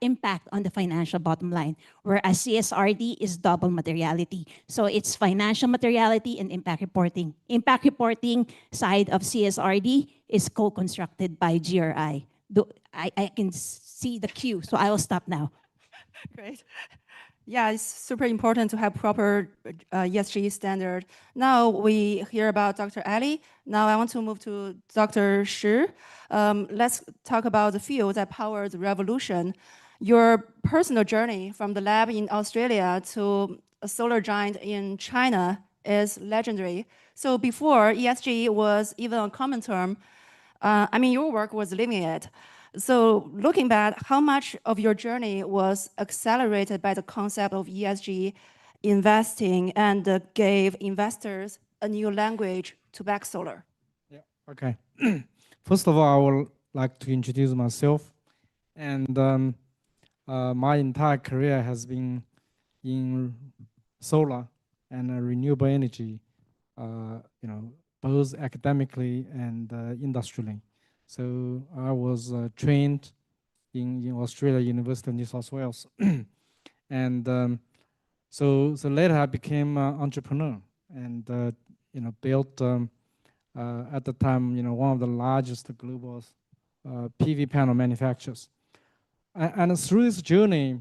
impact on the financial bottom line, whereas CSRD is double materiality. So it's financial materiality and impact reporting. Impact reporting side of CSRD is co-constructed by GRI. I can see the cue. So I will stop now. Great. Yeah, it's super important to have proper ESG standard. Now we hear about Dr. Ali. Now I want to move to Dr. Shi. Let's talk about the field that powered the revolution. Your personal journey from the lab in Australia to a solar giant in China is legendary. So before ESG was even a common term, I mean, your work was living it. So looking back, how much of your journey was accelerated by the concept of ESG investing and gave investors a new language to back solar? Yeah, okay. First of all, I would like to introduce myself. And my entire career has been in solar and renewable energy, both academically and industrially. So I was trained in Australia, University of New South Wales. And so later I became an entrepreneur and built at the time one of the largest global PV panel manufacturers. And through this journey,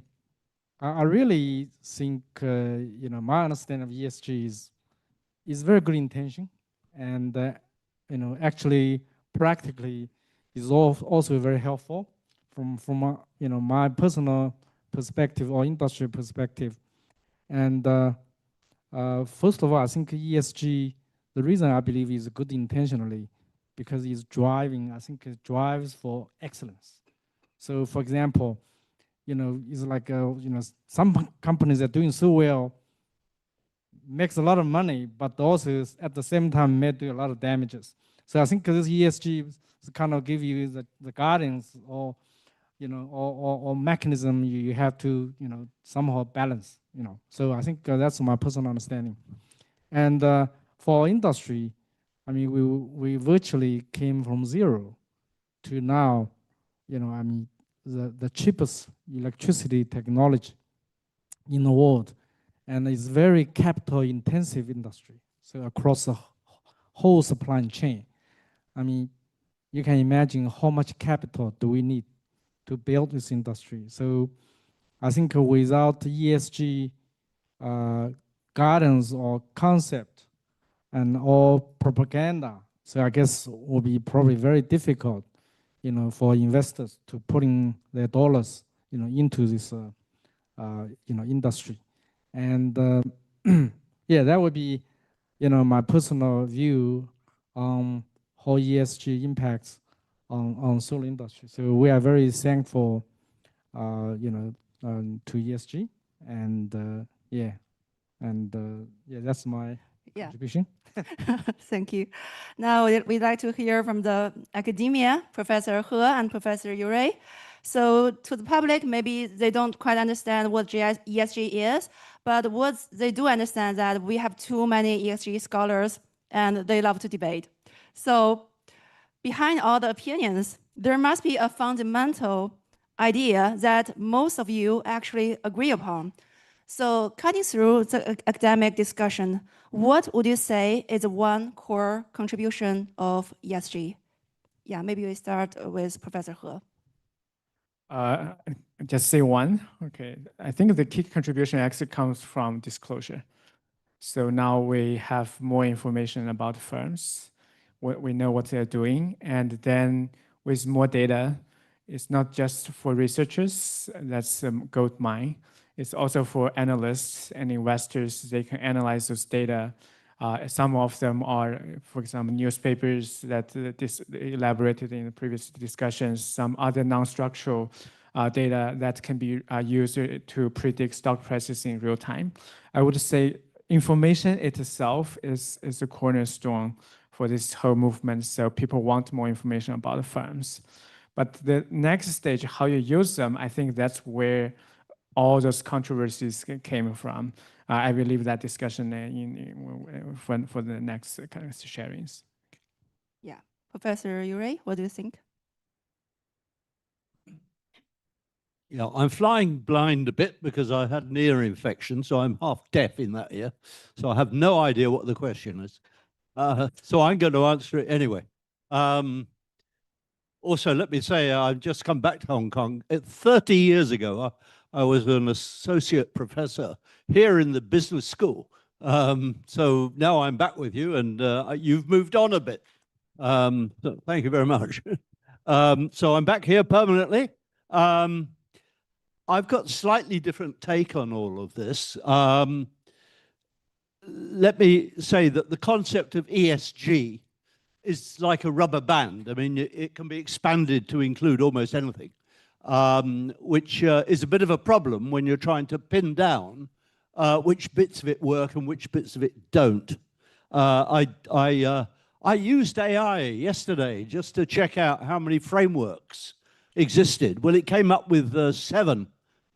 I really think my understanding of ESG is very good intention, and actually practically is also very helpful from my personal perspective or industry perspective. And first of all, I think ESG, the reason I believe is good intentionally, because it's driving, I think it drives for excellence. So for example, it's like, some companies are doing so well, makes a lot of money, but also at the same time may do a lot of damages. So I think this ESG kind of give you the guidance or, or mechanism you have to, somehow balance, So I think that's my personal understanding. And for industry, I mean, we virtually came from zero to now, I mean, the cheapest electricity technology in the world. And it's very capital intensive industry. So across the whole supply chain, I mean, you can imagine how much capital do we need to build this industry. So I think without ESG guidance or concept and all propaganda, so I guess it will be probably very difficult, for investors to putting their dollars, into this, industry. And yeah, that would be, my personal view on how ESG impacts on solar industry. So we are very thankful, to ESG, and yeah, and yeah, that's my contribution. Thank you. Now we'd like to hear from the academia, Professor He and Professor Yurei. So to the public, maybe they don't quite understand what ESG is, but what they do understand that we have too many ESG scholars and they love to debate. So behind all the opinions, there must be a fundamental idea that most of you actually agree upon. So cutting through the academic discussion, what would you say is one core contribution of ESG? Yeah, maybe we start with Professor He. Just say one. Okay. I think the key contribution actually comes from disclosure. So now we have more information about firms. We know what they're doing. And then with more data, it's not just for researchers, that's a gold mine. It's also for analysts and investors. They can analyze those data. Some of them are, for example, newspapers that elaborated in the previous discussions, some other non-structural data that can be used to predict stock prices in real time. I would say information itself is a cornerstone for this whole movement. So people want more information about the firms. But the next stage, how you use them, I think that's where all those controversies came from. I will leave that discussion for the next kind of sharings. Yeah, Professor Yurei, what do you think? Yeah, I'm flying blind a bit because I had an ear infection, so I'm half deaf in that ear. So I have no idea what the question is. So I'm going to answer it anyway. Also, let me say, I've just come back to Hong Kong. 30 years ago, I was an associate professor here in the business school. So now I'm back with you, and you've moved on a bit. So thank you very much. So I'm back here permanently. I've got slightly different take on all of this. Let me say that the concept of ESG is like a rubber band. I mean, it can be expanded to include almost anything, which is a bit of a problem when you're trying to pin down which bits of it work and which bits of it don't. I used AI yesterday just to check out how many frameworks existed. Well, it came up with 7,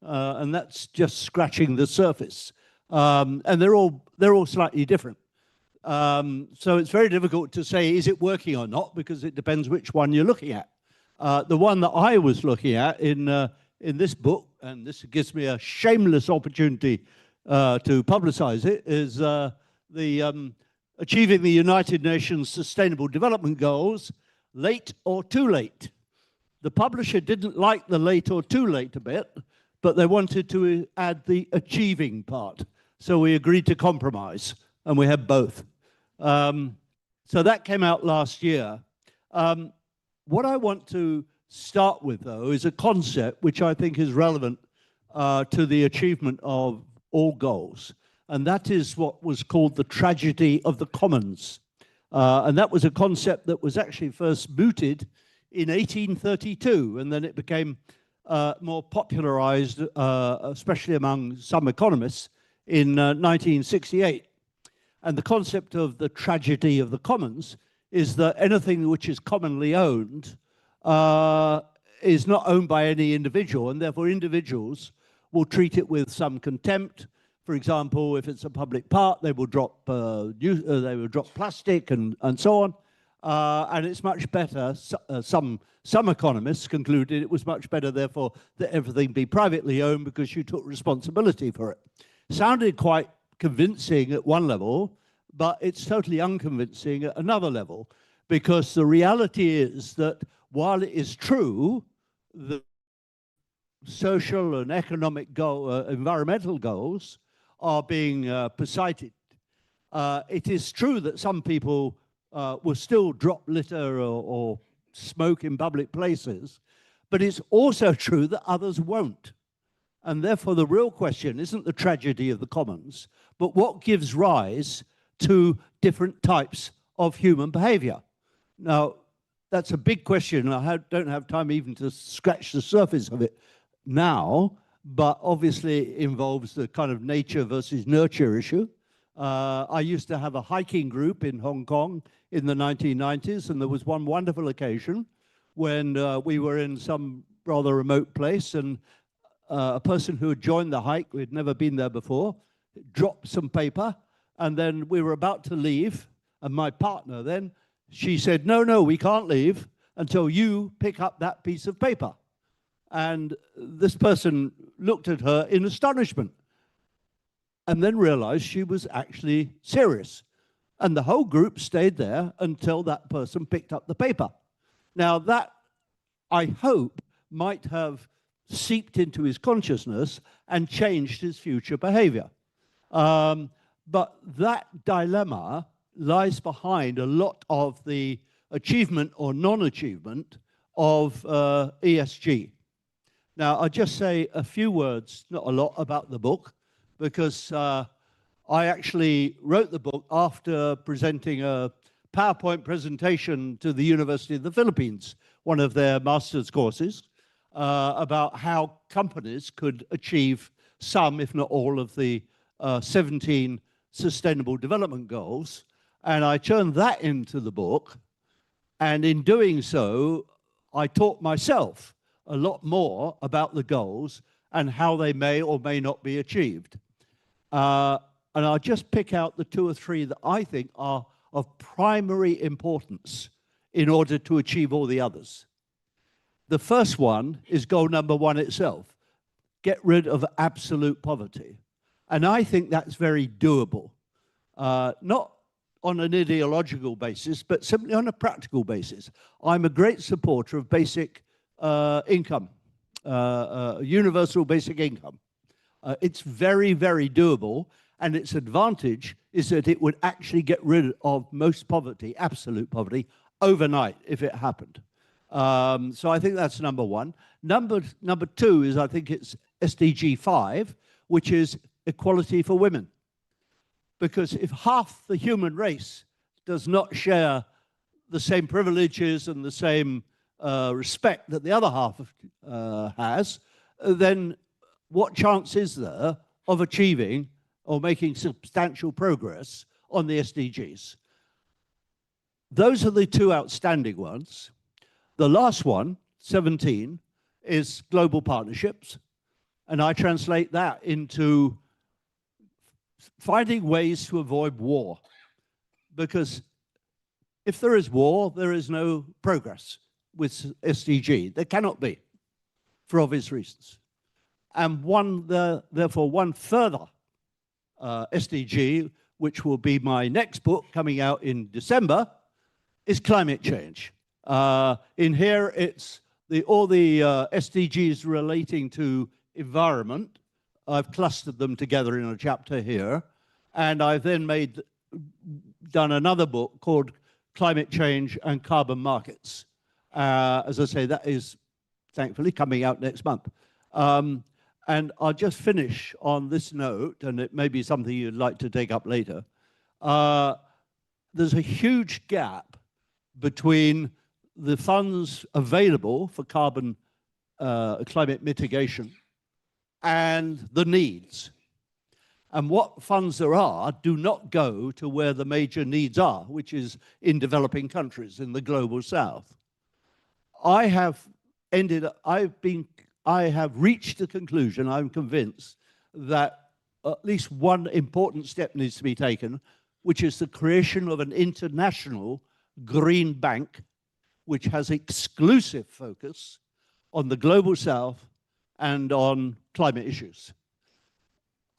and that's just scratching the surface. And they're all slightly different. So it's very difficult to say, is it working or not, because it depends which one you're looking at. The one that I was looking at in this book, and this gives me a shameless opportunity to publicize it, is achieving the United Nations Sustainable Development Goals, late or too late. The publisher didn't like the late or too late a bit, but they wanted to add the achieving part. So we agreed to compromise, and we had both. So that came out last year. What I want to start with, though, is a concept which I think is relevant to the achievement of all goals. And that is what was called the tragedy of the commons. And that was a concept that was actually first mooted in 1832, and then it became more popularized, especially among some economists, in 1968. And the concept of the tragedy of the commons is that anything which is commonly owned is not owned by any individual, and therefore individuals will treat it with some contempt. For example, if it's a public park, they will drop plastic and so on. And it's much better. Some economists concluded it was much better, therefore, that everything be privately owned because you took responsibility for it. Sounded quite convincing at one level, but it's totally unconvincing at another level, because the reality is that while it is true that social and economic environmental goals are being percited, it is true that some people will still drop litter or smoke in public places, but it's also true that others won't. And therefore, the real question isn't the tragedy of the commons, but what gives rise to different types of human behavior. Now, that's a big question. I don't have time even to scratch the surface of it now, but obviously it involves the kind of nature versus nurture issue. I used to have a hiking group in Hong Kong in the 1990s, and there was one wonderful occasion when we were in some rather remote place, and a person who had joined the hike, who had never been there before, dropped some paper, and then we were about to leave, and my partner then, she said, no, we can't leave until you pick up that piece of paper. And this person looked at her in astonishment and then realized she was actually serious. And the whole group stayed there until that person picked up the paper. Now that, I hope, might have seeped into his consciousness and changed his future behavior. But that dilemma lies behind a lot of the achievement or non-achievement of ESG. Now, I'll just say a few words, not a lot, about the book, because I actually wrote the book after presenting a PowerPoint presentation to the University of the Philippines, one of their master's courses, about how companies could achieve some, if not all, of the 17 Sustainable Development Goals. And I turned that into the book. And in doing so, I taught myself a lot more about the goals and how they may or may not be achieved. And I'll just pick out the 2 or 3 that I think are of primary importance in order to achieve all the others. The first one is goal number 1 itself: get rid of absolute poverty. And I think that's very doable. Not on an ideological basis, but simply on a practical basis. I'm a great supporter of basic income, universal basic income. It's very, very doable, and its advantage is that it would actually get rid of most poverty, absolute poverty, overnight if it happened. So I think that's number one. Number two is, I think it's SDG 5, which is equality for women. Because if half the human race does not share the same privileges and the same respect that the other half has, then what chance is there of achieving or making substantial progress on the SDGs? Those are the two outstanding ones. The last one, 17, is global partnerships. And I translate that into finding ways to avoid war. Because if there is war, there is no progress with SDG. There cannot be, for obvious reasons. And therefore, one further SDG, which will be my next book coming out in December, is climate change. In here, it's all the SDGs relating to environment. I've clustered them together in a chapter here. And I've then done another book called Climate Change and Carbon Markets. As I say, that is thankfully coming out next month. And I'll just finish on this note, and it may be something you'd like to take up later. There's a huge gap between the funds available for climate mitigation and the needs. And what funds there are do not go to where the major needs are, which is in developing countries, in the global south. I have reached the conclusion, I'm convinced, that at least one important step needs to be taken, which is the creation of an international green bank, which has exclusive focus on the global south and on climate issues.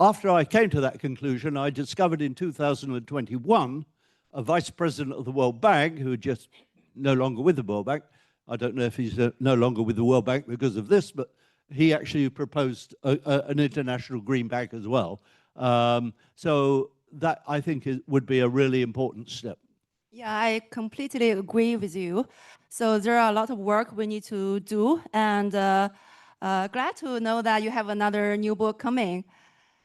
After I came to that conclusion, I discovered in 2021 a vice president of the World Bank, who just no longer with the World Bank. I don't know if he's no longer with the World Bank because of this, but he actually proposed an international green bank as well. So that, I think, would be a really important step. Yeah, I completely agree with you. So there are a lot of work we need to do, and glad to know that you have another new book coming.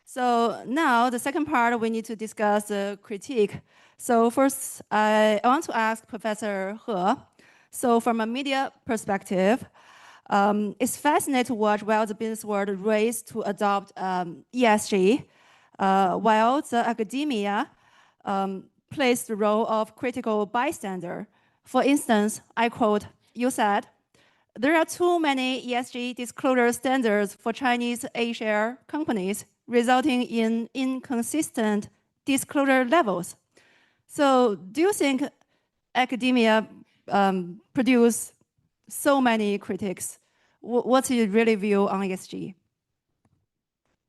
So now the second part, we need to discuss the critique. So first, I want to ask Professor He. So from a media perspective, it's fascinating to watch while the business world race to adopt ESG, while the academia plays the role of critical bystander. For instance, I quote, you said, there are too many ESG disclosure standards for Chinese A-share companies, resulting in inconsistent disclosure levels. So do you think academia produce so many critics? What's your really view on ESG?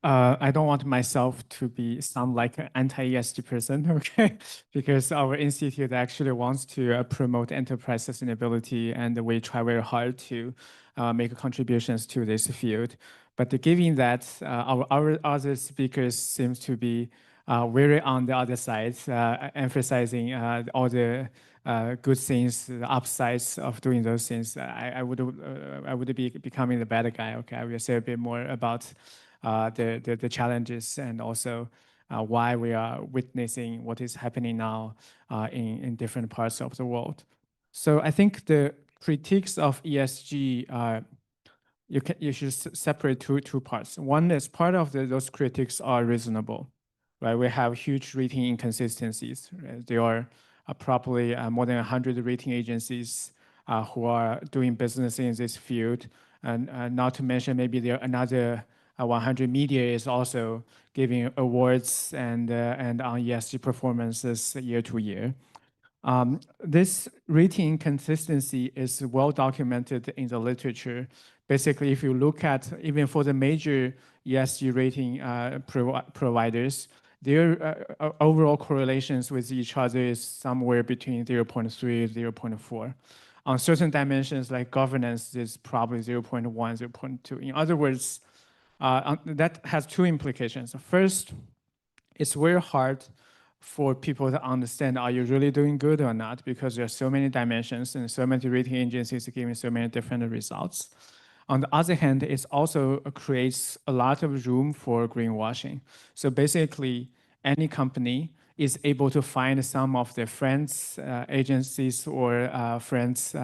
I don't want myself to sound like an anti-ESG person, okay? Because our institute actually wants to promote enterprise sustainability, and we try very hard to make contributions to this field. But given that our other speakers seems to be very on the other side, emphasizing all the good things, the upsides of doing those things, I would be becoming the bad guy. Okay, I will say a bit more about the challenges and also why we are witnessing what is happening now in different parts of the world. So I think the critiques of ESG you should separate two parts. One is part of those critics are reasonable, right? We have huge rating inconsistencies. Right? There are probably more than 100 rating agencies who are doing business in this field, and not to mention maybe there are another 100 media is also giving awards and on ESG performances year to year. This rating consistency is well documented in the literature. Basically, if you look at even for the major ESG rating providers, their overall correlations with each other is somewhere between 0.3 and 0.4. On certain dimensions like governance, it's probably 0.1, 0.2. In other words, that has two implications. First, it's very hard for people to understand, are you really doing good or not? Because there are so many dimensions and so many rating agencies giving so many different results. On the other hand, it also creates a lot of room for greenwashing. So basically, any company is able to find some of their friends, agencies, or friends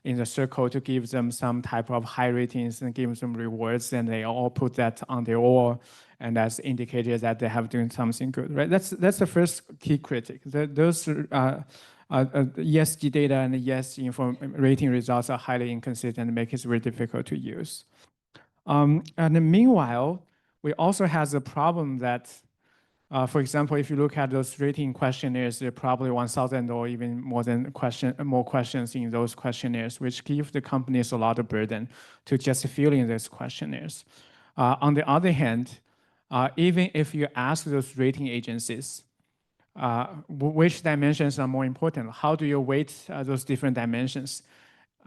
in the circle to give them some type of high ratings and give them rewards, and they all put that on their wall, and that's indicated that they have doing something good, right? That's the first key critic. Those ESG data and ESG rating results are highly inconsistent and make it very difficult to use. And then meanwhile, we also have the problem that, for example, if you look at those rating questionnaires, there are probably 1,000 or even more questions in those questionnaires, which give the companies a lot of burden to just fill in those questionnaires. On the other hand, even if you ask those rating agencies, which dimensions are more important? How do you weight those different dimensions?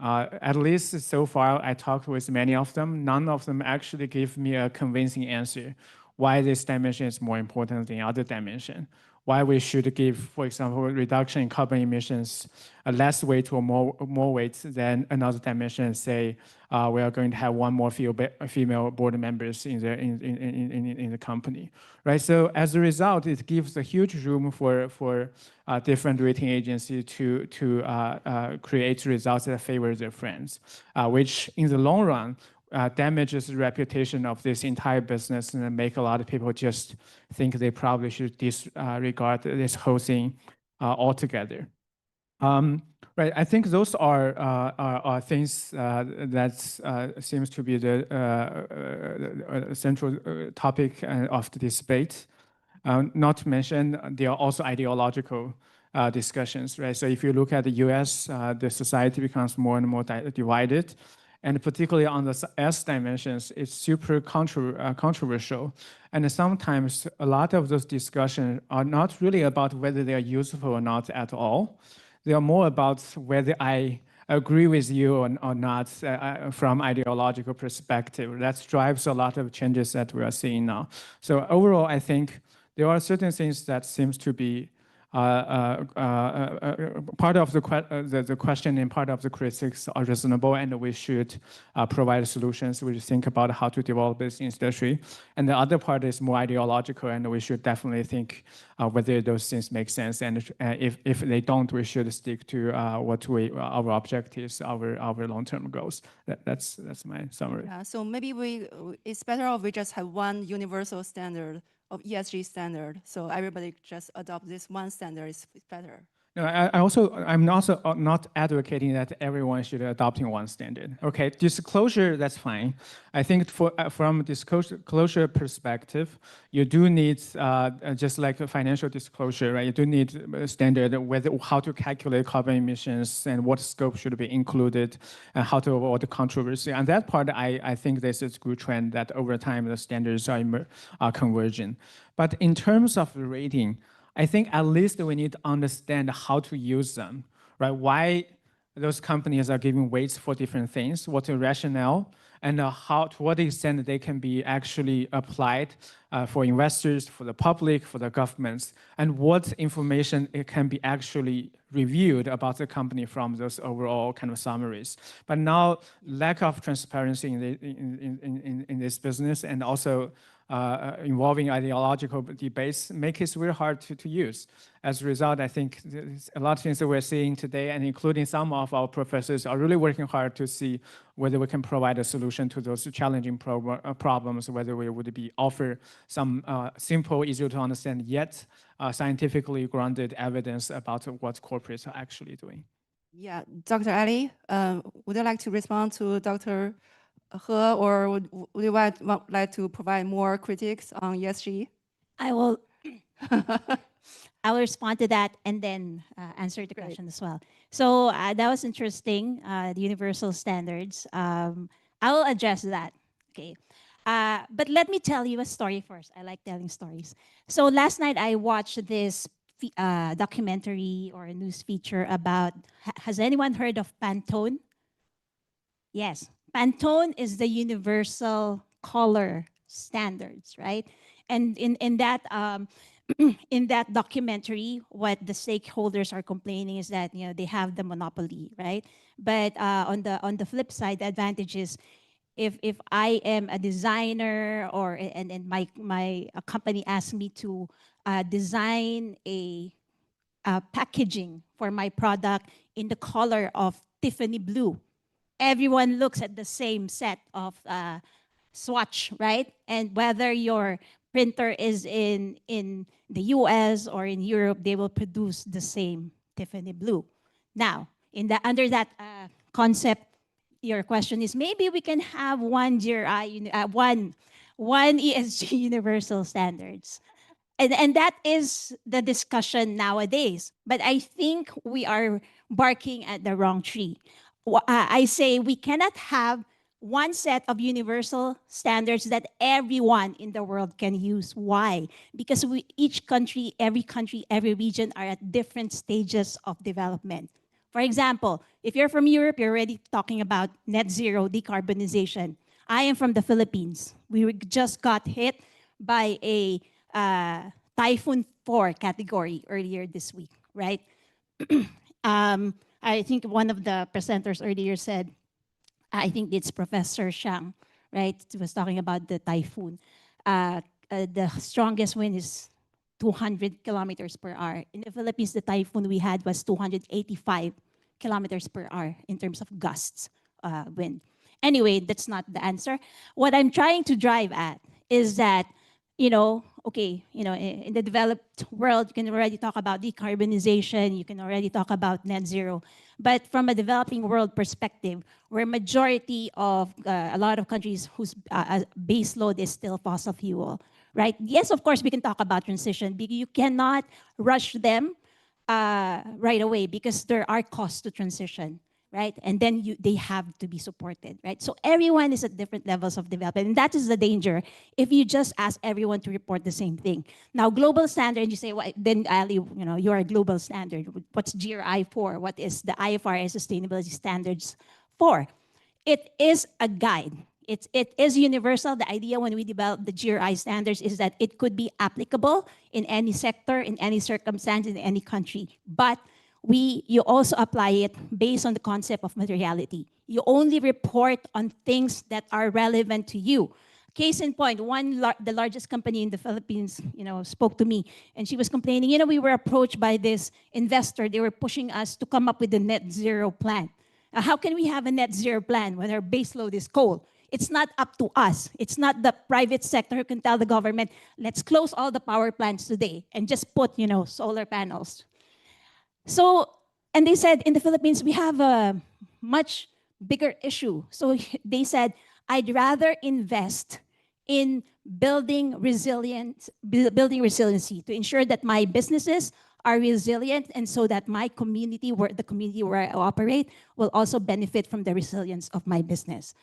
At least so far, I talked with many of them. None of them actually give me a convincing answer why this dimension is more important than other dimension. Why we should give, for example, reduction in carbon emissions a less weight or more weight than another dimension. Say we are going to have one more female board members in the company, right? So as a result, it gives a huge room for different rating agencies to create results that favor their friends, which in the long run damages the reputation of this entire business and make a lot of people just think they probably should disregard this whole thing altogether. Right, I think those are things that seems to be the central topic of the debate. Not to mention, there are also ideological discussions, right? So if you look at the US, the society becomes more and more divided. And particularly on the S dimensions, it's super controversial. And sometimes a lot of those discussions are not really about whether they are useful or not at all. They are more about whether I agree with you or not from ideological perspective. That drives a lot of changes that we are seeing now. So overall, I think there are certain things that seems to be part of the question and part of the critics are reasonable, and we should provide solutions. We think about how to develop this industry. And the other part is more ideological, and we should definitely think whether those things make sense. And if they don't, we should stick to our objectives, our long-term goals. That's my summary. Yeah, so maybe it's better if we just have one universal standard of ESG standard. So everybody just adopt this one standard is better. No, I'm also not advocating that everyone should adopt one standard. Okay, disclosure, that's fine. I think from a disclosure perspective, you do need, just like a financial disclosure, right? You do need a standard how to calculate carbon emissions and what scope should be included and how to avoid the controversy. On that part, I think this is a good trend that over time the standards are converging. But in terms of the rating, I think at least we need to understand how to use them, right? Why those companies are giving weights for different things, what's the rationale, and to what extent they can be actually applied for investors, for the public, for the governments, and what information it can be actually reviewed about the company from those overall kind of summaries. But now, lack of transparency in this business and also involving ideological debates make it very hard to use. As a result, I think a lot of things that we're seeing today, and including some of our professors, are really working hard to see whether we can provide a solution to those challenging problems, whether we would offer some simple, easy to understand, yet scientifically grounded evidence about what corporates are actually doing. Yeah, Dr. Ali, would you like to respond to Dr. He, or would you like to provide more critiques on ESG? I will respond to that and then answer the question as well. So that was interesting, the universal standards. I will address that. Okay. But let me tell you a story first. I like telling stories. So last night I watched this documentary or a news feature about, has anyone heard of Pantone? Yes, Pantone is the universal color standards, right? And in that in that documentary, what the stakeholders are complaining is that they have the monopoly, right? But on the flip side, the advantage is if I am a designer and my company asks me to design a packaging for my product in the color of Tiffany blue, everyone looks at the same set of swatch, right? And whether your printer is in the US or in Europe, they will produce the same Tiffany blue. Now, under that concept, your question is maybe we can have one GRI, one ESG universal standards. And that is the discussion nowadays. But I think we are barking at the wrong tree. I say we cannot have one set of universal standards that everyone in the world can use. Why? Because each country, every region are at different stages of development. For example, if you're from Europe, you're already talking about net zero decarbonization. I am from the Philippines. We just got hit by a Typhoon 4 category earlier this week, right? I think one of the presenters earlier said, I think it's Professor Huang, right? He was talking about the typhoon. The strongest wind is 200 kilometers per hour. In the Philippines, the typhoon we had was 285 kilometers per hour in terms of gusts wind. Anyway, that's not the answer. What I'm trying to drive at is that, okay, in the developed world, you can already talk about decarbonization, you can already talk about net zero. But from a developing world perspective, where majority of a lot of countries whose base load is still fossil fuel, right? Yes, of course, we can talk about transition, but you cannot rush them right away because there are costs to transition, right? And then they have to be supported, right? So everyone is at different levels of development, and that is the danger if you just ask everyone to report the same thing. Now, global standard, you say, well, then Ali, you are a global standard. What's GRI for? What is the IFRS sustainability standards for? It is a guide. It is universal. The idea when we develop the GRI standards is that it could be applicable in any sector, in any circumstance, in any country. But you also apply it based on the concept of materiality. You only report on things that are relevant to you. Case in point, the largest company in the Philippines, spoke to me, and she was complaining, we were approached by this investor. They were pushing us to come up with a net zero plan. How can we have a net zero plan when our baseload is coal? It's not up to us. It's not the private sector who can tell the government, let's close all the power plants today and just put, solar panels. So, and they said in the Philippines, we have a much bigger issue. So they said, I'd rather invest in building resiliency to ensure that my businesses are resilient and so that my community, the community where I operate, will also benefit from the resilience of my business.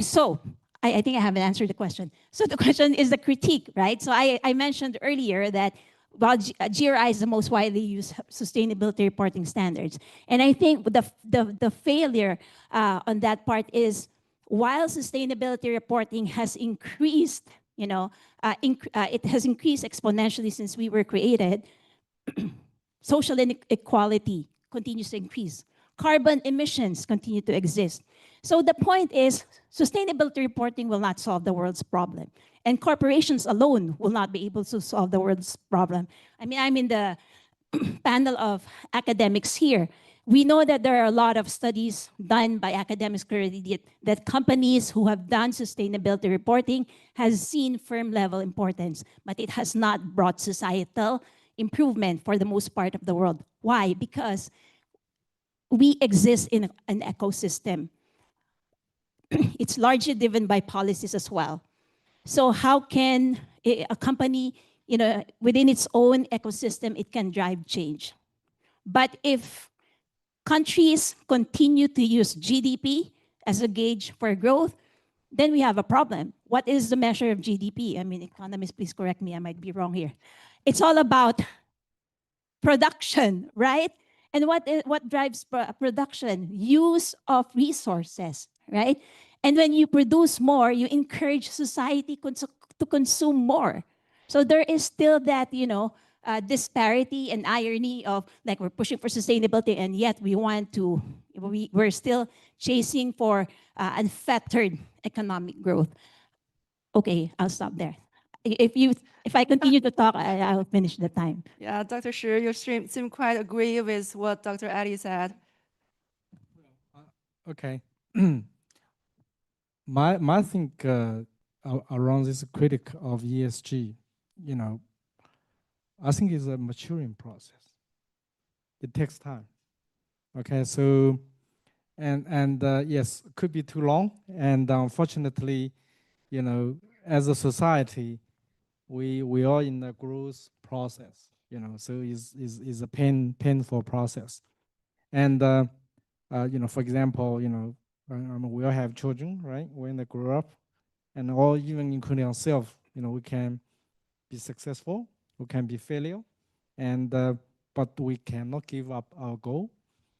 So I think I haven't answered the question. So the question is the critique, right? So I mentioned earlier that GRI is the most widely used sustainability reporting standards. And I think the failure on that part is while sustainability reporting has increased, it has increased exponentially since we were created, social inequality continues to increase. Carbon emissions continue to exist. So the point is, sustainability reporting will not solve the world's problem. And corporations alone will not be able to solve the world's problem. I mean, I'm in the panel of academics here. We know that there are a lot of studies done by academics currently that companies who have done sustainability reporting has seen firm level importance, but it has not brought societal improvement for the most part of the world. Why? Because we exist in an ecosystem. It's largely driven by policies as well. So how can a company, within its own ecosystem, it can drive change? But if countries continue to use GDP as a gauge for growth, then we have a problem. What is the measure of GDP? I mean, economists, please correct me, I might be wrong here. It's all about production, right? And what drives production? Use of resources, right? And when you produce more, you encourage society to consume more. So there is still that, disparity and irony of like we're pushing for sustainability and yet we're still chasing for unfettered economic growth. Okay, I'll stop there. If I continue to talk, I'll finish the time. Yeah, Dr. Shi, you seem quite agree with what Dr. Ali said. Okay. my think around this critic of ESG, I think it's a maturing process. It takes time. Okay, so and yes, could be too long, and unfortunately, as a society, we are in a growth process. So is a painful process, and for example, we all have children, right? When they grow up, and all even including ourselves, we can be successful, we can be failure, and but we cannot give up our goal.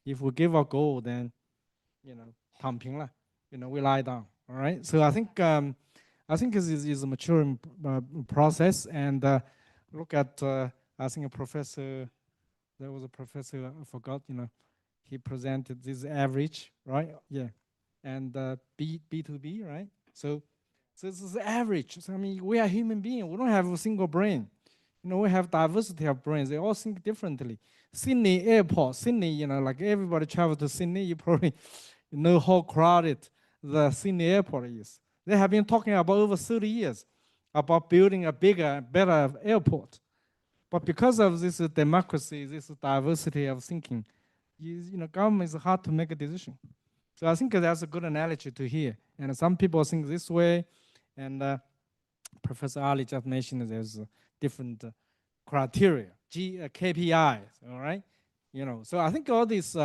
If we give our goal, then 躺平了, we lie down. All right. So I think this is a maturing process, and look at I think a professor. There was a professor, I forgot. He presented this average, right? Yeah, and B2B, right? So this is average. So I mean, we are human beings. We don't have a single brain. We have diversity of brains. They all think differently. Sydney Airport, Sydney, like everybody travel to Sydney, you probably know how crowded the Sydney Airport is. They have been talking about over 30 years about building a bigger, better airport. But because of this democracy, this diversity of thinking, government is hard to make a decision. So I think that's a good analogy to hear. And some people think this way, and Professor Ali just mentioned there's different criteria, KPIs, all right? So I think all this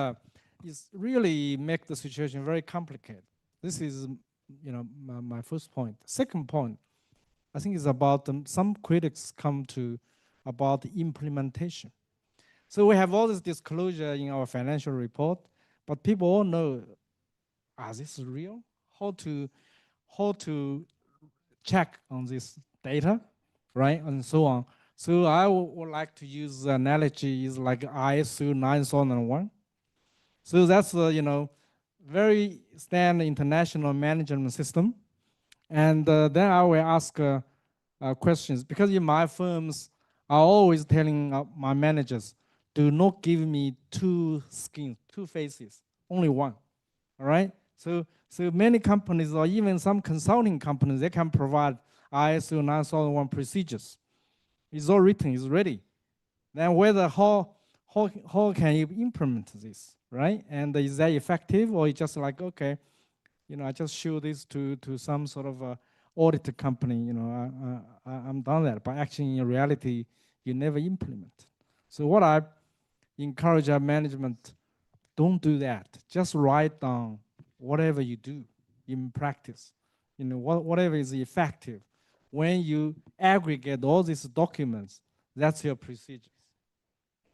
is really make the situation very complicated. This is, my first point. Second point, I think is about some critics come to about the implementation. So we have all this disclosure in our financial report, but people all know, is this real? How to check on this data, right? And so on. So I would like to use the analogy is like ISO 9001. So that's very standard international management system. And then I will ask questions, because in my firms, I'm always telling my managers, do not give me two skins, two faces, only one. All right. So many companies, or even some consulting companies, they can provide ISO 9001 procedures. It's all written, it's ready. Then whether how can you implement this, right? And is that effective, or it's just like, okay, I just show this to some sort of audit company, I'm done that. But actually, in reality, you never implement. So what I encourage our management, don't do that. Just write down whatever you do in practice, whatever is effective. When you aggregate all these documents, that's your procedures.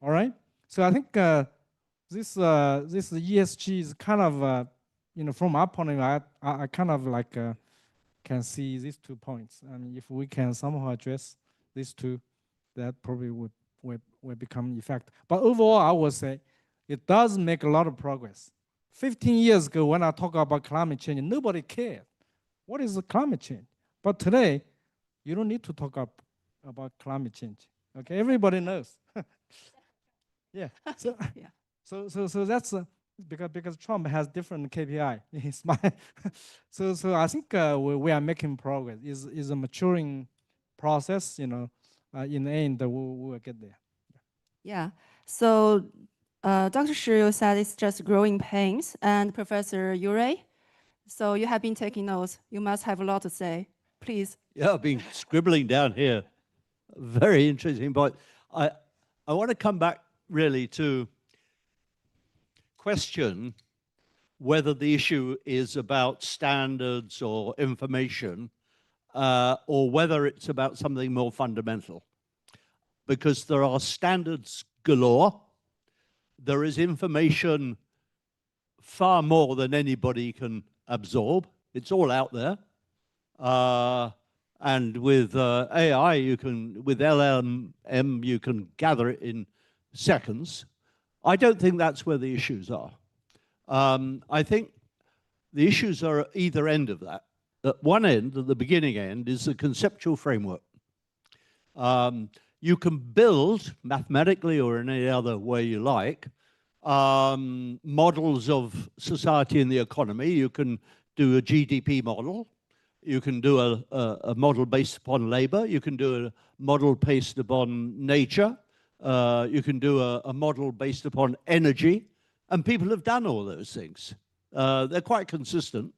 All right. So I think this ESG is kind of, from my point of view, I kind of like can see these 2 points. I mean, if we can somehow address these two, that probably would become effective. But overall, I would say it does make a lot of progress. 15 years ago, when I talk about climate change, nobody cared. What is climate change? But today, you don't need to talk about climate change. Okay, everybody knows. Yeah. So, yeah. So that's because Trump has different KPI. It's my so I think we are making progress. Is a maturing process. In the end, we will get there. Yeah. So, Dr. Shi, you said it's just growing pains, and Professor Yurei, so you have been taking notes. You must have a lot to say. Please. Yeah, I've been scribbling down here. Very interesting. But I want to come back really to question whether the issue is about standards or information, or whether it's about something more fundamental. Because there are standards galore, there is information far more than anybody can absorb. It's all out there. And with AI, with LLM, you can gather it in seconds. I don't think that's where the issues are. I think the issues are at either end of that. At one end, at the beginning end, is the conceptual framework. You can build, mathematically or in any other way you like, models of society and the economy. You can do a GDP model. You can do a model based upon labor. You can do a model based upon nature. You can do a model based upon energy. And people have done all those things. They're quite consistent.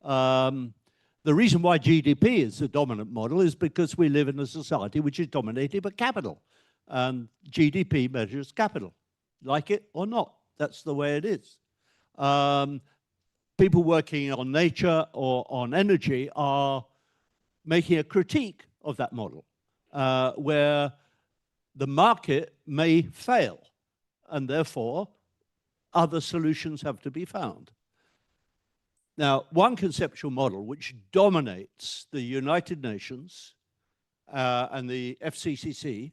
The reason why GDP is the dominant model is because we live in a society which is dominated by capital. And GDP measures capital. Like it or not, that's the way it is. People working on nature or on energy are making a critique of that model, where the market may fail, and therefore other solutions have to be found. Now, one conceptual model which dominates the United Nations and the FCCC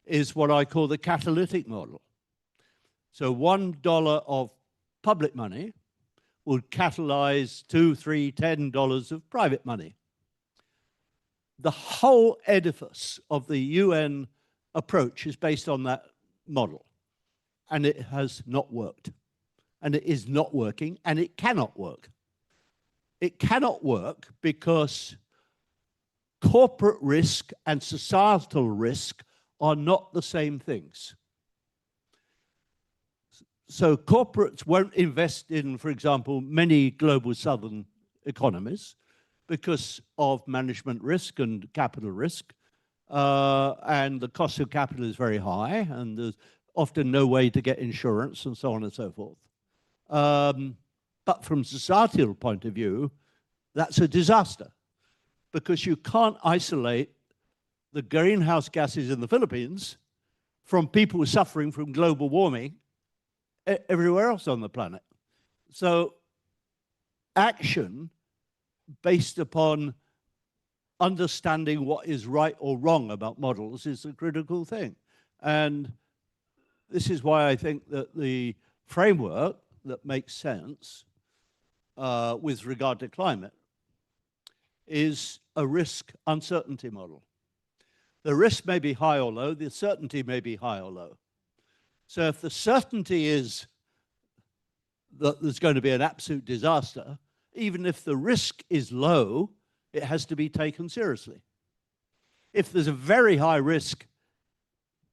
is what I call the catalytic model. So $1 of public money would catalyze $2, $3, $10 of private money. The whole edifice of the UN approach is based on that model, and it has not worked, and it is not working, and it cannot work. It cannot work because corporate risk and societal risk are not the same things. So corporates won't invest in, for example, many global southern economies because of management risk and capital risk. And the cost of capital is very high, and there's often no way to get insurance and so on and so forth. But from a societal point of view, that's a disaster because you can't isolate the greenhouse gases in the Philippines from people suffering from global warming everywhere else on the planet. So action based upon understanding what is right or wrong about models is a critical thing. And this is why I think that the framework that makes sense with regard to climate is a risk uncertainty model. The risk may be high or low, the certainty may be high or low. So if the certainty is that there's going to be an absolute disaster, even if the risk is low, it has to be taken seriously. If there's a very high risk,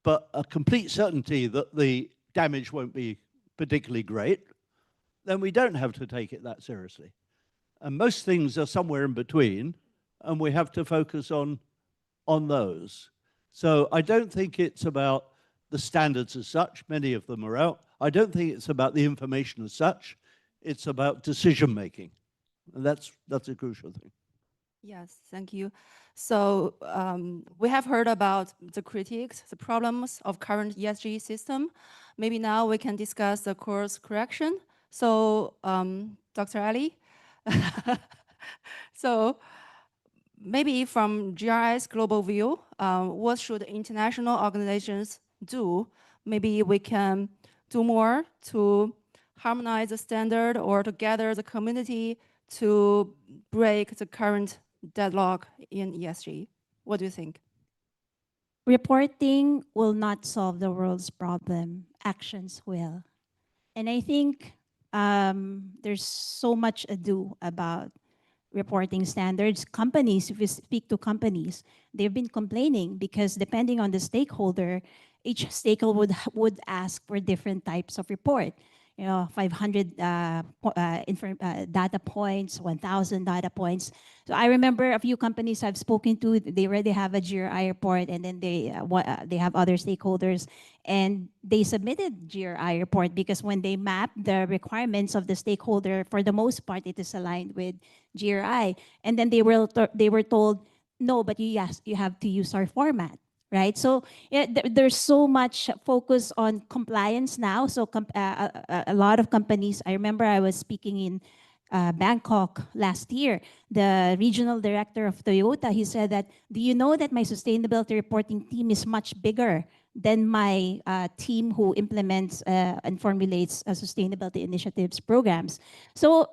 but a complete certainty that the damage won't be particularly great, then we don't have to take it that seriously. And most things are somewhere in between, and we have to focus on those. So I don't think it's about the standards as such, many of them are out. I don't think it's about the information as such, it's about decision making. And that's a crucial thing. Yes, thank you. So we have heard about the critiques, the problems of current ESG system. Maybe now we can discuss the course correction. So Dr. Ali, so maybe from GRI's global view, what should international organizations do? Maybe we can do more to harmonize the standard or to gather the community to break the current deadlock in ESG. What do you think? Reporting will not solve the world's problem. Actions will. And I think there's so much ado about reporting standards. Companies, if you speak to companies, they've been complaining because depending on the stakeholder, each stakeholder would ask for different types of report. 500 data points, 1,000 data points. So I remember a few companies I've spoken to, they already have a GRI report, and then they have other stakeholders, and they submitted GRI report because when they map the requirements of the stakeholder, for the most part, it is aligned with GRI. And then they were told, no, but you have to use our format. Right, so there's so much focus on compliance now. So a lot of companies. I remember I was speaking in Bangkok last year. The regional director of Toyota, he said that, do you know that my sustainability reporting team is much bigger than my team who implements and formulates sustainability initiatives programs? So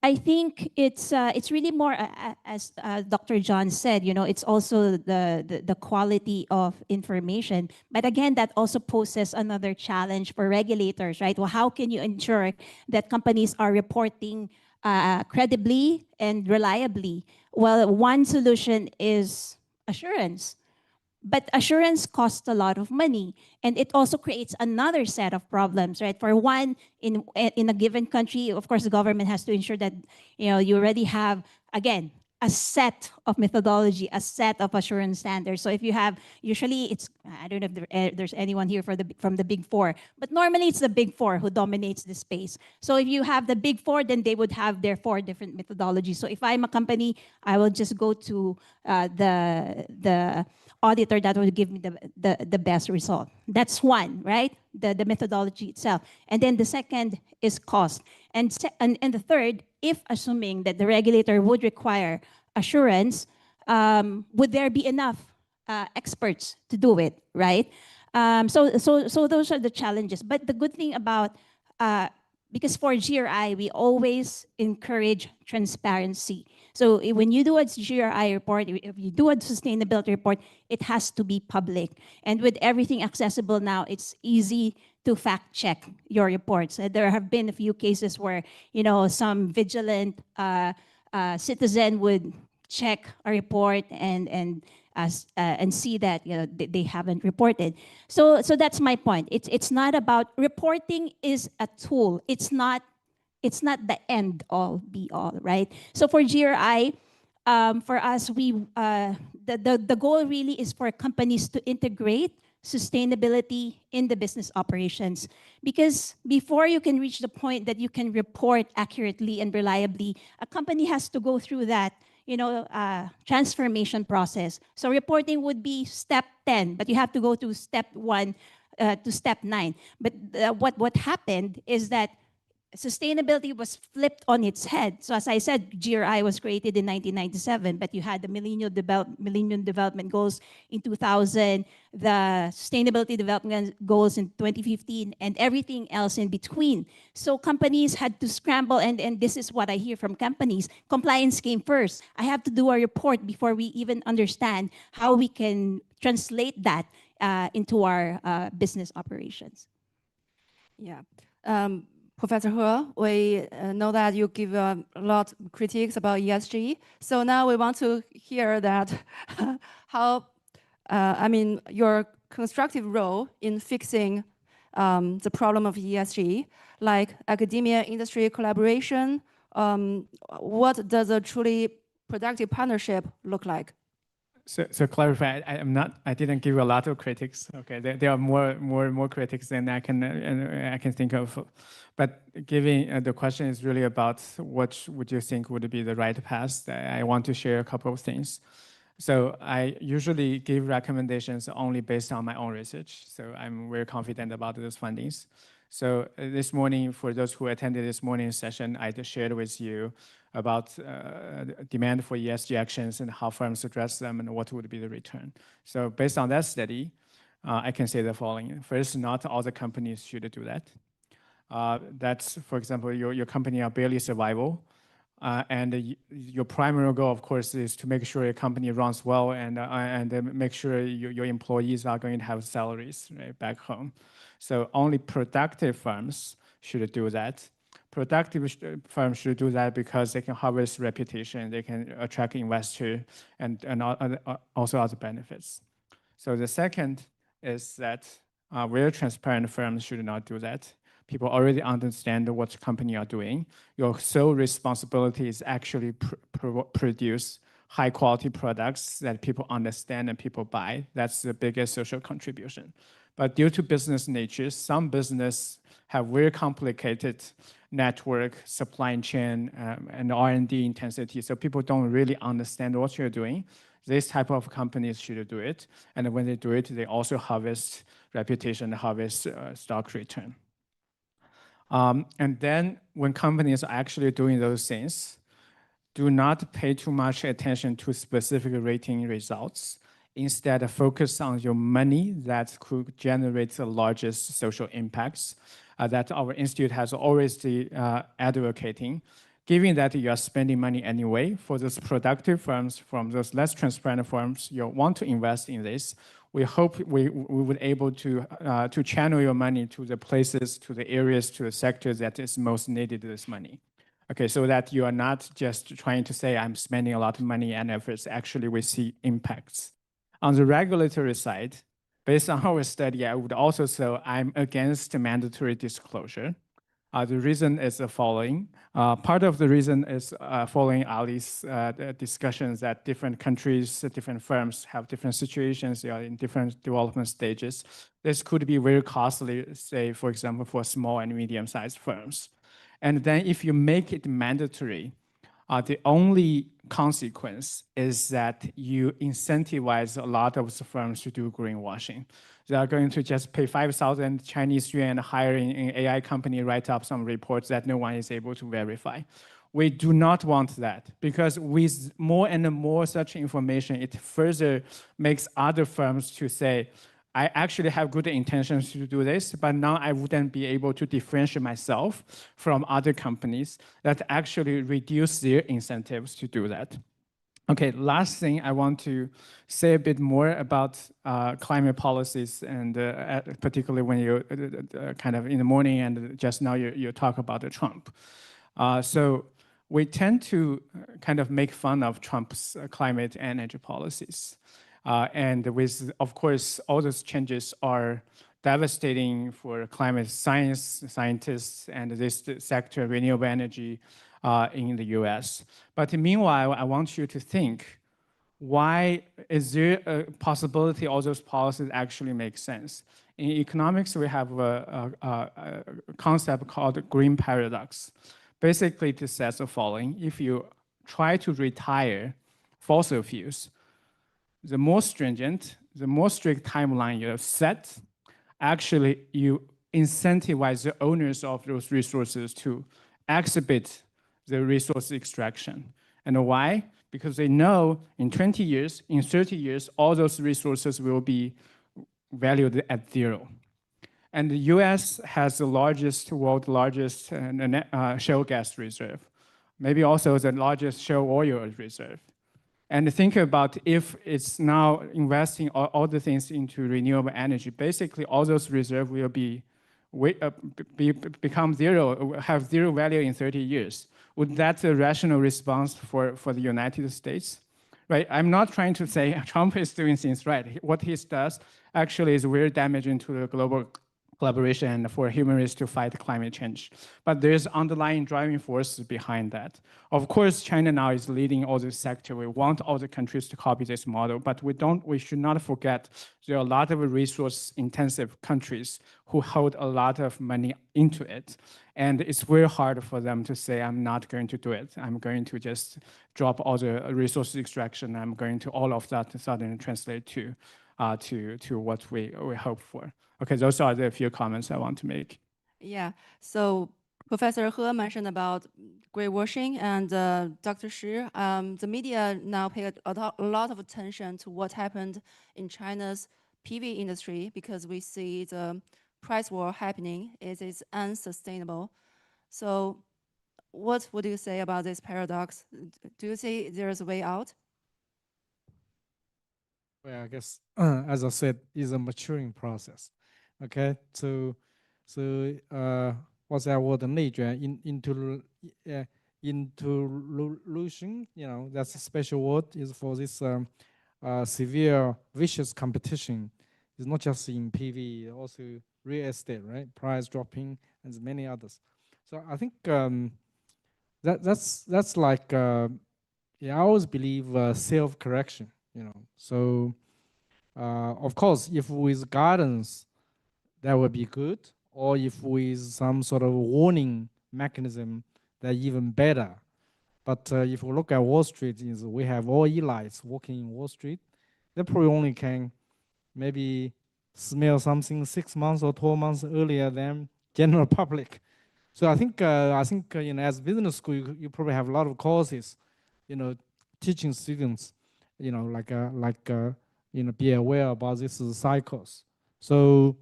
I think it's really more, as Dr. John said, it's also the quality of information. But again, that also poses another challenge for regulators, right? Well, how can you ensure that companies are reporting credibly and reliably? Well, one solution is assurance. But assurance costs a lot of money, and it also creates another set of problems, right? For one, in a given country, of course, the government has to ensure that you already have, again, a set of methodology, a set of assurance standards. So if you have, usually it's, I don't know if there's anyone here from the Big Four, but normally it's the Big Four who dominates the space. So if you have the Big Four, then they would have their 4 different methodologies. So if I'm a company, I will just go to the auditor that will give me the best result. That's one, right? The methodology itself. And then the second is cost. And the third, if assuming that the regulator would require assurance, would there be enough experts to do it, right? So those are the challenges. But the good thing about, because for GRI, we always encourage transparency. So when you do a GRI report, if you do a sustainability report, it has to be public. And with everything accessible now, it's easy to fact check your reports. There have been a few cases where, some vigilant citizen would check a report and see that they haven't reported. So that's my point. It's not about reporting is a tool. It's not the end all be all, right? So for GRI, for us, the goal really is for companies to integrate sustainability in the business operations. Because before you can reach the point that you can report accurately and reliably, a company has to go through that transformation process. So reporting would be step 10, but you have to go to step 1 to step 9. But what happened is that sustainability was flipped on its head. So as I said, GRI was created in 1997, but you had the Millennium Development Goals in 2000, the Sustainability Development Goals in 2015, and everything else in between. So companies had to scramble, and this is what I hear from companies. Compliance came first. I have to do a report before we even understand how we can translate that into our business operations. Yeah. Professor He, we know that you give a lot of critiques about ESG. So now we want to hear that how, your constructive role in fixing the problem of ESG, like academia, industry collaboration. What does a truly productive partnership look like? So clarify, I didn't give you a lot of critics. Okay, there are more critics than I can think of. But giving the question is really about what would you think would be the right path. I want to share a couple of things. So I usually give recommendations only based on my own research. So I'm very confident about those findings. So this morning, for those who attended this morning's session, I just shared with you about demand for ESG actions and how firms address them and what would be the return. So based on that study, I can say the following. First, not all the companies should do that. That's, for example, your company are barely survival. And your primary goal, of course, is to make sure your company runs well and make sure your employees are going to have salaries right, back home. So only productive firms should do that. Productive firms should do that because they can harvest reputation, they can attract investors, and also other benefits. So the second is that very transparent firms should not do that, People already understand what company are doing. Your sole responsibility is actually produce high quality products that people understand and people buy. That's the biggest social contribution. But due to business nature, some business have very complicated network, supply chain, and R&D intensity. So people don't really understand what you're doing. This type of companies should do it. And when they do it, they also harvest reputation, harvest stock return. And then when companies are actually doing those things, do not pay too much attention to specific rating results. Instead, focus on your money that could generate the largest social impacts that our institute has always advocating. Given that you are spending money anyway, for those productive firms, from those less transparent firms, you want to invest in this. We hope we would able to channel your money to the places, to the areas, to the sectors that is most needed this money. Okay, so that you are not just trying to say, I'm spending a lot of money and efforts. Actually, we see impacts. On the regulatory side, based on our study, I would also say I'm against mandatory disclosure. The reason is the following. Part of the reason is following Ali's discussions that different countries, different firms have different situations, they are in different development stages. This could be very costly, say, for example, for small and medium-sized firms. And then if you make it mandatory, the only consequence is that you incentivize a lot of the firms to do greenwashing. They are going to just pay 5,000 Chinese yuan hiring an AI company write up some reports that no one is able to verify. We do not want that, because with more and more such information, it further makes other firms to say, I actually have good intentions to do this, but now I wouldn't be able to differentiate myself from other companies that actually reduce their incentives to do that. Okay, last thing I want to say a bit more about climate policies, and particularly when you kind of in the morning and just now you talk about Trump. So we tend to kind of make fun of Trump's climate and energy policies. And with, of course, all those changes are devastating for climate scientists and this sector, renewable energy in the US. But meanwhile, I want you to think, why is there a possibility all those policies actually make sense? In economics, we have a concept called green paradox. Basically, it says the following: if you try to retire fossil fuels, the more stringent, the more strict timeline you have set, actually you incentivize the owners of those resources to exhibit the resource extraction. And why? Because they know in 20 years, in 30 years, all those resources will be valued at zero. And the US has the world's largest shale gas reserve, maybe also the largest shale oil reserve. And think about if it's now investing all the things into renewable energy, basically all those reserves will become zero, have zero value in 30 years. Would that be a rational response for the United States? Right? I'm not trying to say Trump is doing things right. What he does actually is very damaging to the global collaboration for humans to fight climate change. But there's underlying driving force behind that. Of course, China now is leading all this sector. We want all the countries to copy this model, but we should not forget there are a lot of resource-intensive countries who hold a lot of money into it. And it's very hard for them to say, I'm not going to do it. I'm going to just drop all the resource extraction. I'm going to all of that to suddenly translate to what we hope for. Okay, those are the few comments I want to make. Yeah, so Professor He mentioned about greenwashing, and Dr. Shi, the media now pay a lot of attention to what happened in China's PV industry, because we see the price war happening. It is unsustainable. So what would you say about this paradox? Do you see there's a way out? Well, I guess, as I said, it's a maturing process. Okay, so what's that word? Nature intolution. You know, that's a special word is for this severe, vicious competition. It's not just in PV, also real estate, right? Price dropping and many others. So I think that's like yeah, I always believe self-correction, you know. So of course, if with guidance, that would be good, or if with some sort of warning mechanism, that even better. But if we look at Wall Street, is we have all elites working in Wall Street. They probably only can maybe smell something 6 months or 12 months earlier than general public. So I think you know, as business school, you probably have a lot of courses, you know, teaching students, you know, you know, be aware about these cycles. So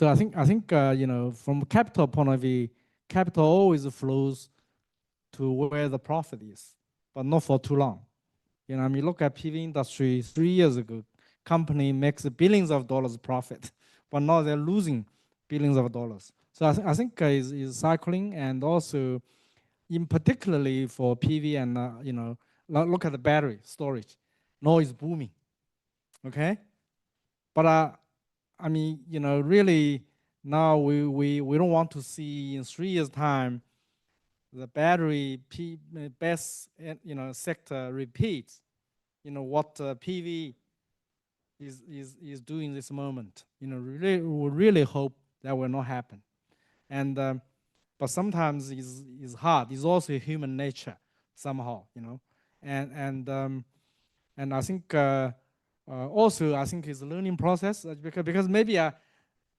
I think you know, from capital point of view, capital always flows to where the profit is, but not for too long. You know, I mean, look at PV industry 3 years ago, company makes billions of dollars profit, but now they're losing billions of dollars. So I think is cycling, and also in particularly for PV and you know, look at the battery storage, now it's booming, okay? But I mean, you know, really now we don't want to see in 3 years' time the battery best you know, sector repeats, you know, what PV is doing this moment. You know, we really hope that will not happen. And but sometimes it's hard. It's also human nature somehow, you know. And I think also I think it's a learning process because maybe you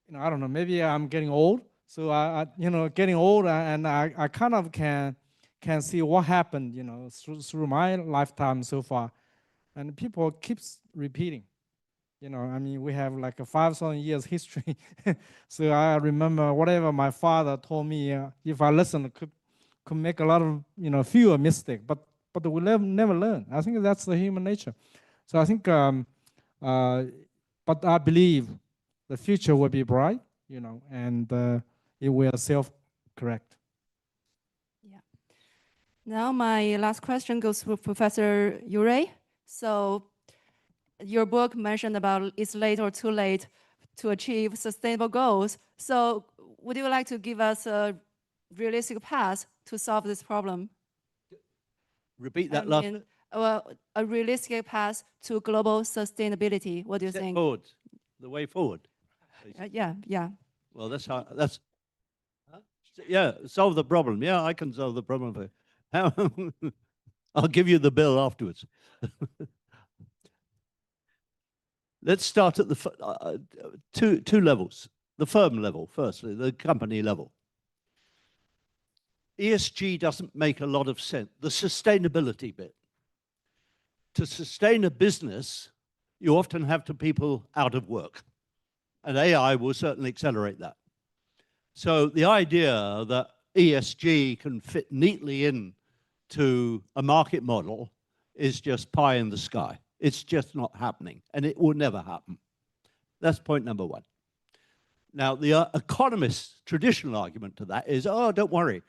know, I don't know, maybe I'm getting old. So I you know, getting old, and I kind of can see what happened, you know, through my lifetime so far, and people keeps repeating. You know, I mean, we have like a 5,000 years history. So I remember whatever my father told me, if I listen, could make a lot of, you know, fewer mistakes, but we never learn. I think that's the human nature. So I think, but I believe the future will be bright, you know, and it will self-correct. Yeah. Now my last question goes to Professor Yurei. So your book mentioned about it's late or too late to achieve sustainable goals. So would you like to give us a realistic path to solve this problem? Repeat that last bit. Well, a realistic path to global sustainability. What do you think? forward, the way forward. Yeah. Well, that's how, that's, yeah, solve the problem. Yeah, I can solve the problem for you. I'll give you the bill afterwards. Let's start at the two levels. The firm level, firstly, the company level. ESG doesn't make a lot of sense. The sustainability bit. To sustain a business, you often have to people out of work. And AI will certainly accelerate that. So the idea that ESG can fit neatly in to a market model is just pie in the sky. It's just not happening, and it will never happen. That's point number one. Now, the economist's traditional argument to that is, oh, don't worry.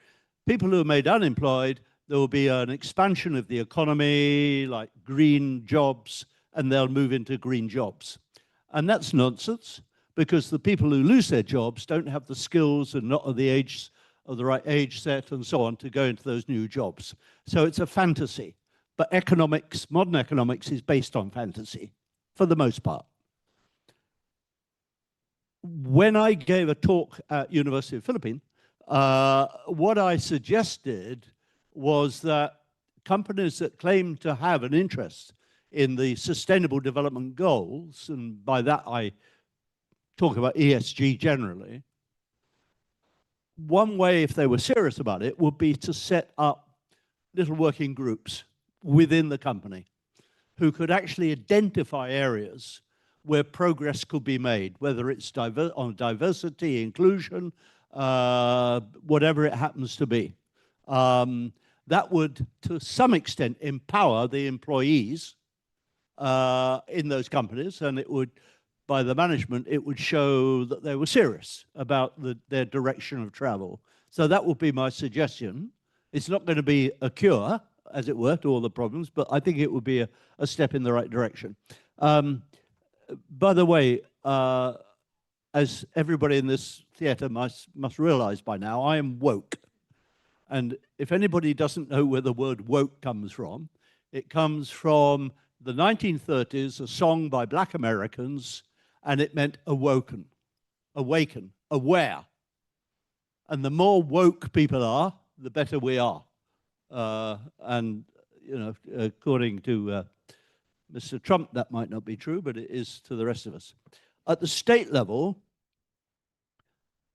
People who are made unemployed, there will be an expansion of the economy, like green jobs, and they'll move into green jobs. And that's nonsense, because the people who lose their jobs don't have the skills and not of the right age set and so on to go into those new jobs. So it's a fantasy. But economics, modern economics, is based on fantasy, for the most part. When I gave a talk at University of Philippines, what I suggested was that companies that claim to have an interest in the Sustainable Development Goals, and by that I talk about ESG generally, one way, if they were serious about it, would be to set up little working groups within the company who could actually identify areas where progress could be made, whether it's on diversity, inclusion, whatever it happens to be. That would, to some extent, empower the employees in those companies, and it would, by the management, it would show that they were serious about their direction of travel. So that would be my suggestion. It's not going to be a cure, as it were, to all the problems, but I think it would be a step in the right direction. By the way, as everybody in this theatre must realize by now, I am woke. And if anybody doesn't know where the word woke comes from, it comes from the 1930s, a song by Black Americans, and it meant awoken, awaken, aware. And the more woke people are, the better we are. And, you know, according to Mr. Trump, that might not be true, but it is to the rest of us. At the state level,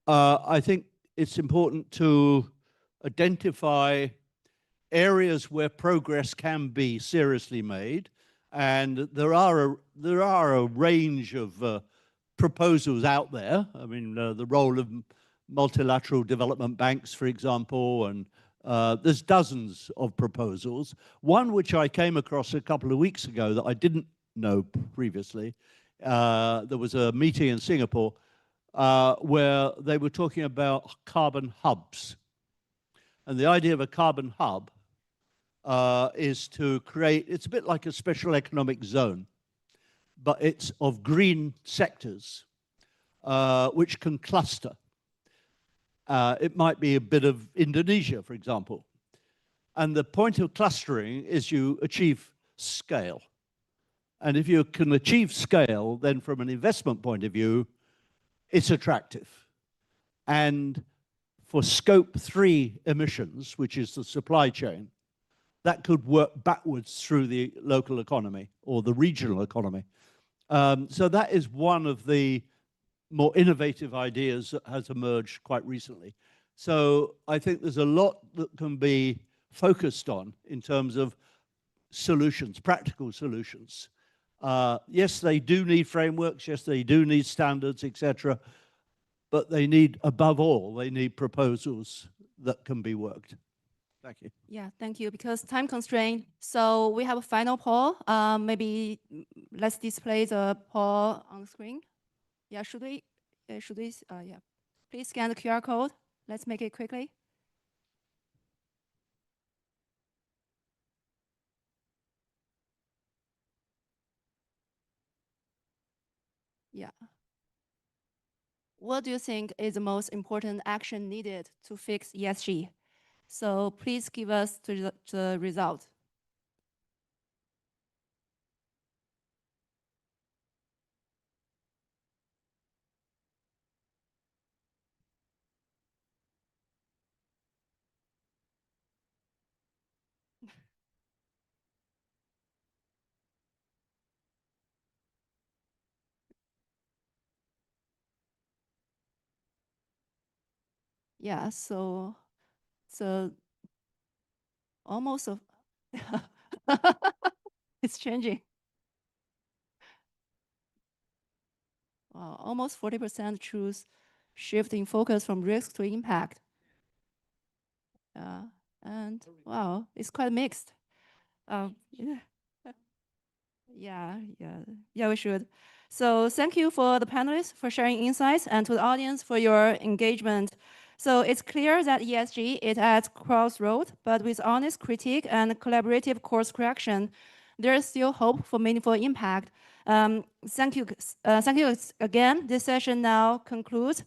I think it's important to identify areas where progress can be seriously made. And there are a range of proposals out there. I mean, the role of multilateral development banks, for example, and there's dozens of proposals. One which I came across a couple of weeks ago that I didn't know previously, there was a meeting in Singapore where they were talking about carbon hubs. And the idea of a carbon hub is to create, it's a bit like a special economic zone, but it's of green sectors which can cluster. It might be a bit of Indonesia, for example. And the point of clustering is you achieve scale. And if you can achieve scale, then from an investment point of view, it's attractive. And for scope 3 emissions, which is the supply chain, that could work backwards through the local economy or the regional economy. So that is one of the more innovative ideas that has emerged quite recently. So I think there's a lot that can be focused on in terms of solutions, practical solutions. Yes, they do need frameworks. Yes, they do need standards, etc. But they need, above all, they need proposals that can be worked. Thank you. Yeah, thank you. Because time constraint, so we have a final poll. Maybe let's display the poll on the screen. Yeah, should we? Yeah. Please scan the QR code. Let's make it quickly. Yeah. What do you think is the most important action needed to fix ESG? So please give us the result. Yeah, so almost it's changing. Almost 40% choose shifting focus from risk to impact. And wow, it's quite mixed. Yeah. Yeah, we should. So thank you for the panelists for sharing insights and to the audience for your engagement. So it's clear that ESG is at crossroad, but with honest critique and collaborative course correction, there is still hope for meaningful impact. Thank you again. This session now concludes.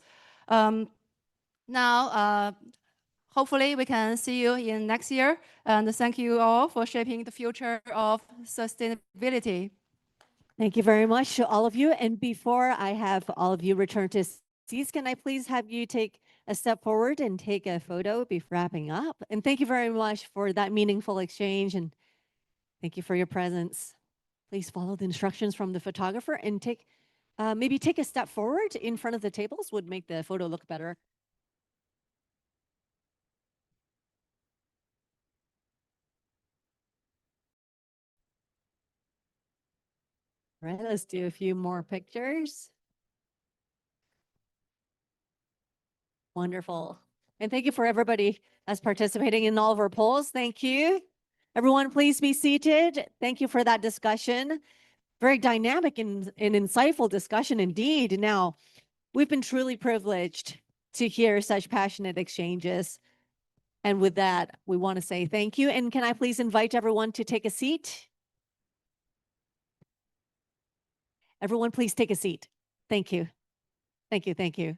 Hopefully we can see you in next year. And thank you all for shaping the future of sustainability. Thank you very much to all of you. And before I have all of you return to seats, can I please have you take a step forward and take a photo before wrapping up? And thank you very much for that meaningful exchange. And thank you for your presence. Please follow the instructions from the photographer and maybe take a step forward in front of the tables would make the photo look better. All right, let's do a few more pictures. Wonderful. And thank you for everybody that's participating in all of our polls. Thank you. Everyone, please be seated. Thank you for that discussion. Very dynamic and insightful discussion indeed. Now, we've been truly privileged to hear such passionate exchanges. And with that, we want to say thank you. And can I please invite everyone to take a seat? Everyone, please take a seat. Thank you. Thank you. Thank you.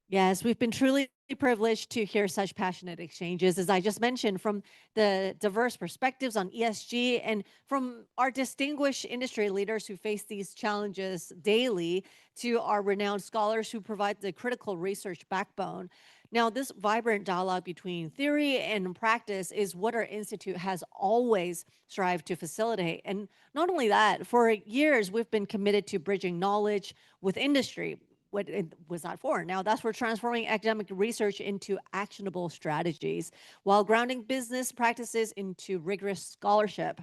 Yes, we've been truly privileged to hear such passionate exchanges, as I just mentioned, from the diverse perspectives on ESG and from our distinguished industry leaders who face these challenges daily to our renowned scholars who provide the critical research backbone. Now, this vibrant dialogue between theory and practice is what our institute has always strived to facilitate. And not only that, for years, we've been committed to bridging knowledge with industry. What it was that for? Now that's for transforming academic research into actionable strategies while grounding business practices into rigorous scholarship.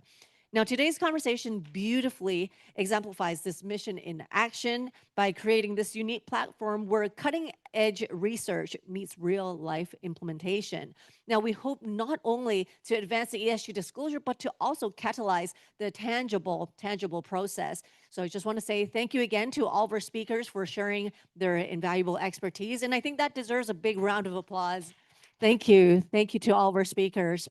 Now, today's conversation beautifully exemplifies this mission in action by creating this unique platform where cutting edge research meets real life implementation. Now, we hope not only to advance the ESG disclosure, but to also catalyze the tangible process. So I just want to say thank you again to all of our speakers for sharing their invaluable expertise. And I think that deserves a big round of applause. Thank you. Thank you to all of our speakers.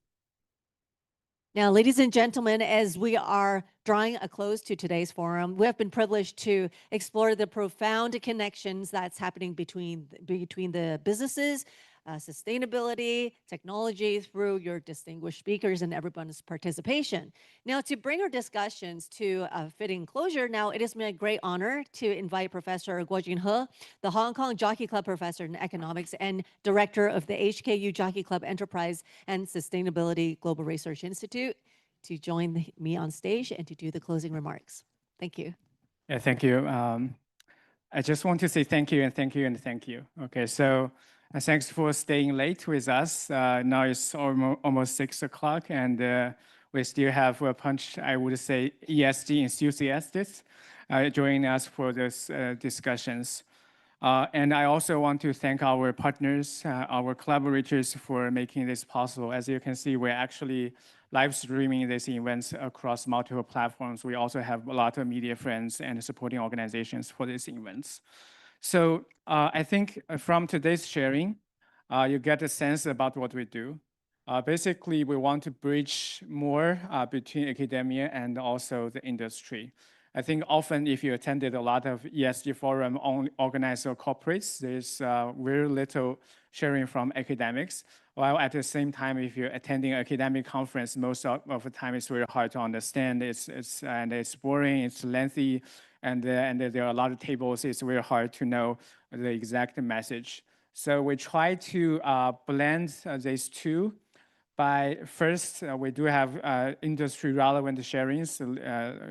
Now, ladies and gentlemen, as we are drawing a close to today's forum, we have been privileged to explore the profound connections that's happening between the businesses, sustainability, technology through your distinguished speakers and everyone's participation. Now, to bring our discussions to a fitting closure, now it is my great honor to invite Professor Guojin He, the Hong Kong Jockey Club Professor in Economics and Director of the HKU Jockey Club Enterprise and Sustainability Global Research Institute, to join me on stage and to do the closing remarks. Thank you. Yeah, thank you. I just want to say thank you and thank you and thank you. Okay, so thanks for staying late with us. Now it's almost 6 o'clock and we still have a bunch, I would say, ESG enthusiasts joining us for those discussions. And I also want to thank our partners, our collaborators for making this possible. As you can see, we're actually live streaming these events across multiple platforms. We also have a lot of media friends and supporting organizations for these events. So I think from today's sharing, you get a sense about what we do. Basically, we want to bridge more between academia and also the industry. I think often if you attended a lot of ESG forum organized or corporates, there's very little sharing from academics. While at the same time, if you're attending an academic conference, most of the time it's very hard to understand. It's boring, it's lengthy, and there are a lot of tables. It's very hard to know the exact message. So we try to blend these two. By first, we do have industry relevant sharings,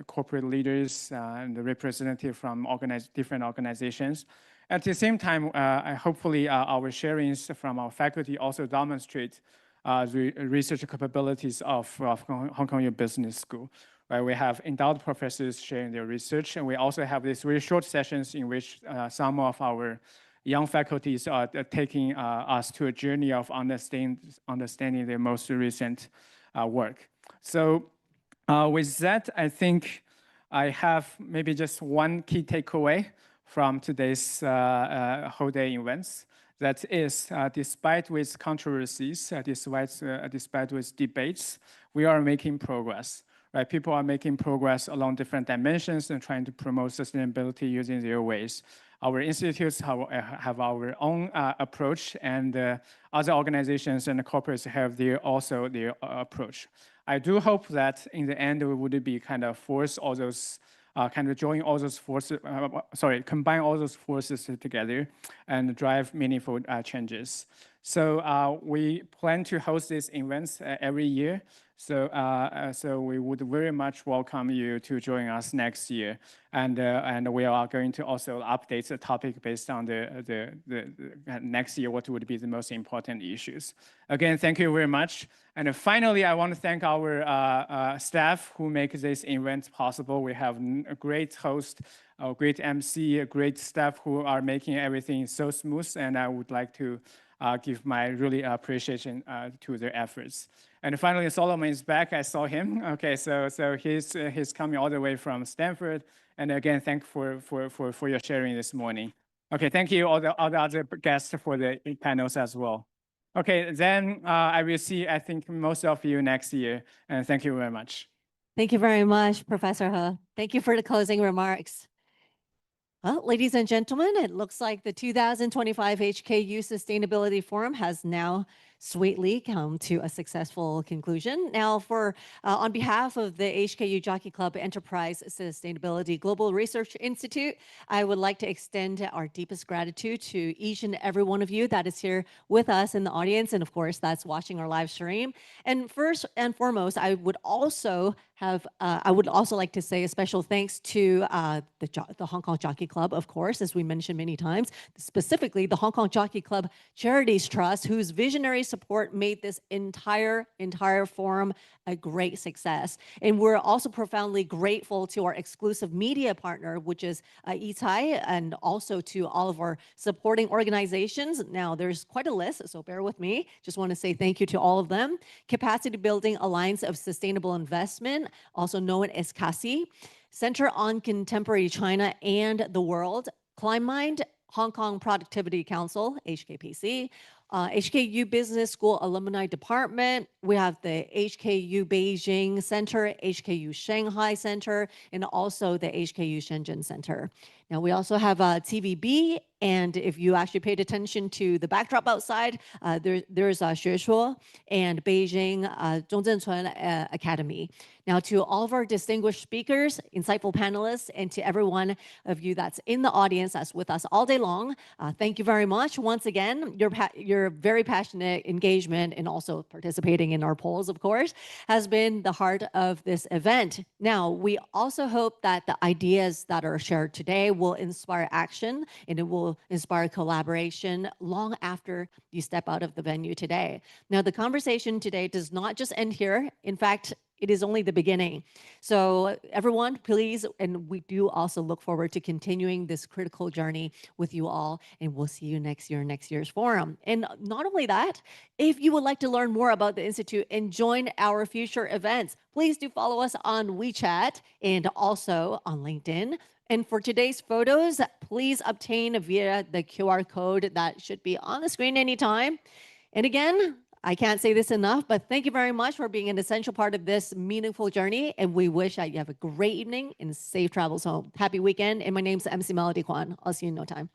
corporate leaders and the representative from different organizations. At the same time, hopefully our sharings from our faculty also demonstrate the research capabilities of Hong Kong U Business School, where we have endowed professors sharing their research. And we also have these very short sessions in which some of our young faculties are taking us to a journey of understanding their most recent work. So with that, I think I have maybe just one key takeaway from today's whole day events. That is, despite with controversies, despite with debates, we are making progress. Right? People are making progress along different dimensions and trying to promote sustainability using their ways. Our institutes have our own approach, and other organizations and approach have their approach. I do hope that in the end we would be kind of force all those join all those forces, combine all those forces together and drive meaningful changes. So we plan to host these events every year. So we would very much welcome you to join us next year, and we are going to also update the topic based on the next year what would be the most important issues. Again, thank you very much. And finally, I want to thank our staff who make this event possible. We have a great host, a great MC, a great staff who are making everything so smooth, and I would like to give my really appreciation to their efforts. And finally, Solomon is back. I saw him. Okay, so he's coming all the way from Stanford. And again, thank you for your sharing this morning. Okay, thank you all the other guests for the panels as well. Okay, then I will see, I think, most of you next year. And thank you very much. Thank you very much, Professor He. Thank you for the closing remarks. Well, ladies and gentlemen, it looks like the 2025 HKU Sustainability Forum has now sweetly come to a successful conclusion. Now, on behalf of the HKU Jockey Club Enterprise Sustainability Global Research Institute, I would like to extend our deepest gratitude to each and every one of you that is here with us in the audience, and of course, that's watching our live stream. And first and foremost, I would also like to say a special thanks to the Hong Kong Jockey Club, of course, as we mentioned many times, specifically the Hong Kong Jockey Club Charities Trust, whose visionary support made this entire forum a great success. And we're also profoundly grateful to our exclusive media partner, which is Yitai, and also to all of our supporting organizations. Now, there's quite a list, so bear with me. Just want to say thank you to all of them. Capacity Building Alliance of Sustainable Investment, also known as CASI, Center on Contemporary China and the World, ClimeMind, Hong Kong Productivity Council, HKPC, HKU Business School Alumni Department. We have the HKU Beijing Center, HKU Shanghai Center, and also the HKU Shenzhen Center. Now, we also have TVB, and if you actually paid attention to the backdrop outside, there's Xueshuo and Beijing Zhongzhencun Academy. Now, to all of our distinguished speakers, insightful panelists, and to every one of you that's in the audience that's with us all day long, thank you very much. Once again, your very passionate engagement and also participating in our polls, of course, has been the heart of this event. Now, we also hope that the ideas that are shared today will inspire action, and it will inspire collaboration long after you step out of the venue today. Now, the conversation today does not just end here. In fact, it is only the beginning. So everyone, please, and we do also look forward to continuing this critical journey with you all, and we'll see you next year's forum. And not only that, if you would like to learn more about the Institute and join our future events, please do follow us on WeChat and also on LinkedIn. And for today's photos, please obtain via the QR code that should be on the screen anytime. And again, I can't say this enough, but thank you very much for being an essential part of this meaningful journey. And we wish that you have a great evening and safe travels home. Happy weekend. And my name's MC Melody Kwan. I'll see you in no time.